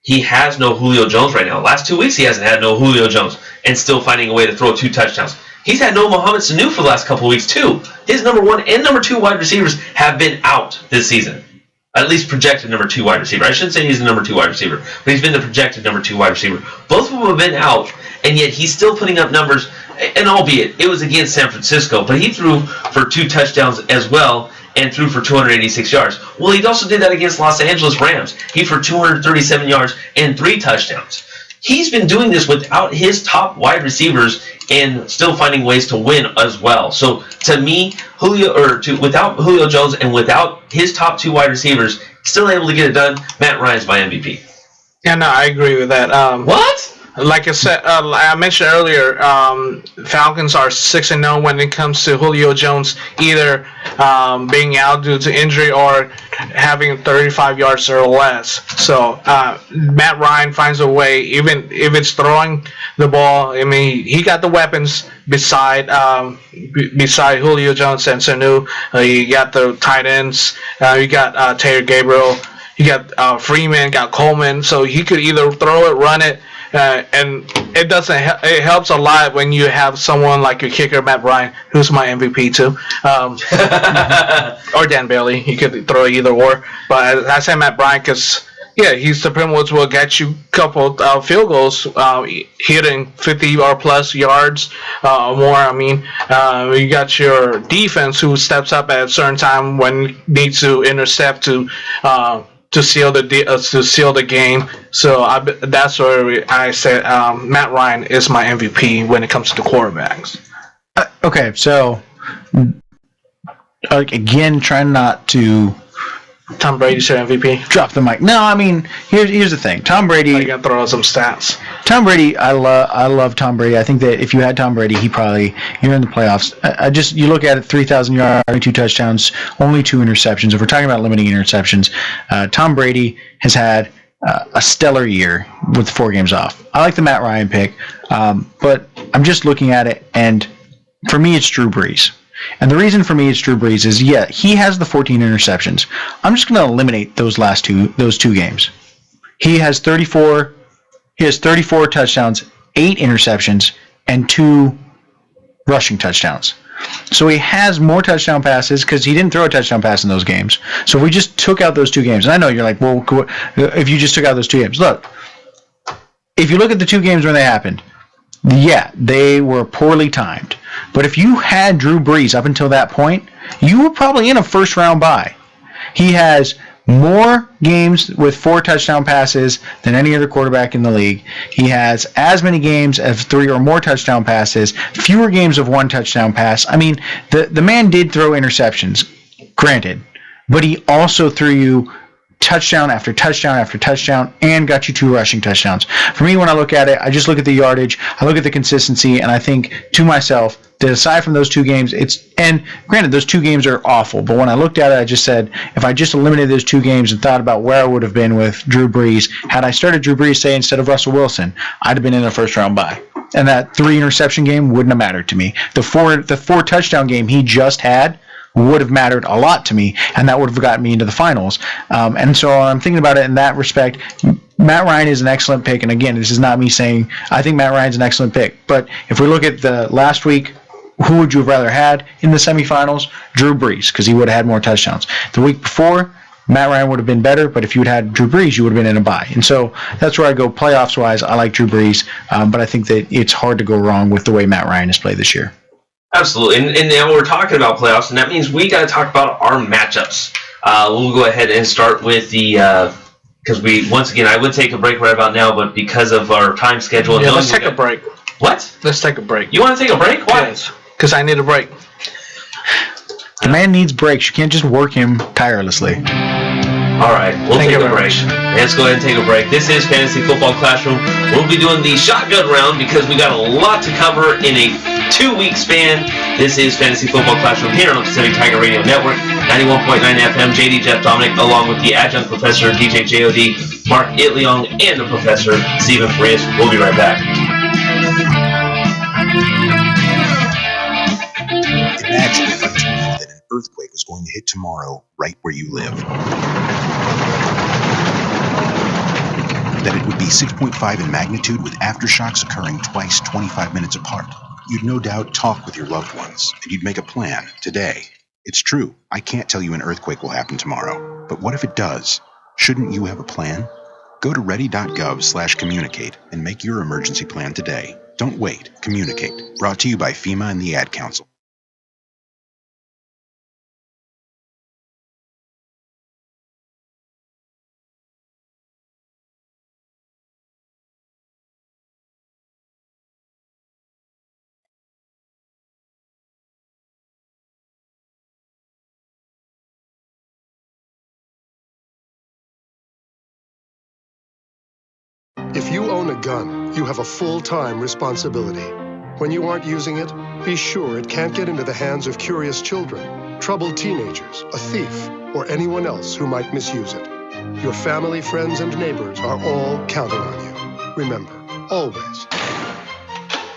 He has no Julio Jones right now. Last 2 weeks he hasn't had no Julio Jones, and still finding a way to throw 2 touchdowns. He's had no Mohamed Sanu for the last couple of weeks too. His number 1 and number 2 wide receivers have been out this season. At least projected number 2 wide receiver. I shouldn't say he's the number 2 wide receiver, but he's been the projected number 2 wide receiver. Both of them have been out, and yet he's still putting up numbers, and albeit it was against San Francisco, but he threw for 2 touchdowns as well, and threw for 286 yards. Well, he also did that against Los Angeles Rams. He threw for 237 yards and 3 touchdowns. He's been doing this without his top wide receivers and still finding ways to win as well. So to me, without Julio Jones and without his top 2 wide receivers, still able to get it done, Matt Ryan's my MVP. Yeah, no, I agree with that. What? Like I said, I mentioned earlier, Falcons are 6-0 when it comes to Julio Jones, either being out due to injury or having 35 yards or less. So Matt Ryan finds a way, even if it's throwing the ball. I mean, he got the weapons beside Julio Jones and Sanu. You got the tight ends. You got Taylor Gabriel. You got Freeman. Got Coleman. So he could either throw it, run it. And it helps a lot when you have someone like your kicker, Matt Ryan, who's my MVP too, or Dan Bailey. You could throw either or, but I say Matt Ryan because he's the pretty much will get you a couple field goals, hitting 50 or plus yards or more. I mean, you got your defense who steps up at a certain time when needs to intercept to seal the game. So that's where I said Matt Ryan is my MVP when it comes to the quarterbacks. Okay, so again, trying not to Tom Brady's your MVP. Drop the mic. No, I mean, here's the thing. Tom Brady. I got to throw out some stats. Tom Brady, I love Tom Brady. I think that if you had Tom Brady, you're in the playoffs. You look at it, 3,000 yards, 2 touchdowns, only 2 interceptions. If we're talking about limiting interceptions, Tom Brady has had a stellar year with 4 games off. I like the Matt Ryan pick, but I'm just looking at it, and for me, it's Drew Brees. And the reason for me it's Drew Brees is, he has the 14 interceptions. I'm just going to eliminate those two games. He has 34 touchdowns, 8 interceptions, and 2 rushing touchdowns. So he has more touchdown passes because he didn't throw a touchdown pass in those games. So if we just took out those 2 games, and I know you're like, well, if you just took out those 2 games, look, if you look at the 2 games when they happened, they were poorly timed. But if you had Drew Brees up until that point, you were probably in a first-round bye. He has more games with 4 touchdown passes than any other quarterback in the league. He has as many games of 3 or more touchdown passes, fewer games of 1 touchdown pass. I mean, the man did throw interceptions, granted, but he also threw you touchdown after touchdown after touchdown and got you 2 rushing touchdowns. For me, when I look at it, I just look at the yardage, I look at the consistency, and I think to myself that aside from those 2 games, and granted, those 2 games are awful, but when I looked at it, I just said, if I just eliminated those 2 games and thought about where I would have been with Drew Brees, had I started Drew Brees, say, instead of Russell Wilson, I'd have been in a first-round bye. And that 3 interception game wouldn't have mattered to me. The 4 touchdown game he just had would have mattered a lot to me, and that would have gotten me into the finals. And so I'm thinking about it in that respect. Matt Ryan is an excellent pick, and again, this is not me saying I think Matt Ryan's an excellent pick, but if we look at the last week, who would you have rather had in the semifinals? Drew Brees, because he would have had more touchdowns. The week before, Matt Ryan would have been better, but if you had Drew Brees, you would have been in a bye. And so that's where I go playoffs-wise. I like Drew Brees, but I think that it's hard to go wrong with the way Matt Ryan has played this year. Absolutely, and now we're talking about playoffs, and that means we got to talk about our matchups. We'll go ahead and start with the because once again I would take a break right about now, but because of our time schedule, let's take a break. What? Let's take a break. You want to take a break? Why? Yes, because I need a break. The man needs breaks. You can't just work him tirelessly. All right, we'll take a break. Let's go ahead and take a break. This is Fantasy Football Classroom. We'll be doing the shotgun round because we got a lot to cover in a 2-week span. This is Fantasy Football Classroom here on the Pacific Tiger Radio Network, 91.9 FM. JD Jeff Dominic, along with the adjunct professor DJ JOD, Mark Itliong, and the professor Stephen Farias. We'll be right back. Imagine if I told you that an earthquake was going to hit tomorrow right where you live. That it would be 6.5 in magnitude with aftershocks occurring twice 25 minutes apart. You'd no doubt talk with your loved ones, and you'd make a plan today. It's true, I can't tell you an earthquake will happen tomorrow, but what if it does? Shouldn't you have a plan? Go to ready.gov/communicate and make your emergency plan today. Don't wait, communicate. Brought to you by FEMA and the Ad Council. If you own a gun, you have a full-time responsibility. When you aren't using it, be sure it can't get into the hands of curious children, troubled teenagers, a thief, or anyone else who might misuse it. Your family, friends, and neighbors are all counting on you. Remember, always,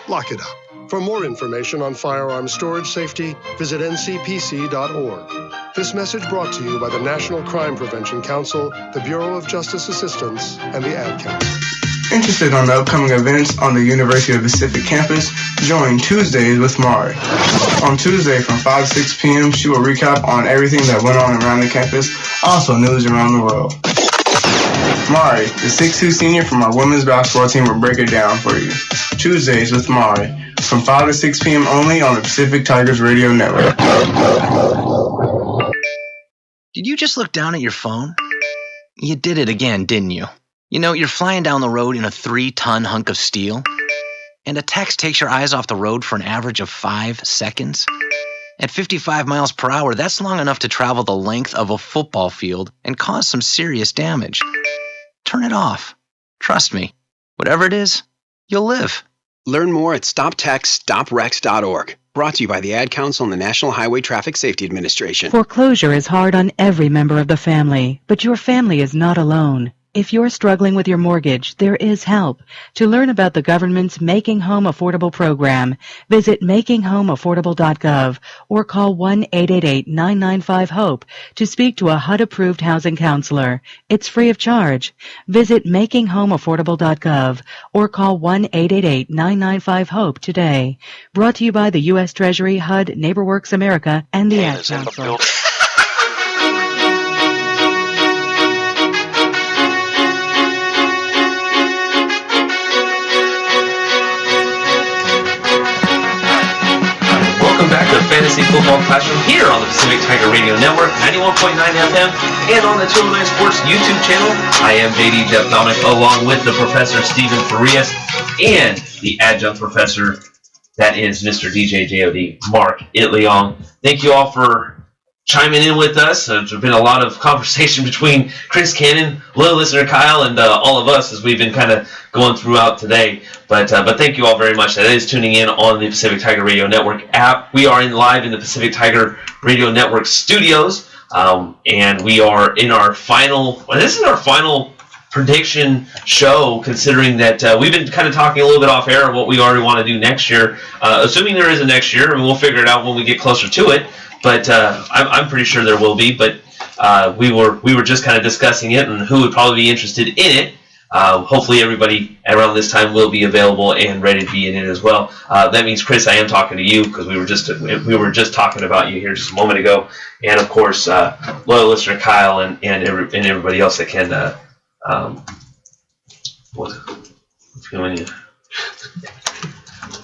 lock it up. For more information on firearm storage safety, visit ncpc.org. This message brought to you by the National Crime Prevention Council, the Bureau of Justice Assistance, and the Ad Council. Interested on the upcoming events on the University of Pacific campus? Join Tuesdays with Mari. On Tuesday from 5 to 6 p.m., she will recap on everything that went on around the campus, also news around the world. Mari, the 6'2" senior from our women's basketball team, will break it down for you. Tuesdays with Mari, from 5 to 6 p.m. only on the Pacific Tigers Radio Network. Did you just look down at your phone? You did it again, didn't you? You know, you're flying down the road in a 3-ton hunk of steel, and a text takes your eyes off the road for an average of 5 seconds. At 55 miles per hour, that's long enough to travel the length of a football field and cause some serious damage. Turn it off. Trust me, whatever it is, you'll live. Learn more at StopTextsStopWrecks.org. Brought to you by the Ad Council and the National Highway Traffic Safety Administration. Foreclosure is hard on every member of the family, but your family is not alone. If you're struggling with your mortgage, there is help. To learn about the government's Making Home Affordable program, visit makinghomeaffordable.gov or call 1-888-995-HOPE to speak to a HUD-approved housing counselor. It's free of charge. Visit makinghomeaffordable.gov or call 1-888-995-HOPE today. Brought to you by the U.S. Treasury, HUD, NeighborWorks America, and the Ad Council. Back to the Fantasy Football Classroom here on the Pacific Tiger Radio Network, 91.9 FM, and on the 209 Sports YouTube channel. I am JD Jeff Dominic, along with the Professor Stephen Farias and the adjunct professor, that is Mr. DJ JOD, Mark Itleong. Thank you all for chiming in with us. There's been a lot of conversation between Chris Cannon, loyal listener Kyle, and all of us as we've been kind of going throughout today. But thank you all very much. That is tuning in on the Pacific Tiger Radio Network app. We are live in the Pacific Tiger Radio Network studios, and we are in our final. Well, this is our final prediction show, considering that we've been kind of talking a little bit off air of what we already want to do next year. Assuming there is a next year, and we'll figure it out when we get closer to it. But I'm pretty sure there will be. But we were just kind of discussing it and who would probably be interested in it. Hopefully everybody around this time will be available and ready to be in it as well. That means, Chris, I am talking to you because we were just talking about you here just a moment ago, and of course, loyal listener Kyle and everybody else that can. What's going on?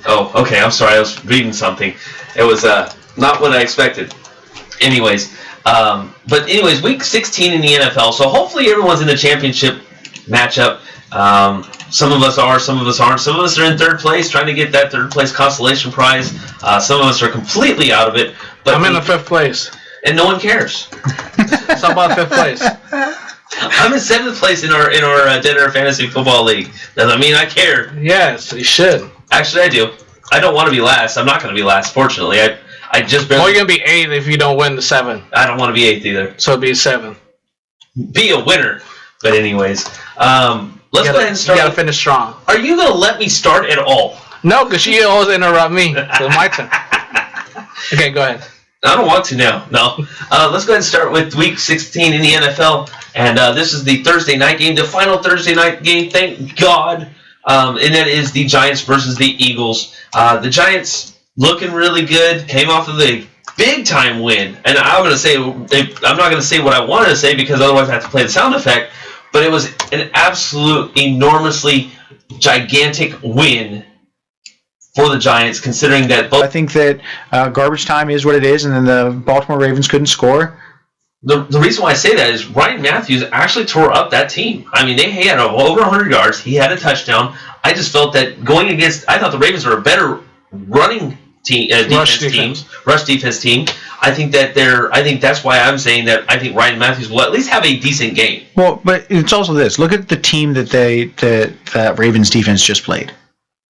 Oh, okay. I'm sorry. I was reading something. It was not what I expected. Anyways, week 16 in the NFL. So hopefully everyone's in the championship matchup. Some of us are, some of us aren't. Some of us are in third place, trying to get that third place consolation prize. Some of us are completely out of it. But I'm in the fifth place, and no one cares. It's about fifth place. I'm in seventh place in our Dead Air Fantasy Football League. Doesn't mean I care. Yes, you should. Actually, I do. I don't want to be last. I'm not going to be last. Fortunately, I just barely. Well, you're gonna be 8th if you don't win the 7. I don't want to be 8th either. So be 7. Be a winner. But anyways, let's go ahead and start. You gotta finish strong. Are you gonna let me start at all? No, because you always interrupt me. So it's my turn. Okay, go ahead. I don't want to now. No. Let's go ahead and start with Week 16 in the NFL, and this is the Thursday night game, the final Thursday night game. Thank God, and that is the Giants versus the Eagles. The Giants looking really good. Came off of the big time win, and I'm not going to say what I wanted to say because otherwise I have to play the sound effect. But it was an absolute, enormously gigantic win for the Giants, considering that both. I think that garbage time is what it is, and then the Baltimore Ravens couldn't score. The reason why I say that is Ryan Matthews actually tore up that team. I mean, they had over 100 yards. He had a touchdown. I just felt that going against, I thought the Ravens were a better running team, rush defense team. I think that's why I'm saying that I think Ryan Matthews will at least have a decent game. Well, but it's also this. Look at the team that that Ravens defense just played.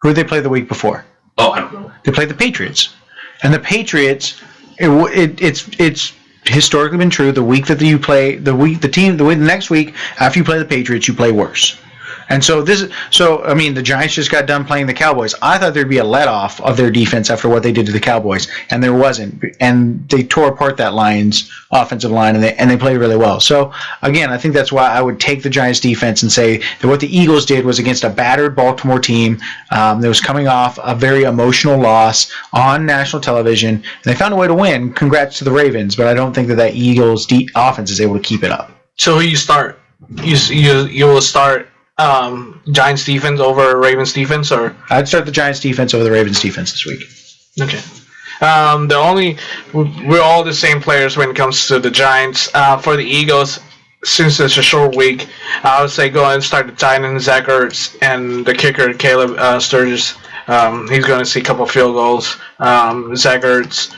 Who did they play the week before? Oh, I don't know. They played the Patriots, and the Patriots. It's historically been true. The week that you play the next week after you play the Patriots, you play worse. And so the Giants just got done playing the Cowboys. I thought there'd be a let-off of their defense after what they did to the Cowboys, and there wasn't. And they tore apart that Lions offensive line, and they played really well. So again, I think that's why I would take the Giants defense and say that what the Eagles did was against a battered Baltimore team that was coming off a very emotional loss on national television, and they found a way to win. Congrats to the Ravens, but I don't think that Eagles offense is able to keep it up. So who you start? You will start Giants defense over Ravens defense, or I'd start the Giants defense over the Ravens defense this week. Okay. We're all the same players when it comes to the Giants. For the Eagles, since it's a short week, I would say go ahead and start the tight end Zach Ertz and the kicker Caleb Sturgis. He's going to see a couple field goals. Zach Ertz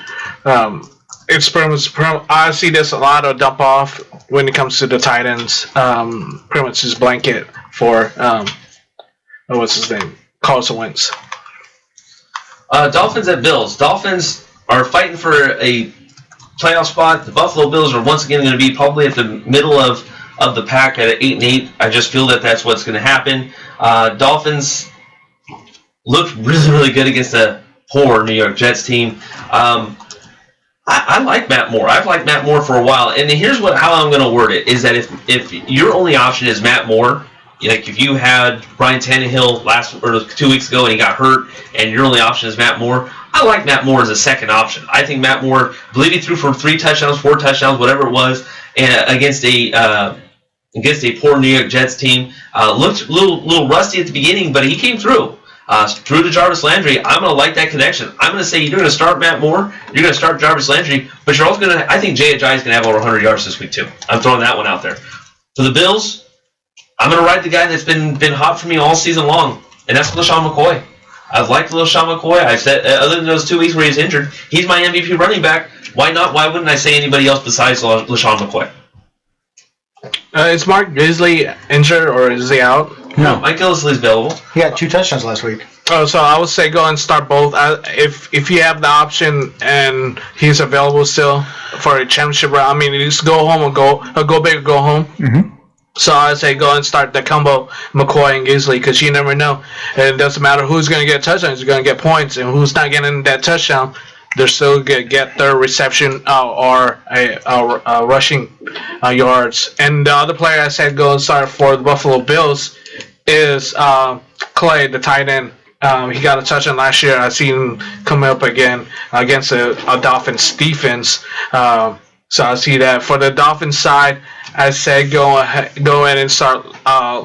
It's pretty much. I see this a lot of dump off when it comes to the tight ends. Pretty much just blanket for what's his name, Carson Wentz. Dolphins at Bills. Dolphins are fighting for a playoff spot. The Buffalo Bills are once again going to be probably at the middle of the pack at 8-8. I just feel that that's what's going to happen. Dolphins looked really, really good against a poor New York Jets team. I like Matt Moore. I've liked Matt Moore for a while. And here's how I'm going to word it, is that if your only option is Matt Moore, like if you had Ryan Tannehill 2 weeks ago and he got hurt and your only option is Matt Moore, I like Matt Moore as a second option. I think Matt Moore, I believe he threw for 3 touchdowns, 4 touchdowns, whatever it was, against a poor New York Jets team. Looked a little rusty at the beginning, but he came through. Through to Jarvis Landry, I'm going to like that connection. I'm going to say you're going to start Matt Moore, you're going to start Jarvis Landry, but you're also going to, I think Jay Ajayi is going to have over 100 yards this week too. I'm throwing that one out there. For the Bills, I'm going to ride the guy that's been hot for me all season long, and that's LaShawn McCoy. I've liked LaShawn McCoy. I've said, other than those 2 weeks where he's injured, he's my MVP running back. Why not? Why wouldn't I say anybody else besides LaShawn McCoy? Is Mark Gillislee injured or is he out? No, Mike Gillislee's available. He had 2 touchdowns last week. Oh, so I would say go and start both. If you have the option and he's available still for a championship round, I mean, just go home or go big or go home. Mm-hmm. So I'd say go and start the combo, McCoy and Gillislee, because you never know. And it doesn't matter who's going to get touchdowns, who's going to get points, and who's not getting that touchdown. They're still going to get their reception or rushing yards. And the other player I said go and start for the Buffalo Bills is Clay, the tight end. He got a touchdown last year. I've seen him come up again against a Dolphins defense. So I see that. For the Dolphins side, I said go ahead and start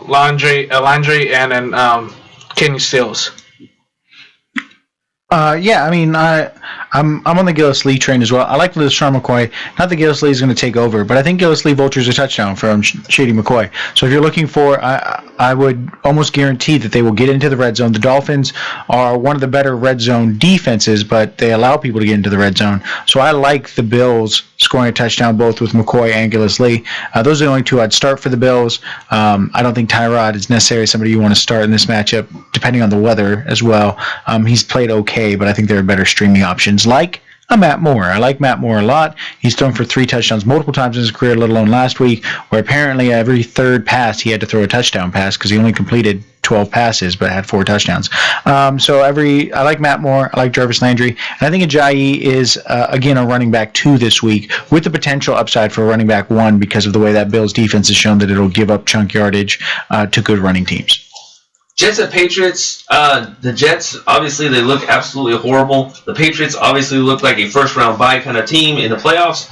Landry and then Kenny Stills. Yeah, I mean, I'm on the Gillislee train as well. I like LaShawn McCoy. Not that Gillislee is going to take over, but I think Gillislee vultures a touchdown from Shady McCoy. So if you're looking for, I would almost guarantee that they will get into the red zone. The Dolphins are one of the better red zone defenses, but they allow people to get into the red zone. So I like the Bills scoring a touchdown both with McCoy and Gillislee. Those are the only 2 I'd start for the Bills. I don't think Tyrod is necessarily somebody you want to start in this matchup, depending on the weather as well. He's played okay, but I think there are better streaming options like a Matt Moore. I like Matt Moore a lot. He's thrown for 3 touchdowns multiple times in his career, let alone last week, where apparently every third pass he had to throw a touchdown pass because he only completed 12 passes but had 4 touchdowns. So I like Matt Moore. I like Jarvis Landry. And I think Ajayi is, again, a running back 2 this week with the potential upside for a running back 1 because of the way that Bills defense has shown that it'll give up chunk yardage to good running teams. Jets at Patriots. The Jets, obviously, they look absolutely horrible. The Patriots obviously look like a first-round bye kind of team in the playoffs.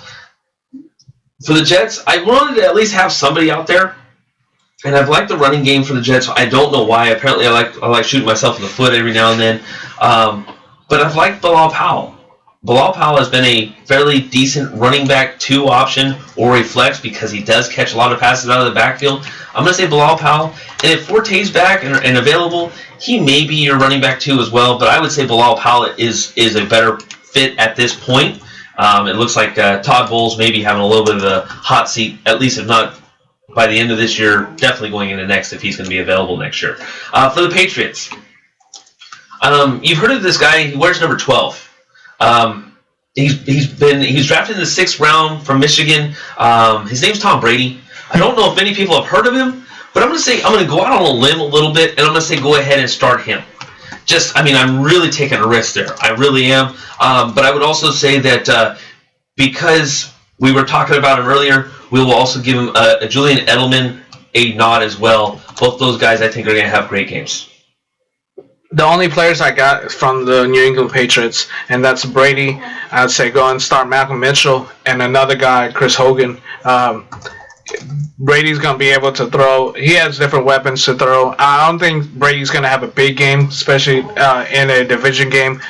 For the Jets, I wanted to at least have somebody out there, and I've liked the running game for the Jets. I don't know why. Apparently, I like shooting myself in the foot every now and then. But I've liked Bilal Powell. Bilal Powell has been a fairly decent running back 2 option or a flex because he does catch a lot of passes out of the backfield. I'm going to say Bilal Powell. And if Forte's back and available, he may be your running back 2 as well. But I would say Bilal Powell is a better fit at this point. It looks like Todd Bowles may be having a little bit of a hot seat, at least if not by the end of this year, definitely going into next if he's going to be available next year. For the Patriots, you've heard of this guy. He wears number 12. He's drafted in the 6th round from Michigan. His name's Tom Brady. I don't know if many people have heard of him, but I'm going to go out on a limb a little bit, and I'm going to say go ahead and start him. I'm really taking a risk there. I really am. But I would also say that because we were talking about him earlier, we will also give him a Julian Edelman a nod as well. Both those guys, I think, are going to have great games. The only players I got from the New England Patriots, and that's Brady. I'd say go and start Malcolm Mitchell and another guy, Chris Hogan. Brady's going to be able to throw. He has different weapons to throw. I don't think Brady's going to have a big game, especially in a division game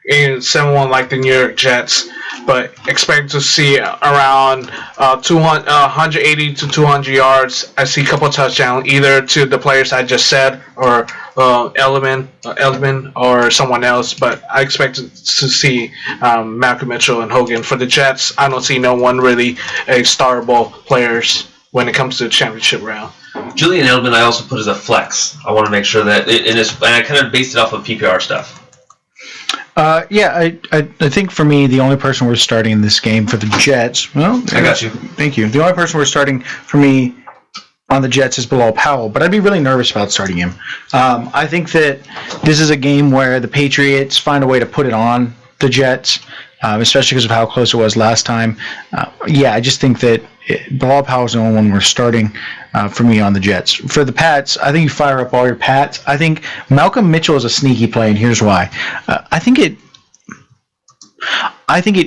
in someone like the New York Jets. but expect to see around 180 to 200 yards. I see a couple of touchdowns, either to the players I just said or Edelman or someone else. But I expect to see Malcolm Mitchell and Hogan. For the Jets, I don't see no one really a starable players when it comes to the championship round. Julian Edelman, I also put as a flex. I want to make sure that and I kind of based it off of PPR stuff. I think for me, the only person we're starting in this game for the Jets, well, I got you. Thank you. The only person we're starting for me on the Jets is Bilal Powell, but I'd be really nervous about starting him. I think that this is a game where the Patriots find a way to put it on the Jets, especially because of how close it was last time. I just think that Bilal Powell is the only one we're starting for me on the Jets. For the Pats, I think you fire up all your Pats. I think Malcolm Mitchell is a sneaky play, and here's why. I think it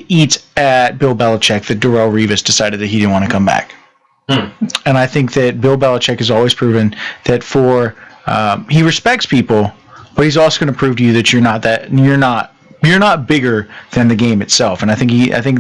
eats at Bill Belichick that Darrelle Revis decided that he didn't want to come back. And I think that Bill Belichick has always proven that he respects people, but he's also going to prove to you that you're not bigger than the game itself. And I think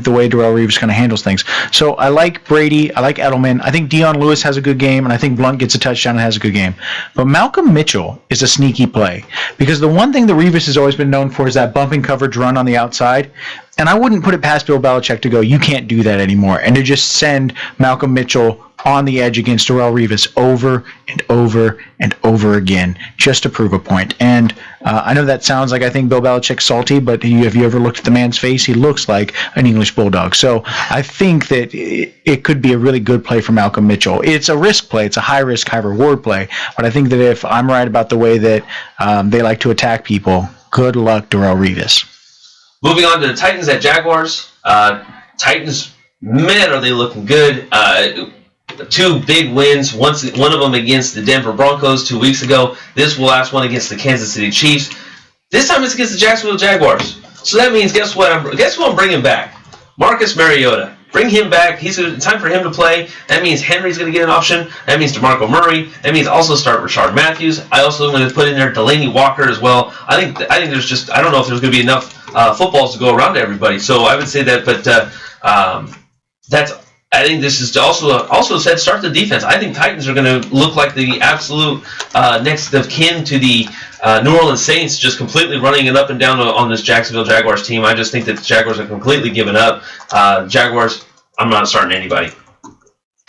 the way Darrelle Revis kind of handles things. So I like Brady. I like Edelman. I think Dion Lewis has a good game, and I think Blunt gets a touchdown and has a good game. But Malcolm Mitchell is a sneaky play because the one thing that Revis has always been known for is that bumping coverage run on the outside. And I wouldn't put it past Bill Belichick to go, you can't do that anymore, and to just send Malcolm Mitchell on the edge against Darrelle Revis over and over and over again just to prove a point. And I know that sounds like I think Bill Belichick's salty, but have you ever looked at the man's face? He looks like an English bulldog. So I think that it could be a really good play for Malcolm Mitchell. It's a risk play. It's a high-risk, high-reward play. But I think that if I'm right about the way that they like to attack people, good luck, Darrelle Revis. Moving on to the Titans at Jaguars. Titans, man, are they looking good. Two big wins, one of them against the Denver Broncos 2 weeks ago. This last one against the Kansas City Chiefs. This time it's against the Jacksonville Jaguars. So that means, guess who I'm bringing back? Marcus Mariota. Bring him back. Time for him to play. That means Henry's going to get an option. That means DeMarco Murray. That means also start Rashard Matthews. I also am going to put in there Delaney Walker as well. I think there's just, I don't know if there's going to be enough footballs to go around to everybody. So I would say that, but I think this is also said start the defense. I think Titans are going to look like the absolute next of kin to the New Orleans Saints, just completely running it up and down on this Jacksonville Jaguars team. I just think that the Jaguars are completely given up. Jaguars, I'm not starting anybody.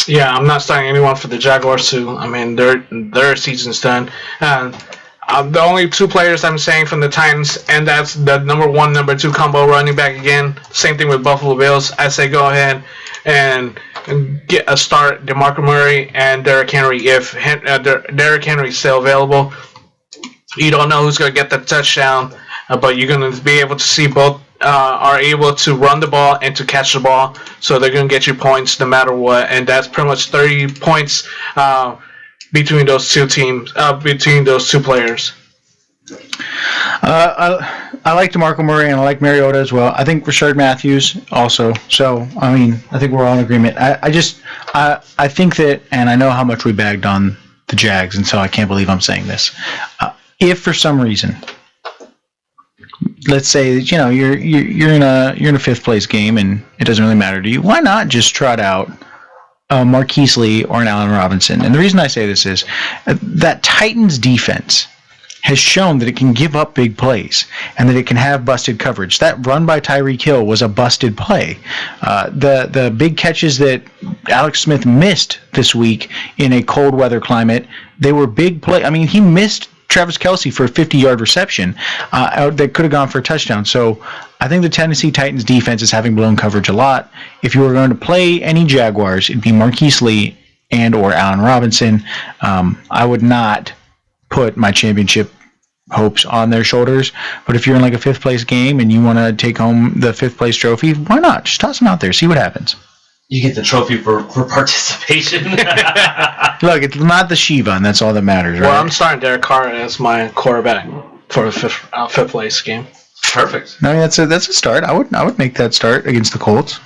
Yeah, I'm not starting anyone for the Jaguars too. I mean, their season's done. The only two players I'm saying from the Titans, and that's the number 1, number 2 combo running back again. Same thing with Buffalo Bills. I say go ahead and get a start, DeMarco Murray and Derrick Henry. If Derrick Henry is still available, you don't know who's going to get the touchdown, but you're going to be able to see both are able to run the ball and to catch the ball, so they're going to get you points no matter what, and that's pretty much 30 points between those two teams, between those two players. I like DeMarco Murray and I like Mariota as well. I think Rashard Matthews also. So, I mean, I think we're all in agreement. I think that, and I know how much we bagged on the Jags, and so I can't believe I'm saying this. If for some reason, let's say that, you're in a fifth place game and it doesn't really matter to you, why not just trot out Marquise Lee or an Allen Robinson? And the reason I say this is that Titans defense has shown that it can give up big plays and that it can have busted coverage. That run by Tyreek Hill was a busted play. The big catches that Alex Smith missed this week in a cold weather climate, they were big play. I mean, he missed Travis Kelce for a 50-yard reception that could have gone for a touchdown. So I think the Tennessee Titans defense is having blown coverage a lot. If you were going to play any Jaguars, it'd be Marquise Lee and or Allen Robinson. I would not put my championship hopes on their shoulders, but if you're in like a fifth place game and you want to take home the fifth place trophy, why not? Just toss them out there, see what happens. You get the trophy for participation. Look, it's not the Shiva, and that's all that matters, right? Well, I'm starting Derek Carr as my quarterback for the fifth place game. Perfect. I mean, that's a start. I would make that start against the Colts.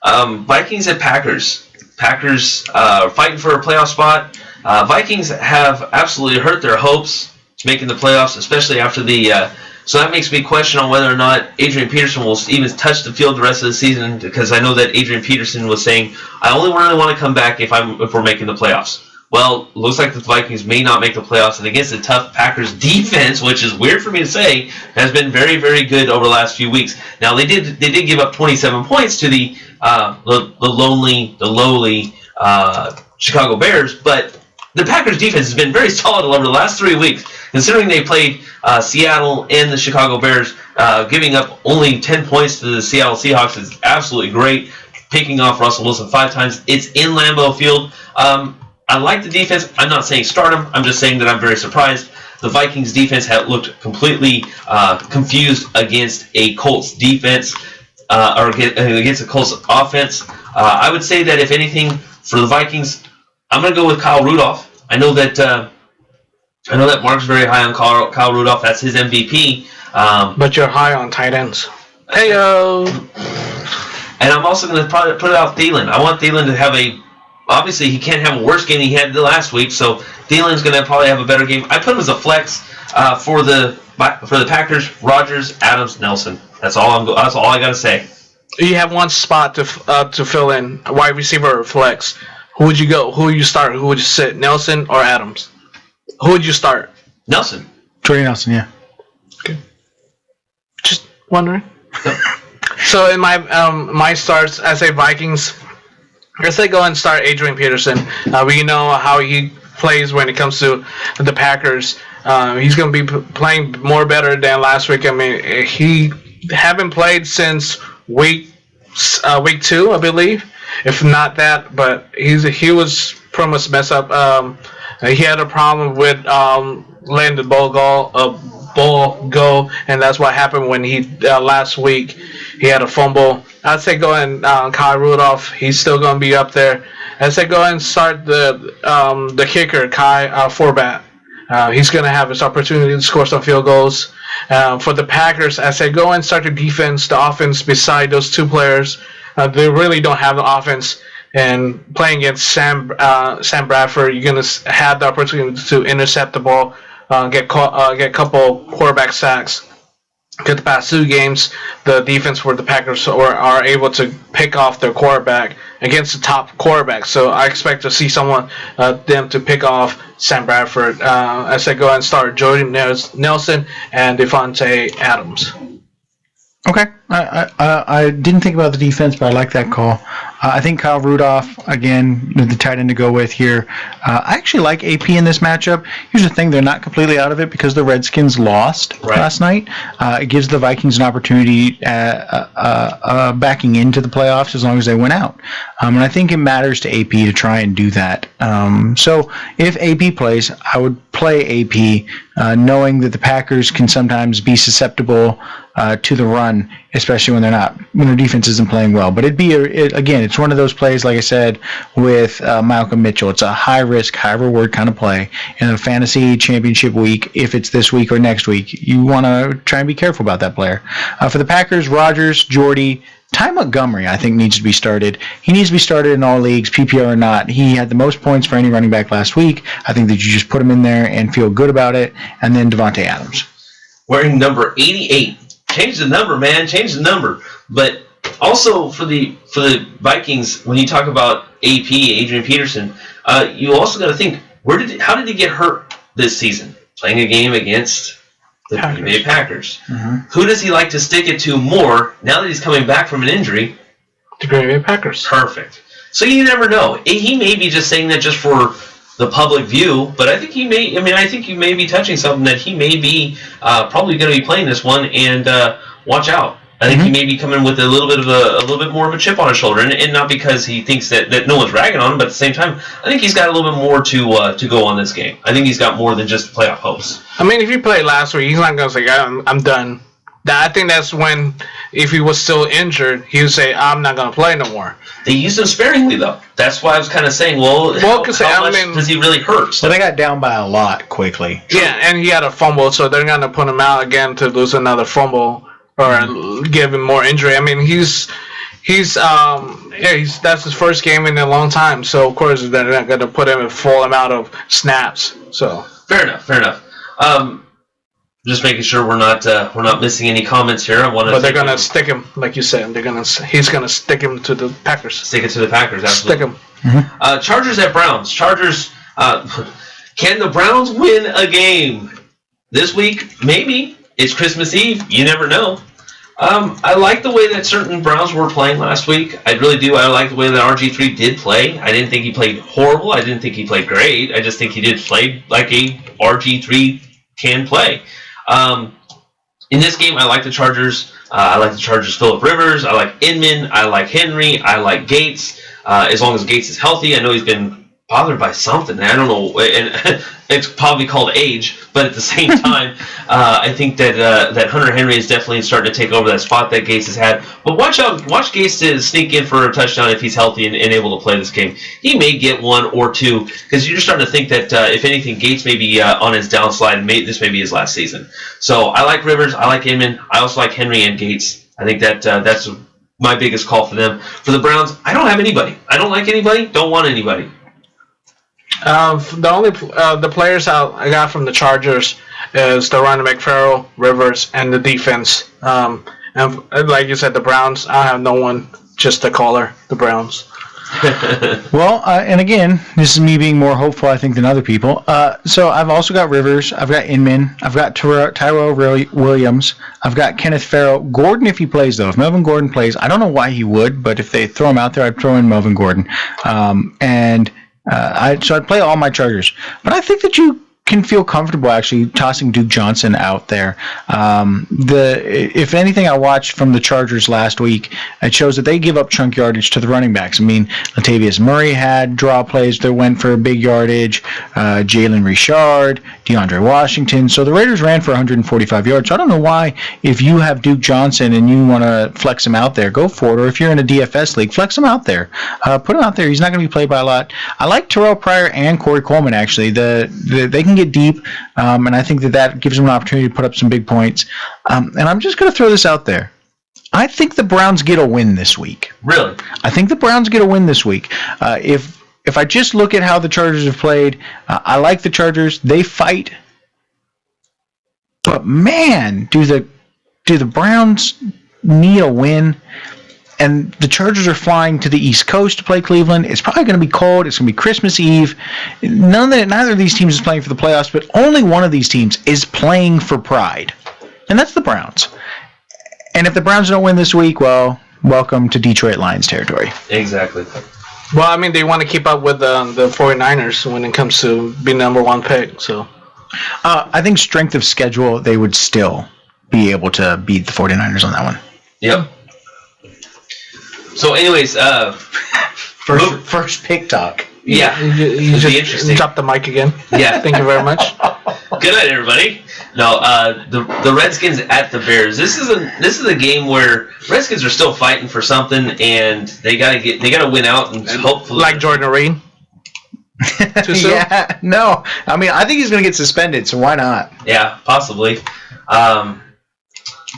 Vikings at Packers. Packers fighting for a playoff spot. Vikings have absolutely hurt their hopes to making the playoffs, especially after the So that makes me question on whether or not Adrian Peterson will even touch the field the rest of the season, because I know that Adrian Peterson was saying, I only really want to come back if we're making the playoffs. Well, looks like the Vikings may not make the playoffs, and against the tough Packers defense, which is weird for me to say, has been very, very good over the last few weeks. Now they did give up 27 points to the lowly Chicago Bears, but the Packers defense has been very solid over the last 3 weeks, considering they played Seattle and the Chicago Bears. Giving up only 10 points to the Seattle Seahawks is absolutely great. Picking off Russell Wilson 5 times. It's in Lambeau Field. I like the defense. I'm not saying start them. I'm just saying that I'm very surprised. The Vikings defense had looked completely confused against a Colts defense or against a Colts offense. I would say that if anything for the Vikings, I'm going to go with Kyle Rudolph. I know that Mark's very high on Kyle Rudolph. That's his MVP. But you're high on tight ends. Heyo. And I'm also going to probably put it out Thielen. I want Thielen to have obviously he can't have a worse game than he had the last week, so Thielen's going to probably have a better game. I put him as a flex for the Packers. Rodgers, Adams, Nelson. That's all I got to say. You have one spot to fill in, a wide receiver or flex. Who would you go? Who would you start? Who would you sit? Nelson or Adams? Who would you start? Nelson. Jordy Nelson, yeah. Okay. Just wondering. So in my starts, I say Vikings. I say go and start Adrian Peterson. We know how he plays when it comes to the Packers. He's going to be playing more better than last week. I mean, he haven't played since week 2, I believe. If not that, but he was pretty much messed up. He had a problem with letting the ball go, and that's what happened when he last week he had a fumble. I'd say go and Kyle Rudolph. He's still going to be up there. I'd say go and start the kicker Kai Forbat. He's going to have his opportunity to score some field goals. For the Packers, I say go and start the defense, the offense beside those two players. They really don't have the offense. And playing against Sam Bradford, you're going to have the opportunity to intercept the ball, get a couple quarterback sacks. Because the past 2 games, the defense for the Packers are able to pick off their quarterback against the top quarterback. So I expect to see them to pick off Sam Bradford. I say go ahead and start Jordy Nelson and Devontae Adams. Okay. I didn't think about the defense, but I like that call. I think Kyle Rudolph, again, the tight end to go with here. I actually like AP in this matchup. Here's the thing, they're not completely out of it because the Redskins lost last night. It gives the Vikings an opportunity backing into the playoffs as long as they win out. And I think it matters to AP to try and do that. So if AP plays, I would play AP knowing that the Packers can sometimes be susceptible to the run, especially when their defense isn't playing well. But it's one of those plays, like I said, with Malcolm Mitchell. It's a high risk, high reward kind of play in a fantasy championship week. If it's this week or next week, you want to try and be careful about that player. For the Packers, Rodgers, Jordy, Ty Montgomery, I think, needs to be started. He needs to be started in all leagues, PPR or not. He had the most points for any running back last week. I think that you just put him in there and feel good about it. And then Devontae Adams. Wearing number 88. Change the number, man. Change the number. But also for the Vikings, when you talk about AP, Adrian Peterson, you also got to think, how did he get hurt this season? Playing a game against the Green Bay Packers. Mm-hmm. Who does he like to stick it to more now that he's coming back from an injury? The Green Bay Packers. Perfect. So you never know. He may be just saying that just for the public view, but I think I think you may be touching something that he may be probably going to be playing this one, and watch out. I think he may be coming with a little bit more of a chip on his shoulder, and not because he thinks that no one's ragging on him, but at the same time, I think he's got a little bit more to go on this game. I think he's got more than just playoff hopes. I mean, if he played last week, he's not going to say, I'm done. I think that's when, if he was still injured, he would say, I'm not going to play no more. They used him sparingly, though. That's why I was kind of saying, how much does he really hurt? So they got down by a lot quickly. Yeah, and he had a fumble, so they're going to put him out again to lose another fumble or give him more injury. I mean, that's his first game in a long time, so of course they're not going to put him in full amount of snaps. So fair enough. Just making sure we're not missing any comments here. But they're gonna stick him, like you said. He's gonna stick him to the Packers. Stick it to the Packers. Absolutely. Stick him. Chargers at Browns. Chargers. Can the Browns win a game this week? Maybe. It's Christmas Eve. You never know. I like the way that certain Browns were playing last week. I really do. I like the way that RG3 did play. I didn't think he played horrible. I didn't think he played great. I just think he did play like a RG3 can play. In this game, I like the Chargers. I like the Chargers' Phillip Rivers. I like Inman. I like Henry. I like Gates. As long as Gates is healthy, I know he's been bothered by something. I don't know, and it's probably called age. But at the same time, I think that Hunter Henry is definitely starting to take over that spot that Gates has had. But watch Gates to sneak in for a touchdown if he's healthy and able to play this game. He may get one or two because you're starting to think that if anything, Gates may be on his downslide. This may be his last season. So I like Rivers. I like Inman. I also like Henry and Gates. I think that that's my biggest call for them. For the Browns, I don't have anybody. I don't like anybody. Don't want anybody. The players I got from the Chargers is the running back Farrell, Rivers, and the defense. And like you said, the Browns, I have no one, just a caller, the Browns. Well, and again, this is me being more hopeful, I think, than other people. So I've also got Rivers. I've got Inman. I've got Tyrell Williams. I've got Kenneth Farrell. Gordon, if he plays, though. If Melvin Gordon plays, I don't know why he would, but if they throw him out there, I'd throw in Melvin Gordon. So I'd play all my Chargers. But I think that you can feel comfortable actually tossing Duke Johnson out there. If anything I watched from the Chargers last week, it shows that they give up chunk yardage to the running backs. I mean, Latavius Murray had draw plays that went for big yardage, Jalen Richard, DeAndre Washington. So the Raiders ran for 145 yards. So I don't know why, if you have Duke Johnson and you want to flex him out there, go for it. Or if you're in a DFS league, flex him out there. Put him out there. He's not going to be played by a lot. I like Terrell Pryor and Corey Coleman, actually. They can get deep, and I think that gives them an opportunity to put up some big points. And I'm just going to throw this out there. I think the Browns get a win this week. Really? I think the Browns get a win this week. If I just look at how the Chargers have played, I like the Chargers. They fight. But, man, do the Browns need a win? And the Chargers are flying to the East Coast to play Cleveland. It's probably going to be cold. It's going to be Christmas Eve. Neither of these teams is playing for the playoffs, but only one of these teams is playing for pride. And that's the Browns. And if the Browns don't win this week, well, welcome to Detroit Lions territory. Exactly. Well, I mean, they want to keep up with the 49ers when it comes to being number one pick. So, I think strength of schedule, they would still be able to beat the 49ers on that one. Yep. So, anyways, first pick talk. Yeah, you just dropped the mic again. Yeah, thank you very much. Good night, everybody. No, the Redskins at the Bears. This is a game where Redskins are still fighting for something, and they gotta win out, and hopefully, like Jordan Reed. Too soon? Yeah, no. I mean, I think he's gonna get suspended, so why not? Yeah, possibly.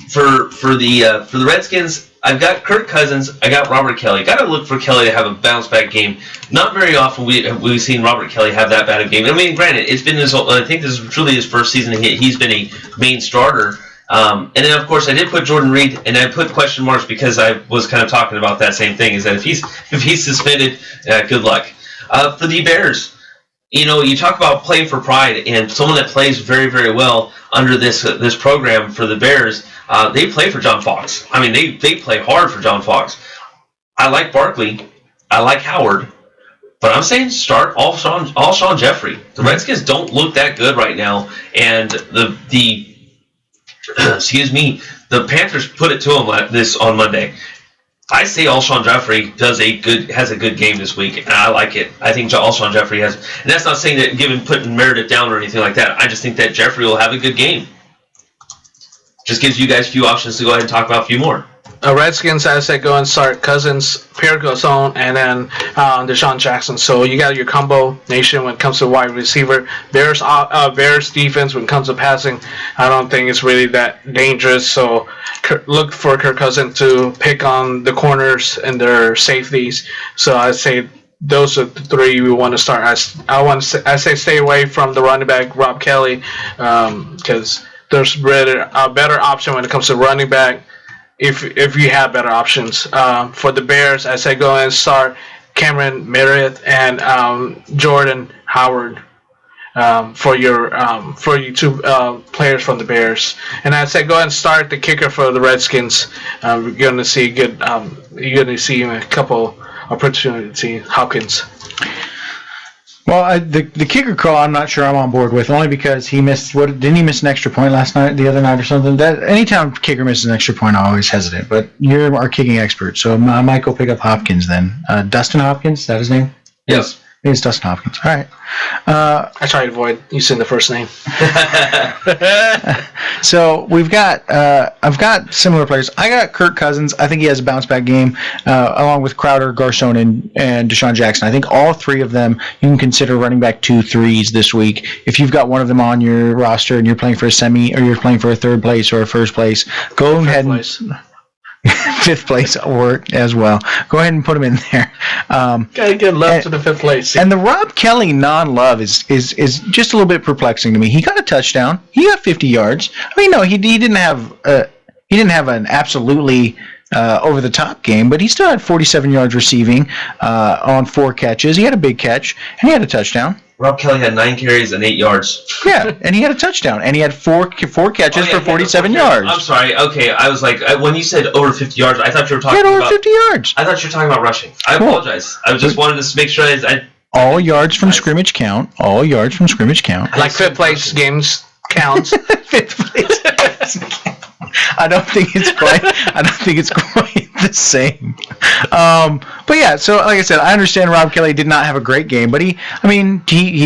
For the Redskins, I've got Kirk Cousins. I got Robert Kelly. Got to look for Kelly to have a bounce back game. Not very often we've seen Robert Kelly have that bad of a game. I mean, granted, it's been I think this is truly his first season. He's been a main starter. And then of course I did put Jordan Reed, and I put question marks because I was kind of talking about that same thing. Is that if he's suspended, good luck. For the Bears, you talk about playing for pride, and someone that plays very, very well under this program for the Bears. They play for John Fox. I mean, they play hard for John Fox. I like Barkley. I like Howard. But I'm saying start Alshon Jeffrey. The Redskins don't look that good right now. And the Panthers put it to them on Monday. I say Alshon Jeffrey has a good game this week, and I like it. I think Alshon Jeffrey has, and that's not saying that putting Meredith down or anything like that. I just think that Jeffrey will have a good game. Just gives you guys a few options to go ahead and talk about a few more. Redskins, I say, go and start Cousins, Pierre Garçon, and then Deshaun Jackson. So you got your combo nation when it comes to wide receiver. Bears defense when it comes to passing, I don't think it's really that dangerous. So look for Kirk Cousins to pick on the corners and their safeties. So I say those are the three we want to start. I say stay away from the running back Rob Kelly because there's a better option when it comes to running back. If you have better options for the Bears, I say go ahead and start Cameron Meredith and Jordan Howard for you two players from the Bears. And I say go ahead and start the kicker for the Redskins. You're going to see a couple opportunities. Hopkins. Well, the kicker call, I'm not sure I'm on board with, only because he missed. Didn't he miss an extra point the other night or something? That anytime kicker misses an extra point, I'm always hesitant. But you're our kicking expert, so I might go pick up Hopkins then. Dustin Hopkins, is that his name? Yes. It's Dustin Hopkins. All right. I try to avoid using the first name. So I've got similar players. I got Kirk Cousins. I think he has a bounce back game, along with Crowder, Garcon, and Deshaun Jackson. I think all three of them you can consider running back 2-3s this week. If you've got one of them on your roster and you're playing for a semi, or you're playing for a third place or a first place, go ahead and fifth place or as well. Go ahead and put him in there. Gotta get love to the fifth place. And the Rob Kelly non-love is just a little bit perplexing to me. He got a touchdown. He got 50 yards. I mean, no, he didn't have an absolutely over the top game, but he still had 47 yards receiving on 4 catches. He had a big catch and he had a touchdown. Rob Kelly had 9 carries and 8 yards. Yeah, and he had a touchdown, and he had four catches for 47 yards. I'm sorry. Okay, I was like, when you said over 50 yards, I thought you were talking about... He had over 50 yards. I thought you were talking about rushing. I apologize. I just wanted to make sure all yards from scrimmage count. All yards from scrimmage count. Like fifth place games counts. Fifth place games count. I don't think it's quite the same. But yeah, so like I said, I understand Rob Kelly did not have a great game, but he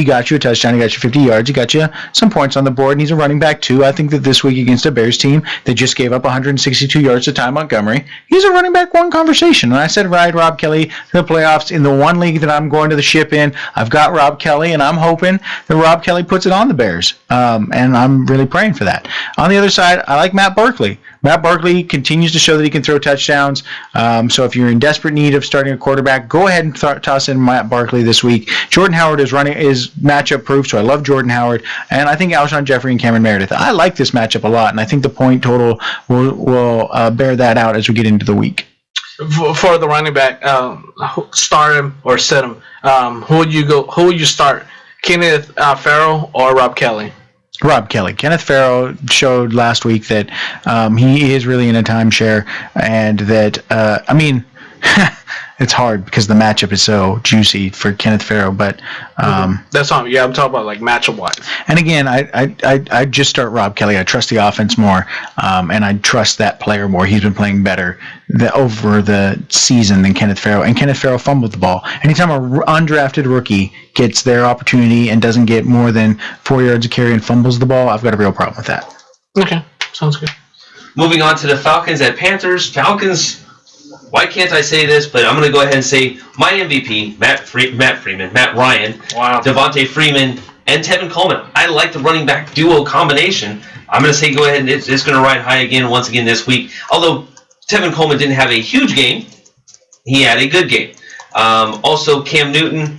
got you a touchdown, he got you 50 yards, he got you some points on the board, and he's a running back too. I think that this week against a Bears team that just gave up 162 yards to Ty Montgomery, he's a running back one conversation. And I said ride Rob Kelly to the playoffs in the one league that I'm going to the ship in. I've got Rob Kelly, and I'm hoping that Rob Kelly puts it on the Bears. And I'm really praying for that. On the other side, I like Matt Barkley. Matt Barkley continues to show that he can throw touchdowns. So if you're in desperate need of starting a quarterback, go ahead and toss in Matt Barkley this week. Jordan Howard is matchup proof, so I love Jordan Howard. And I think Alshon Jeffrey and Cameron Meredith. I like this matchup a lot, and I think the point total will bear that out as we get into the week. For the running back, start him or sit him. Who would you start? Kenneth Farrell or Rob Kelly? Rob Kelly. Kenneth Farrell showed last week that he is really in a timeshare, and that it's hard because the matchup is so juicy for Kenneth Farrell. But that's not. Yeah, I'm talking about like matchup wise. And again, I just start Rob Kelly. I trust the offense more, and I trust that player more. He's been playing better over the season than Kenneth Farrell. And Kenneth Farrell fumbled the ball. Anytime an undrafted rookie gets their opportunity and doesn't get more than 4 yards of carry and fumbles the ball, I've got a real problem with that. Okay, sounds good. Moving on to the Falcons at Panthers. Falcons. Why can't I say this? But I'm going to go ahead and say my MVP, Matt Ryan, Devontae Freeman, and Tevin Coleman. I like the running back duo combination. I'm going to say go ahead and it's going to ride high again once again this week. Although Tevin Coleman didn't have a huge game, he had a good game. Also, Cam Newton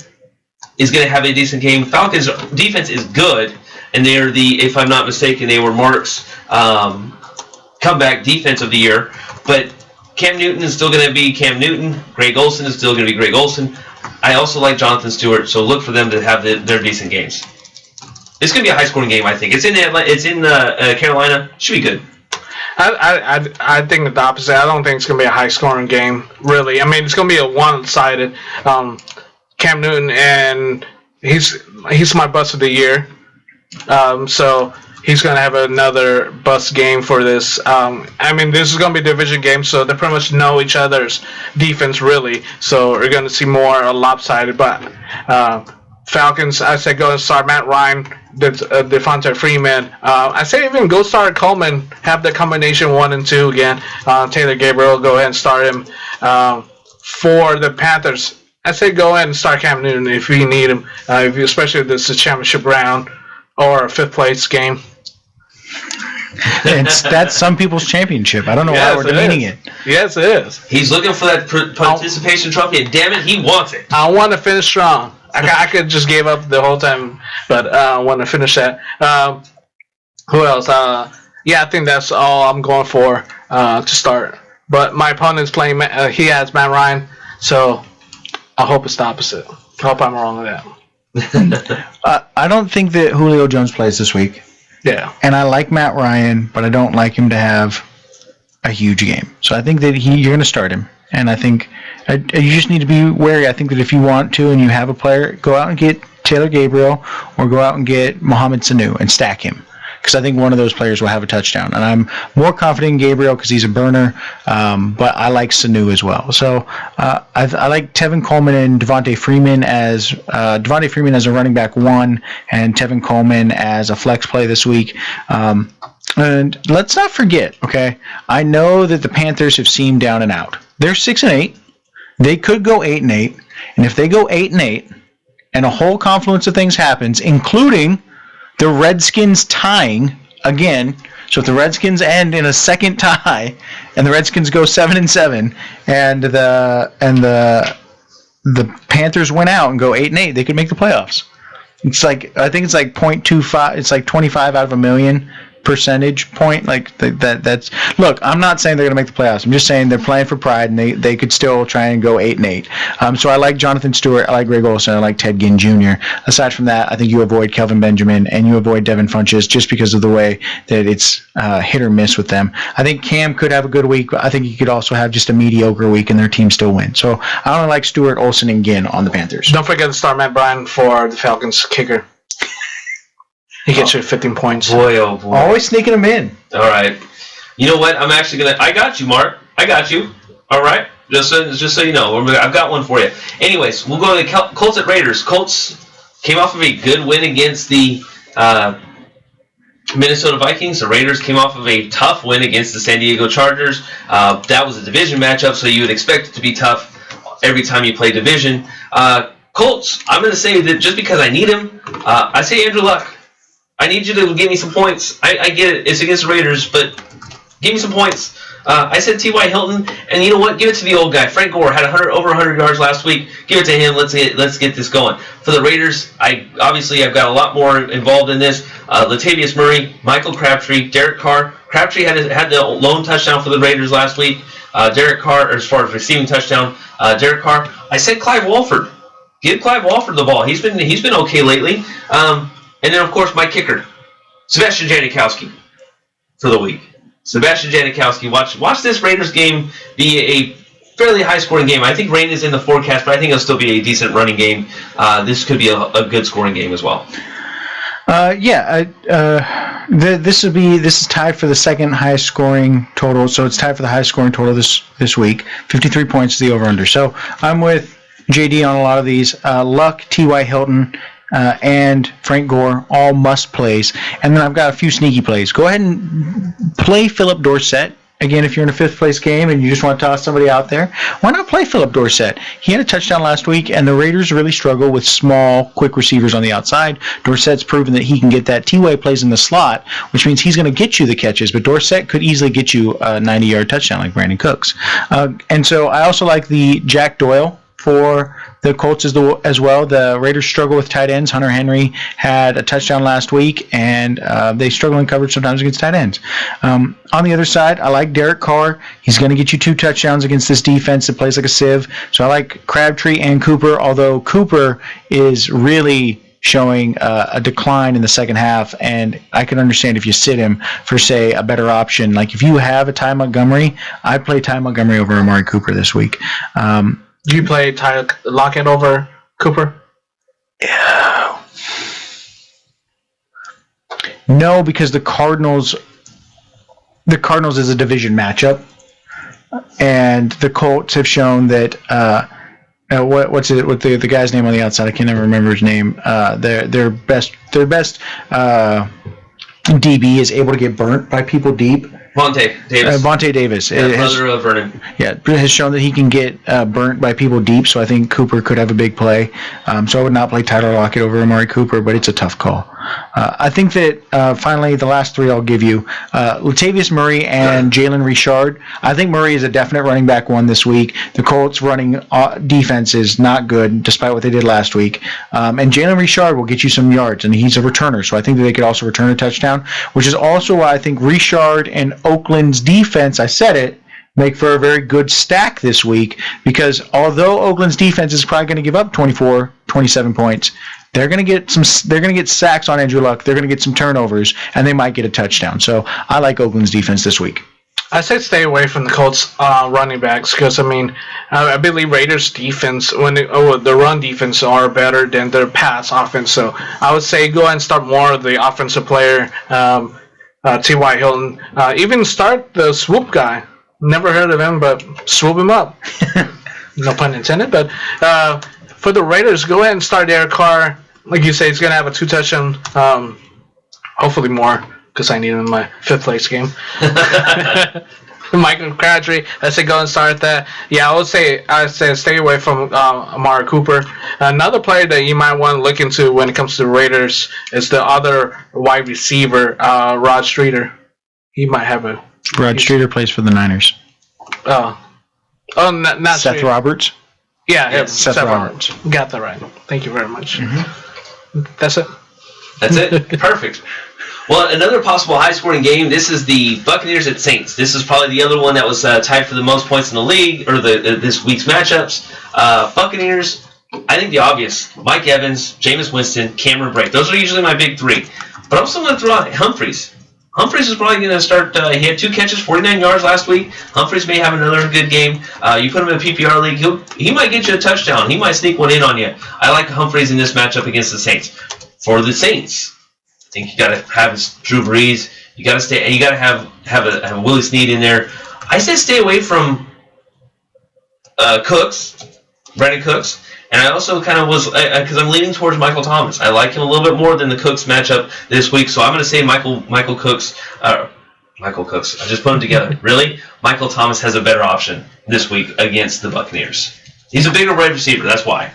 is going to have a decent game. Falcons defense is good, and they're if I'm not mistaken, they were Mark's comeback defense of the year. But Cam Newton is still going to be Cam Newton. Greg Olsen is still going to be Greg Olsen. I also like Jonathan Stewart, so look for them to have their decent games. It's going to be a high-scoring game, I think. It's in Carolina. Should be good. I think the opposite. I don't think it's going to be a high-scoring game, really. I mean, it's going to be a one-sided. Cam Newton, and he's my bust of the year. So he's going to have another bust game for this. I mean, this is going to be a division game, so they pretty much know each other's defense, really. So we're going to see more lopsided. But Falcons, I say go and start Matt Ryan, Devontae Freeman. I say even go start Coleman, have the combination 1 and 2 again. Taylor Gabriel, go ahead and start him. For the Panthers, I say go ahead and start Cam Newton if you need him, especially if this is a championship round or a fifth place game. That's some people's championship. I don't know why we're demeaning it. Yes, it is. He's looking for that participation trophy, and damn it, he wants it. I want to finish strong. I could just give up the whole time, but I want to finish that. Who else? Yeah, I think that's all I'm going for to start. But my opponent's playing. He has Matt Ryan, so I hope it's the opposite. I hope I'm wrong with that. I don't think that Julio Jones plays this week. Yeah. And I like Matt Ryan, but I don't like him to have a huge game. So I think that you're going to start him. And I think you just need to be wary. I think that if you want to and you have a player, go out and get Taylor Gabriel or go out and get Mohamed Sanu and stack him. Because I think one of those players will have a touchdown. And I'm more confident in Gabriel because he's a burner, but I like Sanu as well. So I like Tevin Coleman and Devontae Freeman as a running back 1 and Tevin Coleman as a flex play this week. And let's not forget, okay, I know that the Panthers have seemed down and out. They're 6-8. They could go 8-8. And if they go 8-8 and a whole confluence of things happens, including the Redskins tying again. So if the Redskins end in a second tie, and the Redskins go 7-7, and the Panthers win out and go 8-8, they could make the playoffs. It's like I think it's like 0.25. It's like 25 out of a million percentage point. Like that's look. I'm not saying they're going to make the playoffs. I'm just saying they're playing for pride, and they could still try and go 8-8. So I like Jonathan Stewart. I like Greg Olsen. I like Ted Ginn Jr. Aside from that, I think you avoid Kelvin Benjamin and you avoid Devin Funchess just because of the way that it's hit or miss with them. I think Cam could have a good week, but I think he could also have just a mediocre week and their team still win. So I only like Stewart, Olsen, and Ginn on the Panthers. Don't forget to start Matt Bryan for the Falcons kicker. He gets you 15 points. Boy, oh boy. Always sneaking them in. All right. You know what? I'm actually going to... I got you, Mark. I got you. All right? Just so you know. I've got one for you. Anyways, we'll go to the Colts at Raiders. Colts came off of a good win against the Minnesota Vikings. The Raiders came off of a tough win against the San Diego Chargers. That was a division matchup, so you would expect it to be tough every time you play division. Colts, I'm going to say that just because I need him, I say Andrew Luck. I need you to give me some points. I get it. It's against the Raiders, but give me some points. I said T.Y. Hilton, and you know what? Give it to the old guy. Frank Gore had over 100 yards last week. Give it to him. Let's get this going. For the Raiders, I've got a lot more involved in this. Latavius Murray, Michael Crabtree, Derek Carr. Crabtree had the lone touchdown for the Raiders last week. Derek Carr, or as far as receiving touchdown, Derek Carr. I said Clive Walford. Give Clive Walford the ball. He's been okay lately. And then, of course, my kicker, Sebastian Janikowski, for the week. Sebastian Janikowski, watch this Raiders game be a fairly high-scoring game. I think rain is in the forecast, but I think it'll still be a decent running game. This could be a good scoring game as well. This is tied for the second highest scoring total. So it's tied for the highest scoring total this week. 53 points to the over/under. So I'm with JD on a lot of these. Luck, T.Y. Hilton, and Frank Gore, all must plays. And then I've got a few sneaky plays. Go ahead and play Philip Dorsett. Again, if you're in a fifth place game and you just want to toss somebody out there, why not play Philip Dorsett? He had a touchdown last week, and the Raiders really struggle with small, quick receivers on the outside. Dorsett's proven that he can get that. T-Way plays in the slot, which means he's going to get you the catches, but Dorsett could easily get you a 90-yard touchdown like Brandon Cooks. And so I also like the Jack Doyle for the Colts as well. The Raiders struggle with tight ends. Hunter Henry had a touchdown last week, and they struggle in coverage sometimes against tight ends. On the other side, I like Derek Carr. He's going to get you 2 touchdowns against this defense that plays like a sieve. So I like Crabtree and Cooper, although Cooper is really showing a decline in the second half, and I can understand if you sit him for, say, a better option. Like if you have a Ty Montgomery, I'd play Ty Montgomery over Amari Cooper this week. Do you play Ty Lockett over Cooper? Yeah. No, because the Cardinals is a division matchup, and the Colts have shown that what's the guy's name on the outside? I can't ever remember his name. Their best DB is able to get burnt by people deep. Vontae Davis. Vontae Davis. Yeah, brother of Vernon. Yeah, has shown that he can get burnt by people deep, so I think Cooper could have a big play. So I would not play Tyler Lockett over Amari Cooper, but it's a tough call. I think that finally the last three I'll give you. Latavius Murray and Jalen Richard. I think Murray is a definite running back one this week. The Colts running defense is not good, despite what they did last week. And Jalen Richard will get you some yards, and he's a returner, so I think that they could also return a touchdown, which is also why I think Richard and Oakland's defense, I said it, make for a very good stack this week, because although Oakland's defense is probably going to give up 24, 27 points, they're going to get sacks on Andrew Luck, they're going to get some turnovers, and they might get a touchdown. So I like Oakland's defense this week. I say stay away from the Colts running backs because, I believe Raiders' defense, the run defense are better than their pass offense. So I would say go ahead and start more of the offensive player, T.Y. Hilton. Even start the swoop guy. Never heard of him, but swoop him up. No pun intended. But for the Raiders, go ahead and start Derek Carr. Like you say, he's going to have a 2-touchdown, hopefully more, because I need him in my 5th place game. Michael Crabtree, I say go and start that. Yeah, I say stay away from Amari Cooper. Another player that you might want to look into when it comes to the Raiders is the other wide receiver, Rod Streeter. He might have a... Rod Streeter plays for the Niners. Not Seth Streeter. Roberts? Yeah, Seth Roberts. Got that right. Thank you very much. Mm-hmm. That's it. That's it. Perfect. Well, another possible high-scoring game. This is the Buccaneers at Saints. This is probably the other one that was tied for the most points in the league, or this week's matchups. Buccaneers, I think the obvious: Mike Evans, Jameis Winston, Cameron Brate. Those are usually my big three. But I'm still going to throw out Humphreys. Humphreys is probably going to start. He had 2 catches, 49 yards last week. Humphreys may have another good game. You put him in a PPR league, he might get you a touchdown. He might sneak one in on you. I like Humphreys in this matchup against the Saints. For the Saints, I think you got to have Drew Brees. You got to stay. You got to have a Willie Snead in there. I say stay away from Brandon Cooks. And I also kind of was, because I'm leaning towards Michael Thomas. I like him a little bit more than the Cooks matchup this week, so I'm going to say Michael Cooks. I just put them together. Really? Michael Thomas has a better option this week against the Buccaneers. He's a bigger wide receiver, that's why.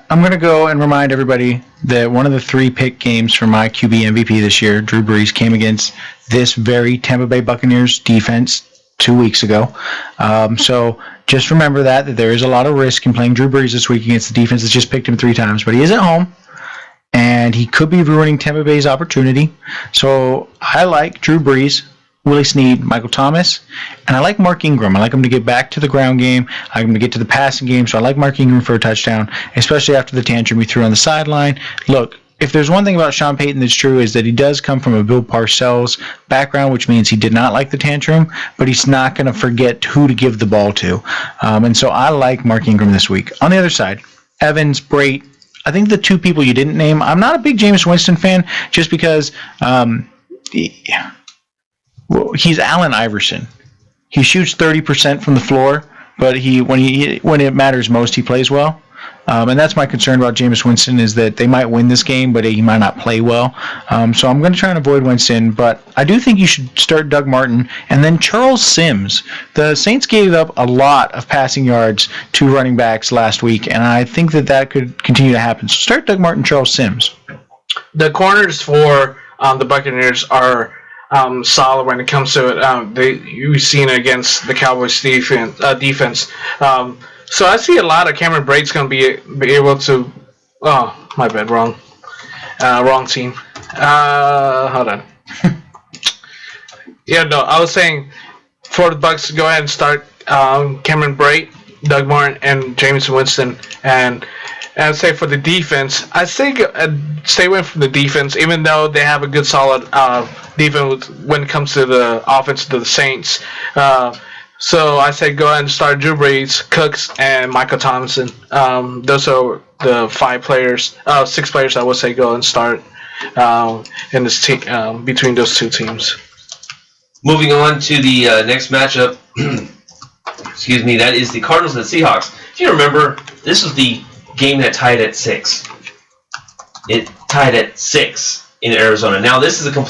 I'm going to go and remind everybody that one of the 3 pick games for my QB MVP this year, Drew Brees, came against this very Tampa Bay Buccaneers defense 2 weeks ago. So just remember that there is a lot of risk in playing Drew Brees this week against the defense that's just picked him 3 times. But he is at home, and he could be ruining Tampa Bay's opportunity. So I like Drew Brees, Willie Snead, Michael Thomas, and I like Mark Ingram. I like him to get back to the ground game. I like him to get to the passing game. So I like Mark Ingram for a touchdown, especially after the tantrum he threw on the sideline. Look, if there's one thing about Sean Payton that's true, is that he does come from a Bill Parcells background, which means he did not like the tantrum, but he's not going to forget who to give the ball to. And so I like Mark Ingram this week. On the other side, Evans, Brate, I think the 2 people you didn't name, I'm not a big Jameis Winston fan just because he's Allen Iverson. He shoots 30% from the floor, but when it matters most, he plays well. And that's my concern about Jameis Winston, is that they might win this game, but he might not play well. So I'm going to try and avoid Winston, but I do think you should start Doug Martin and then Charles Sims. The Saints gave up a lot of passing yards to running backs last week, and I think that could continue to happen. So start Doug Martin, Charles Sims. The corners for the Buccaneers are solid when it comes to it. You've seen it against the Cowboys defense. So I see a lot of Cameron Brate's going to be able to... Oh, my bad, wrong team. Hold on. Yeah, no, I was saying for the Bucs, go ahead and start Cameron Brate, Doug Martin, and Jameis Winston. And I'd say for the defense, I think stay away from the defense, even though they have a good, solid defense when it comes to the offense to the Saints. So I say go ahead and start Drew Brees, Cooks, and Michael Thompson. Those are the 6 players I would say go and start in this team between those 2 teams. Moving on to the next matchup, excuse me, that is the Cardinals and the Seahawks. If you remember, this was the game that tied at 6. It tied at 6 in Arizona. Now, this is 2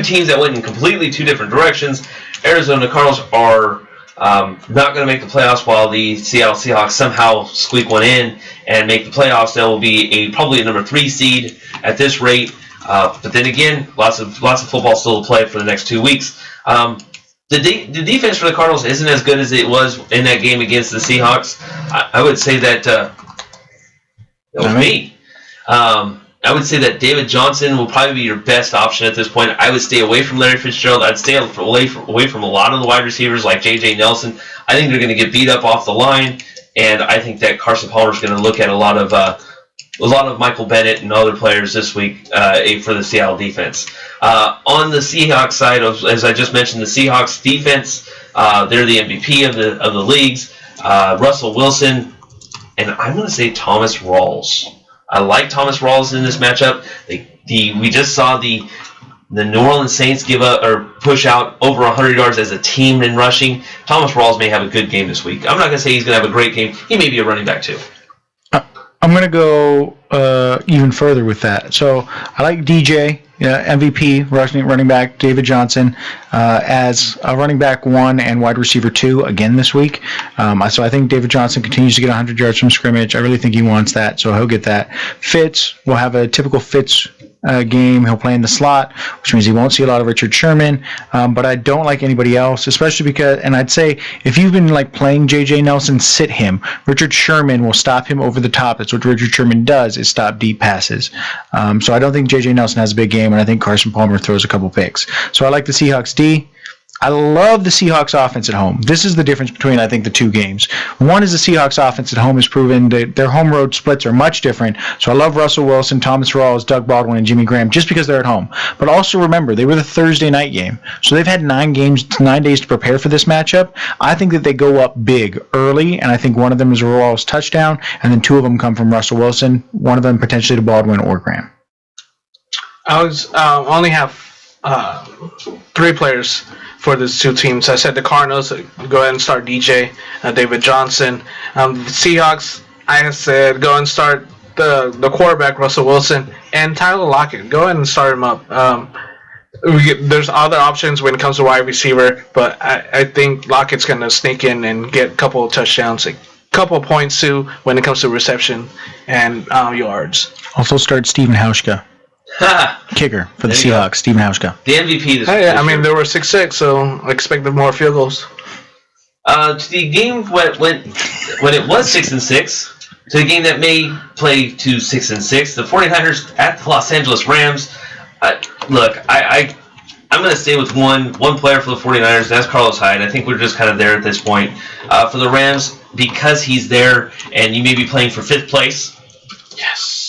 teams that went in completely 2 different directions. Arizona Cardinals are not going to make the playoffs while the Seattle Seahawks somehow squeak one in and make the playoffs. That will be probably a number 3 seed at this rate. But then again, lots of football still to play for the next 2 weeks. The defense for the Cardinals isn't as good as it was in that game against the Seahawks. I would say that was me. I would say that David Johnson will probably be your best option at this point. I would stay away from Larry Fitzgerald. I'd stay away from a lot of the wide receivers like J.J. Nelson. I think they're going to get beat up off the line, and I think that Carson Palmer is going to look at a lot of Michael Bennett and other players this week for the Seattle defense. On the Seahawks side, as I just mentioned, the Seahawks defense, they're the MVP of the leagues. Russell Wilson, and I'm going to say Thomas Rawls. I like Thomas Rawls in this matchup. We just saw the New Orleans Saints give up or push out over 100 yards as a team in rushing. Thomas Rawls may have a good game this week. I'm not going to say he's going to have a great game. He may be a running back too. I'm going to go even further with that. So I like DJ, MVP, running back, David Johnson, as a running back 1 and wide receiver 2 again this week. So I think David Johnson continues to get 100 yards from scrimmage. I really think he wants that, so he'll get that. Fitz will have a typical Fitz game. He'll play in the slot, which means he won't see a lot of Richard Sherman. But I don't like anybody else, especially because, and I'd say if you've been like playing J.J. Nelson, sit him. Richard Sherman will stop him over the top. That's what Richard Sherman does, is stop deep passes. So I don't think J.J. Nelson has a big game, and I think Carson Palmer throws a couple picks. So I like the Seahawks D. I love the Seahawks offense at home. This is the difference between, I think, the two games. One is the Seahawks offense at home has proven that their home road splits are much different. So I love Russell Wilson, Thomas Rawls, Doug Baldwin, and Jimmy Graham just because they're at home. But also remember, they were the Thursday night game. So they've had 9 days to prepare for this matchup. I think that they go up big early, and I think one of them is a Rawls touchdown, and then 2 of them come from Russell Wilson, one of them potentially to Baldwin or Graham. I only have 3 players for these 2 teams. I said the Cardinals, go ahead and start DJ, David Johnson. Seahawks, I said go and start the quarterback, Russell Wilson, and Tyler Lockett. Go ahead and start him up. There's other options when it comes to wide receiver, but I think Lockett's going to sneak in and get a couple of touchdowns, a couple of points too when it comes to reception and yards. Also start Stephen Hauschka. Kicker for the Seahawks, Stephen Hauschka. The MVP this Hey, I mean, they were 6-6, so I expected more field goals. To the game when it was 6-6, to the game that may play to 6-6, the 49ers at the Los Angeles Rams. Look, I'm going to stay with one player for the 49ers, and that's Carlos Hyde. I think we're just kind of there at this point. For the Rams, because he's there, and you may be playing for 5th place. Yes.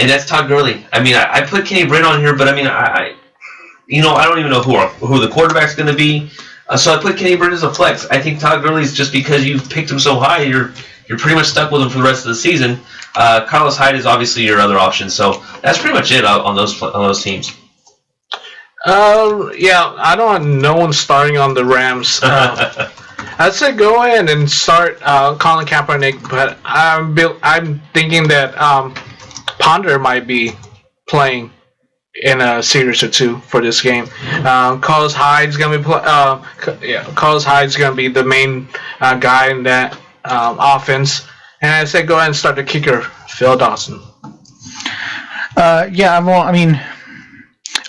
And that's Todd Gurley. I mean, I put Kenny Britt on here, but I mean, I don't even know who the quarterback's going to be. So I put Kenny Britt as a flex. I think Todd Gurley's just because you picked him so high, you're pretty much stuck with him for the rest of the season. Carlos Hyde is obviously your other option. So that's pretty much it on those teams. Yeah, I don't have no one starting on the Rams. I'd say go ahead and start Colin Kaepernick, but I'm thinking that Ponder might be playing in a series or 2 for this game. Carlos Hyde's gonna be Carlos Hyde's gonna be the main guy in that offense, and I say go ahead and start the kicker, Phil Dawson.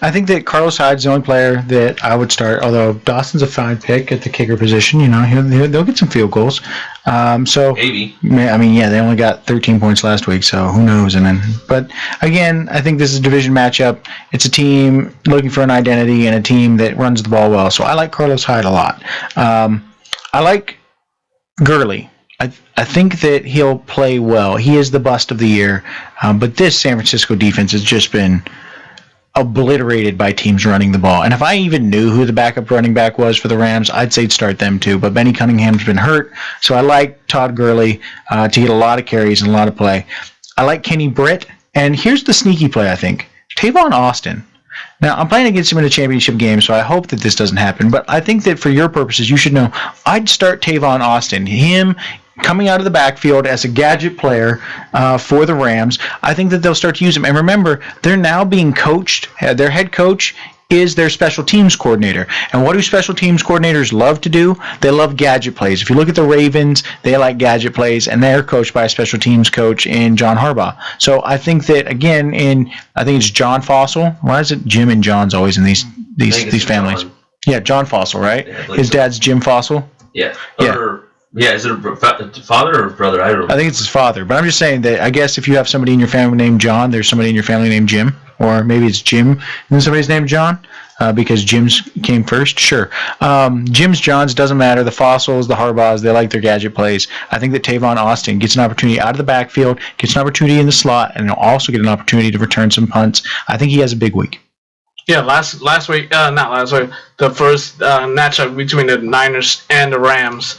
I think that Carlos Hyde's the only player that I would start, although Dawson's a fine pick at the kicker position. They'll get some field goals. Maybe. They only got 13 points last week, so who knows? But again, I think this is a division matchup. It's a team looking for an identity and a team that runs the ball well. So I like Carlos Hyde a lot. I like Gurley. I think that he'll play well. He is the bust of the year, but this San Francisco defense has just been obliterated by teams running the ball. And if I even knew who the backup running back was for the Rams, I'd say start them too. But Benny Cunningham's been hurt, so I like Todd Gurley to get a lot of carries and a lot of play. I like Kenny Britt, and here's the sneaky play, I think. Tavon Austin. Now, I'm playing against him in a championship game, so I hope that this doesn't happen. But I think that for your purposes, you should know I'd start Tavon Austin. Him coming out of the backfield as a gadget player for the Rams. I think that they'll start to use him. And remember, they're now being coached. Their head coach is their special teams coordinator. And what do special teams coordinators love to do? They love gadget plays. If you look at the Ravens, they like gadget plays, and they're coached by a special teams coach in John Harbaugh. So I think that, again, I think it's John Fossil. Why is it Jim and John's always in these families? John. Yeah, John Fossil, right? Yeah, his dad's Jim Fossil. Yeah. Is it a father or brother? I don't know. I think it's his father. But I'm just saying that I guess if you have somebody in your family named John, there's somebody in your family named Jim. Or maybe it's Jim and then somebody's named John because Jim's came first. Sure. Jim's, John's, doesn't matter. The Fossils, the Harbaughs, they like their gadget plays. I think that Tavon Austin gets an opportunity out of the backfield, gets an opportunity in the slot, and he'll also get an opportunity to return some punts. I think he has a big week. Yeah, last week, not last week, the first matchup between the Niners and the Rams,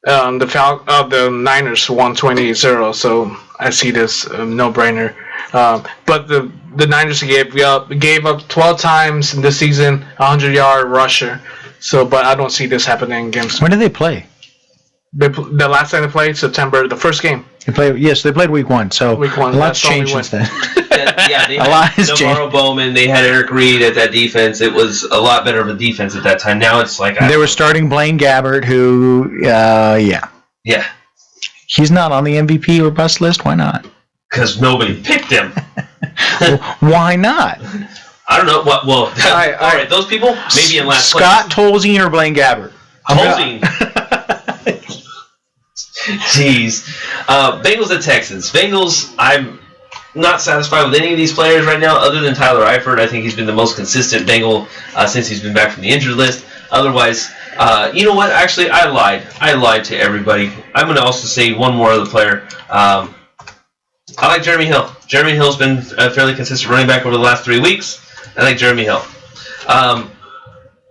the Niners won 28-0, so I see this no-brainer. But the Niners gave up 12 times in the season, 100-yard rusher. So, but I don't see this happening against. When did they play? The last time they played, September, the first game. They played week 1. So week 1, a lot's changed since then. Yeah, they had Navarro Bowman. They had Eric Reed at that defense. It was a lot better of a defense at that time. Now it's like they were starting Blaine Gabbert, who, yeah, he's not on the MVP or bust list. Why not? Because nobody picked him. Well, why not? I don't know. What? Well, all right, those people maybe in last place. Scott Tolzien or Blaine Gabbert? Tolzien. Jeez. Bengals at Texans. Bengals, I'm not satisfied with any of these players right now other than Tyler Eifert. I think he's been the most consistent Bengal since he's been back from the injured list. Otherwise, you know what? Actually, I lied. I lied to everybody. I'm going to also say one more other player. I like Jeremy Hill. Jeremy Hill's been a fairly consistent running back over the last 3 weeks. I like Jeremy Hill. Other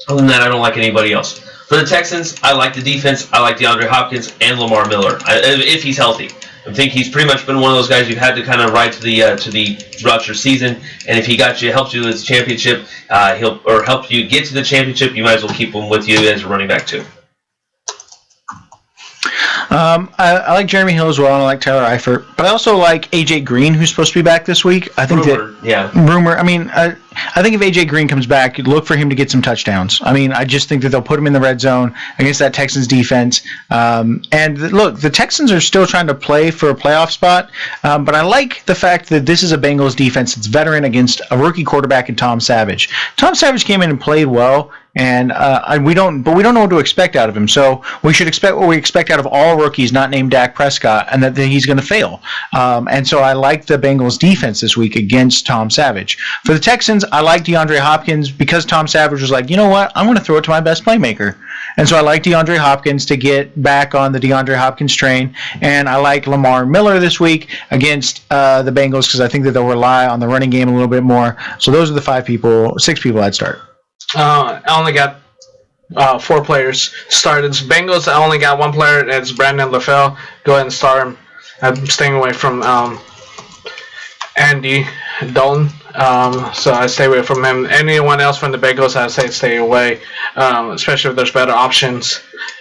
than that, I don't like anybody else. For the Texans, I like the defense. I like DeAndre Hopkins and Lamar Miller, if he's healthy. I think he's pretty much been one of those guys you've had to kind of ride to the throughout your season. And if he helps you with the championship, help you get to the championship, you might as well keep him with you as a running back too. I like Jeremy Hill as well, and I like Tyler Eifert, but I also like AJ Green, who's supposed to be back this week. I think rumor. I mean, I think if AJ Green comes back, look for him to get some touchdowns. I mean, I just think that they'll put him in the red zone against that Texans defense. And look, the Texans are still trying to play for a playoff spot, but I like the fact that this is a Bengals defense that's veteran against a rookie quarterback in Tom Savage. Tom Savage came in and played well. And we don't know what to expect out of him. So we should expect what we expect out of all rookies not named Dak Prescott, and that he's going to fail. And so I like the Bengals defense this week against Tom Savage. For the Texans, I like DeAndre Hopkins because Tom Savage was like, you know what, I'm going to throw it to my best playmaker. And so I like DeAndre Hopkins to get back on the DeAndre Hopkins train. And I like Lamar Miller this week against the Bengals because I think that they'll rely on the running game a little bit more. So those are the 6 people I'd start. I only got 4 players started. Bengals, I only got 1 player. That's Brandon LaFell. Go ahead and start him. I'm staying away from Andy Dalton. So I stay away from him. Anyone else from the Bengals, I say stay away, especially if there's better options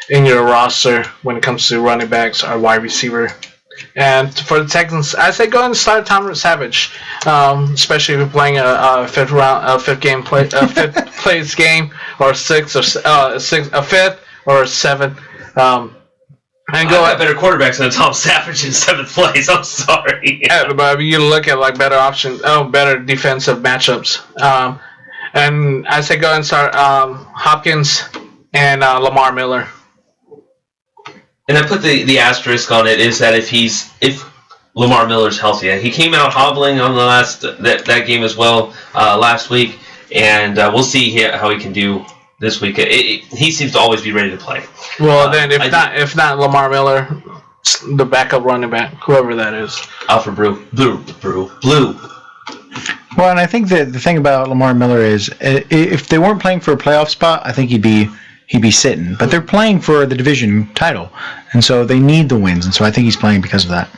in your roster when it comes to running backs or wide receiver. And for the Texans, I say go ahead and start Tom Savage, especially if you're playing a fifth place game, or a fifth or a seventh. And go at better quarterbacks than Tom Savage in 7th place. I'm sorry. Yeah, but you look at like better options, better defensive matchups. And I say go ahead and start Hopkins and Lamar Miller. And I put the asterisk on it is that if Lamar Miller's healthy, he came out hobbling on the that game as well last week, and we'll see how he can do this week. He seems to always be ready to play. Well, then if not Lamar Miller, the backup running back, whoever that is, Alfred Blue. Well, and I think that the thing about Lamar Miller is if they weren't playing for a playoff spot, I think he'd be sitting. But they're playing for the division title, and so they need the wins, and so I think he's playing because of that.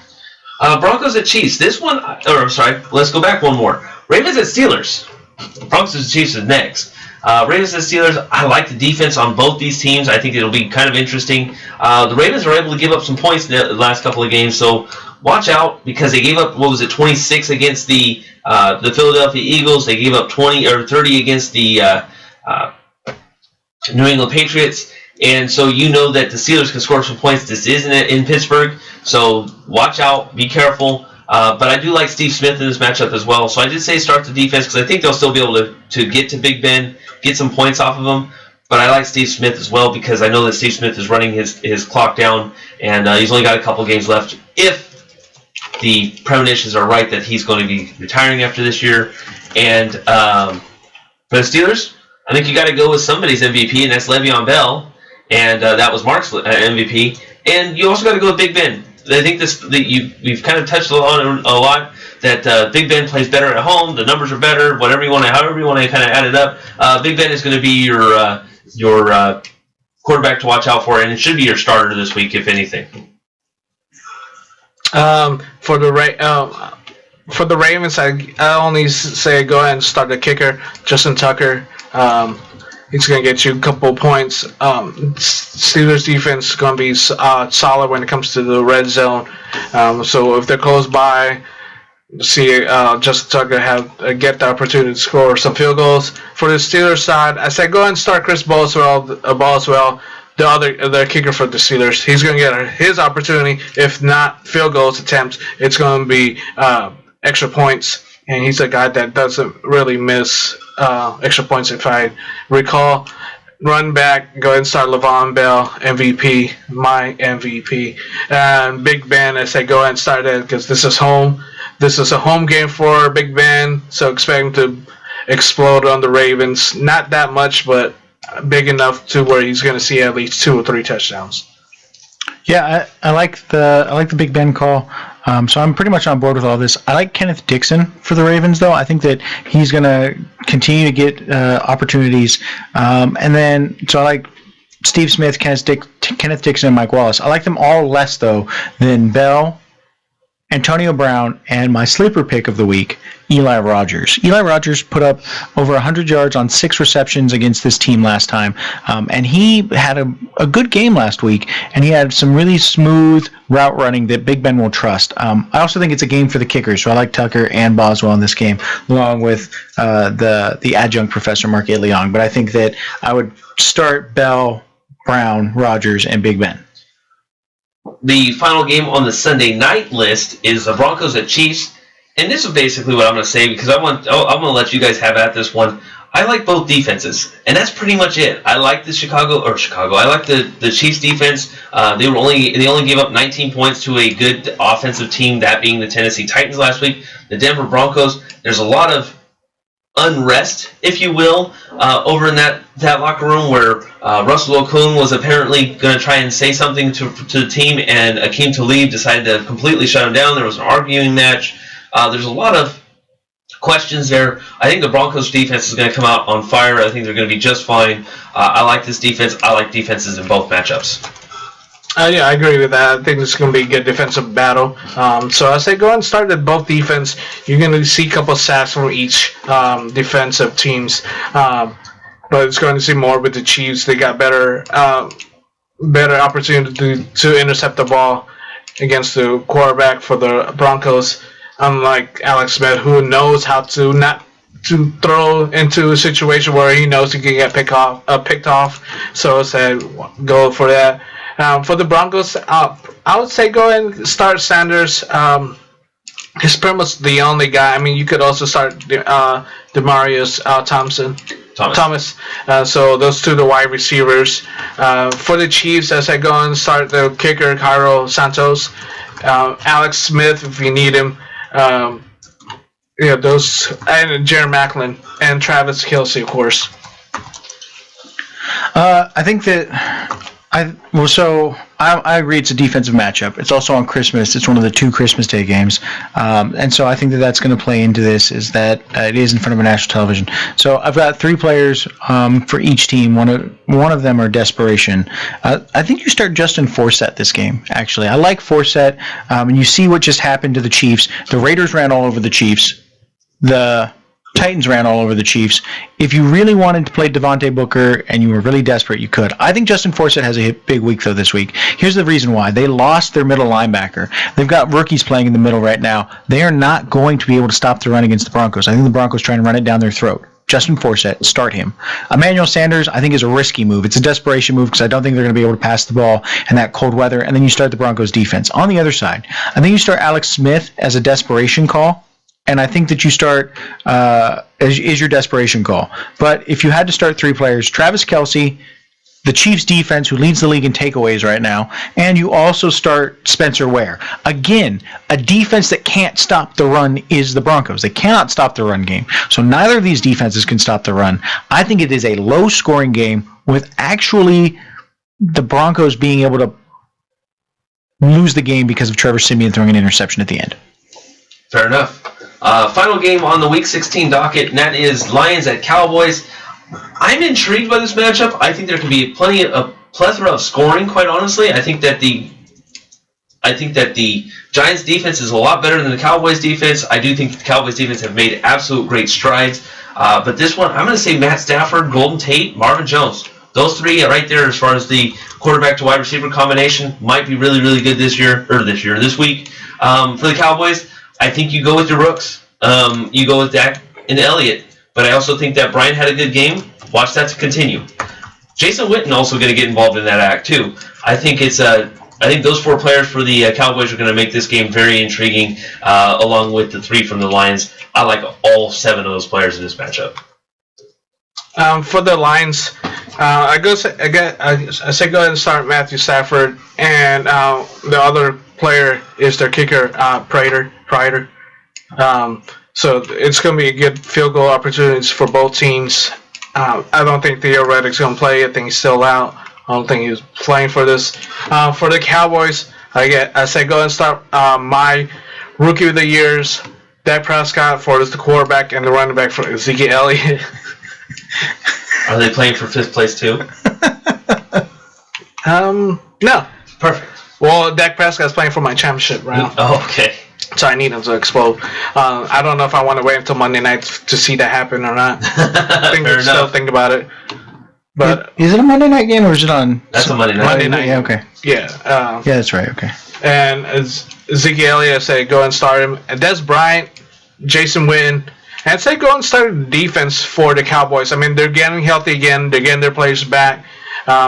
Broncos at Chiefs. Let's go back one more. Ravens at Steelers. Broncos at Chiefs is next. Ravens and Steelers, I like the defense on both these teams. I think it'll be kind of interesting. The Ravens were able to give up some points in the last couple of games, so watch out because they gave up, 26 against the Philadelphia Eagles. They gave up 20 or 30 against the New England Patriots. And so you know that the Steelers can score some points. This isn't it in Pittsburgh, so watch out, be careful. But I do like Steve Smith in this matchup as well. So I did say start the defense because I think they'll still be able to get to Big Ben, get some points off of him. But I like Steve Smith as well because I know that Steve Smith is running his clock down, and he's only got a couple games left. If the premonitions are right that he's going to be retiring after this year. And for the Steelers, I think you got to go with somebody's MVP, and that's Le'Veon Bell. And that was Mark's MVP. And you also got to go with Big Ben. I think we've kind of touched on a lot that Big Ben plays better at home. The numbers are better. However you want to kind of add it up. Big Ben is going to be your quarterback to watch out for, and it should be your starter this week, if anything. For the Ravens, I only say go ahead and start the kicker, Justin Tucker. He's going to get you a couple points. Steelers defense is going to be solid when it comes to the red zone. So if they're close by, see Justin Tucker get the opportunity to score some field goals. For the Steelers side, I say go ahead and start Chris Boswell, the kicker for the Steelers. He's going to get his opportunity. If not field goals attempts, it's going to be extra points. And he's a guy that doesn't really miss extra points, if I recall. Run back, go ahead and start Le'Veon Bell, MVP, my MVP. And Big Ben, I say go ahead and start it because this is home. This is a home game for Big Ben, so expect him to explode on the Ravens. Not that much, but big enough to where he's going to see at least 2 or 3 touchdowns. Yeah, I like the Big Ben call. So I'm pretty much on board with all this. I like Kenneth Dixon for the Ravens, though. I think that he's going to continue to get opportunities. And then, so I like Steve Smith, Kenneth Dixon, and Mike Wallace. I like them all less, though, than Bell, Antonio Brown, and my sleeper pick of the week, Eli Rogers. Eli Rogers put up over 100 yards on 6 receptions against this team last time, and he had a good game last week, and he had some really smooth route running that Big Ben will trust. I also think it's a game for the kickers, so I like Tucker and Boswell in this game, along with the adjunct Professor Mark Leong. But I think that I would start Bell, Brown, Rogers, and Big Ben. The final game on the Sunday night list is the Broncos at Chiefs, and this is basically what I'm going to say because I'm going to let you guys have at this one. I like both defenses, and that's pretty much it. I like the Chicago. I like the Chiefs defense. They only gave up 19 points to a good offensive team, that being the Tennessee Titans last week. The Denver Broncos. There's a lot of unrest, if you will, over in that locker room where Russell Okung was apparently going to try and say something to the team, and Akeem Talib decided to completely shut him down. There was an arguing match. There's a lot of questions there. I think the Broncos defense is going to come out on fire. I think they're going to be just fine. I like this defense. I like defenses in both matchups. Yeah, I agree with that. I think this is going to be a good defensive battle. So I say go ahead and start at both defense. You're going to see a couple sacks from each defensive teams. But it's going to see more with the Chiefs. They got better opportunity to intercept the ball against the quarterback for the Broncos. Unlike Alex Smith, who knows how to not to throw into a situation where he knows he can get picked off. So I said go for that. For the Broncos, I would say go ahead and start Sanders. He's pretty much the only guy. I mean, you could also start Demaryius Thomas. So those two, the wide receivers. For the Chiefs, as I go and start the kicker, Cairo Santos, Alex Smith if you need him. Those, and Jerry Maclin and Travis Kelce, of course. I think that I agree it's a defensive matchup. It's also on Christmas. It's one of the 2 Christmas Day games. And so I think that that's going to play into this, is that it is in front of a national television. So I've got 3 players for each team. One of them are desperation. I think you start Justin Forsett this game, actually. I like Forsett. And you see what just happened to the Chiefs. The Raiders ran all over the Chiefs. The Titans ran all over the Chiefs. If you really wanted to play Devontae Booker and you were really desperate, you could. I think Justin Forsett has a big week, though, this week. Here's the reason why. They lost their middle linebacker. They've got rookies playing in the middle right now. They are not going to be able to stop the run against the Broncos. I think the Broncos trying to run it down their throat. Justin Forsett, start him. Emmanuel Sanders, I think, is a risky move. It's a desperation move because I don't think they're going to be able to pass the ball in that cold weather. And then you start the Broncos defense. On the other side, I think you start Alex Smith as a desperation call. And I think that you start is your desperation call. But if you had to start three players, Travis Kelce, the Chiefs defense, who leads the league in takeaways right now, and you also start Spencer Ware. Again, a defense that can't stop the run is the Broncos. They cannot stop the run game. So neither of these defenses can stop the run. I think it is a low-scoring game with actually the Broncos being able to lose the game because of Trevor Siemian throwing an interception at the end. Fair enough. Final game on the Week 16 docket, and that is Lions at Cowboys. I'm intrigued by this matchup. I think there can be a plethora of scoring, quite honestly. I think that the Giants defense is a lot better than the Cowboys defense. I do think the Cowboys defense have made absolute great strides. But this one, I'm going to say Matt Stafford, Golden Tate, Marvin Jones. Those three right there as far as the quarterback to wide receiver combination might be really, really good this week. For the Cowboys, I think you go with your rooks. You go with Dak and Elliott. But I also think that Brian had a good game. Watch that to continue. Jason Witten also going to get involved in that act too. I think those four players for the Cowboys are going to make this game very intriguing, along with the three from the Lions. I like all 7 of those players in this matchup. For the Lions, I say go ahead and start Matthew Stafford, and the other player is their kicker, Prater. So it's going to be a good field goal opportunities for both teams. I don't think Theo Riddick's going to play. I think he's still out. I don't think he's playing for this. For the Cowboys, I say go and start my rookie of the years, Dak Prescott, for the quarterback, and the running back for Ezekiel Elliott. Are they playing for 5th place too? No. Perfect. Well, Dak Prescott's playing for my championship round. Oh, okay. So I need him to explode. I don't know if I want to wait until Monday night to see that happen or not. Still think about it. But is it a Monday night game or is it on? That's a Monday night. Monday night. Yeah. Okay. Yeah. Yeah, that's right. Okay. And Ezekiel Elliott, say go and start him. And Des Bryant, Jason Witten, and say go and start the defense for the Cowboys. I mean, they're getting healthy again. They're getting their players back.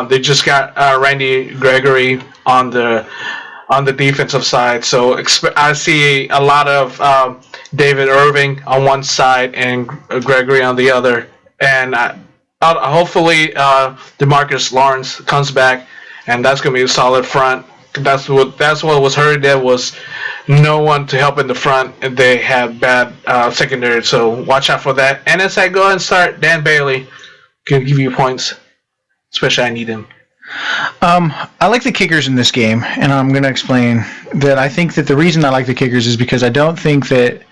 They just got Randy Gregory on the defensive side, so I see a lot of David Irving on one side and Gregory on the other, and hopefully DeMarcus Lawrence comes back, and that's going to be a solid front. That's what was heard. There was no one to help in the front, and they had bad secondary, so watch out for that. And as I go and start, Dan Bailey can give you points, especially I need him. I like the kickers in this game, and I'm going to explain that I think that the reason I like the kickers is because I don't think that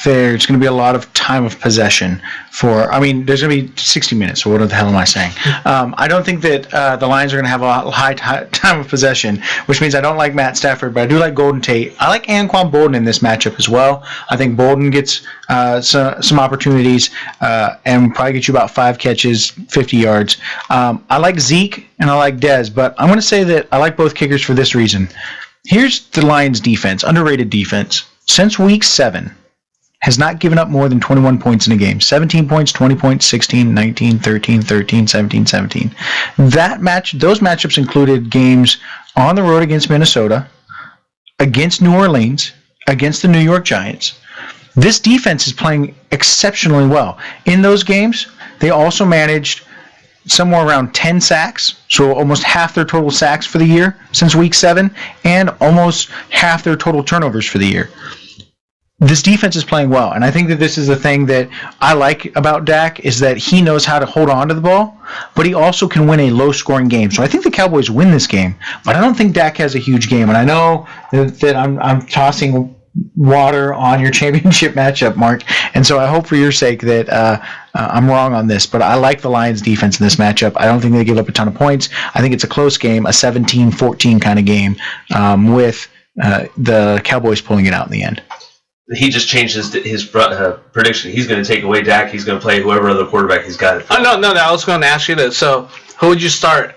there's going to be a lot of time of possession there's going to be 60 minutes, so what the hell am I saying? I don't think that the Lions are going to have a high time of possession, which means I don't like Matt Stafford, but I do like Golden Tate. I like Anquan Bolden in this matchup as well. I think Bolden gets some opportunities and probably get you about 5 catches, 50 yards. I like Zeke and I like Dez, but I'm going to say that I like both kickers for this reason. Here's the Lions defense, underrated defense. Since week 7, has not given up more than 21 points in a game. 17 points, 20 points, 16, 19, 13, 13, 17, 17. Those matchups included games on the road against Minnesota, against New Orleans, against the New York Giants. This defense is playing exceptionally well. In those games, they also managed somewhere around 10 sacks, so almost half their total sacks for the year since week 7, and almost half their total turnovers for the year. This defense is playing well, and I think that this is the thing that I like about Dak is that he knows how to hold on to the ball, but he also can win a low-scoring game. So I think the Cowboys win this game, but I don't think Dak has a huge game, and I know that I'm tossing water on your championship matchup, Mark, and so I hope for your sake that I'm wrong on this, but I like the Lions defense in this matchup. I don't think they give up a ton of points. I think it's a close game, a 17-14 kind of game with the Cowboys pulling it out in the end. he just changed his prediction. He's going to take away Dak. He's going to play whoever other quarterback he's got. No. I was going to ask you this. So, who would you start?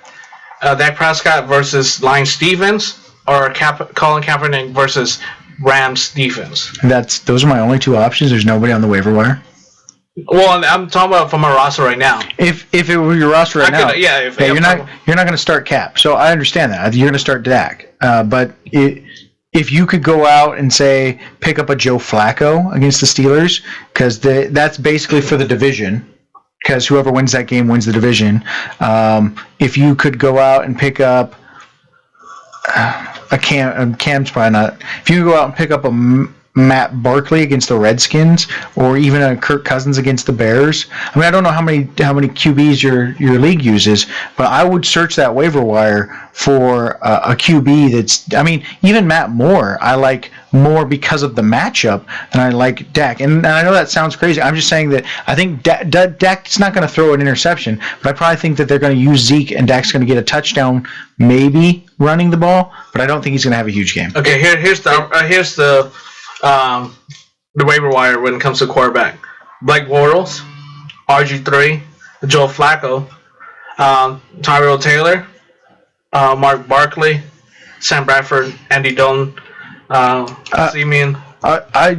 Dak Prescott versus Lions defense, or Colin Kaepernick versus Rams defense? Those are my only two options. There's nobody on the waiver wire. Well, I'm talking about from our roster right now. If it were your roster right now, you're not going to start Cap. So I understand that you're going to start Dak. But if you could go out and say pick up a Joe Flacco against the Steelers, because that's basically for the division. Because whoever wins that game wins the division. If you could go out and pick up Cam's probably not. If you could go out and pick up a Matt Barkley against the Redskins, or even a Kirk Cousins against the Bears. I mean, I don't know how many QBs your league uses, but I would search that waiver wire for a QB that's. I mean, even Matt Moore, I like more because of the matchup than I like Dak. And I know that sounds crazy. I'm just saying that I think Dak's not going to throw an interception, but I probably think that they're going to use Zeke and Dak's going to get a touchdown, maybe running the ball, but I don't think he's going to have a huge game. Okay, here's the waiver wire when it comes to quarterback. Blake Bortles, RG3, Joe Flacco, Tyrell Taylor, Mark Barkley, Sam Bradford, Andy Dalton, Simeon.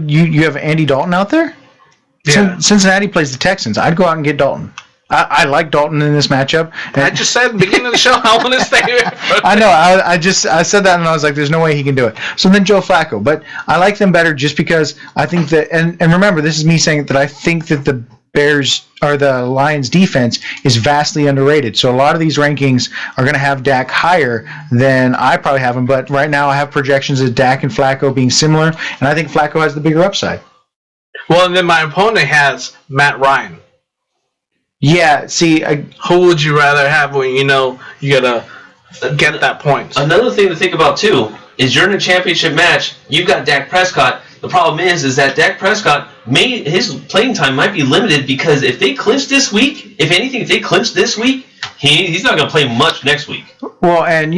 You have Andy Dalton out there? Yeah. Cincinnati plays the Texans. I'd go out and get Dalton. I like Dalton in this matchup. I just said at the beginning of the show I want to stay away from I know. I said that and I was like, there's no way he can do it. So then Joe Flacco. But I like them better just because I think that, and remember, this is me saying that I think that the Bears or the Lions defense is vastly underrated. So a lot of these rankings are going to have Dak higher than I probably have him. But right now I have projections of Dak and Flacco being similar, and I think Flacco has the bigger upside. Well, and then my opponent has Matt Ryan. Yeah, see, who would you rather have when you know you gotta get that point? Another thing to think about too is you're in a championship match. You've got Dak Prescott. The problem is that Dak Prescott his playing time might be limited because if they clinch this week, if they clinch this week, he's not going to play much next week. Well, and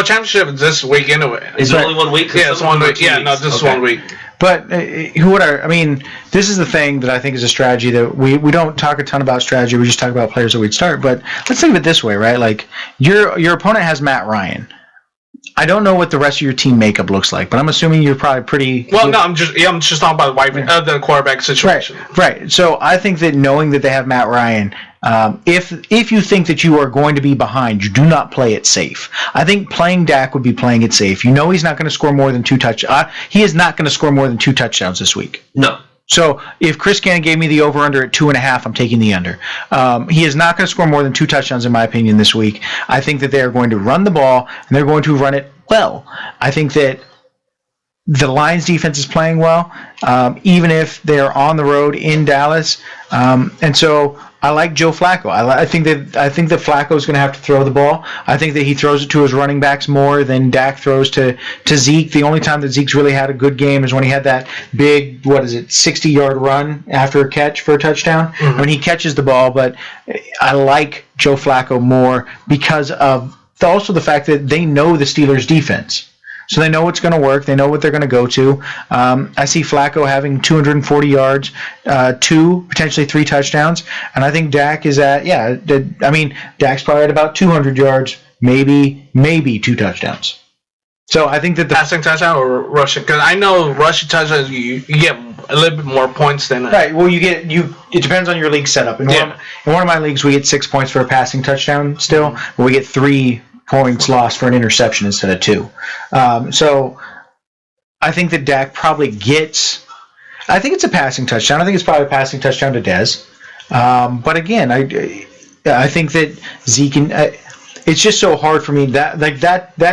championship is this week anyway. Is it only 1 week? Yeah, it's 1 week. Yeah, no, this is 1 week. But this is the thing that I think is a strategy that we don't talk a ton about strategy. We just talk about players that we'd start. But let's think of it this way, right? Like your opponent has Matt Ryan. I don't know what the rest of your team makeup looks like, but I'm assuming you're probably pretty. Well, no, I'm just talking about the quarterback situation. Right. So I think that knowing that they have Matt Ryan, if you think that you are going to be behind, you do not play it safe. I think playing Dak would be playing it safe. You know he's not going to score more than he is not going to score more than 2 touchdowns this week. No. So if Chris Gannon gave me the over-under at 2.5, I'm taking the under. He is not going to score more than 2 touchdowns, in my opinion, this week. I think that they are going to run the ball, and they're going to run it well. I think that the Lions defense is playing well, even if they're on the road in Dallas. And so I like Joe Flacco. I think that Flacco is going to have to throw the ball. I think that he throws it to his running backs more than Dak throws to Zeke. The only time that Zeke's really had a good game is when he had that big, 60-yard run after a catch for a touchdown. Mm-hmm. I mean, he catches the ball, but I like Joe Flacco more because of also the fact that they know the Steelers' defense. So they know what's going to work. They know what they're going to go to. I see Flacco having 240 yards, 2, potentially 3 touchdowns. And I think Dak is Dak's probably at about 200 yards, maybe 2 touchdowns. So I think that the passing touchdown or rushing, because I know rushing touchdowns you get a little bit more points than right. Well, it depends on your league setup. In one of my leagues, we get 6 points for a passing touchdown still, but we get 3 points lost for an interception instead of 2. So I think that Dak probably gets. I think it's a passing touchdown. I think it's probably a passing touchdown to Dez. But again, I think that Zeke and. It's just so hard for me. That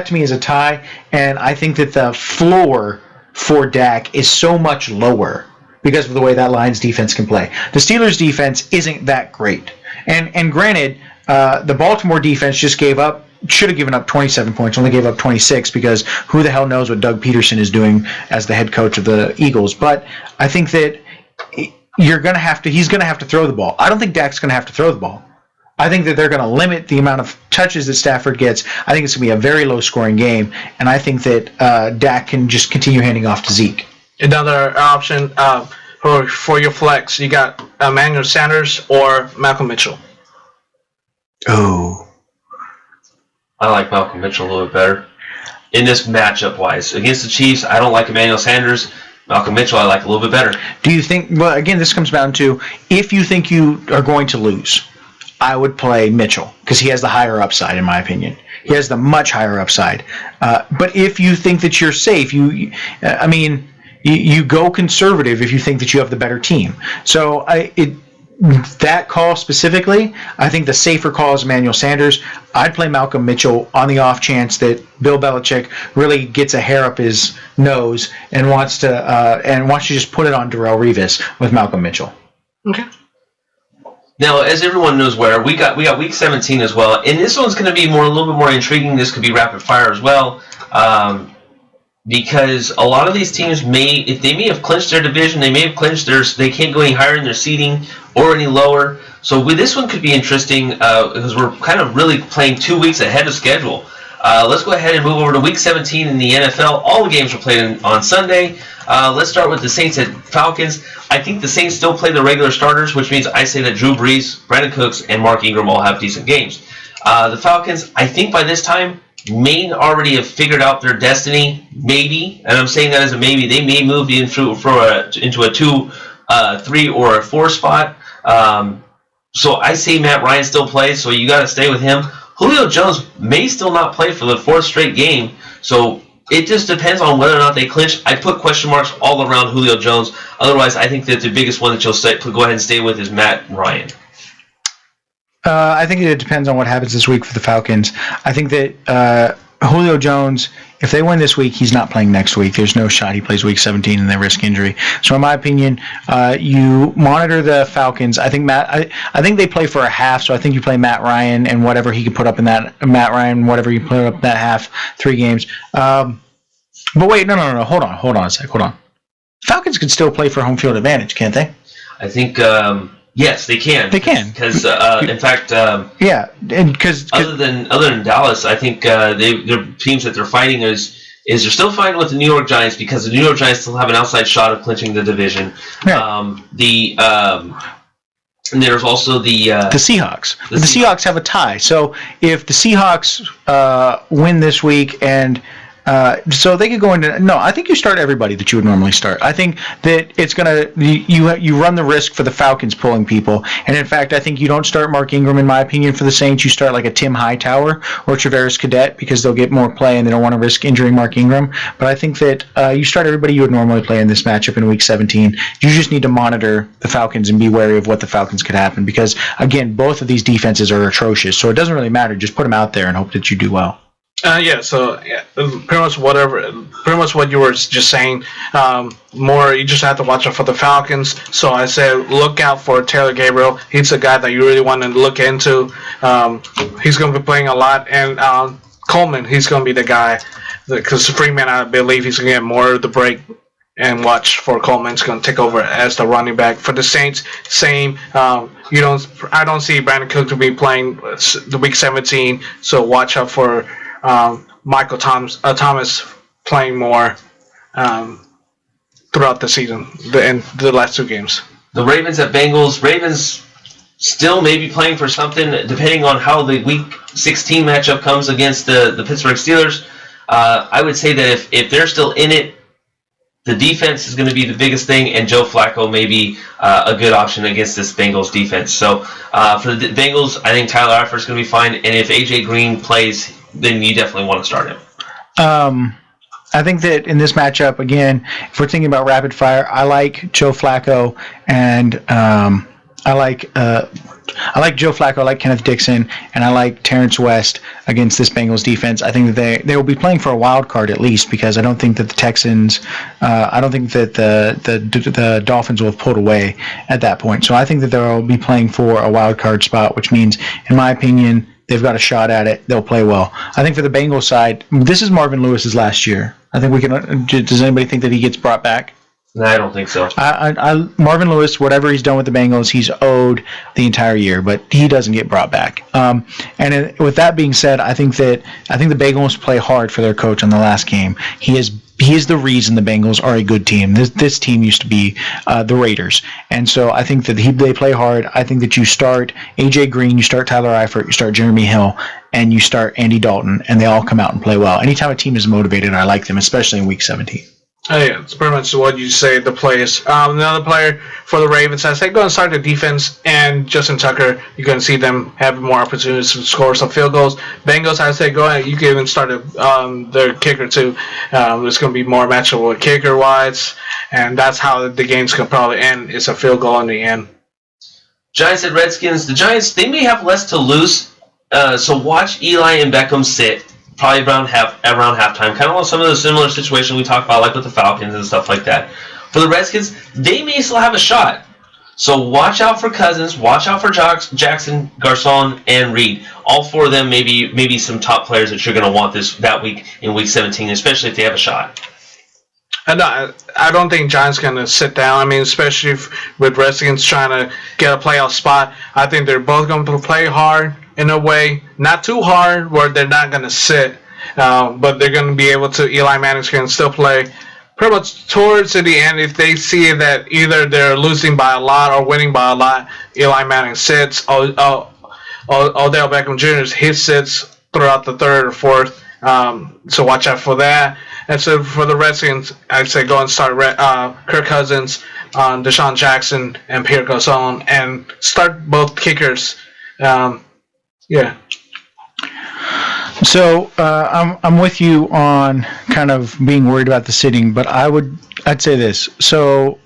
to me is a tie, and I think that the floor for Dak is so much lower because of the way that Lions defense can play. The Steelers defense isn't that great, and granted, the Baltimore defense should have given up 27 points, only gave up 26 because who the hell knows what Doug Peterson is doing as the head coach of the Eagles. But I think that he's going to have to throw the ball. I don't think Dak's going to have to throw the ball. I think that they're going to limit the amount of touches that Stafford gets. I think it's going to be a very low-scoring game, and I think that Dak can just continue handing off to Zeke. Another option for your flex, you got Emmanuel Sanders or Malcolm Mitchell. Oh. I like Malcolm Mitchell a little bit better. In this matchup-wise. Against the Chiefs, I don't like Emmanuel Sanders. Malcolm Mitchell, I like a little bit better. Do you think, well, again, this comes down to, if you think you are going to lose, I would play Mitchell, because he has the higher upside, in my opinion. He has the much higher upside. But if you think that you're safe, you go conservative if you think that you have the better team. So that call specifically, I think the safer call is Emmanuel Sanders. I'd play Malcolm Mitchell on the off chance that Bill Belichick really gets a hair up his nose and wants to just put it on Darrelle Revis with Malcolm Mitchell. Okay. Now, as everyone knows, where we got week 17 as well, and this one's going to be a little bit more intriguing. This could be rapid fire as well. Because a lot of these teams if they may have clinched their division, they may have clinched they can't go any higher in their seeding or any lower. So this one could be interesting because we're kind of really playing 2 weeks ahead of schedule. Let's go ahead and move over to week 17 in the NFL. All the games were played on Sunday. Let's start with the Saints at Falcons. I think the Saints still play the regular starters, which means I say that Drew Brees, Brandon Cooks, and Mark Ingram all have decent games. The Falcons, I think by this time, may already have figured out their destiny, maybe, and I'm saying that as a maybe. They may move into a 2, 3, or a 4 spot. So I say Matt Ryan still plays, so you got to stay with him. Julio Jones may still not play for the 4th straight game, so it just depends on whether or not they clinch. I put question marks all around Julio Jones. Otherwise, I think that the biggest one that you'll go ahead and stay with is Matt Ryan. I think it depends on what happens this week for the Falcons. I think that Julio Jones, if they win this week, he's not playing next week. There's no shot he plays week 17 and they risk injury. So in my opinion, you monitor the Falcons. I think I think they play for a half, so I think you play Matt Ryan and whatever he can put up in that whatever you put up in that half, 3 games. But wait, no. Hold on a sec. Hold on. Falcons can still play for home field advantage, can't they? I think yes, they can. They can because in fact, yeah, and because other than Dallas, I think their teams that they're fighting is they're still fighting with the New York Giants because the New York Giants still have an outside shot of clinching the division. Right. And there's also the Seahawks. The Seahawks have a tie. So if the Seahawks win this week and so they could go into I think you start everybody that you would normally start. I think that it's gonna you run the risk for the Falcons pulling people, and in fact I think you don't start Mark Ingram in my opinion for the Saints. You start like a Tim Hightower or Travaris Cadet because they'll get more play and they don't want to risk injuring Mark Ingram. But I think that you start everybody you would normally play in this matchup in week 17. You just need to monitor the Falcons and be wary of what the Falcons could happen because again both of these defenses are atrocious, so it doesn't really matter. Just put them out there and hope that you do well. Pretty much what you were just saying. More, you just have to watch out for the Falcons. So I said, look out for Taylor Gabriel. He's a guy that you really want to look into. He's going to be playing a lot, and Coleman, he's going to be the guy because Freeman, I believe, he's going to get more of the break. And watch for Coleman's going to take over as the running back for the Saints. Same. I don't see Brandon Cook to be playing the week 17. So watch out for Michael Thomas playing more throughout the season in the last 2 games. The Ravens at Bengals. Ravens still maybe playing for something depending on how the week 16 matchup comes against the Pittsburgh Steelers. I would say that if they're still in it, the defense is going to be the biggest thing, and Joe Flacco may be a good option against this Bengals defense. So for the Bengals, I think Tyler Eifert is going to be fine, and if A.J. Green plays, then you definitely want to start him. I think that in this matchup, again, if we're thinking about rapid fire, I like Joe Flacco, and I like Joe Flacco, I like Kenneth Dixon, and I like Terrence West against this Bengals defense. I think that they will be playing for a wild card at least because I don't think that the Texans, I don't think that the Dolphins will have pulled away at that point. So I think that they'll be playing for a wild card spot, which means, in my opinion, they've got a shot at it. They'll play well. I think for the Bengals side, this is Marvin Lewis's last year. I think we can. Does anybody think that he gets brought back? No, I don't think so. Marvin Lewis, whatever he's done with the Bengals, he's owed the entire year, but he doesn't get brought back. With that being said, I think the Bengals play hard for their coach on the last game. He he is the reason the Bengals are a good team. This team used to be the Raiders. And so I think that they play hard. I think that you start A.J. Green, you start Tyler Eifert, you start Jeremy Hill, and you start Andy Dalton, and they all come out and play well. Anytime a team is motivated, I like them, especially in Week 17. Oh, yeah, it's pretty much what you say, the plays. Another player for the Ravens, I say go and start the defense, and Justin Tucker, you're going to see them have more opportunities to score some field goals. Bengals, I say go ahead, you can even start their kicker too. There's going to be more matchup with kicker-wise, and that's how the game's going to probably end. It's a field goal in the end. Giants and Redskins, the Giants, they may have less to lose, so watch Eli and Beckham sit. Probably around halftime, kind of like some of the similar situations we talked about, like with the Falcons and stuff like that. For the Redskins, they may still have a shot. So watch out for Cousins, watch out for Jackson, Garcon, and Reed. All four of them maybe some top players that you're going to want that week in Week 17, especially if they have a shot. And I don't think Giants going to sit down. I mean, especially with Redskins trying to get a playoff spot. I think they're both going to play hard in a way, not too hard where they're not going to sit, but they're going to be able to. Eli Manning's going to still play pretty much towards the end. If they see that either they're losing by a lot or winning by a lot, Eli Manning sits. Odell Beckham Jr. he sits throughout the third or fourth. So watch out for that. And so for the Redskins, I'd say go and start Kirk Cousins, Deshaun Jackson, and Pierre Garcon, and start both kickers. Yeah. So I'm with you on kind of being worried about the sitting, but I'd say this. So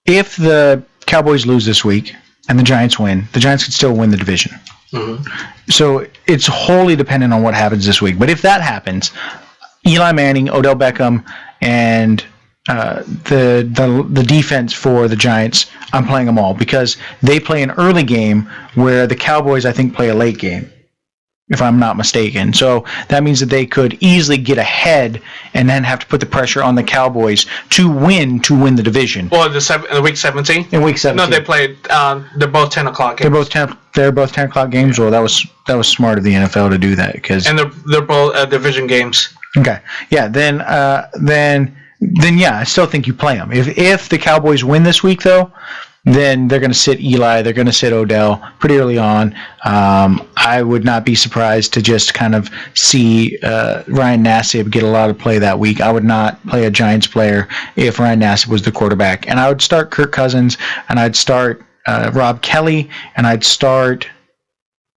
if the Cowboys lose this week and the Giants win, the Giants could still win the division. Mm-hmm. So it's wholly dependent on what happens this week. But if that happens, Eli Manning, Odell Beckham, and the defense for the Giants, I'm playing them all because they play an early game where the Cowboys, I think, play a late game, if I'm not mistaken. So that means that they could easily get ahead and then have to put the pressure on the Cowboys to win the division. Well, Week 17? In Week 17. No, they played. They're both 10 o'clock games. They're both 10 o'clock games. Well, that was smart of the NFL to do that and they're both division games. Okay. Yeah. Then yeah, I still think you play them. If the Cowboys win this week, though, then they're going to sit Eli. They're going to sit Odell pretty early on. I would not be surprised to just kind of see Ryan Nassib get a lot of play that week. I would not play a Giants player if Ryan Nassib was the quarterback. And I would start Kirk Cousins, and I'd start Rob Kelly, and I'd start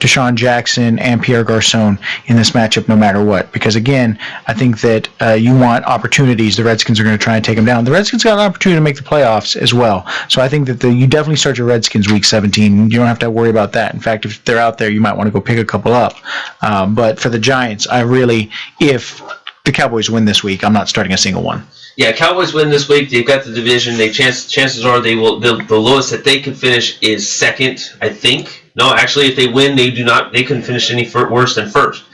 Deshaun Jackson and Pierre Garcon in this matchup no matter what. Because, again, I think that you want opportunities. The Redskins are going to try and take them down. The Redskins got an opportunity to make the playoffs as well. So I think that you definitely start your Redskins Week 17. You don't have to worry about that. In fact, if they're out there, you might want to go pick a couple up. But for the Giants, if the Cowboys win this week, I'm not starting a single one. Yeah, Cowboys win this week. They've got the division. Chances are they will. The lowest that they could finish is second, I think. No, actually, if they win, they couldn't finish any worse than first.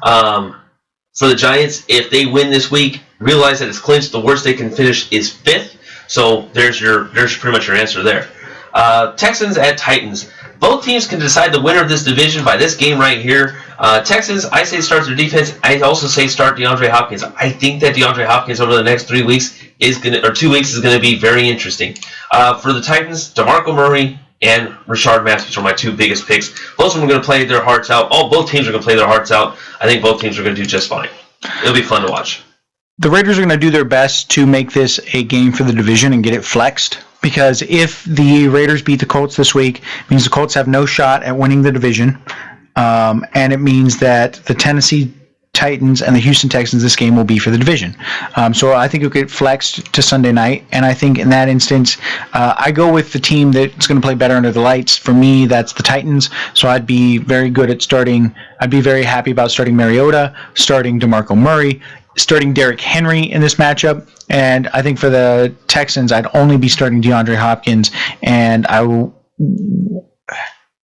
For the Giants, if they win this week, realize that it's clinched. The worst they can finish is fifth. So there's pretty much your answer there. Texans at Titans. Both teams can decide the winner of this division by this game right here. Texans, I say start their defense. I also say start DeAndre Hopkins. I think that DeAndre Hopkins over the next 2 weeks is going to be very interesting. For the Titans, DeMarco Murray and Rashard Matthews are my two biggest picks. Both of them are going to play their hearts out. Both teams are going to play their hearts out. I think both teams are going to do just fine. It'll be fun to watch. The Raiders are going to do their best to make this a game for the division and get it flexed. Because if the Raiders beat the Colts this week, it means the Colts have no shot at winning the division. And it means that the Tennessee Titans and the Houston Texans, this game will be for the division. So I think it'll get flexed to Sunday night. And I think in that instance, I go with the team that's going to play better under the lights. For me, that's the Titans. So I'd be very good at I'd be very happy about starting Mariota, starting DeMarco Murray, starting Derrick Henry in this matchup. And I think for the Texans, I'd only be starting DeAndre Hopkins. And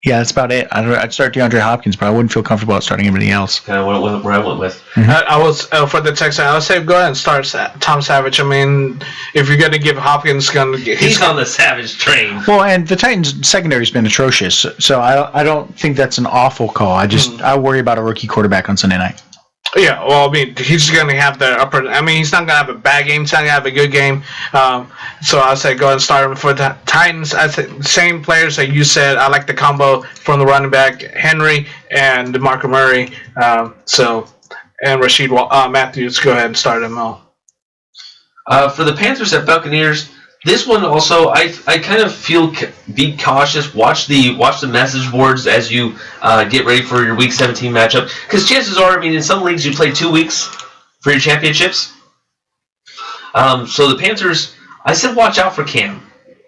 yeah, that's about it. I'd start DeAndre Hopkins, but I wouldn't feel comfortable about starting anybody else. Kind of where I went with. Mm-hmm. I was for the Texans. I would say go ahead and start Tom Savage. I mean, if you're going to give Hopkins, he's on the Savage train. Well, and the Titans' secondary's been atrocious, so I don't think that's an awful call. I worry about a rookie quarterback on Sunday night. Yeah, well, I mean, he's going to have the upper. I mean, he's not going to have a bad game. He's not going to have a good game. So I say go ahead and start him for the Titans. I think same players that you said. I like the combo from the running back Henry and DeMarco Murray. And Rashid Matthews. Go ahead and start him out. For the Panthers at Buccaneers, this one also I kind of feel be cautious. Watch the message boards as you get ready for your Week 17 matchup, because chances are, I mean, in some leagues you play 2 weeks for your championships. So the Panthers, I said watch out for Cam.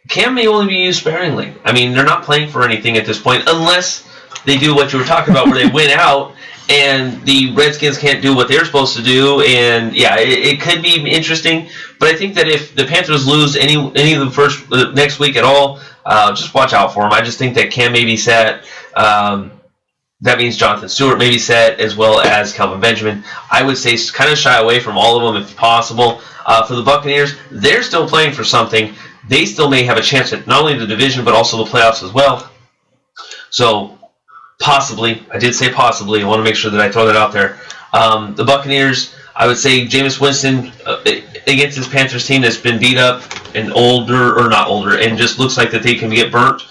Cam may only be used sparingly. I mean, they're not playing for anything at this point unless they do what you were talking about, where they win out and the Redskins can't do what they're supposed to do. And yeah, it could be interesting. But I think that if the Panthers lose any of the next week at all, just watch out for them. I just think that Cam may be set. That means Jonathan Stewart may be set, as well as Kelvin Benjamin. I would say kind of shy away from all of them if possible. For the Buccaneers, they're still playing for something. They still may have a chance at not only the division, but also the playoffs as well. So possibly, I did say possibly. I want to make sure that I throw that out there. The Buccaneers, I would say Jameis Winston against this Panthers team that's been beat up and and just looks like that they can get burnt.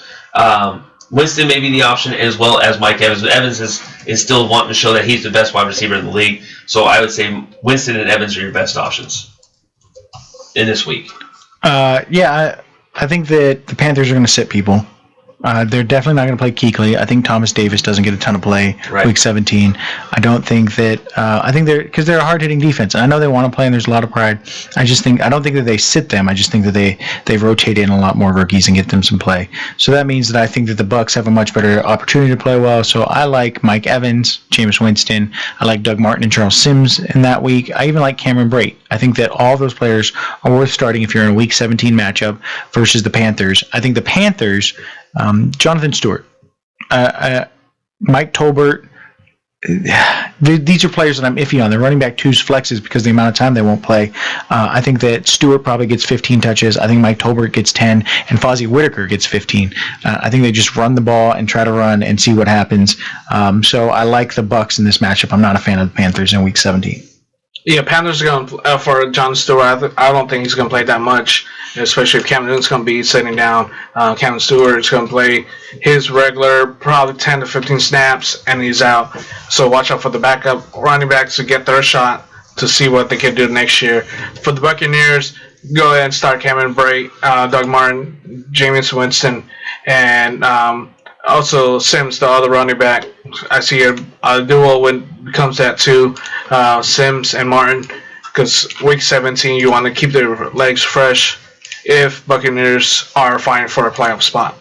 Winston may be the option, as well as Mike Evans. Evans is still wanting to show that he's the best wide receiver in the league. So I would say Winston and Evans are your best options in this week. I think that the Panthers are going to sit people. They're definitely not going to play Kuechly. I think Thomas Davis doesn't get a ton of play Week 17. I don't think that. I think because they're a hard-hitting defense. I know they want to play, and there's a lot of pride. I don't think that they sit them. I just think that they rotate in a lot more rookies and get them some play. So that means that I think that the Bucs have a much better opportunity to play well. So I like Mike Evans, Jameis Winston. I like Doug Martin and Charles Sims in that week. I even like Cameron Brate. I think that all those players are worth starting if you're in a Week 17 matchup versus the Panthers. I think the Panthers. Jonathan Stewart, Mike Tolbert, these are players that I'm iffy on. They're running back twos flexes because of the amount of time they won't play. I think that Stewart probably gets 15 touches. I think Mike Tolbert gets 10, and Fozzie Whitaker gets 15. I think they just run the ball and try to run and see what happens. So I like the Bucs in this matchup. I'm not a fan of the Panthers in Week 17. Yeah, Panthers are going for John Stewart. I don't think he's going to play that much, especially if Cam Newton's going to be sitting down. Cam Stewart's going to play his regular, probably 10 to 15 snaps, and he's out. So watch out for the backup running backs to get their shot to see what they can do next year. For the Buccaneers, go ahead and start Cameron Brate, Doug Martin, Jameis Winston, and also Sims, the other running back. I see a duo when it comes to that too, Sims and Martin, because Week 17 you want to keep their legs fresh if Buccaneers are fighting for a playoff spot,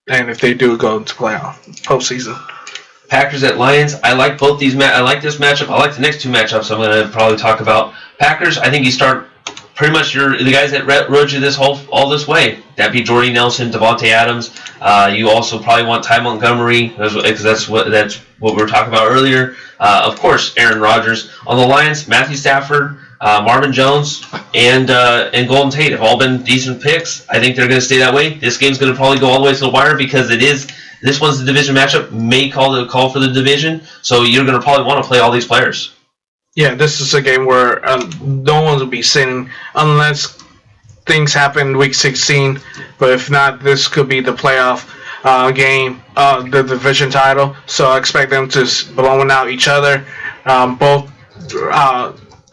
and if they do go into playoff postseason. Packers at Lions. I like both these. I like this matchup. I like the next two matchups I'm going to probably talk about. Packers, I think you start pretty much the guys that rode you all this way. That'd be Jordy Nelson, Devontae Adams. You also probably want Ty Montgomery, because that's what we were talking about earlier. Of course, Aaron Rodgers. On the Lions, Matthew Stafford, Marvin Jones, and Golden Tate have all been decent picks. I think they're going to stay that way. This game's going to probably go all the way to the wire because this one's the division matchup. May call for the division, so you're going to probably want to play all these players. Yeah, this is a game where no one will be sitting unless things happen Week 16. But if not, this could be the playoff game, the division title. So I expect them to blowing out each other. Both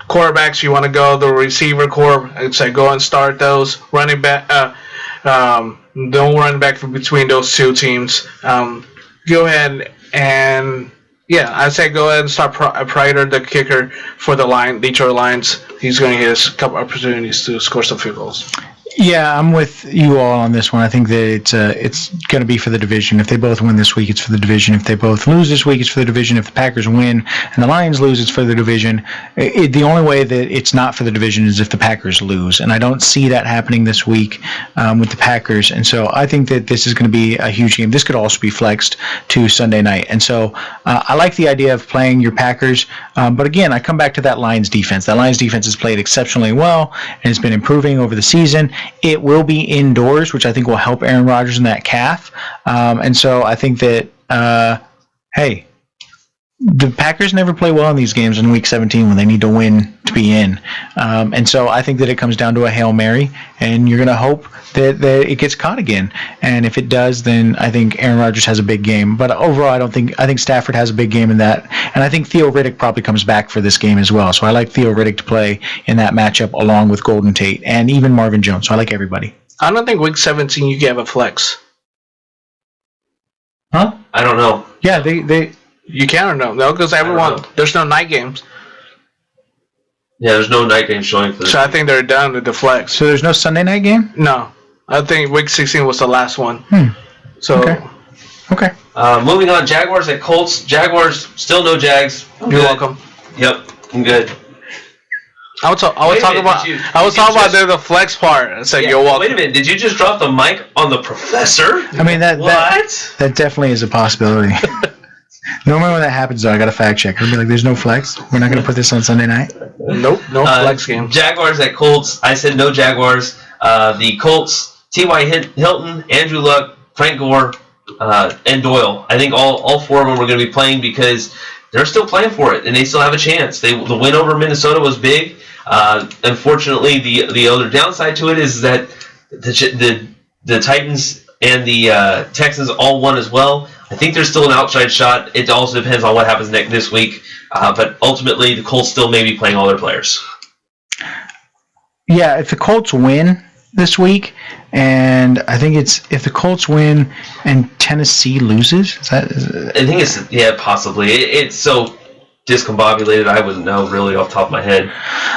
quarterbacks, you want to go the receiver core. I'd say go and start those running back. Don't run back between those two teams. Go ahead and. Yeah, I'd say go ahead and start Prater, the kicker for the Detroit Lions. He's going to get a couple opportunities to score some field goals. Yeah, I'm with you all on this one. I think that it's going to be for the division. If they both win this week, it's for the division. If they both lose this week, it's for the division. If the Packers win and the Lions lose, it's for the division. The only way that it's not for the division is if the Packers lose, and I don't see that happening this week with the Packers. And so I think that this is going to be a huge game. This could also be flexed to Sunday night. And so I like the idea of playing your Packers. But again, I come back to that Lions defense. That Lions defense has played exceptionally well and has been improving over the season. It will be indoors, which I think will help Aaron Rodgers in that calf. And so I think that, hey, the Packers never play well in these games in Week 17 when they need to win to be in. And so I think that it comes down to a Hail Mary, and you're going to hope that it gets caught again. And if it does, then I think Aaron Rodgers has a big game. But overall, I think Stafford has a big game in that. And I think Theo Riddick probably comes back for this game as well. So I like Theo Riddick to play in that matchup along with Golden Tate and even Marvin Jones. So I like everybody. I don't think Week 17 you can have a flex. Huh? I don't know. Yeah, they You can or no? No, because there's no night games. Yeah, there's no night game showing for this. So I think they're done with the flex. So there's no Sunday night game? No. I think Week 16 was the last one. So Okay. Moving on, Jaguars at Colts. Jaguars, still no Jags. You're welcome. Yep, I'm good. I was talking about the flex part. I said you're welcome. Wait a minute, did you just drop the mic on the professor? I mean, that definitely is a possibility. Normally when that happens, though, I got to fact check. I'll be like, there's no flex? We're not going to put this on Sunday night? Nope, no flex game. Jaguars at Colts. I said no Jaguars. The Colts, T.Y. Hilton, Andrew Luck, Frank Gore, and Doyle. I think all four of them are going to be playing because they're still playing for it, and they still have a chance. The win over Minnesota was big. Unfortunately, the other downside to it is that the Titans and the Texans all won as well. I think there's still an outside shot. It also depends on what happens this week. But ultimately, the Colts still may be playing all their players. Yeah, if the Colts win this week, and I think it's if the Colts win and Tennessee loses, I think it's possibly. It's so discombobulated. I wouldn't know really off the top of my head.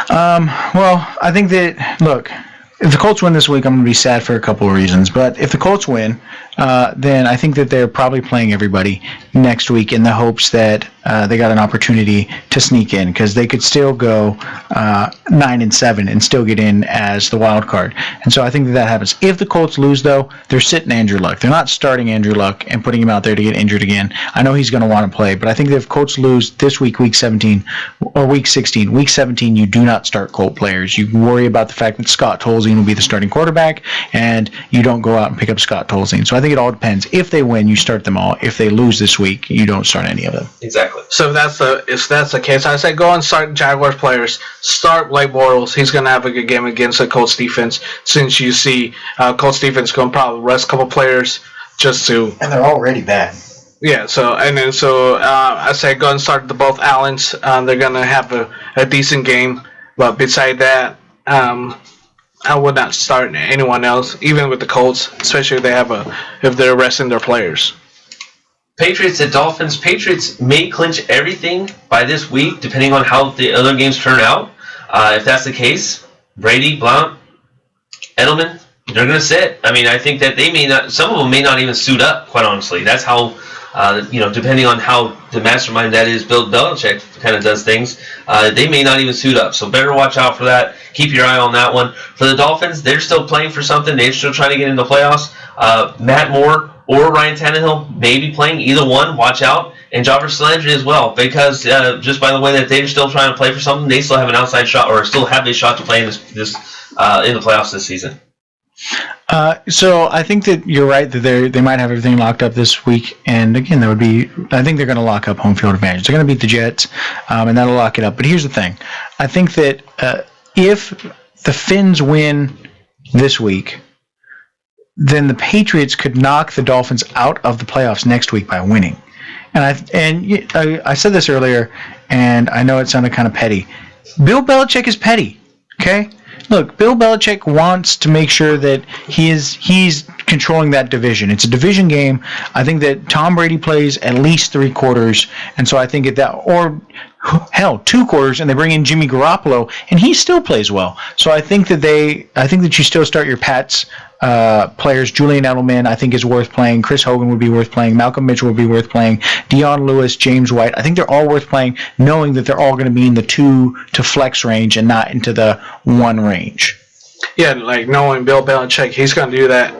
Well, I think that look. If the Colts win this week, I'm going to be sad for a couple of reasons. But if the Colts win, then I think that they're probably playing everybody next week in the hopes that they got an opportunity to sneak in because they could still go 9-7 and still get in as the wild card. And so I think that happens. If the Colts lose, though, they're sitting Andrew Luck. They're not starting Andrew Luck and putting him out there to get injured again. I know he's going to want to play, but I think that if Colts lose this week, Week 17, or Week 16, Week 17, you do not start Colt players. You worry about the fact that Scott Tolzien will be the starting quarterback, and you don't go out and pick up Scott Tolzien. So I think it all depends. If they win, you start them all. If they lose this week, you don't start any of them. Exactly. So if that's the case, I say go and start Jaguars players. Start Blake Bortles. He's going to have a good game against the Colts defense. Since you see Colts defense going to probably rest a couple players just to. And they're already bad. Yeah. So I say go and start the both Allens. They're going to have a decent game. But beside that, I would not start anyone else, even with the Colts, especially if they're resting their players. Patriots at Dolphins. Patriots may clinch everything by this week, depending on how the other games turn out. If that's the case, Brady, Blount, Edelman, they're going to sit. I mean, I think that they may not. Some of them may not even suit up. Quite honestly, that's how. Depending on how the mastermind that is, Bill Belichick kind of does things, they may not even suit up. So better watch out for that. Keep your eye on that one. For the Dolphins, they're still playing for something. They're still trying to get in the playoffs. Matt Moore or Ryan Tannehill may be playing. Either one, watch out. And Jarvis Landry as well, because just by the way that they're still trying to play for something, they still have an outside shot or still have a shot to play in this in the playoffs this season. So I think that you're right that they might have everything locked up this week, and again, I think they're going to lock up home field advantage. They're going to beat the Jets, and that'll lock it up. But here's the thing: I think that if the Finns win this week, then the Patriots could knock the Dolphins out of the playoffs next week by winning. And I said this earlier, and I know it sounded kind of petty. Bill Belichick is petty, okay? Look, Bill Belichick wants to make sure that he's controlling that division. It's a division game. I think that Tom Brady plays at least 3 quarters, and so I think or hell, 2 quarters, and they bring in Jimmy Garoppolo, and he still plays well. So I think that you still start your Pats players. Julian Edelman, I think, is worth playing. Chris Hogan would be worth playing. Malcolm Mitchell would be worth playing. Dion Lewis, James White. I think they're all worth playing, knowing that they're all going to be in the 2 to flex range and not into the 1 range. Yeah, like knowing Bill Belichick, he's going to do that.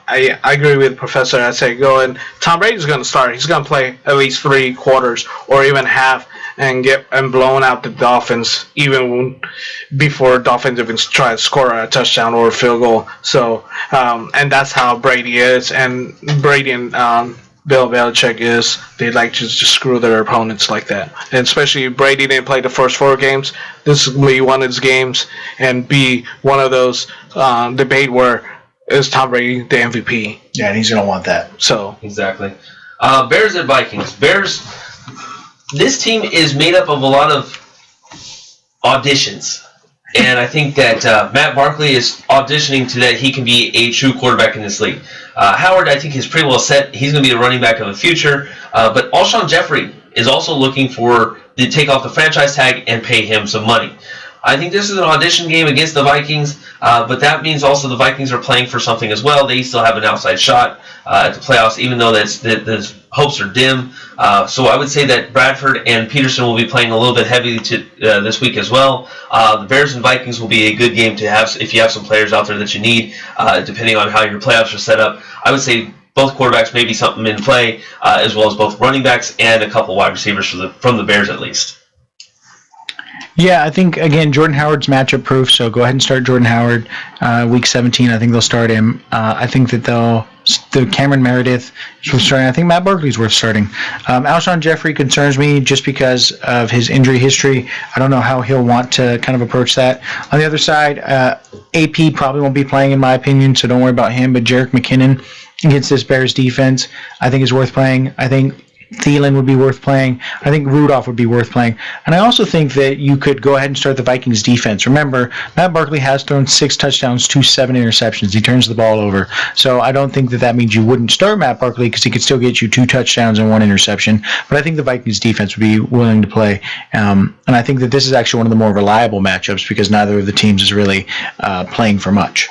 I agree with the Professor. I say go and Tom Brady's going to start. He's going to play at least 3 quarters or even half and get blown out the Dolphins even before Dolphins even try to score a touchdown or a field goal. So and that's how Brady is. And Brady and Bill Belichick is. They like to just screw their opponents like that. And especially Brady didn't play the first 4 games. This is going to be one of his games and be one of those debate where is Tom Brady the MVP? Yeah, and he's going to want that. So Exactly. Bears and Vikings. Bears, this team is made up of a lot of auditions. And I think that Matt Barkley is auditioning to that he can be a true quarterback in this league. Howard, I think, is pretty well set. He's going to be the running back of the future. But Alshon Jeffrey is also looking to take off the franchise tag and pay him some money. I think this is an audition game against the Vikings, but that means also the Vikings are playing for something as well. They still have an outside shot at the playoffs, even though the hopes are dim. So I would say that Bradford and Peterson will be playing a little bit heavy this week as well. The Bears and Vikings will be a good game to have if you have some players out there that you need, depending on how your playoffs are set up. I would say both quarterbacks may be something in play, as well as both running backs and a couple wide receivers from the Bears at least. Yeah, I think, again, Jordan Howard's matchup proof, so go ahead and start Jordan Howard. Week 17, I think they'll start him. I think that the Cameron Meredith is worth starting. I think Matt Barkley's worth starting. Alshon Jeffrey concerns me just because of his injury history. I don't know how he'll want to kind of approach that. On the other side, AP probably won't be playing, in my opinion, so don't worry about him. But Jerick McKinnon against this Bears defense, I think is worth playing. I think Thielen would be worth playing. I think Rudolph would be worth playing. And I also think that you could go ahead and start the Vikings defense. Remember, Matt Barkley has thrown 6 touchdowns to 7 interceptions. He turns the ball over. So I don't think that means you wouldn't start Matt Barkley because he could still get you 2 touchdowns and 1 interception. But I think the Vikings defense would be willing to play. And I think that this is actually one of the more reliable matchups because neither of the teams is really playing for much.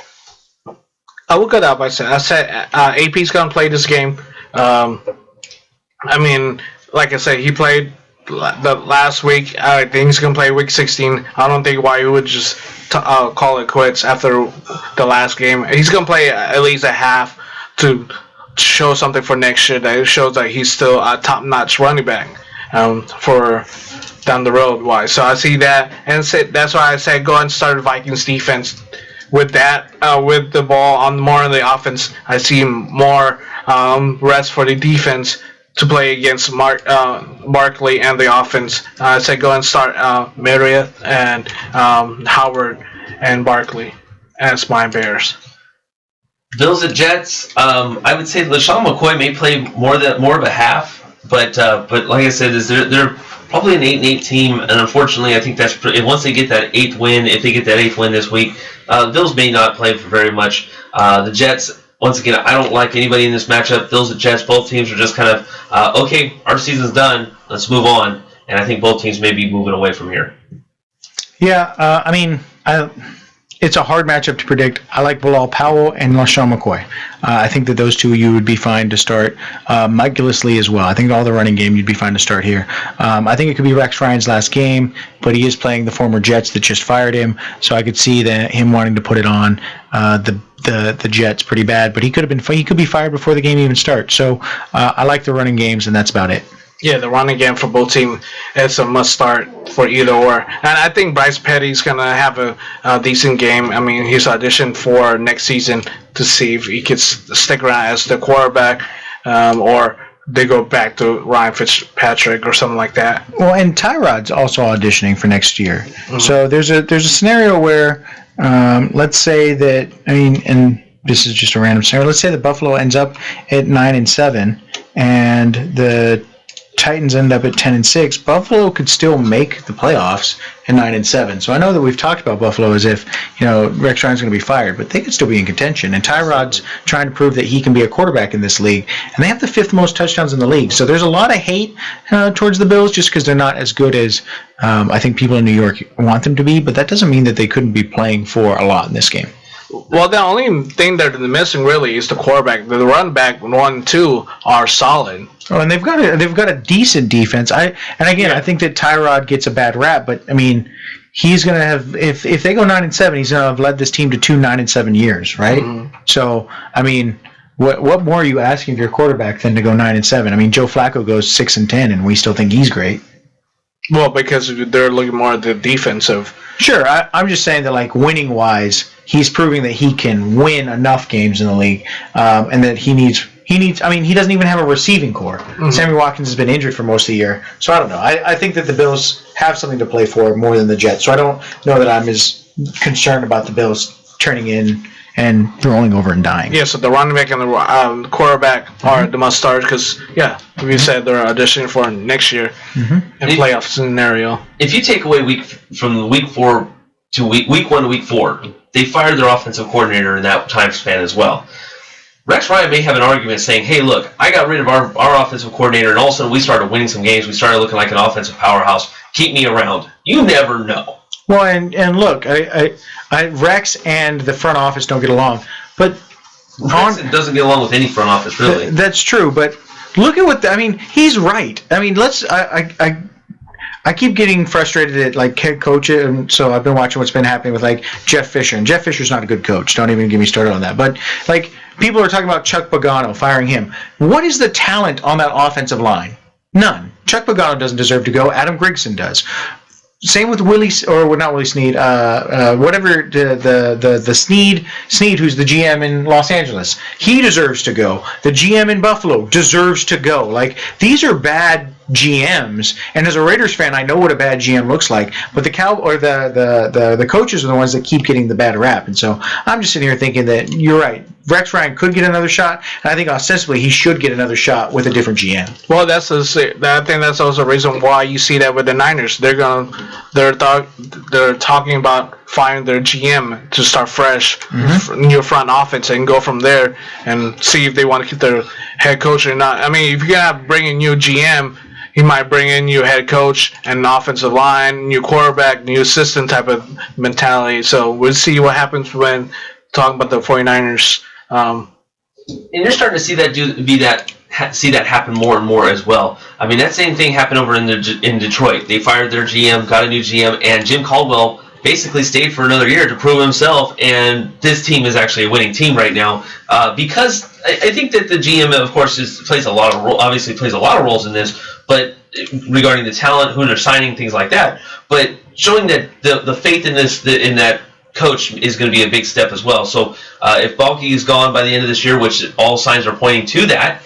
I will go that by saying, I said AP's going to play this game. I mean, like I said, he played the last week. I think he's going to play week 16. I don't think why he would just call it quits after the last game. He's going to play at least a half to show something for next year that it shows that he's still a top-notch running back for down the road wise. So I see that, and that's why I said go ahead and start the Vikings defense. With that, with the ball on more on the offense, I see more rest for the defense to play against Barkley and the offense. I said go and start Meredith and Howard and Barkley as my Bears. Bills at Jets. I would say LaShawn McCoy may play more of a half, but like I said, they're probably an 8-8 team, and unfortunately, I think that's once they get that 8th win, if they get that 8th win this week, the Bills may not play for very much. The Jets. Once again, I don't like anybody in this matchup. Bills and Jets, both teams are just kind of, okay, our season's done. Let's move on. And I think both teams may be moving away from here. Yeah, I mean, it's a hard matchup to predict. I like Bilal Powell and LaShawn McCoy. I think that those two you would be fine to start. Mike Gillislee as well. I think all the running game you'd be fine to start here. I think it could be Rex Ryan's last game, but he is playing the former Jets that just fired him, so I could see him wanting to put it on the Jets pretty bad. But he could be fired before the game even starts. So I like the running games, and that's about it. Yeah, the running game for both teams is a must start for either or. And I think Bryce Petty's going to have a decent game. I mean, he's auditioned for next season to see if he could stick around as the quarterback or they go back to Ryan Fitzpatrick or something like that. Well, and Tyrod's also auditioning for next year. Mm-hmm. So there's a scenario where, let's say that, I mean, and this is just a random scenario, let's say that Buffalo ends up at 9-7 and the Titans end up at 10-6, Buffalo could still make the playoffs at 9-7. So I know that we've talked about Buffalo as if, Rex Ryan's going to be fired, but they could still be in contention. And Tyrod's trying to prove that he can be a quarterback in this league. And they have the 5th most touchdowns in the league. So there's a lot of hate towards the Bills just because they're not as good as I think people in New York want them to be. But that doesn't mean that they couldn't be playing for a lot in this game. Well, the only thing that they're missing really is the quarterback. The run back 1 and 2 are solid. Oh, and they've got a decent defense. I think that Tyrod gets a bad rap, but I mean, he's gonna have if they go 9-7, he's gonna have led this team to 2 9-7 years, right? Mm-hmm. So I mean, what more are you asking of your quarterback than to go 9-7? I mean, Joe Flacco goes 6-10, and we still think he's great. Well, because they're looking more at the defensive. Sure, I'm just saying that, like, winning-wise, he's proving that he can win enough games in the league, and that he needs he needs. I mean, he doesn't even have a receiving core. Sammy Watkins has been injured for most of the year, so I don't know. I think that the Bills have something to play for more than the Jets. So I don't know that I'm as concerned about the Bills turning in and rolling over and dying. Yeah, so the running back and the quarterback are the must start because, we said they're auditioning for next year in playoff scenario. If you take away from week 4 to week 1 to week 4, they fired their offensive coordinator in that time span as well. Rex Ryan may have an argument saying, hey, look, I got rid of our offensive coordinator, and all of a sudden we started winning some games. We started looking like an offensive powerhouse. Keep me around. You never know. Well, and look, Rex and the front office don't get along, but Rex doesn't get along with any front office, really. That's true, but look at what he's right. I mean, I keep getting frustrated at like head coaches, and so I've been watching what's been happening with like Jeff Fisher, and Jeff Fisher's not a good coach. Don't even get me started on that. But like people are talking about Chuck Pagano firing him. What is the talent on that offensive line? None. Chuck Pagano doesn't deserve to go. Adam Grigson does. Same with not Willie Snead, whatever the Snead, who's the GM in Los Angeles. He deserves to go. The GM in Buffalo deserves to go. Like, these are bad GMs, and as a Raiders fan, I know what a bad GM looks like. But the coaches are the ones that keep getting the bad rap, and so I'm just sitting here thinking that you're right. Rex Ryan could get another shot, and I think ostensibly he should get another shot with a different GM. Well, I think that's also a reason why you see that with the Niners. They're talking about firing their GM to start fresh, new front offense, and go from there and see if they want to keep their head coach or not. I mean, if you're gonna bring a new GM, he might bring in new head coach and an offensive line, new quarterback, new assistant type of mentality. So we'll see what happens when talking about the 49ers. And you're starting to see that happen more and more as well. I mean, that same thing happened over in Detroit. They fired their GM, got a new GM, and Jim Caldwell basically stayed for another year to prove himself. And this team is actually a winning team right now because I think that the GM, of course, plays a lot of roles in this. But regarding the talent, who they're signing, things like that. But showing that the faith in that coach is going to be a big step as well. So if Balky is gone by the end of this year, which all signs are pointing to that,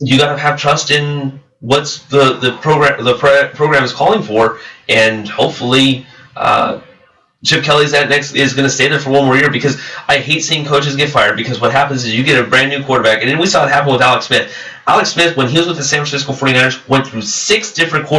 you got to have trust in what's the program is calling for, and hopefully Chip Kelly's is going to stay there for one more year, because I hate seeing coaches get fired, because what happens is you get a brand new quarterback, and then we saw it happen with Alex Smith. Alex Smith, when he was with the San Francisco 49ers, went through 6 different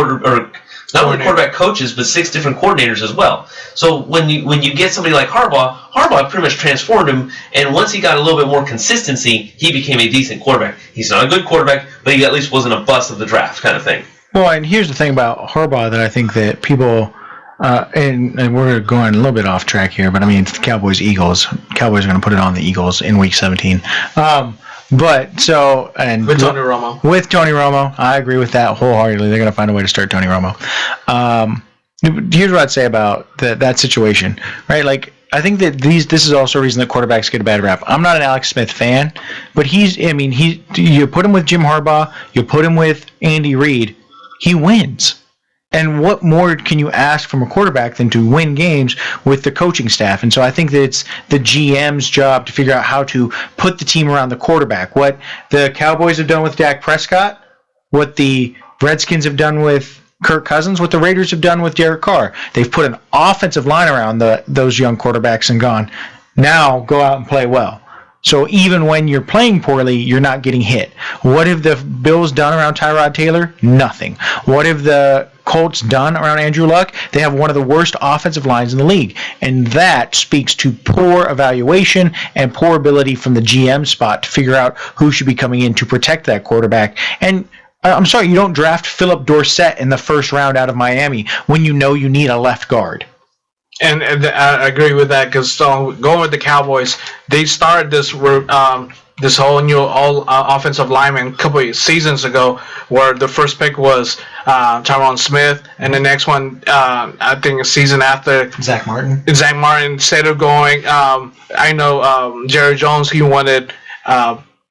not only quarterback coaches, but 6 different coordinators as well. So when you get somebody like Harbaugh pretty much transformed him, and once he got a little bit more consistency, he became a decent quarterback. He's not a good quarterback, but he at least wasn't a bust of the draft kind of thing. Well, and here's the thing about Harbaugh that I think that people, and we're going a little bit off track here, but I mean, Cowboys-Eagles. Cowboys are going to put it on the Eagles in Week 17. But so, and with Tony Romo. With Tony Romo, I agree with that wholeheartedly. They're going to find a way to start Tony Romo. Here's what I'd say about that situation, right? Like, I think that this is also a reason that quarterbacks get a bad rap. I'm not an Alex Smith fan, but you put him with Jim Harbaugh, you put him with Andy Reid, he wins. And what more can you ask from a quarterback than to win games with the coaching staff? And so I think that it's the GM's job to figure out how to put the team around the quarterback. What the Cowboys have done with Dak Prescott, what the Redskins have done with Kirk Cousins, what the Raiders have done with Derek Carr. They've put an offensive line around those young quarterbacks and gone, now go out and play well. So even when you're playing poorly, you're not getting hit. What have the Bills done around Tyrod Taylor? Nothing. What have the Colts done around Andrew Luck? They have one of the worst offensive lines in the league. And that speaks to poor evaluation and poor ability from the GM spot to figure out who should be coming in to protect that quarterback. And I'm sorry, you don't draft Philip Dorsett in the first round out of Miami when you know you need a left guard. And I agree with that, because going with the Cowboys, they started this whole new offensive lineman a couple of seasons ago, where the first pick was Tyron Smith, and the next one, I think a season after, Zach Martin. Instead of going, I know Jerry Jones, he wanted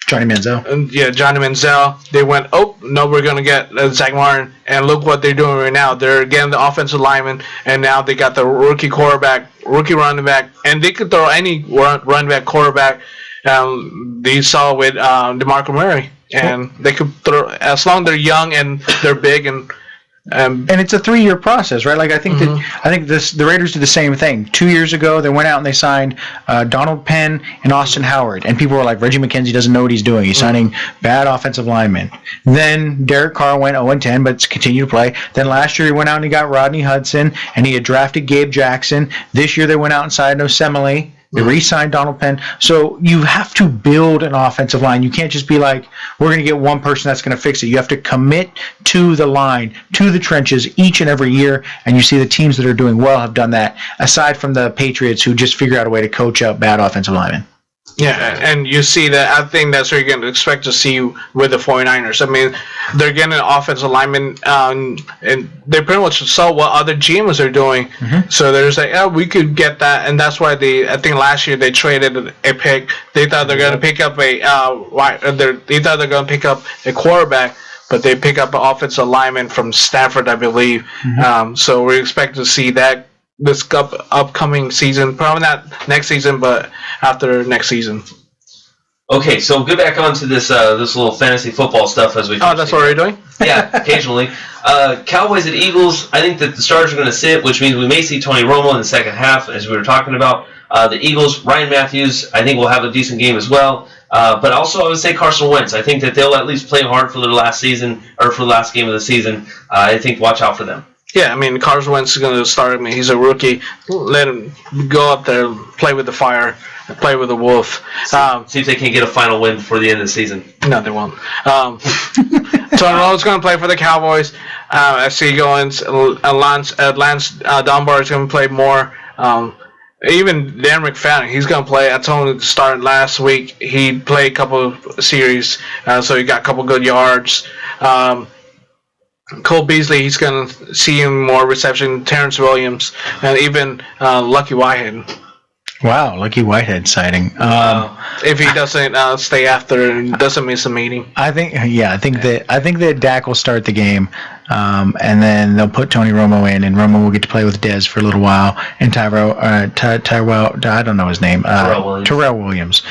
Johnny Manziel. Johnny Manziel. They went, we're going to get Zach Martin. And look what they're doing right now. They're getting the offensive lineman, and now they got the rookie quarterback, rookie running back, and they could throw any running back, quarterback, They saw with DeMarco Murray, and they could throw as long as they're young and they're big and it's a 3-year process, right? Like I think the Raiders did the same thing. 2 years ago, they went out and they signed Donald Penn and Austin Howard, and people were like, Reggie McKenzie doesn't know what he's doing. He's signing bad offensive linemen. Then Derek Carr went 0-10, but continued to play. Then last year he went out and he got Rodney Hudson, and he had drafted Gabe Jackson. This year they went out and signed Osemele. They re-signed Donald Penn. So you have to build an offensive line. You can't just be like, we're going to get one person that's going to fix it. You have to commit to the line, to the trenches each and every year. And you see the teams that are doing well have done that, aside from the Patriots who just figure out a way to coach up bad offensive linemen. Yeah, and you see that. I think that's what you're going to expect to see with the 49ers. I mean, they're getting an offensive lineman, and they pretty much saw what other GMs are doing. So there's like, oh, we could get that, and that's why I think last year they traded a pick. They thought they're going to pick up they thought they're going to pick up a quarterback, but they pick up an offensive lineman from Stanford, I believe. So we expect to see that this upcoming season, probably not next season, but after next season. Okay, so get back onto this this little fantasy football stuff as we. Oh, that's what we're doing. Yeah, occasionally. Cowboys at Eagles. I think that the Stars are going to sit, which means we may see Tony Romo in the second half, as we were talking about. The Eagles, Ryan Matthews, I think will have a decent game as well. But also, I would say Carson Wentz. I think that they'll at least play hard for their last season or for the last game of the season. I think watch out for them. Yeah, I mean, Carson Wentz is going to start. I mean, he's a rookie. Let him go up there, play with the fire, play with the wolf. See if they can get a final win before the end of the season. No, they won't. Tony Romo's going to play for the Cowboys. I see Lance Dunbar is going to play more. Even Darren McFadden, he's going to play. I told him to start last week. He played a couple of series, so he got a couple good yards. Cole Beasley, he's going to see him more reception. Terrence Williams, and even Lucky Whitehead. Wow, Lucky Whitehead sighting. If he doesn't stay after and doesn't miss a meeting. I think that Dak will start the game, and then they'll put Tony Romo in, and Romo will get to play with Dez for a little while, and Tyrell, I don't know his name, Terrell Williams.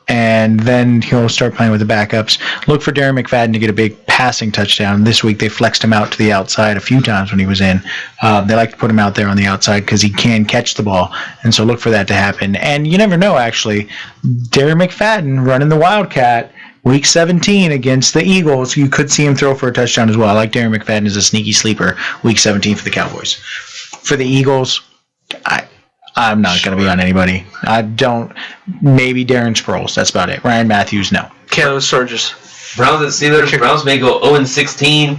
And then he'll start playing with the backups. Look for Darren McFadden to get a big passing touchdown. This week they flexed him out to the outside a few times when he was in. They like to put him out there on the outside because he can catch the ball. And so look for that to happen. And you never know, actually. Darren McFadden running the Wildcat Week 17 against the Eagles. You could see him throw for a touchdown as well. I like Darren McFadden as a sneaky sleeper Week 17 for the Cowboys. For the Eagles, I'm not going to be on anybody. I don't. Maybe Darren Sproles. That's about it. Ryan Matthews, no. Caleb Sturgis. Browns at Steelers. Browns may go 0-16.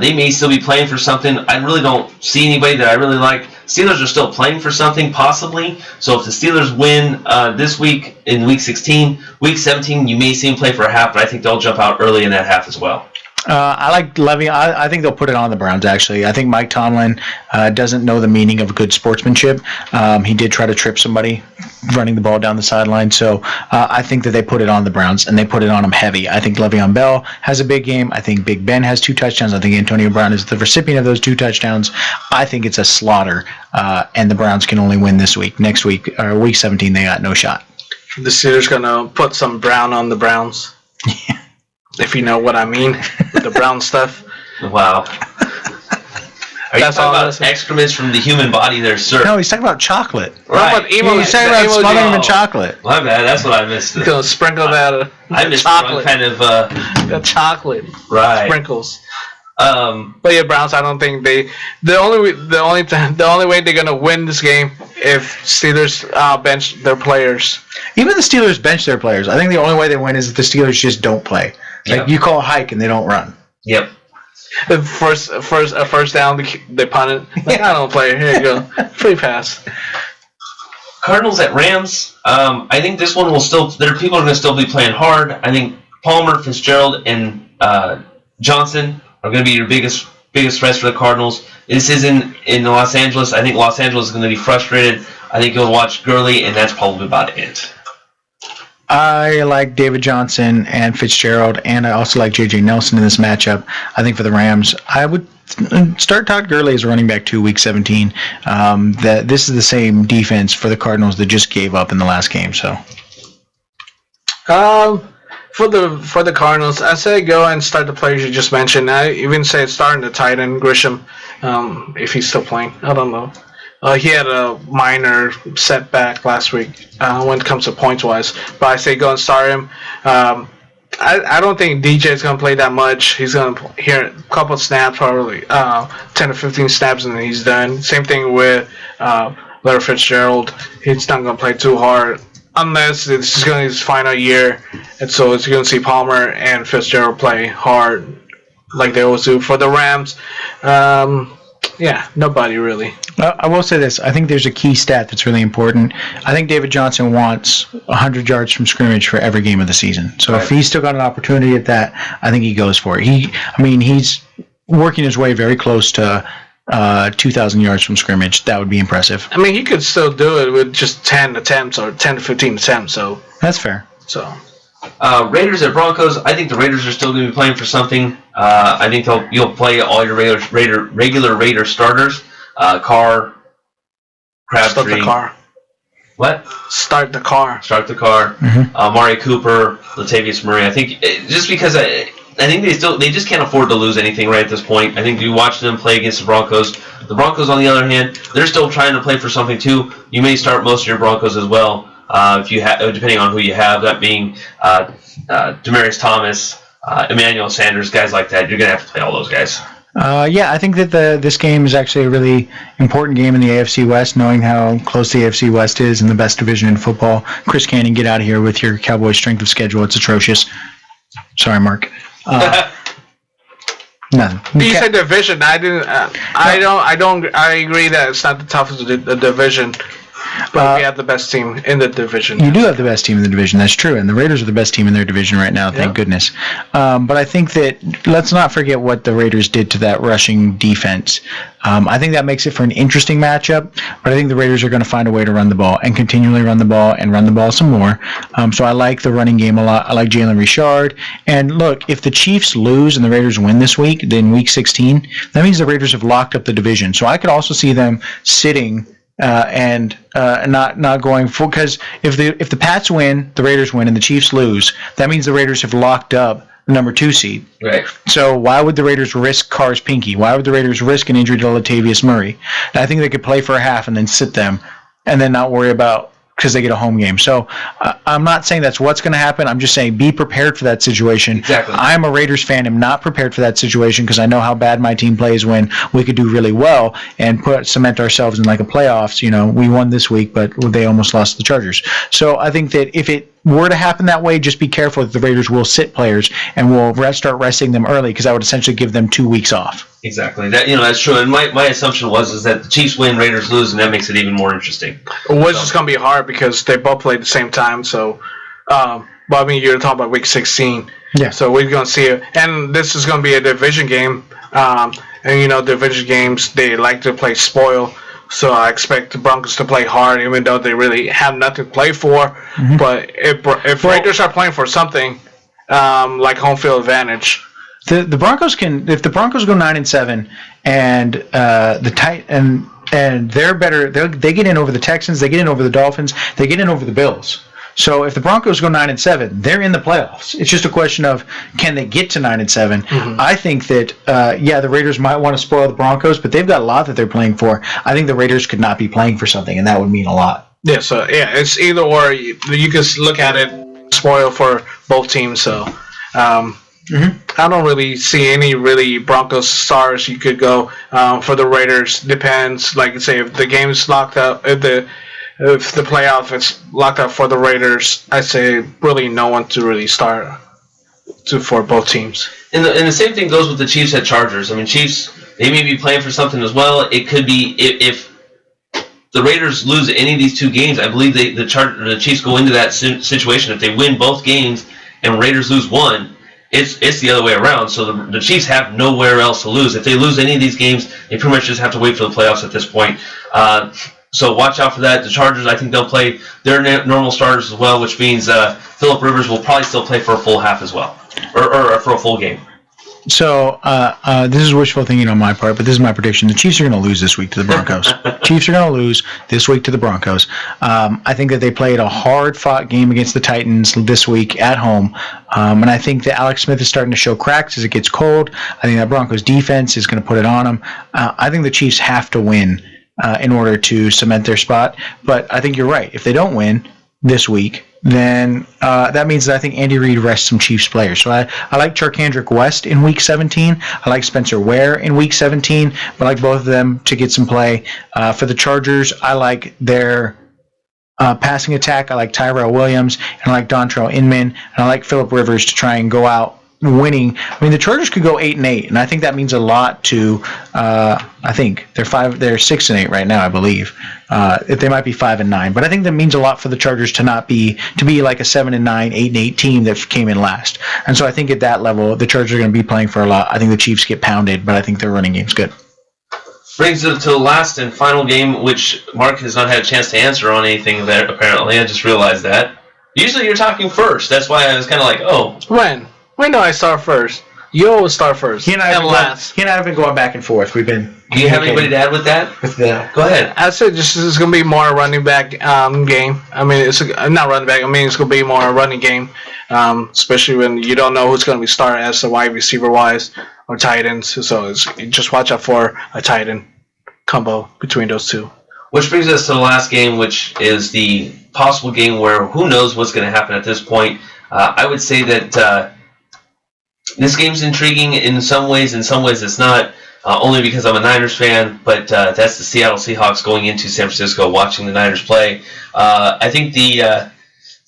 They may still be playing for something. I really don't see anybody that I really like. Steelers are still playing for something, possibly. So if the Steelers win this week in Week 16, Week 17, you may see them play for a half, but I think they'll jump out early in that half as well. I like Levy. I think they'll put it on the Browns, actually. I think Mike Tomlin doesn't know the meaning of good sportsmanship. He did try to trip somebody running the ball down the sideline. So I think that they put it on the Browns, and they put it on them heavy. I think Le'Veon Bell has a big game. I think Big Ben has 2 touchdowns. I think Antonio Brown is the recipient of those 2 touchdowns. I think it's a slaughter, and the Browns can only win this week. Next week, or Week 17, they got no shot. The Steelers going to put some brown on the Browns. Yeah. If you know what I mean, the brown stuff. Wow. Are you talking about excrements from the human body there, sir? No, he's talking about chocolate. Right. He's talking about smothering them in chocolate. My bad, that's what I missed. You're going to sprinkle that I missed chocolate. Kind of... the chocolate. Right. Sprinkles. But yeah, Browns, I don't think they... The only way they're going to win this game if Steelers bench their players. Even the Steelers bench their players. I think the only way they win is if the Steelers just don't play. Like you call a hike and they don't run. Yep. First down, they punt it. Like, I don't play. Here you go. Free pass. Cardinals at Rams. I think this one will still. People are going to still be playing hard. I think Palmer, Fitzgerald, and Johnson are going to be your biggest threats for the Cardinals. This is in Los Angeles. I think Los Angeles is going to be frustrated. I think you'll watch Gurley, and that's probably about it. I like David Johnson and Fitzgerald, and I also like J.J. Nelson in this matchup. I think for the Rams, I would start Todd Gurley as running back 2, Week 17. This is the same defense for the Cardinals that just gave up in the last game. So, For the Cardinals, I say go and start the players you just mentioned. I even say starting the tight end Grisham, if he's still playing. I don't know. He had a minor setback last week when it comes to points wise, but I say go and start him. I don't think DJ is going to play that much. He's going to hear a couple snaps, probably 10 to 15 snaps, and then he's done. Same thing with Larry Fitzgerald. He's not going to play too hard unless this is going to be his final year. And so it's going to see Palmer and Fitzgerald play hard like they always do. For the Rams, nobody really. I will say this. I think there's a key stat that's really important. I think David Johnson wants 100 yards from scrimmage for every game of the season. So if he's still got an opportunity at that, I think he goes for it. He's working his way very close to 2,000 yards from scrimmage. That would be impressive. I mean, he could still do it with just 10 attempts or 10 to 15 attempts. So that's fair. So Raiders at Broncos. I think the Raiders are still going to be playing for something. I think you'll play all your regular Raider starters. Carr, Crabtree. Start the car. What? Start the car. Start the car. Amari Cooper, Latavius Murray. I think just because I think they just can't afford to lose anything right at this point. I think you watch them play against the Broncos. The Broncos, on the other hand, they're still trying to play for something too. You may start most of your Broncos as well, if you depending on who you have. That being Demaryius Thomas, Emmanuel Sanders, guys like that. You're gonna have to play all those guys. I think that this game is actually a really important game in the AFC West, knowing how close the AFC West is and the best division in football. Chris Cannon, get out of here with your Cowboys strength of schedule. It's atrocious. Sorry, Mark. Nothing. You said division. I didn't. I agree that it's not the toughest division. But we have the best team in the division. You do have the best team in the division. That's true. And the Raiders are the best team in their division right now, thank goodness. But I think that let's not forget what the Raiders did to that rushing defense. I think that makes it for an interesting matchup. But I think the Raiders are going to find a way to run the ball and continually run the ball and run the ball some more. So I like the running game a lot. I like Jalen Richard. And look, if the Chiefs lose and the Raiders win this week, then week 16, that means the Raiders have locked up the division. So I could also see them sitting and not going full, because if the Pats win, the Raiders win, and the Chiefs lose, that means the Raiders have locked up the number 2 seed. Right. So why would the Raiders risk Carr's pinky? Why would the Raiders risk an injury to Latavius Murray? And I think they could play for a half and then sit them, and then not worry about, because they get a home game. So I'm not saying that's what's going to happen. I'm just saying be prepared for that situation. Exactly. I'm a Raiders fan. I'm not prepared for that situation because I know how bad my team plays when we could do really well and cement ourselves in like a playoffs. You know, we won this week, but they almost lost to the Chargers. So I think that if it were to happen that way, just be careful that the Raiders will sit players and will start resting them early, because that would essentially give them 2 weeks off. Exactly. That's true. And my assumption was that the Chiefs win, Raiders lose, and that makes it even more interesting. Which is going to be hard because they both play at the same time. So, but I mean, you're talking about week 16. Yeah. So we're going to see it, and this is going to be a division game. And you know, division games, they like to play spoil. So I expect the Broncos to play hard, even though they really have nothing to play for. Mm-hmm. But if Raiders are playing for something, like home field advantage. The Broncos can, if the Broncos go 9-7 and and they're better, they get in over the Texans, they get in over the Dolphins, they get in over the Bills. So if the Broncos go 9-7, they're in the playoffs. It's just a question of can they get to 9-7. Mm-hmm. I think that the Raiders might want to spoil the Broncos, but they've got a lot that they're playing for. I think the Raiders could not be playing for something, and that would mean a lot. Yeah, so it's either or. You can look at it spoil for both teams. So I don't really see any really Broncos stars you could go for the Raiders. Depends, like I say, if the game is locked up, if the playoff is locked up for the Raiders, I say really no one to really start for both teams. And the same thing goes with the Chiefs at Chargers. I mean, Chiefs, they may be playing for something as well. It could be if the Raiders lose any of these 2 games, I believe the Chiefs go into that situation. If they win both games and Raiders lose one, it's the other way around. So the Chiefs have nowhere else to lose. If they lose any of these games, they pretty much just have to wait for the playoffs at this point. So watch out for that. The Chargers, I think they'll play their normal starters as well, which means Phillip Rivers will probably still play for a full half as well, or for a full game. So this is wishful thinking on my part, but this is my prediction. The Chiefs are going to lose this week to the Broncos. Chiefs are going to lose this week to the Broncos. I think that they played a hard-fought game against the Titans this week at home, and I think that Alex Smith is starting to show cracks as it gets cold. I think that Broncos defense is going to put it on them. I think the Chiefs have to win in order to cement their spot, but I think you're right. If they don't win this week, then that means that I think Andy Reid rests some Chiefs players. So I like Charkandrick West in Week 17. I like Spencer Ware in Week 17, but I like both of them to get some play. For the Chargers, I like their passing attack. I like Tyrell Williams, and I like Dontrell Inman, and I like Phillip Rivers to try and go out winning. I mean, the Chargers could go 8-8, and I think that means a lot to. I think they're 6-8 right now, I believe. They might be 5-9, but I think that means a lot for the Chargers to be like a 7-9, 8-8 team that came in last. And so I think at that level, the Chargers are going to be playing for a lot. I think the Chiefs get pounded, but I think their running game's good. Brings it to the last and final game, which Mark has not had a chance to answer on anything there. Apparently, I just realized that. Usually, you're talking first. That's why I was kind of like, oh. When do I start first? You always start first. He and I have been going back and forth. We've been. Do you have anybody to add with that? Go ahead. I said this is going to be more a running back game. I mean, it's not running back. I mean, it's going to be more a running game, especially when you don't know who's going to be starting as a wide receiver wise or tight ends. So just watch out for a tight end combo between those two. Which brings us to the last game, which is the possible game where who knows what's going to happen at this point. I would say that. This game's intriguing in some ways it's not, only because I'm a Niners fan, but that's the Seattle Seahawks going into San Francisco watching the Niners play. I think the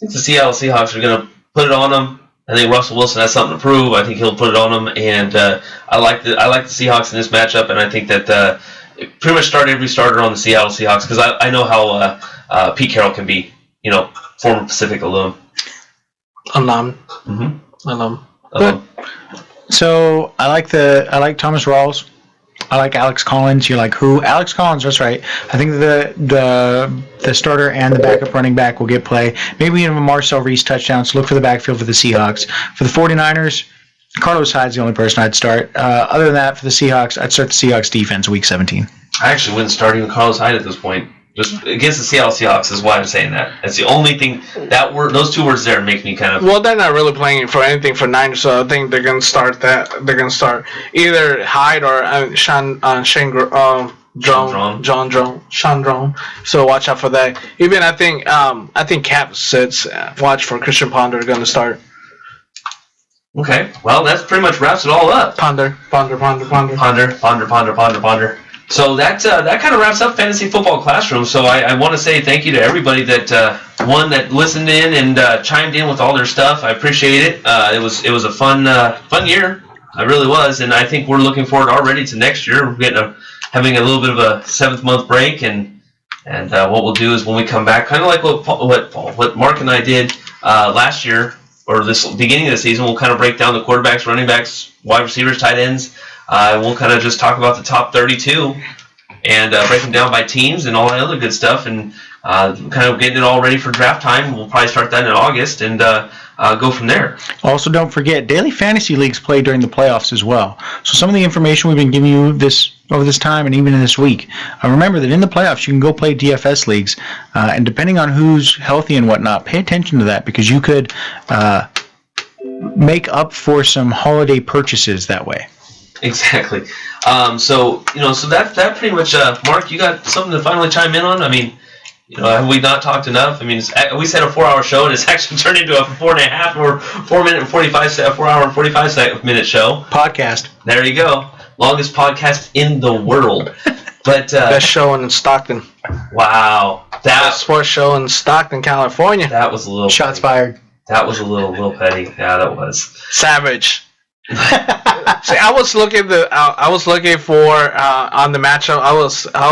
Seattle Seahawks are going to put it on them. I think Russell Wilson has something to prove. I think he'll put it on them, and I like the Seahawks in this matchup, and I think that pretty much start every starter on the Seattle Seahawks because I know how Pete Carroll can be, former Pacific alum. Alum. So I like Thomas Rawls. I like Alex Collins. You like who? Alex Collins. That's right. I think the starter and the backup running back will get play. Maybe even a Marcel Reese touchdown. So look for the backfield for the Seahawks. For the 49ers, Carlos Hyde's the only person I'd start. Other than that, for the Seahawks, I'd start the Seahawks defense Week 17. I actually wouldn't start even Carlos Hyde at this point. Just against the Seattle Seahawks is why I'm saying that. That's the only thing those two words there make me kind of. Well, they're not really playing for anything for Niners, so I think they're gonna start that. They're gonna start either Hyde or Sean Drone. So watch out for that. Even I think Cap sits. Watch for Christian Ponder gonna start. Okay, well that pretty much wraps it all up. Ponder. So that kind of wraps up Fantasy Football Classroom. So I want to say thank you to everybody that that listened in and chimed in with all their stuff. I appreciate it. It was a fun year. It really was, and I think we're looking forward already to next year. We're having a little bit of a 7th-month break, and what we'll do is when we come back, kind of like what Mark and I did last year or this beginning of the season, we'll kind of break down the quarterbacks, running backs, wide receivers, tight ends. We'll kind of just talk about the top 32 and break them down by teams and all that other good stuff and kind of getting it all ready for draft time. We'll probably start that in August and go from there. Also, don't forget, daily fantasy leagues play during the playoffs as well. So some of the information we've been giving you over this time and even in this week, remember that in the playoffs you can go play DFS leagues. And depending on who's healthy and whatnot, pay attention to that because you could make up for some holiday purchases that way. Exactly. So that pretty much. Mark, you got something to finally chime in on? I mean, have we not talked enough? I mean, we said a 4-hour show, and it's actually turned into a 4.5 or 4 hour and 45 minute show. Podcast. There you go. Longest podcast in the world. But best show in Stockton. Wow. Best sports show in Stockton, California. That was a little shots fired. That was a little petty. Yeah, that was savage. See, I was looking for on the matchup. I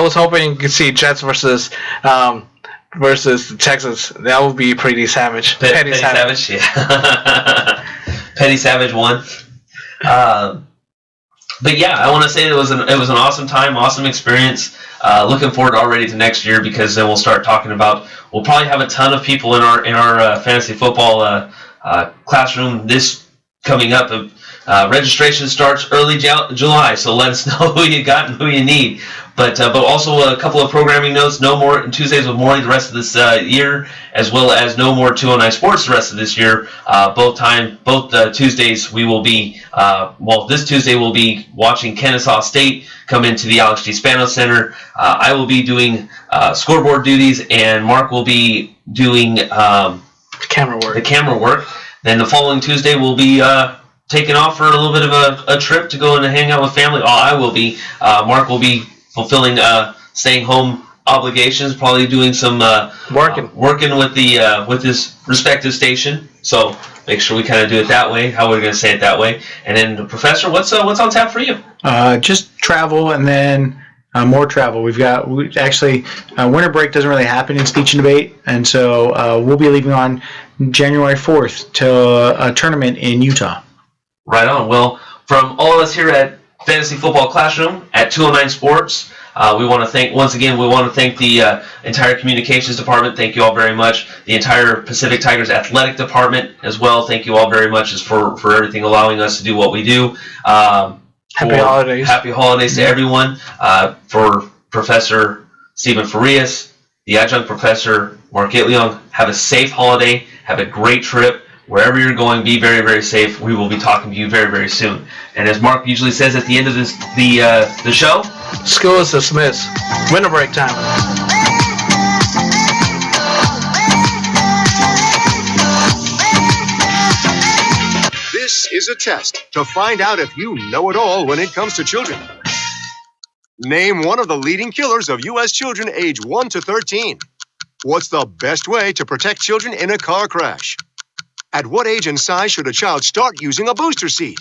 was hoping you could see Jets versus the Texans. That would be pretty savage. Petty savage, yeah. Petty Savage won. But yeah, I want to say it was an awesome time, awesome experience. Looking forward already to next year because then we'll start talking about. We'll probably have a ton of people in our fantasy football classroom this coming up. Registration starts early July, so let us know who you got and who you need. But also a couple of programming notes: no more Tuesdays with Morley the rest of this year, as well as no more 209 Sports the rest of this year. Both Tuesdays we will be this Tuesday we'll be watching Kennesaw State come into the Alex G. Spano Center. I will be doing scoreboard duties, and Mark will be doing camera work. Then the following Tuesday we'll be taking off for a little bit of a trip to go and hang out with family. I will be. Mark will be fulfilling staying home obligations, probably doing some working with his respective station. So make sure we kind of do it that way. How we're going to say it that way. And then, Professor, what's on tap for you? Just travel, and then more travel. Winter break doesn't really happen in speech and debate, and so we'll be leaving on January 4th to a tournament in Utah. Right on. Well, from all of us here at Fantasy Football Classroom at 209 Sports, we want to thank the entire communications department. Thank you all very much. The entire Pacific Tigers athletic department as well. Thank you all very much for everything, allowing us to do what we do. Happy holidays. Happy holidays to everyone. For Professor Stephen Farias, the adjunct professor Mark Gitleong, have a safe holiday. Have a great trip. Wherever you're going, be very, very safe. We will be talking to you very, very soon. And as Mark usually says at the end of the show, school is dismissed. Winter break time. This is a test to find out if you know it all when it comes to children. Name one of the leading killers of U.S. children age 1 to 13. What's the best way to protect children in a car crash? At what age and size should a child start using a booster seat?